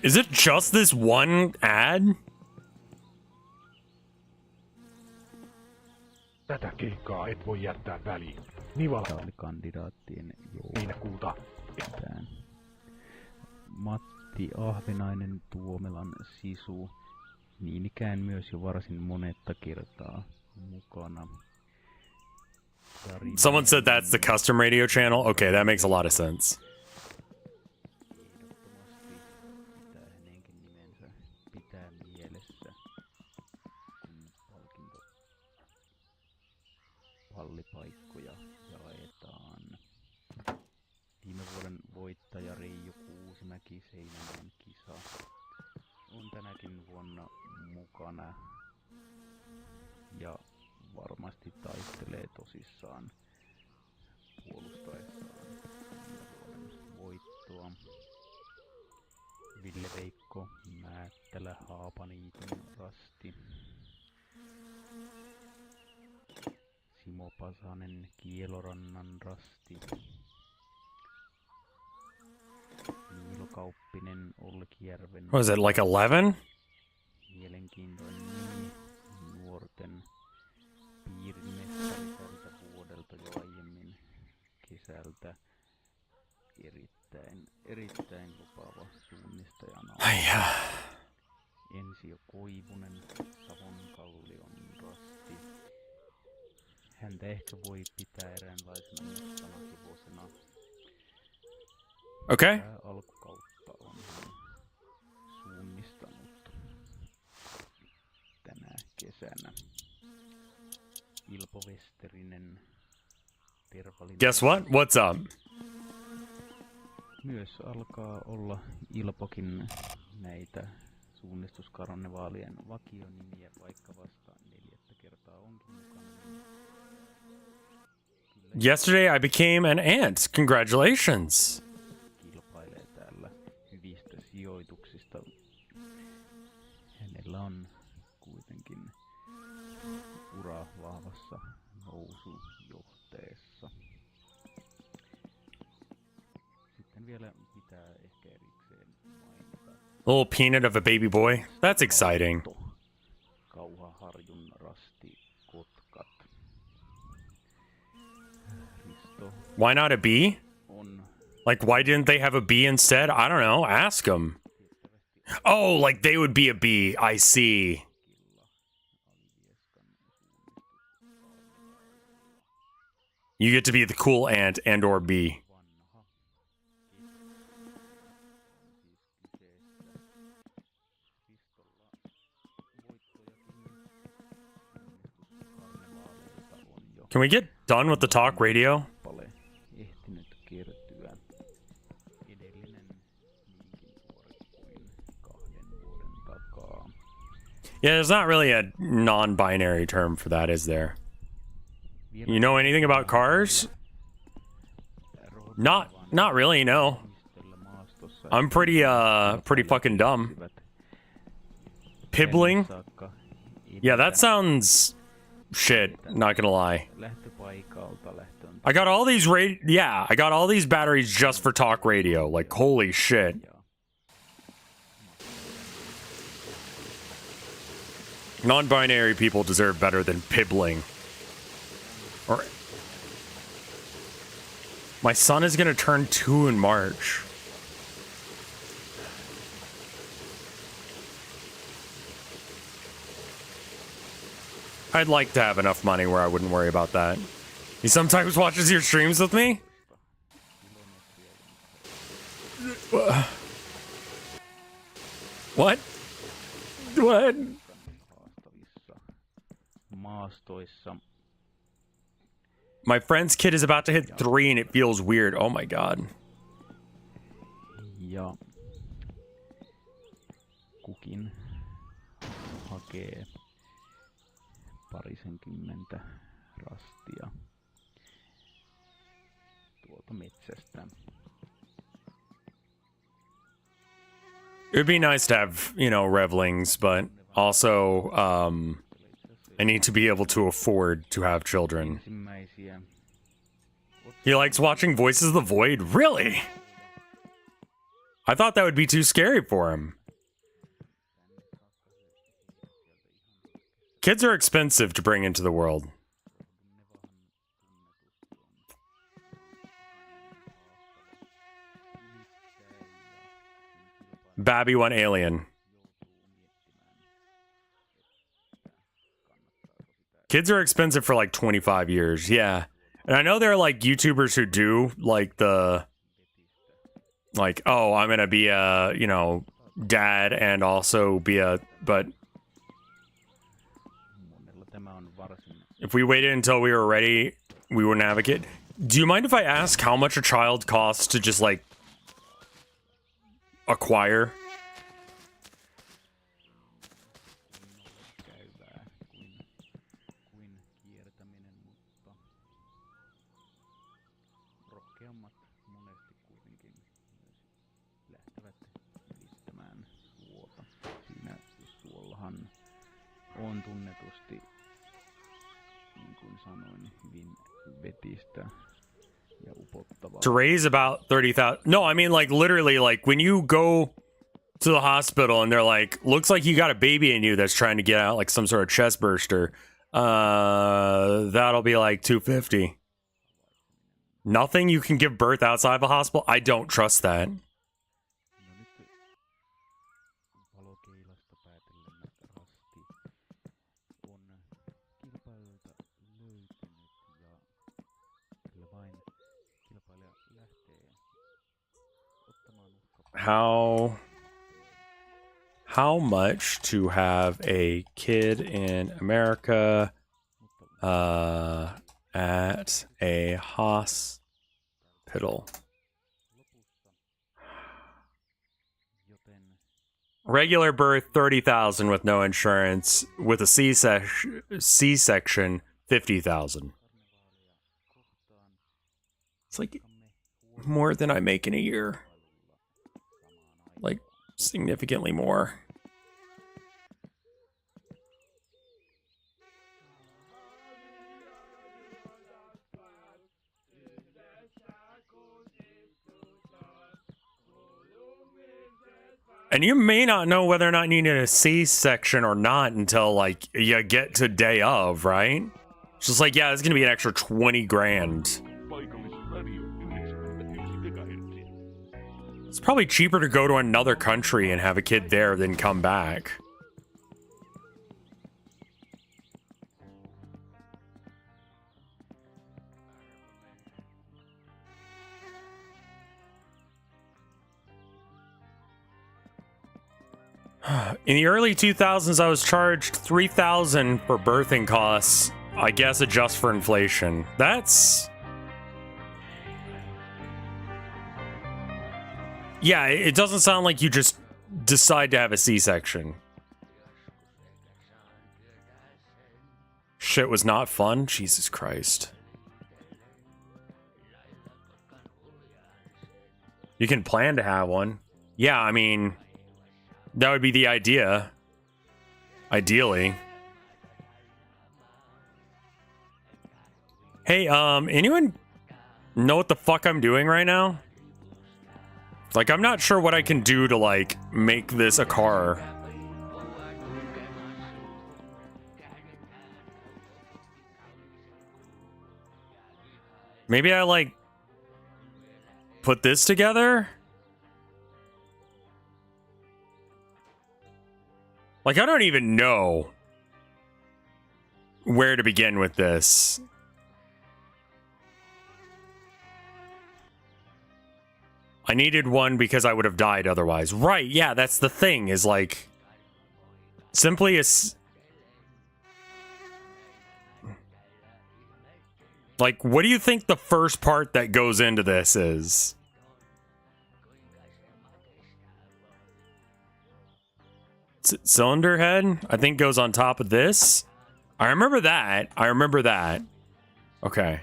S1: Is it just this one ad?
S3: Tätä keikkaa et voi jättää väliin. Nivala
S6: oli kandidaattien
S3: heinäkuuta.
S6: Matti Ahvenainen Tuomelan Sisu. Niin ikään myös jo varsin monetta kertaa mukana.
S1: Someone said that's the custom radio channel. Okay, that makes a lot of sense.
S6: Pallipaikkoja jaetaan. Viime vuoden voittaja Reijo Kuusimäki Seinäjoen kisa on tänäkin vuonna mukana. Ja varmasti taistelee tosissaan puolustaessaan vuoden voittoa. Ville Veikko, Määttälä, Haapaniiton, Rasti. Simo Pasanen, Kielorannan, Rasti. Niilo Kauppinen, Olkijärven.
S1: Was it like 11?
S6: Mielenkiintoinen nimi. Nuorten piirimestari tältä vuodelta jo aiemmin kesältä. Erittäin lupaava suunnistajana. Ensio Koivunen, Savonkallion Rasti. Häntä ehkä voi pitää eräänlaisena mustanakivosena.
S1: Okay.
S6: Alkukautta on hän suunnistanut tänä kesänä. Ilpo Westerinen, Tervalinen.
S1: Guess what? What's up?
S6: Myös alkaa olla Ilpokin näitä suunnistuskarnevaalien vakionimiä, vaikka vasta 4. kertaa onkin mukana.
S1: Yesterday I became an ant. Congratulations.
S6: Kilpailee täällä hyvistä sijoituksista. Hänellä on kuitenkin ura vahvassa nousujohteessa. Sitten vielä pitää ehkä erikseen mainita.
S1: Little peanut of a baby boy. That's exciting.
S6: Kauhaharjun Rasti Kotkat. Risto
S1: Why not a bee?
S6: on
S1: Like, why didn't they have a bee instead? I don't know. Ask them. Oh, like they would be a bee. I see. You get to be the cool ant and or bee. Can we get done with the talk radio?
S6: ehtinyt kertyä. Edellinen niinkin tuore kuin 2 vuoden takaa.
S1: Yeah, there's not really a non-binary term for that, is there? You know anything about cars? Not really, no. I'm pretty fucking dumb. Pibbling? Yeah, that sounds shit, not gonna lie.
S6: Lähtöpaikalta lähtöön.
S1: I got all these I got all these batteries just for talk radio. Like, holy shit. Non-binary people deserve better than pibbling. Or my son is gonna turn 2 in March. I'd like to have enough money where I wouldn't worry about that. He sometimes watches your streams with me? What? What?
S6: Maastoissa.
S1: My friend's kid is about to hit 3 and it feels weird. Oh my god.
S6: Ja kukin hakee parisenkymmentä rastia tuolta metsästä.
S1: It'd be nice to have, you know, revlings, but also, I need to be able to afford to have children.
S6: Ensimmäisiä
S1: He likes watching Voices of the Void? Really? I thought that would be too scary for him. Kids are expensive to bring into the world. Babby went alien. Kids are expensive for like 25 years, yeah. And I know there are like YouTubers who do like oh, I'm gonna be a, you know, dad and also be a, but if we waited until we were ready, we wouldn't have a kid. Do you mind if I ask how much a child costs to just like acquire?
S6: vaikeammat monesti kuitenkin myös lähtevät ylittämään suota. Siinä suollahan on tunnetusti, niin kuin sanoin, hyvin vetistä ja upottavaa.
S1: To raise about 30,000. No, I mean like literally like when you go to the hospital and they're like, looks like you got a baby in you that's trying to get out, like some sort of chest burster. That'll be like 250. Nothing you can give birth outside of a hospital? I don't trust that.
S6: No nyt valokeilasta päätellen rasti on kilpailijoilta löytynyt ja kyllä vain kilpailija lähtee ottamaan
S1: How much to have a kid in America at a hospital? Regular birth 30,000 with no insurance. With a C-section 50,000. It's like more than I make in a year. Like significantly more. And you may not know whether or not you need a C-section or not until like you get to day of, right? It's just like, yeah, it's gonna be an extra 20 grand. It's probably cheaper to go to another country and have a kid there than come back. In the early 2000s, I was charged $3,000 for birthing costs. I guess adjust for inflation. That's... Yeah, it doesn't sound like you just decide to have a C-section. Shit was not fun? Jesus Christ. You can plan to have one. Yeah, I mean... That would be the idea. Ideally. Hey, anyone know what the fuck I'm doing right now? Like, I'm not sure what I can do to, like, make this a car. Maybe I, like, put this together? Like, I don't even know where to begin with this. I needed one because I would have died otherwise. Right, yeah, that's the thing, is like... Simply like, what do you think the first part that goes into this is? Cylinder head, I think, goes on top of this. I remember that. Okay.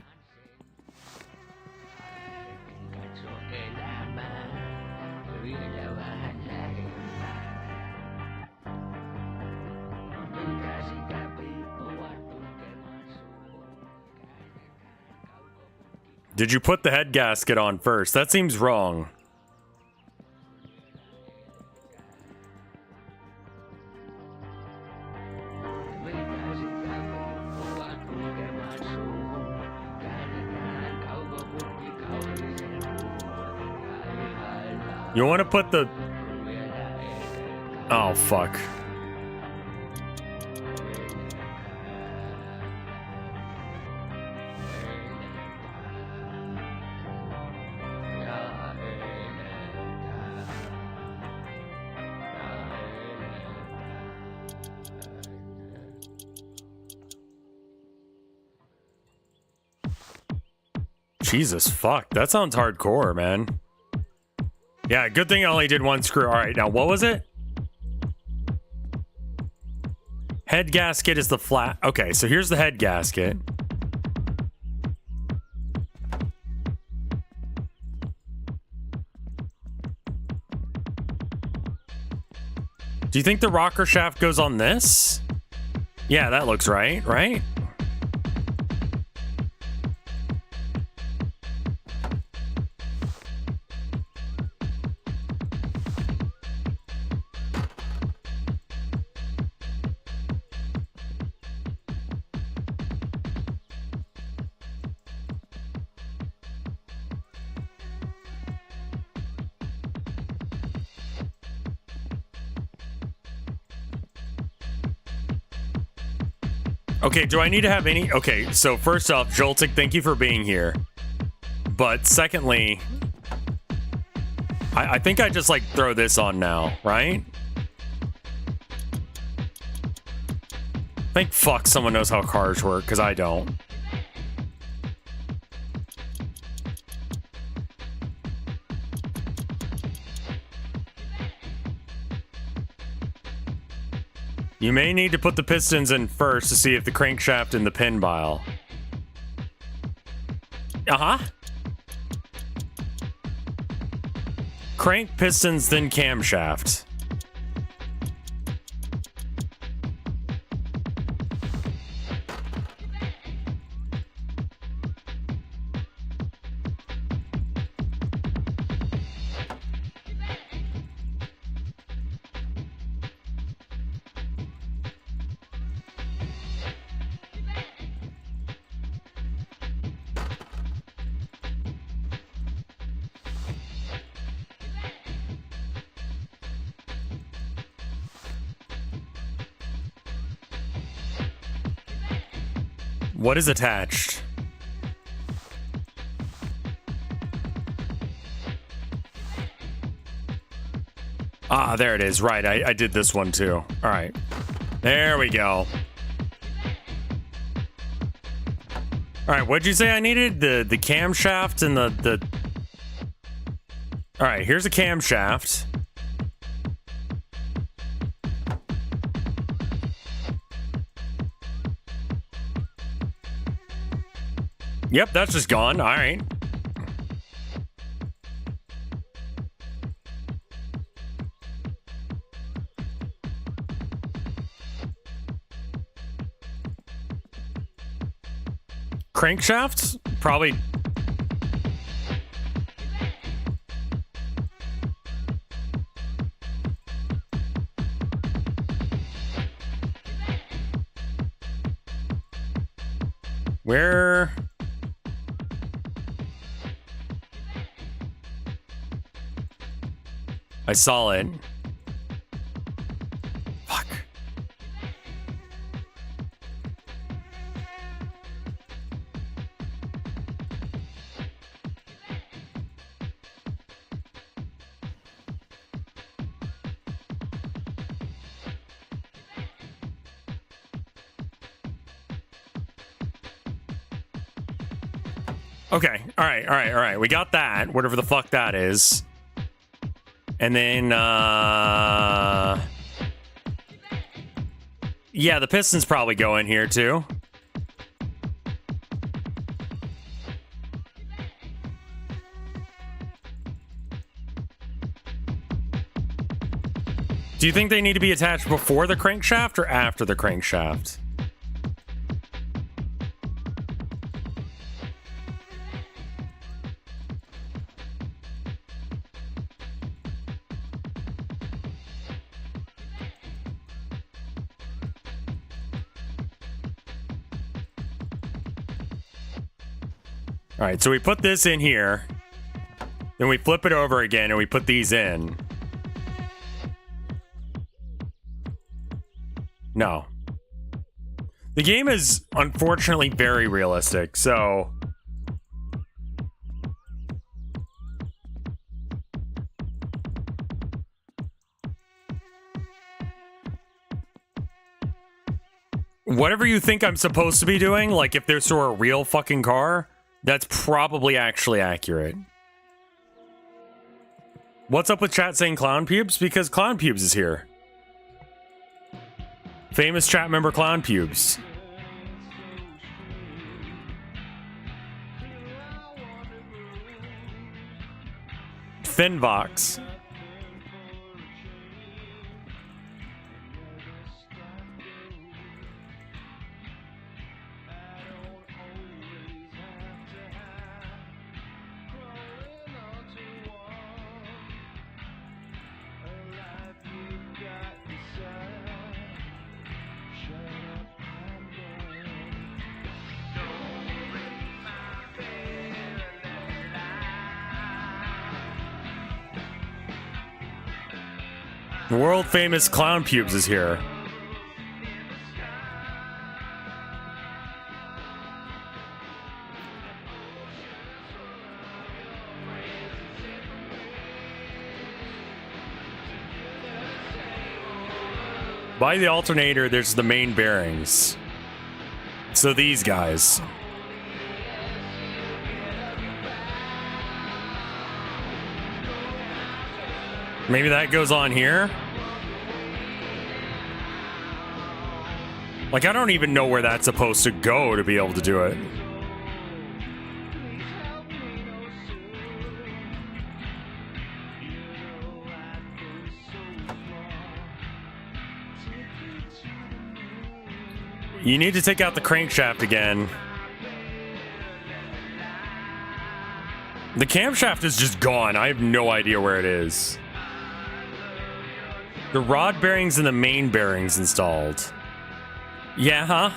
S1: Did you put the head gasket on first? That seems wrong. You want to put the... Oh, fuck. Jesus, fuck. That sounds hardcore, man. Yeah, good thing I only did one screw. All right, now what was it? Head gasket is the flat. Okay, so here's the head gasket. Do you think the rocker shaft goes on this? Yeah, that looks right, right? Okay, do I need to have any... Okay, so first off, Joltik, thank you for being here. But secondly, I think I just, like, throw this on now, right? Thank fuck someone knows how cars work, because I don't. You may need to put the pistons in first to see if the crankshaft in the pin-pile. Uh-huh. Crank, pistons, then camshaft. What is attached? Ah, there it is. Right, I did this one too. All right. There we go. All right, what'd you say I needed? The camshaft and the... All right, here's a camshaft. Yep, that's just gone. All right. Crankshafts? Probably. Where? I saw it. Fuck. Okay. All right. We got that. Whatever the fuck that is. And then, yeah, the pistons probably go in here too. Do you think they need to be attached before the crankshaft or after the crankshaft? All right, so we put this in here, then we flip it over again and we put these in. No. The game is unfortunately very realistic, so... Whatever you think I'm supposed to be doing, like if there's sort of a real fucking car... That's probably actually accurate. What's up with chat saying Clown Pubes? Because Clown Pubes is here. Famous chat member Clown Pubes. Finvox. World famous clown pubes is here. By the alternator, there's the main bearings. So these guys. Maybe that goes on here? Like, I don't even know where that's supposed to go to be able to do it. You need to take out the crankshaft again. The camshaft is just gone. I have no idea where it is. The rod bearings and the main bearings installed. Yeah, huh?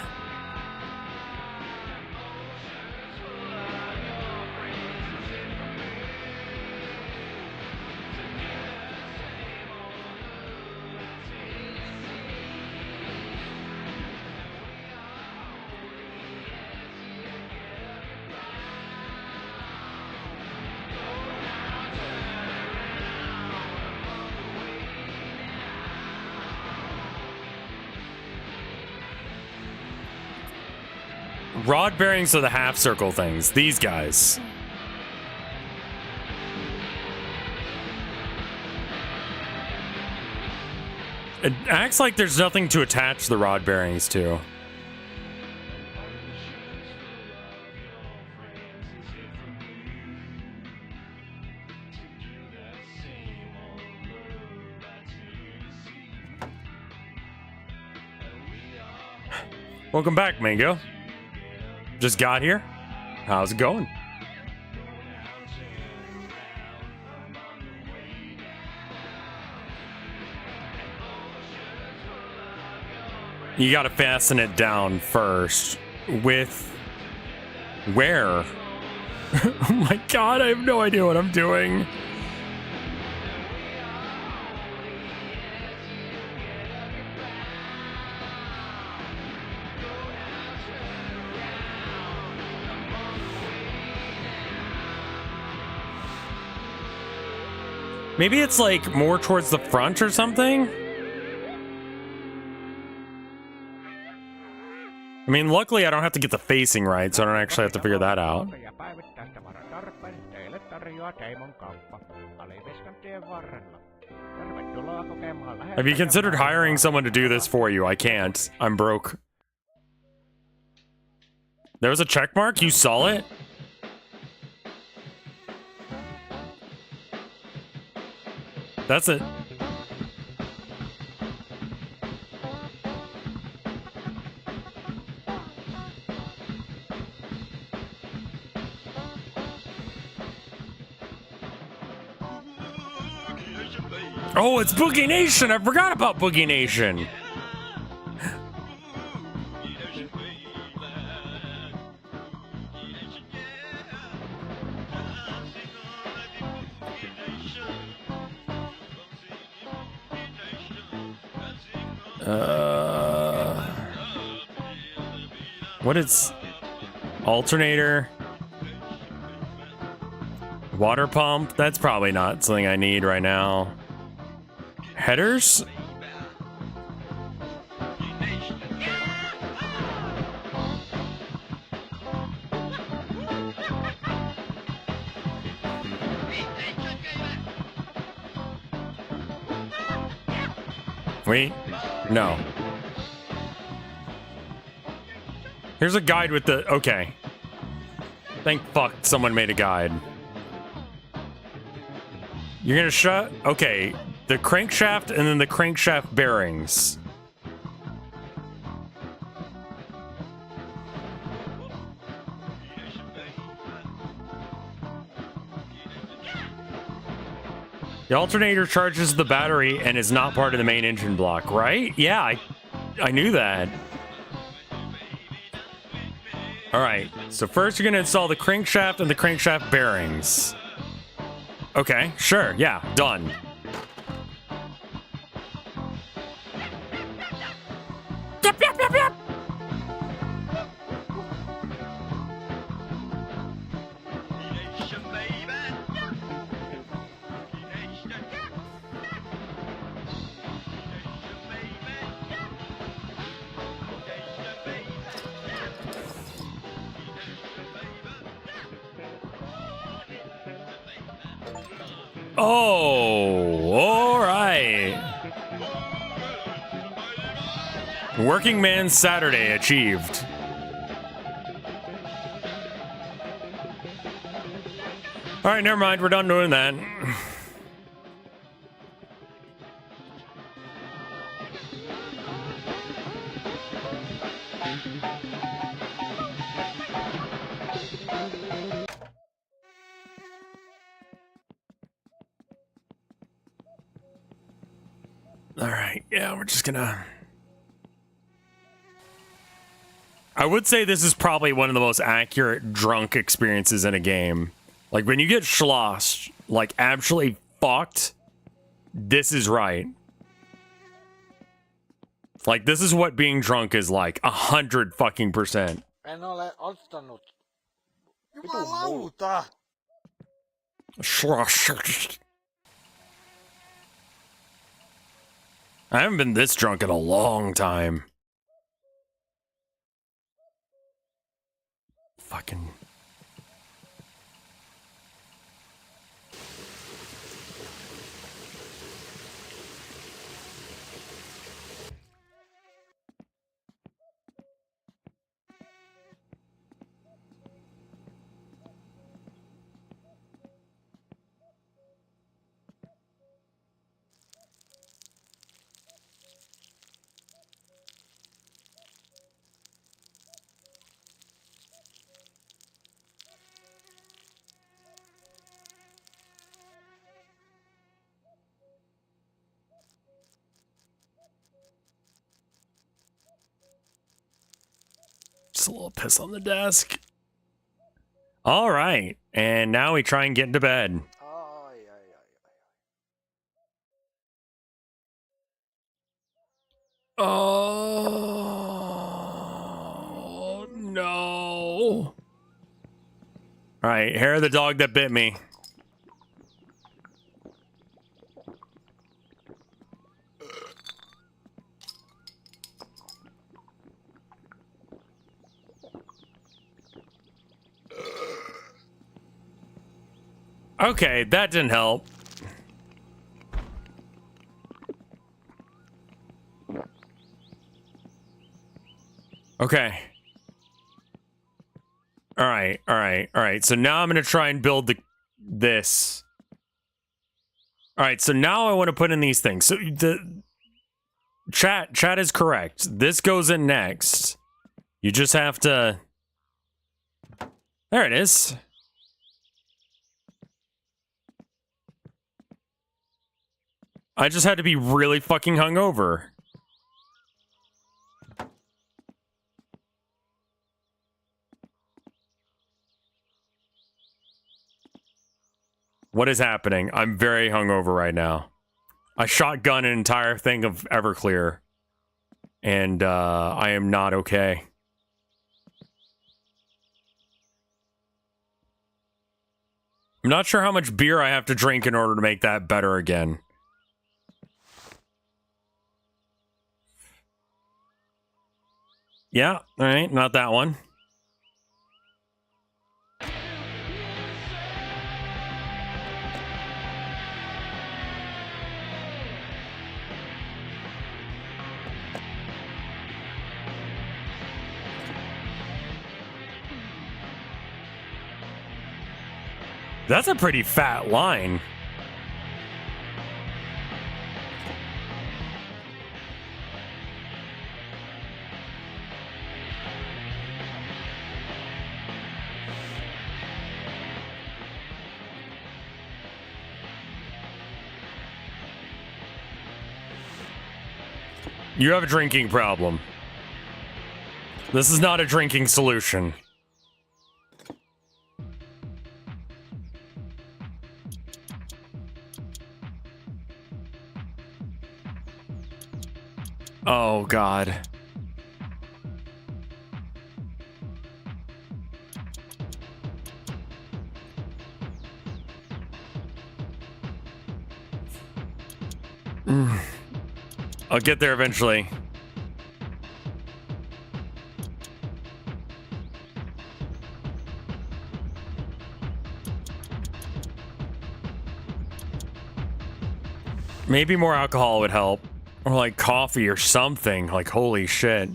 S1: Rod bearings are the half circle things. These guys. It acts like there's nothing to attach the rod bearings to. Welcome back, Mango. Just got here. How's it going? You gotta fasten it down first. With where? Oh my god, I have no idea what I'm doing. Maybe it's like more towards the front or something? I mean, luckily I don't have to get the facing right, so I don't actually have to figure that out. Have you considered hiring someone to do this for you? I can't. I'm broke. There was a check mark? You saw it? That's it. Oh, it's Boogie Nation! I forgot about Boogie Nation! What is alternator? Water pump? That's probably not something I need right now. Headers? Wait, no. Here's a guide with the, okay. Thank fuck someone made a guide. You're gonna shut, okay. The crankshaft and then the crankshaft bearings. The alternator charges the battery and is not part of the main engine block, right? Yeah, I knew that. All right, so first you're gonna install the crankshaft and the crankshaft bearings. Okay, sure, yeah, done. Oh, all right. Working Man's Saturday achieved. All right, never mind. We're done doing that. All right, yeah, we're just gonna... I would say this is probably one of the most accurate drunk experiences in a game. Like, when you get schlossed, like, absolutely fucked, this is right. Like, this is what being drunk is like, 100%.
S3: En ole ostanut. Jumalauta!
S1: I haven't been this drunk in a long time. Fucking... Just a little piss on the desk. All right. And now we try and get into bed. Oh, no. All right. Hair of the dog that bit me. Okay, that didn't help. Okay. All right. So now I'm going to try and build this. All right, so now I want to put in these things. So the chat is correct. This goes in next. You just have to... There it is. I just had to be really fucking hungover. What is happening? I'm very hungover right now. I shotgun an entire thing of Everclear. And, I am not okay. I'm not sure how much beer I have to drink in order to make that better again. Yeah, alright, not that one. That's a pretty fat line. You have a drinking problem. This is not a drinking solution. Oh, God. I'll get there eventually. Maybe more alcohol would help. Or like coffee or something. Like, holy shit.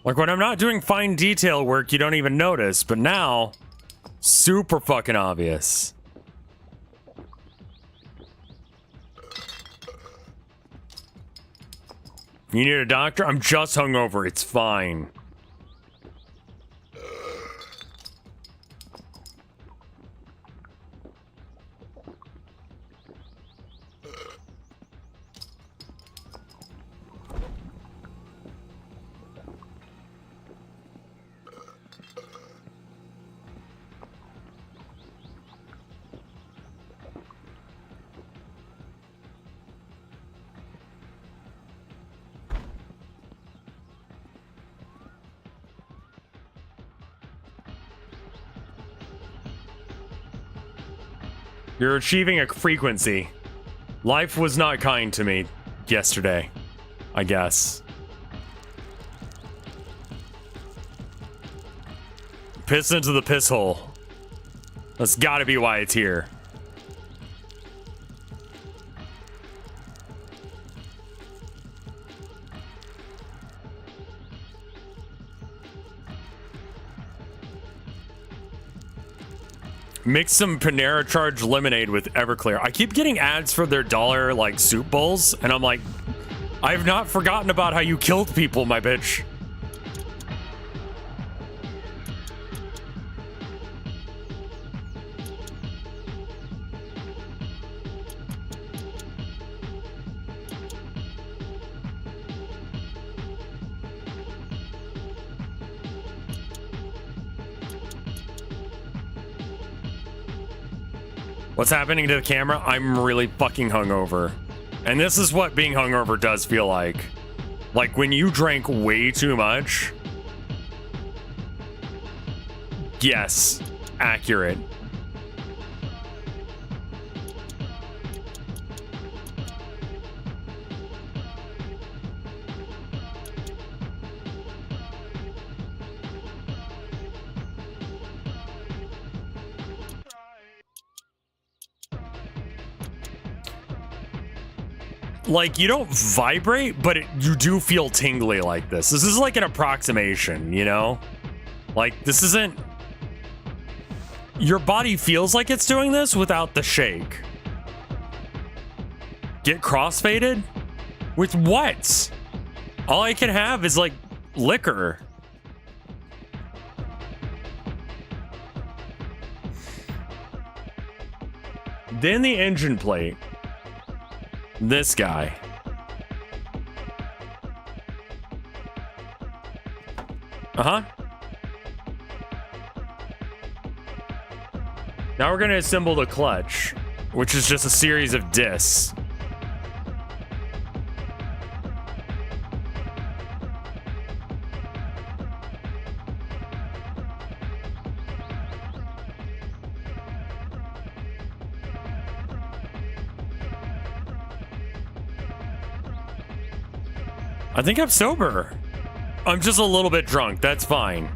S1: Like when I'm not doing fine detail work, you don't even notice. But now, super fucking obvious. You need a doctor? I'm just hungover. It's fine. You're achieving a frequency. Life was not kind to me yesterday, I guess. Piss into the piss hole. That's gotta be why it's here. Mix some Panera Charge lemonade with Everclear. I keep getting ads for their dollar, like, soup bowls, and I'm like, I've not forgotten about how you killed people, my bitch. What's happening to the camera? I'm really fucking hungover. And this is what being hungover does feel like. Like when you drank way too much. Yes, accurate. Like, you don't vibrate, but you do feel tingly like this. This is like an approximation, you know? Like, this isn't... Your body feels like it's doing this without the shake. Get crossfaded? With what? All I can have is, like, liquor. Then the engine plate. This guy. Uh-huh. Now we're gonna assemble the clutch, which is just a series of discs. I think I'm sober. I'm just a little bit drunk. That's fine.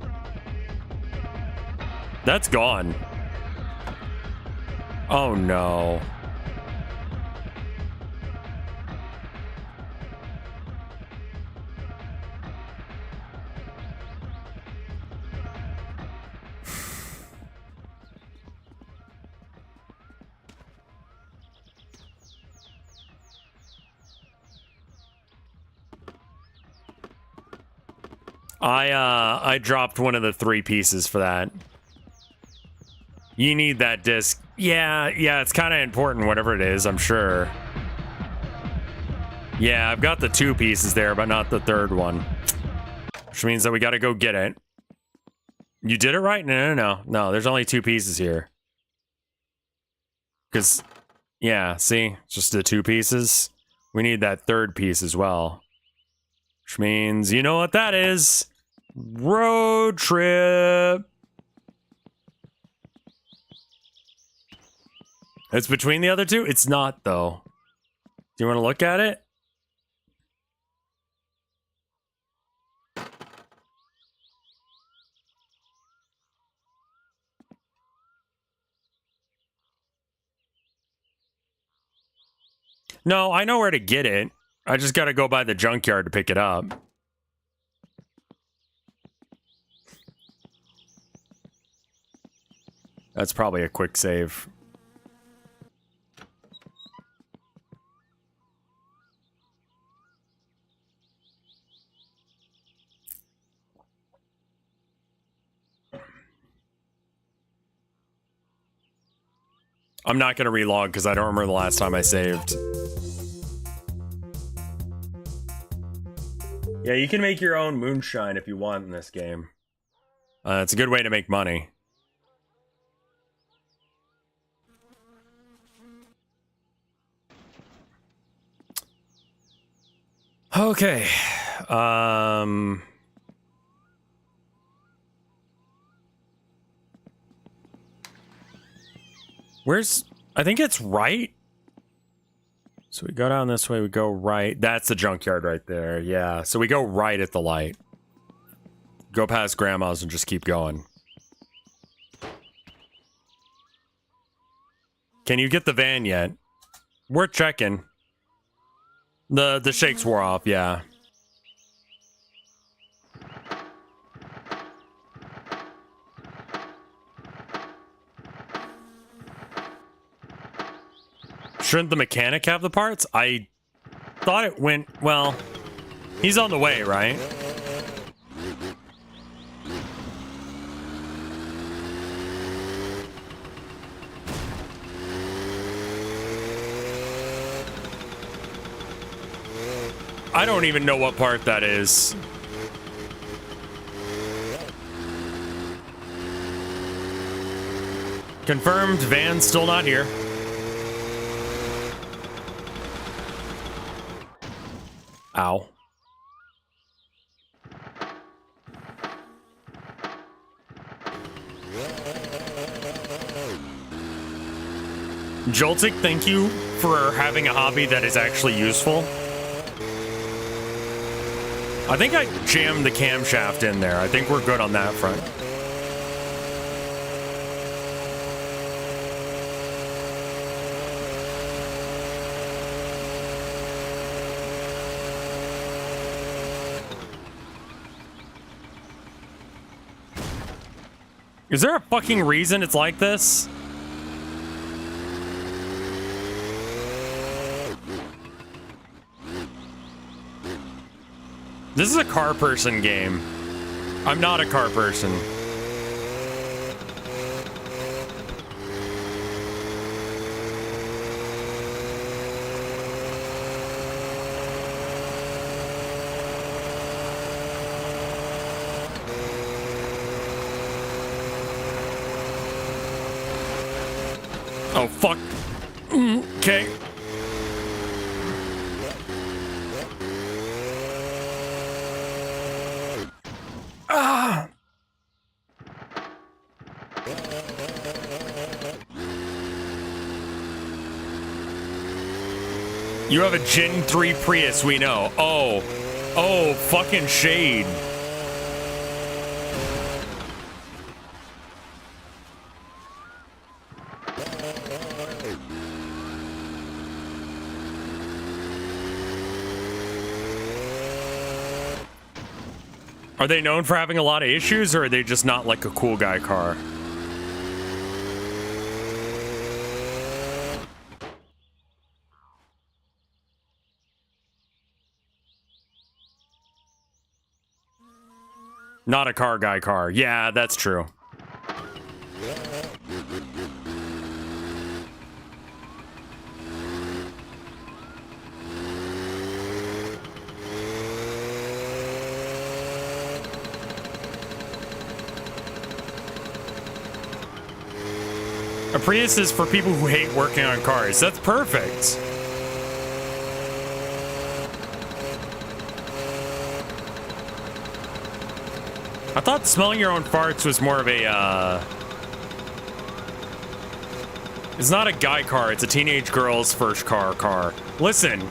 S1: That's gone. Oh no. I dropped one of the 3 pieces for that. You need that disc. Yeah, it's kind of important, whatever it is, I'm sure. Yeah, I've got the 2 pieces there, but not the 3rd one. Which means that we gotta go get it. You did it right? No, there's only 2 pieces here. Because, yeah, see? Just the 2 pieces. We need that 3rd piece as well. Which means, you know what that is? Road trip. It's between the other 2? It's not, though. Do you want to look at it? No, I know where to get it. I just gotta go by the junkyard to pick it up. That's probably a quick save. I'm not gonna relog because I don't remember the last time I saved. Yeah, you can make your own moonshine if you want in this game. It's a good way to make money. Okay. Where's... I think it's right. So we go down this way, we go right. That's the junkyard right there, yeah. So we go right at the light. Go past Grandma's and just keep going. Can you get the van yet? We're checking. The shakes wore off, yeah. Shouldn't the mechanic have the parts? I thought it went... Well, he's on the way, right? I don't even know what part that is. Confirmed, van still not here. Ow. Joltik, thank you for having a hobby that is actually useful. I think I jammed the camshaft in there. I think we're good on that front. Is there a fucking reason it's like this? This is a car person game. I'm not a car person. Oh, fuck. Okay. Ah! You have a Gen 3 Prius, we know. Oh. Oh, fucking shade. Are they known for having a lot of issues, or are they just not like a cool guy car? Not a car guy car. Yeah, that's true. A Prius is for people who hate working on cars. That's perfect. I thought smelling your own farts was more of a, it's not a guy car, it's a teenage girl's first car. Listen,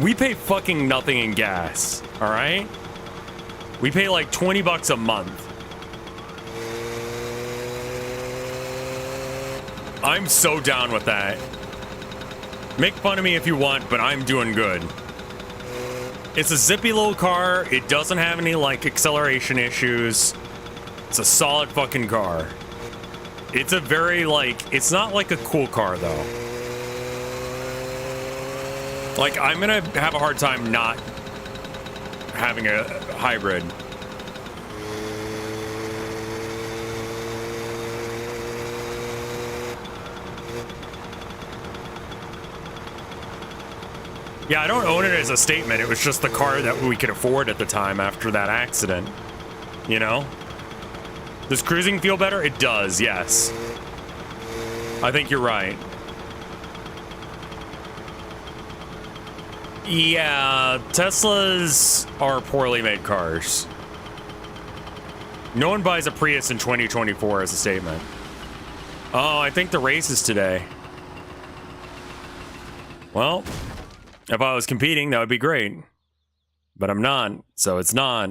S1: we pay fucking nothing in gas, alright? We pay like 20 bucks a month. I'm so down with that. Make fun of me if you want, but I'm doing good. It's a zippy little car. It doesn't have any, like, acceleration issues. It's a solid fucking car. It's a very, like, it's not like a cool car, though. Like, I'm gonna have a hard time not having a hybrid. Yeah, I don't own it as a statement. It was just the car that we could afford at the time after that accident. You know? Does cruising feel better? It does, yes. I think you're right. Yeah, Teslas are poorly made cars. No one buys a Prius in 2024 as a statement. Oh, I think the race is today. Well, if I was competing, that would be great. But I'm not, so it's not.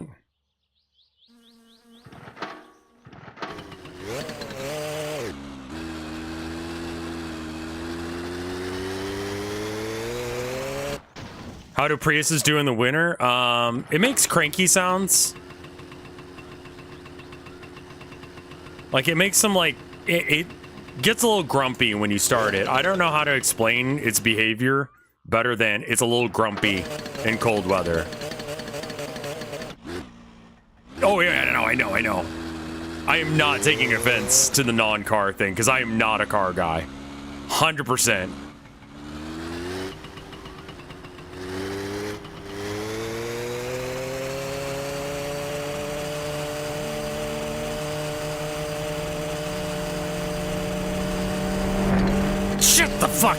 S1: How do Priuses do in the winter? It makes cranky sounds. Like, it makes some, like, it gets a little grumpy when you start it. I don't know how to explain its behavior better than it's a little grumpy in cold weather. Oh, yeah, I know. I am not taking offense to the non-car thing, because I am not a car guy. 100%. Shut the fuck!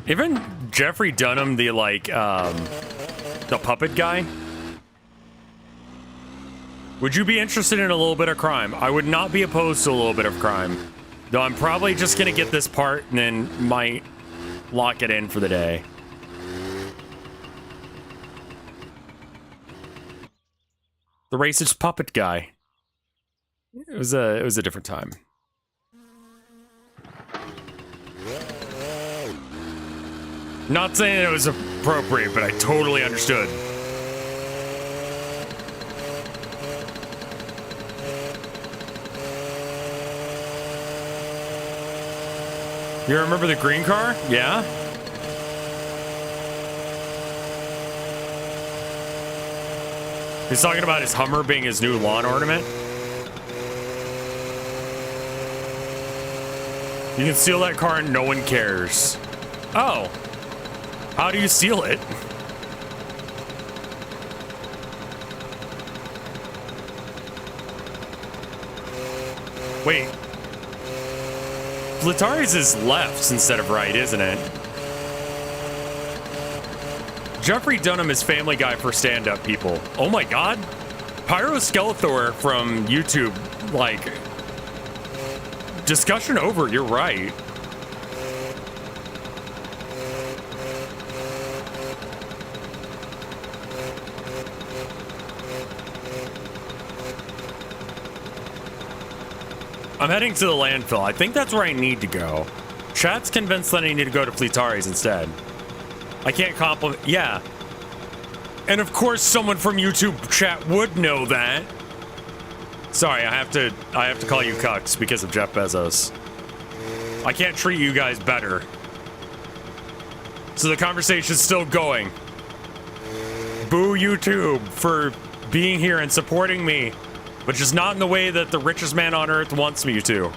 S1: Even Jeffrey Dunham, the puppet guy. Would you be interested in a little bit of crime? I would not be opposed to a little bit of crime. Though I'm probably just gonna get this part and then might lock it in for the day. The racist puppet guy. It was a different time. Not saying it was appropriate, but I totally understood. You remember the green car? Yeah? He's talking about his Hummer being his new lawn ornament. You can steal that car and no one cares. Oh. How do you steal it? Wait. Flatari's is left instead of right, isn't it? Jeffrey Dunham is Family Guy for stand-up people. Oh my god. Pyro Skeletor from YouTube, like... Discussion over, you're right. I'm heading to the landfill. I think that's where I need to go. Chat's convinced that I need to go to Fleetari's instead. I can't compliment. Yeah. And of course someone from YouTube chat would know that. Sorry, I have to call you cucks because of Jeff Bezos. I can't treat you guys better. So the conversation's still going. Boo YouTube for being here and supporting me, but just not in the way that the richest man on earth wants me to.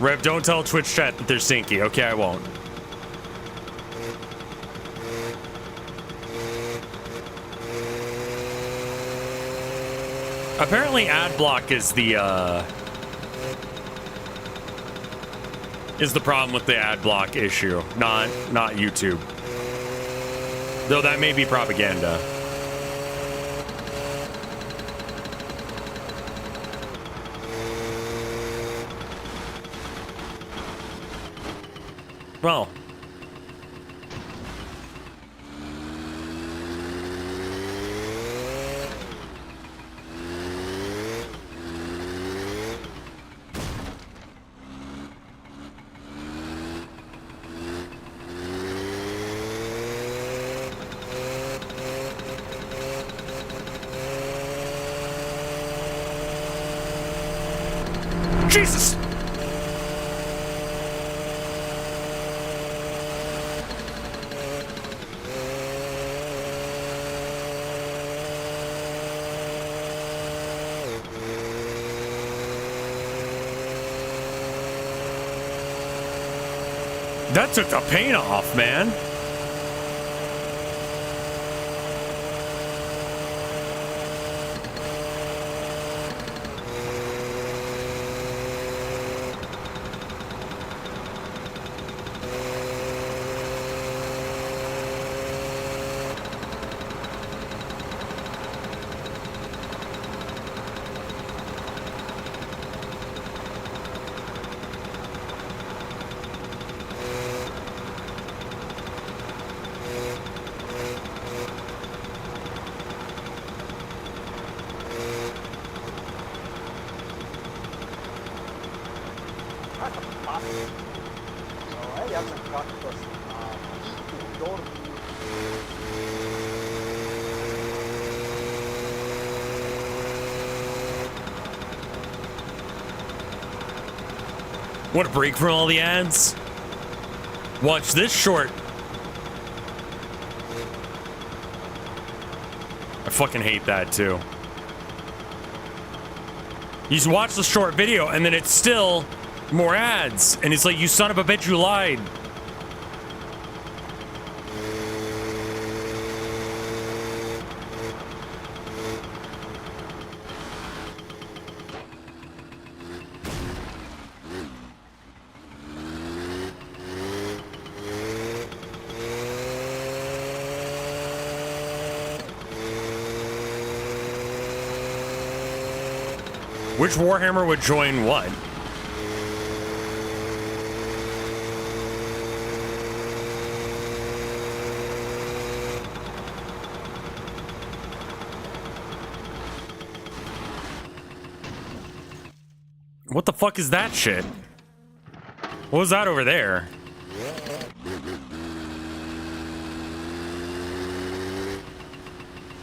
S1: Rev, don't tell Twitch chat that they're stinky. Okay, I won't. Apparently ad block is the problem with the ad block issue, not YouTube. Though that may be propaganda. Well, Jesus! That took the paint off, man. Want a break from all the ads? Watch this short. I fucking hate that too. You just watch the short video and then it's still more ads. And it's like, you son of a bitch, you lied. Which Warhammer would join what? What the fuck is that shit? What was that over there?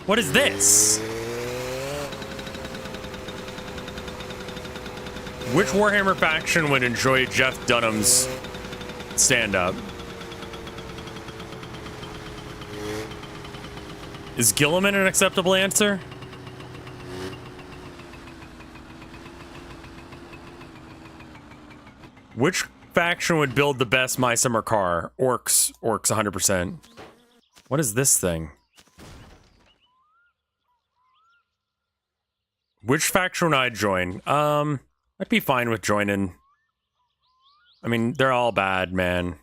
S1: What is this? Which Warhammer faction would enjoy Jeff Dunham's stand-up? Is Gilliman an acceptable answer? Which faction would build the best My Summer car? Orcs 100%. What is this thing? Which faction would I join? I'd be fine with joining. I mean, they're all bad, man.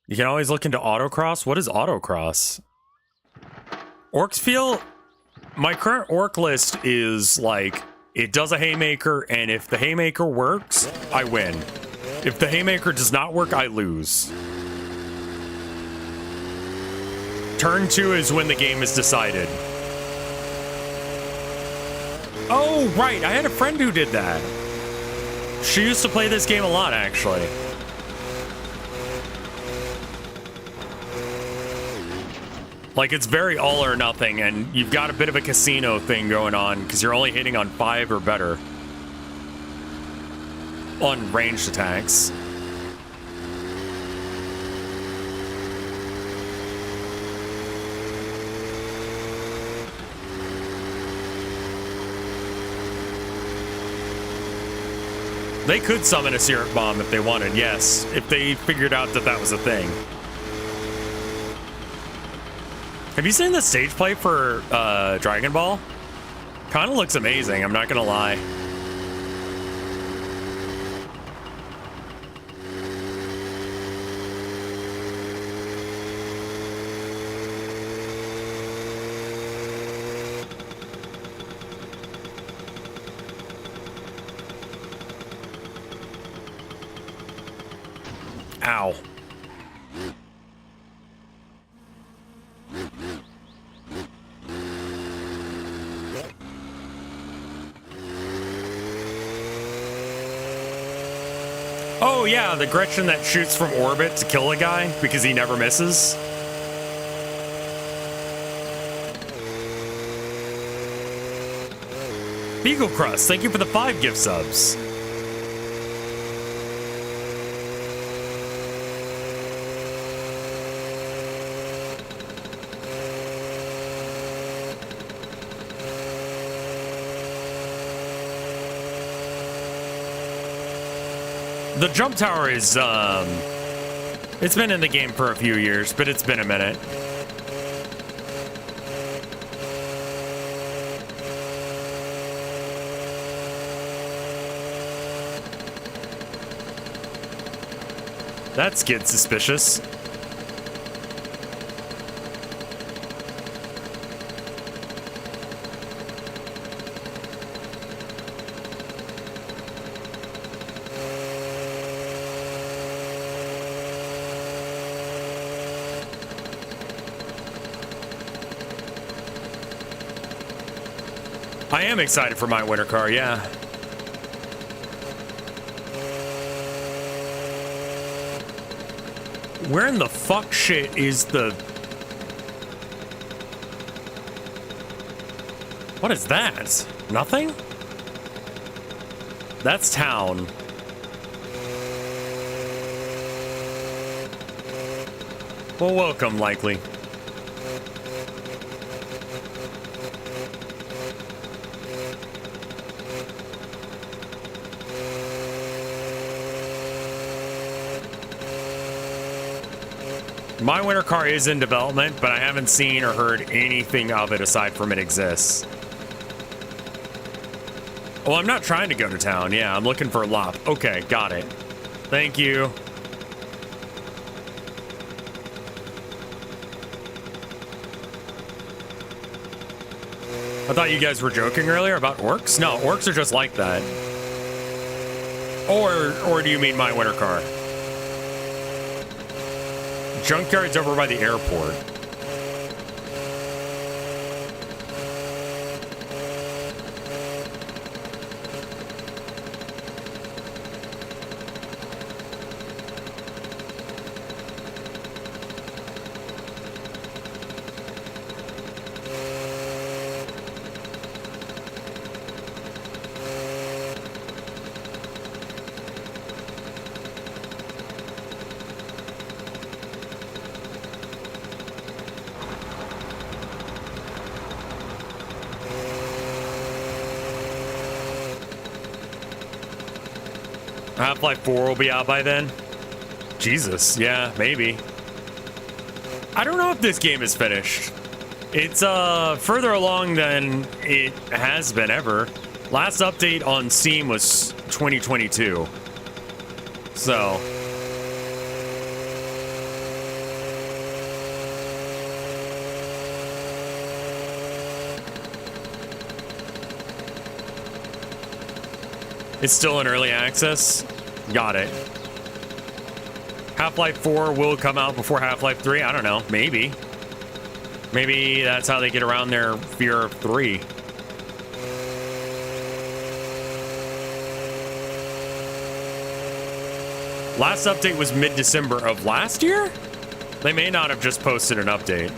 S1: You can always look into autocross. What is autocross? Orcs feel... My current orc list is like, it does a haymaker, and if the haymaker works, I win. If the haymaker does not work, I lose. Turn 2 is when the game is decided. Oh, right, I had a friend who did that. She used to play this game a lot, actually. Like, it's very all or nothing, and you've got a bit of a casino thing going on, because you're only hitting on 5 or better on ranged attacks. They could summon a syrup bomb if they wanted, yes. If they figured out that that was a thing. Have you seen the stage play for Dragon Ball? Kind of looks amazing, I'm not gonna lie. Ow. Oh yeah, the Gretchen that shoots from orbit to kill a guy because he never misses. Beagle Crust, thank you for the 5 gift subs. The jump tower is, it's been in the game for a few years, but it's been a minute. That's getting suspicious. I am excited for my winter car, yeah. Where in the fuck shit is the... What is that? Nothing? That's town. Well, welcome, likely. My winter car is in development, but I haven't seen or heard anything of it aside from it exists. Oh, I'm not trying to go to town. Yeah, I'm looking for a lop. Okay, got it. Thank you. I thought you guys were joking earlier about orcs. No, orcs are just like that. Or do you mean my winter car? Junkyard's over by the airport. Half-Life 4 will be out by then? Jesus, yeah, maybe. I don't know if this game is finished. It's further along than it has been ever. Last update on Steam was 2022. So... It's still in early access? Got it. Half-Life 4 will come out before Half-Life 3? I don't know. Maybe. Maybe that's how they get around their fear of 3. Last update was mid-December of last year? They may not have just posted an update.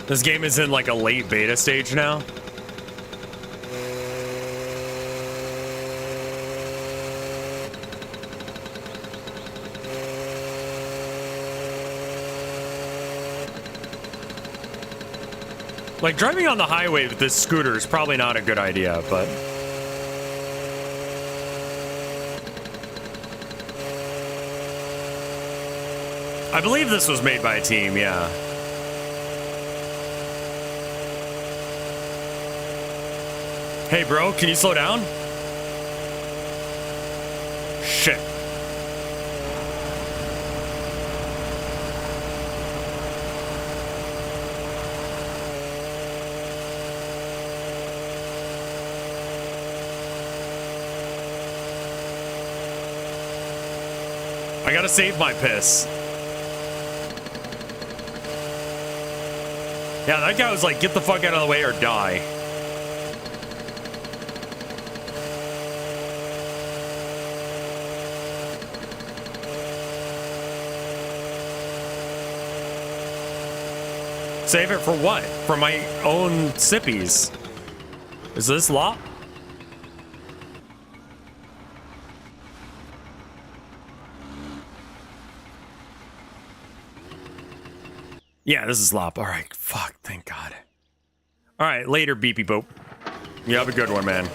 S1: This game is in like a late beta stage now. Like, driving on the highway with this scooter is probably not a good idea, but... I believe this was made by a team, yeah. Hey, bro, can you slow down? Shit. I gotta save my piss. Yeah, that guy was like, get the fuck out of the way or die. Save it for what? For my own sippies. Is this law? Yeah, this is Lop. All right, fuck, thank God. All right, later, beepy boop. You have a good one, man.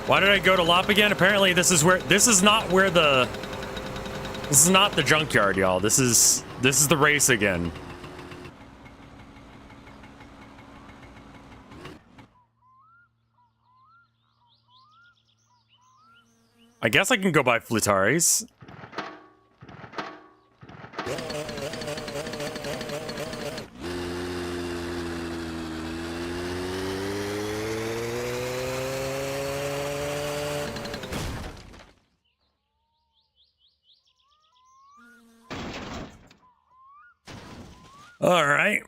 S1: Why did I go to Lop again? Apparently, this is not the junkyard, y'all. This is the race again. I guess I can go by Flutari's. All right.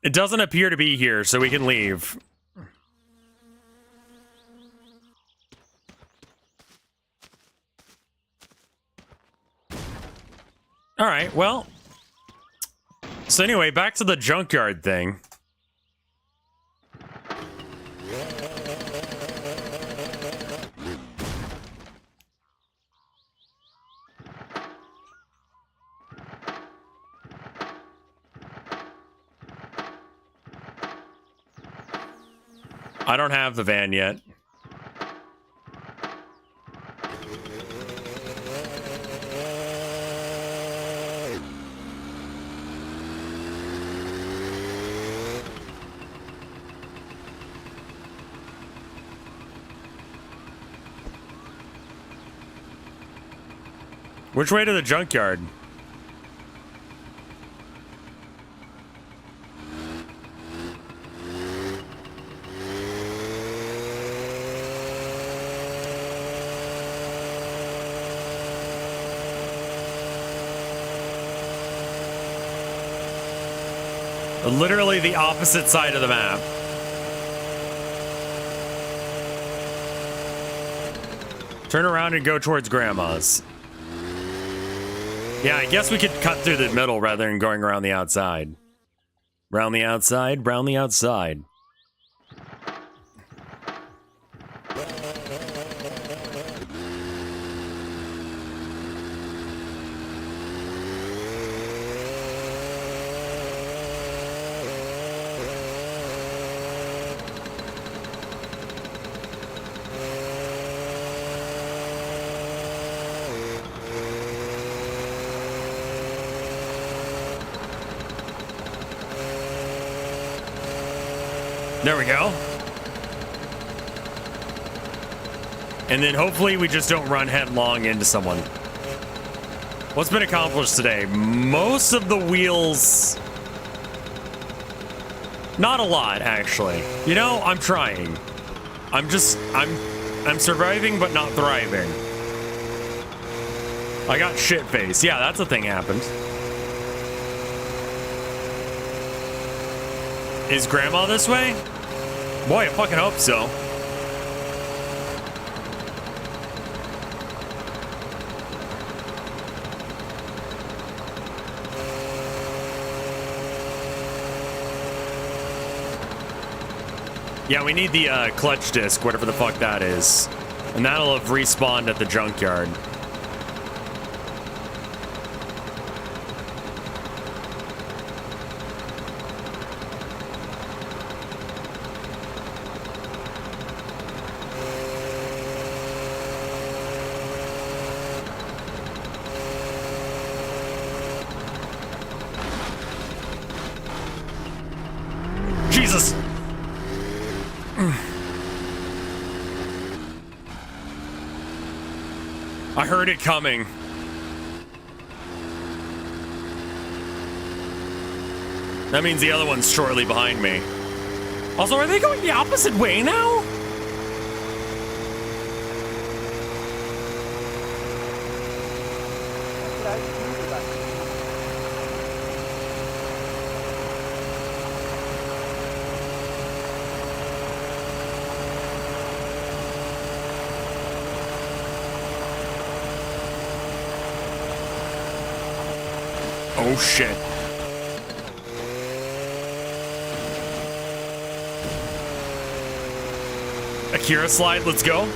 S1: It doesn't appear to be here, so we can leave. All right, well. So anyway, back to the junkyard thing. I don't have the van yet. Which way to the junkyard? Literally the opposite side of the map. Turn around and go towards Grandma's. Yeah, I guess we could cut through the middle rather than going around the outside. Round the outside, round the outside. There we go. And then hopefully we just don't run headlong into someone. What's been accomplished today? Most of the wheels... Not a lot, actually. You know, I'm trying. I'm surviving, but not thriving. I got shit-faced. Yeah, that's a thing happened. Is Grandma this way? Boy, I fucking hope so. Yeah, we need the clutch disc, whatever the fuck that is. And that'll have respawned at the junkyard. Jesus! I heard it coming. That means the other one's shortly behind me. Also, are they going the opposite way now? Oh shit. Akira slide, let's go.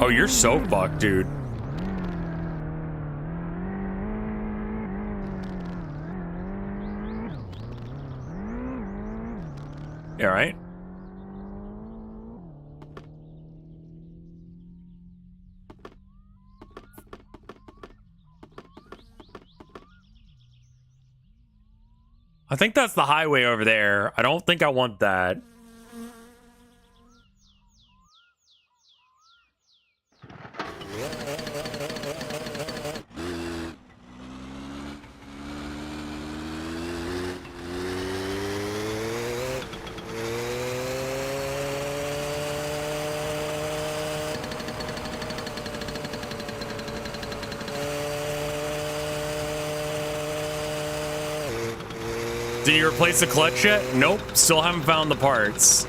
S1: Oh, you're so fucked, dude. You all right? I think that's the highway over there. I don't think I want that. Did you replace the clutch yet? Nope, still haven't found the parts.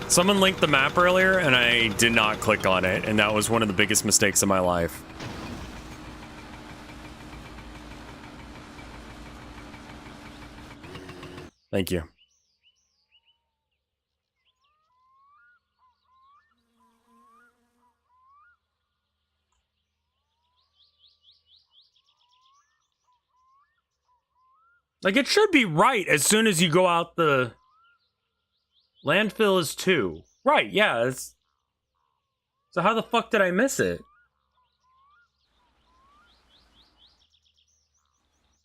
S1: Someone linked the map earlier and I did not click on it, and that was one of the biggest mistakes of my life. Thank you. Like, it should be right as soon as you go out the... Landfill is 2. Right, yeah. It's... So how the fuck did I miss it?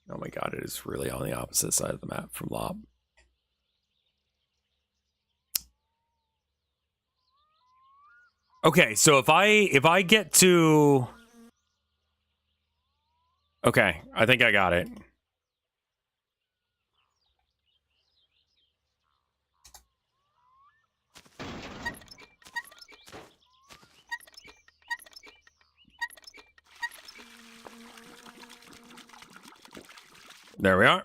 S1: Oh my god, it is really on the opposite side of the map from Lob. Okay, so if I get to... Okay, I think I got it. There we are.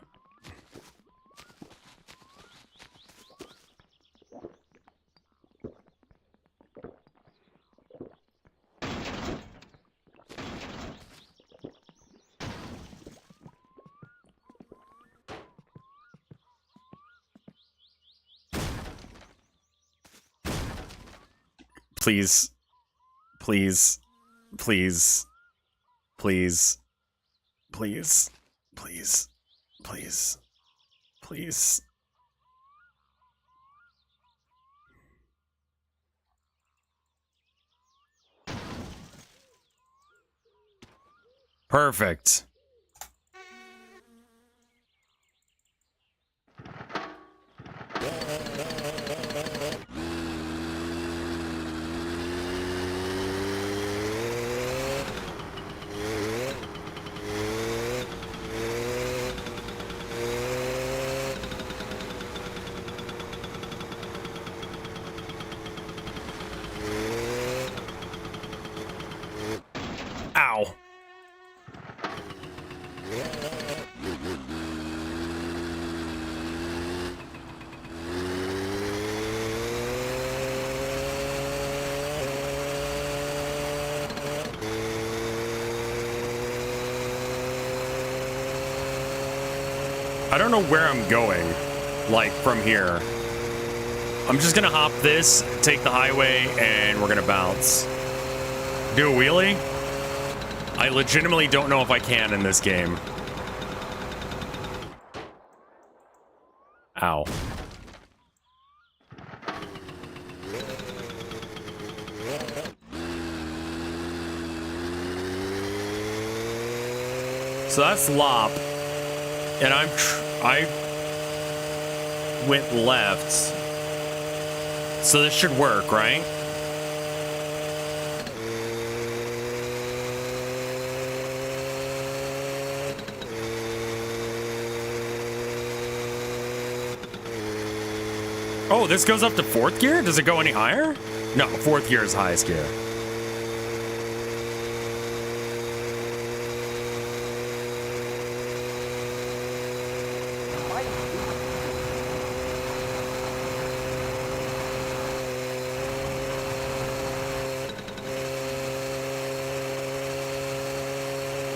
S1: Please. Please. Please. Please. Please. Please. Please. Please. Perfect. Ow. I don't know where I'm going, like, from here. I'm just gonna hop this, take the highway, and we're gonna bounce. Do a wheelie? I legitimately don't know if I can in this game. Ow. So that's Lop. And I went left. So this should work, right? Oh, this goes up to 4th gear? Does it go any higher? No, 4th gear is highest gear.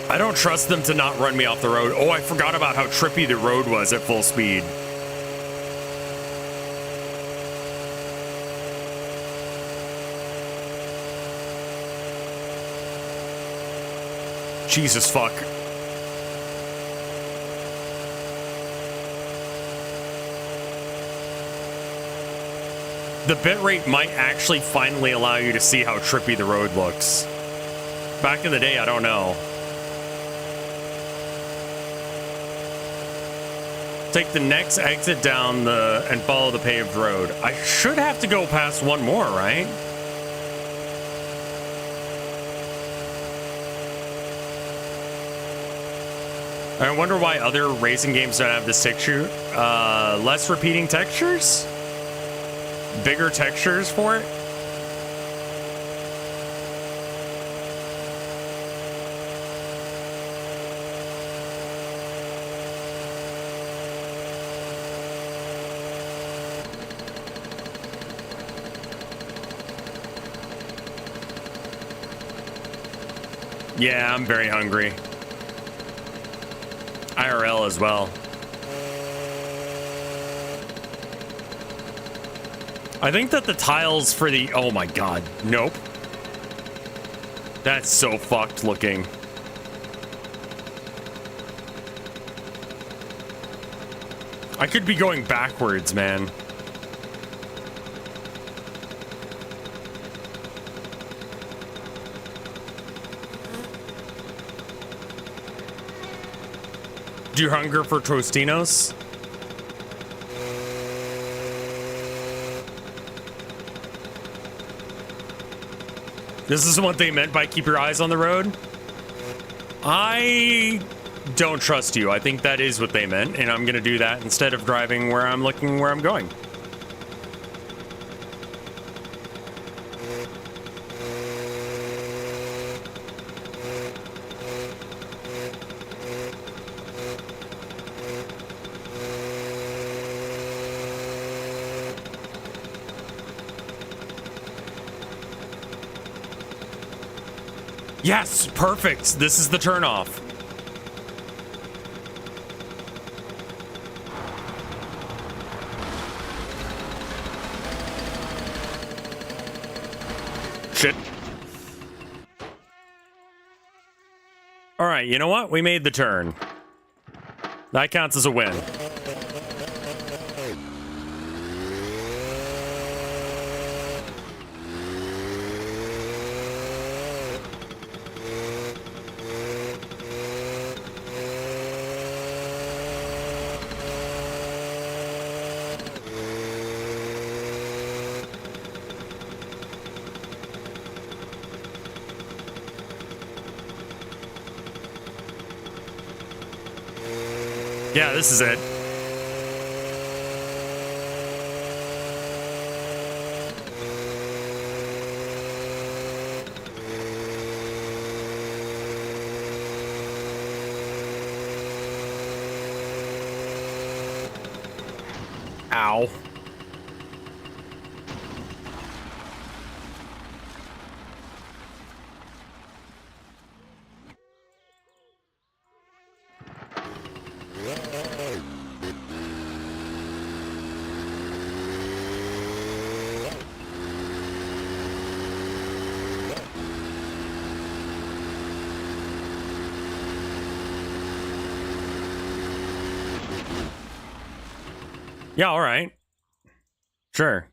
S1: I don't trust them to not run me off the road. Oh, I forgot about how trippy the road was at full speed. Jesus fuck. The bitrate might actually finally allow you to see how trippy the road looks. Back in the day, I don't know. Take the next exit down and follow the paved road. I should have to go past one more, right? I wonder why other racing games don't have this texture. Less repeating textures? Bigger textures for it? Yeah, I'm very hungry. IRL as well. I think that the tiles for the... Oh my god. Nope. That's so fucked looking. I could be going backwards, man. Do you hunger for Tostinos? This is what they meant by keep your eyes on the road? I don't trust you. I think that is what they meant, and I'm gonna do that instead of driving where I'm looking where I'm going. Yes, perfect. This is the turnoff. Shit. All right, you know what? We made the turn. That counts as a win. Yeah, this is it. Ow. Yeah, all right. Sure.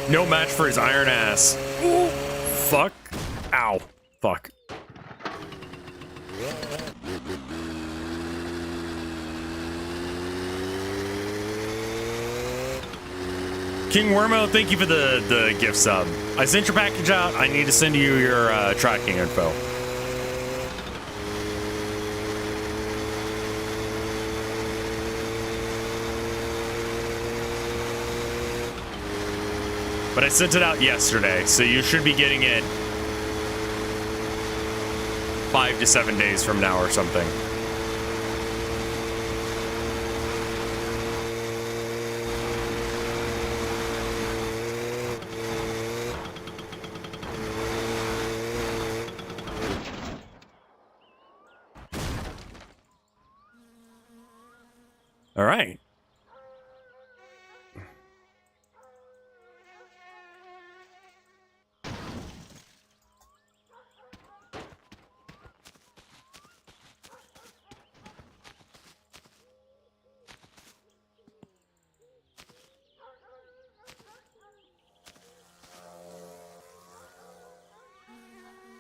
S1: No match for his iron ass. Ooh, fuck. Ow. Fuck. King Wormo, thank you for the gift sub. I sent your package out. I need to send you your tracking info. But I sent it out yesterday, so you should be getting it 5 to 7 days from now or something. All right.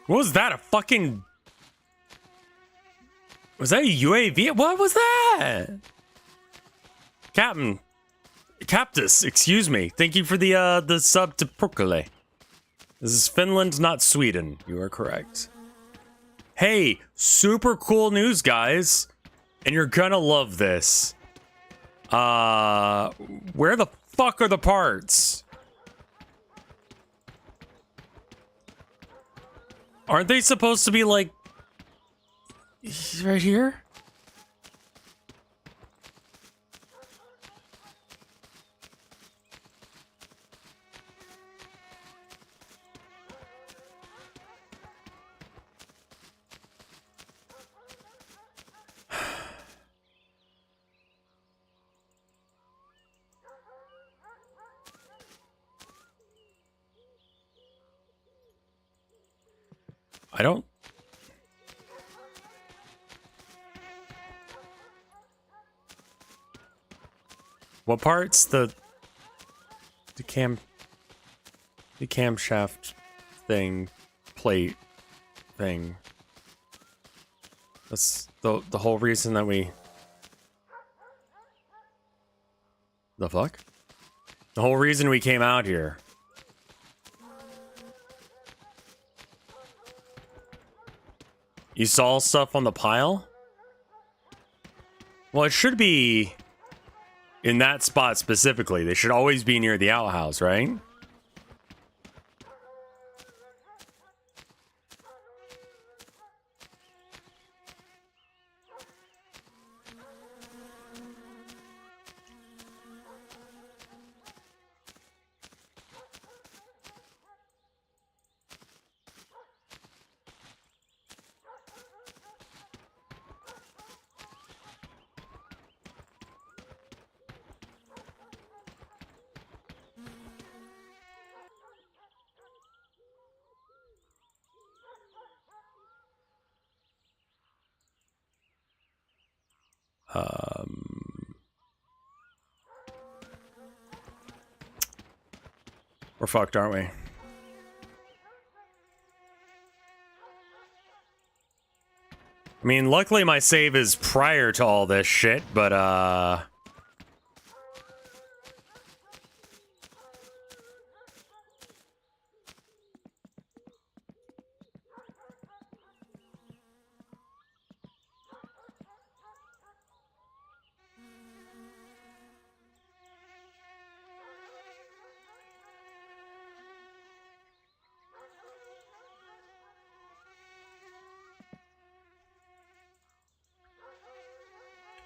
S1: What was that? A fucking... Was that a UAV? What was that? Captain. Captus, excuse me. Thank you for the sub to Prokele. This is Finland, not Sweden. You are correct. Hey, super cool news, guys. And you're gonna love this. Where the fuck are the parts? Aren't they supposed to be like right here? I don't. What parts? The camshaft thing, plate thing. That's the whole reason that we. The fuck? The whole reason we came out here. You saw stuff on the pile? Well, it should be in that spot specifically. They should always be near the outhouse, right? We're fucked, aren't we? I mean, luckily my save is prior to all this shit, but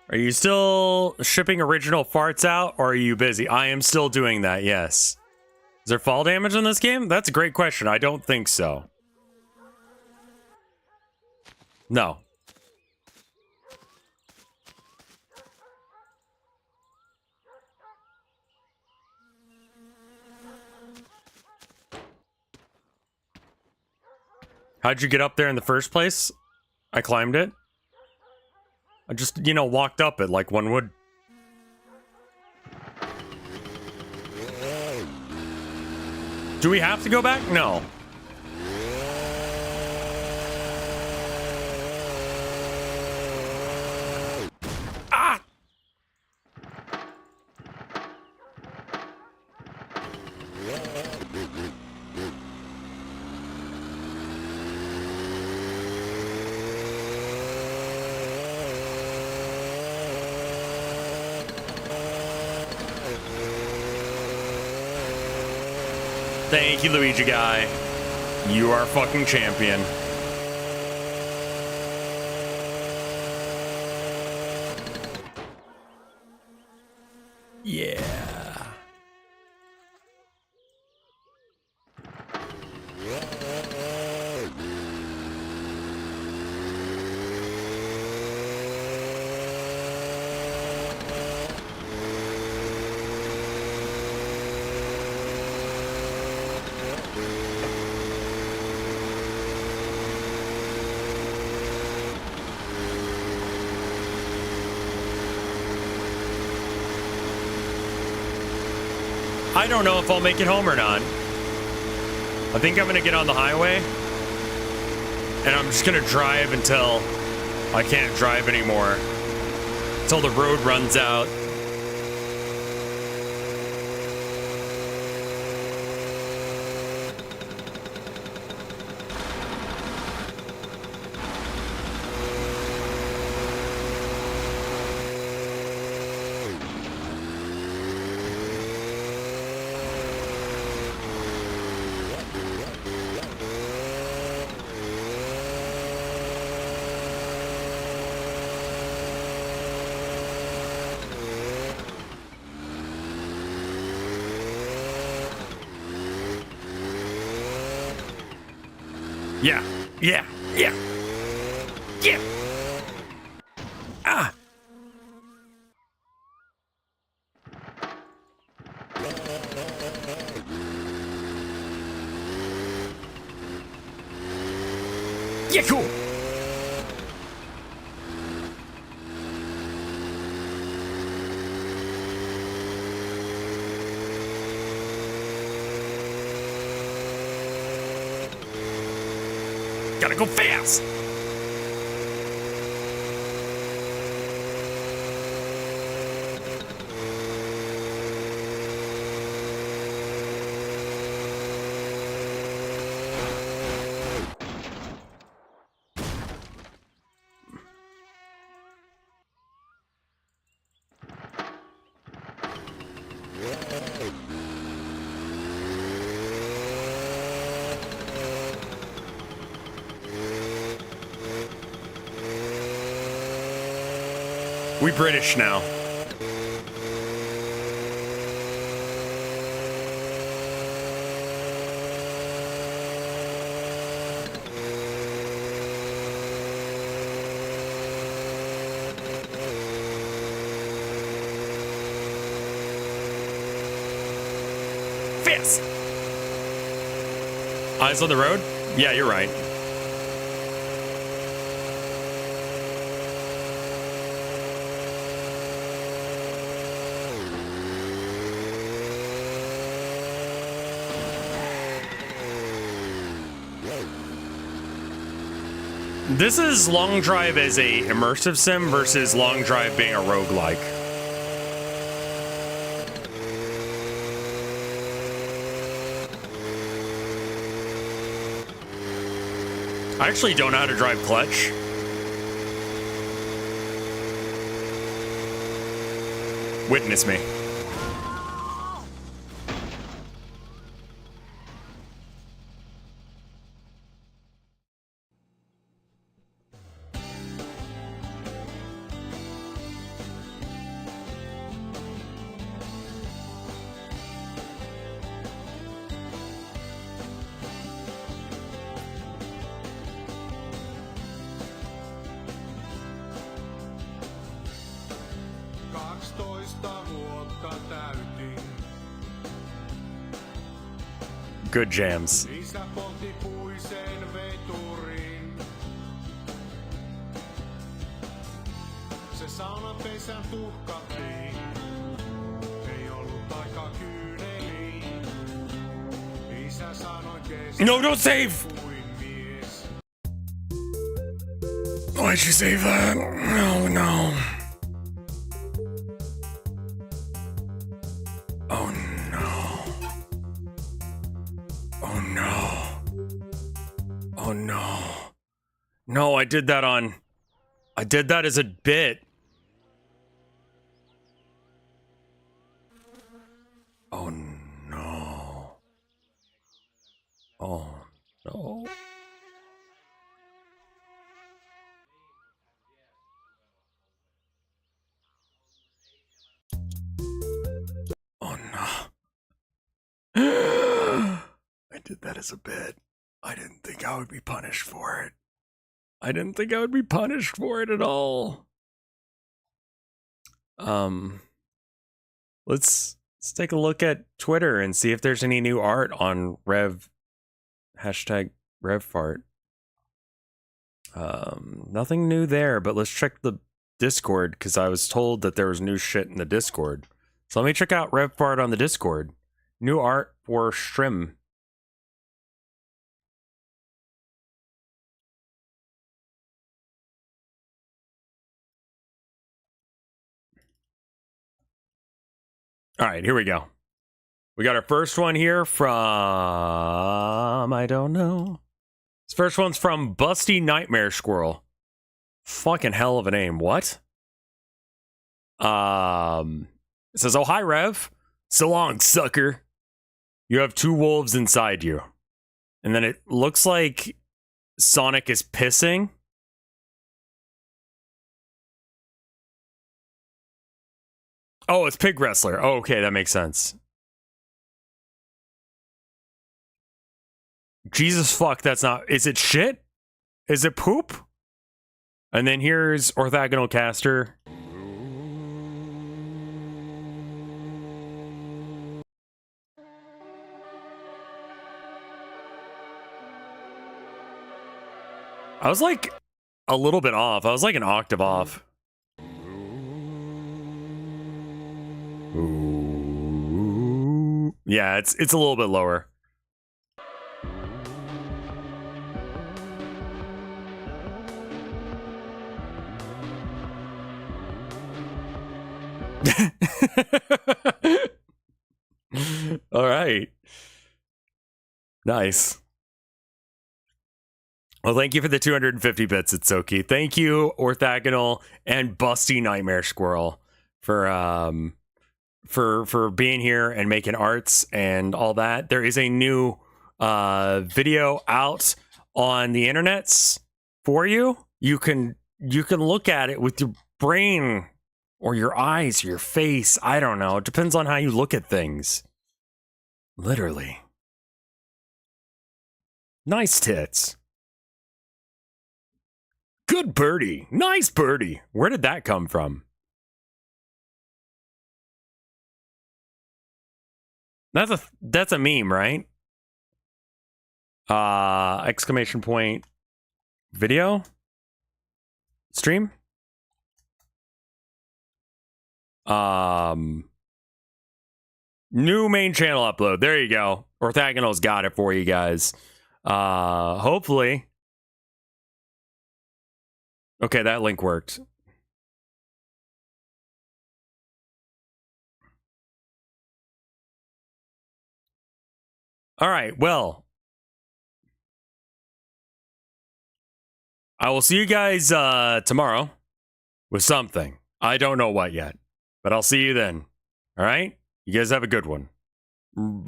S1: are you still shipping original farts out, or are you busy? I am still doing that, yes. Is there fall damage in this game? That's a great question. I don't think so. No. How'd you get up there in the first place? I climbed it. I just, you know, walked up it like one would. Do we have to go back? No. Ah! Thank you, Luigi guy. You are fucking champion. Yeah. I don't know if I'll make it home or not. I think I'm gonna get on the highway and I'm just gonna drive until I can't drive anymore. Until the road runs out. Yeah, yeah, yeah, yeah. Ah. Yeah, cool. Gotta go fast. We British now. Fast. Eyes on the road? Yeah, you're right. This is Long Drive as a immersive sim versus Long Drive being a roguelike. I actually don't know how to drive clutch. Witness me. Good jams. No, don't save! Why'd you save that? Oh no. Oh no. Oh no. Oh no. No, I did that as a bit. Oh no. Oh no. Oh no. I did that as a bit. I didn't think I would be punished for it. I didn't think I would be punished for it at all. Let's take a look at Twitter and see if there's any new art on #RevFart. Nothing new there, but let's check the Discord because I was told that there was new shit in the Discord. So let me check out RevFart on the Discord. New art for Strim. All right, here we go. We got our first one here from... I don't know. This first one's from Busty Nightmare Squirrel. Fucking hell of a name. What? It says, oh, hi, Rev. So long, sucker. You have 2 wolves inside you. And then it looks like Sonic is pissing. Oh, it's Pig Wrestler. Oh, okay, that makes sense. Jesus fuck, that's not... Is it shit? Is it poop? And then here's Orthogonal Caster. I was like a little bit off. I was like an octave off. Ooh. Yeah, it's a little bit lower. All right. Nice. Well, thank you for the 250 bits, it's Soki. Thank you, Orthogonal and Busty Nightmare Squirrel, for being here and making arts and all that. There is a new video out on the internets for you. You can look at it with your brain or your eyes or your face. I don't know. It depends on how you look at things. Literally. Nice tits. Good birdie. Nice birdie. Where did that come from? That's a meme, right? Exclamation point video stream. New main channel upload. There you go. Orthogonal's got it for you guys. Hopefully Okay, that link worked. All right, well, I will see you guys tomorrow with something. I don't know what yet, but I'll see you then. All right? You guys have a good one. We'll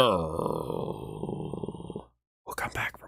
S1: come back.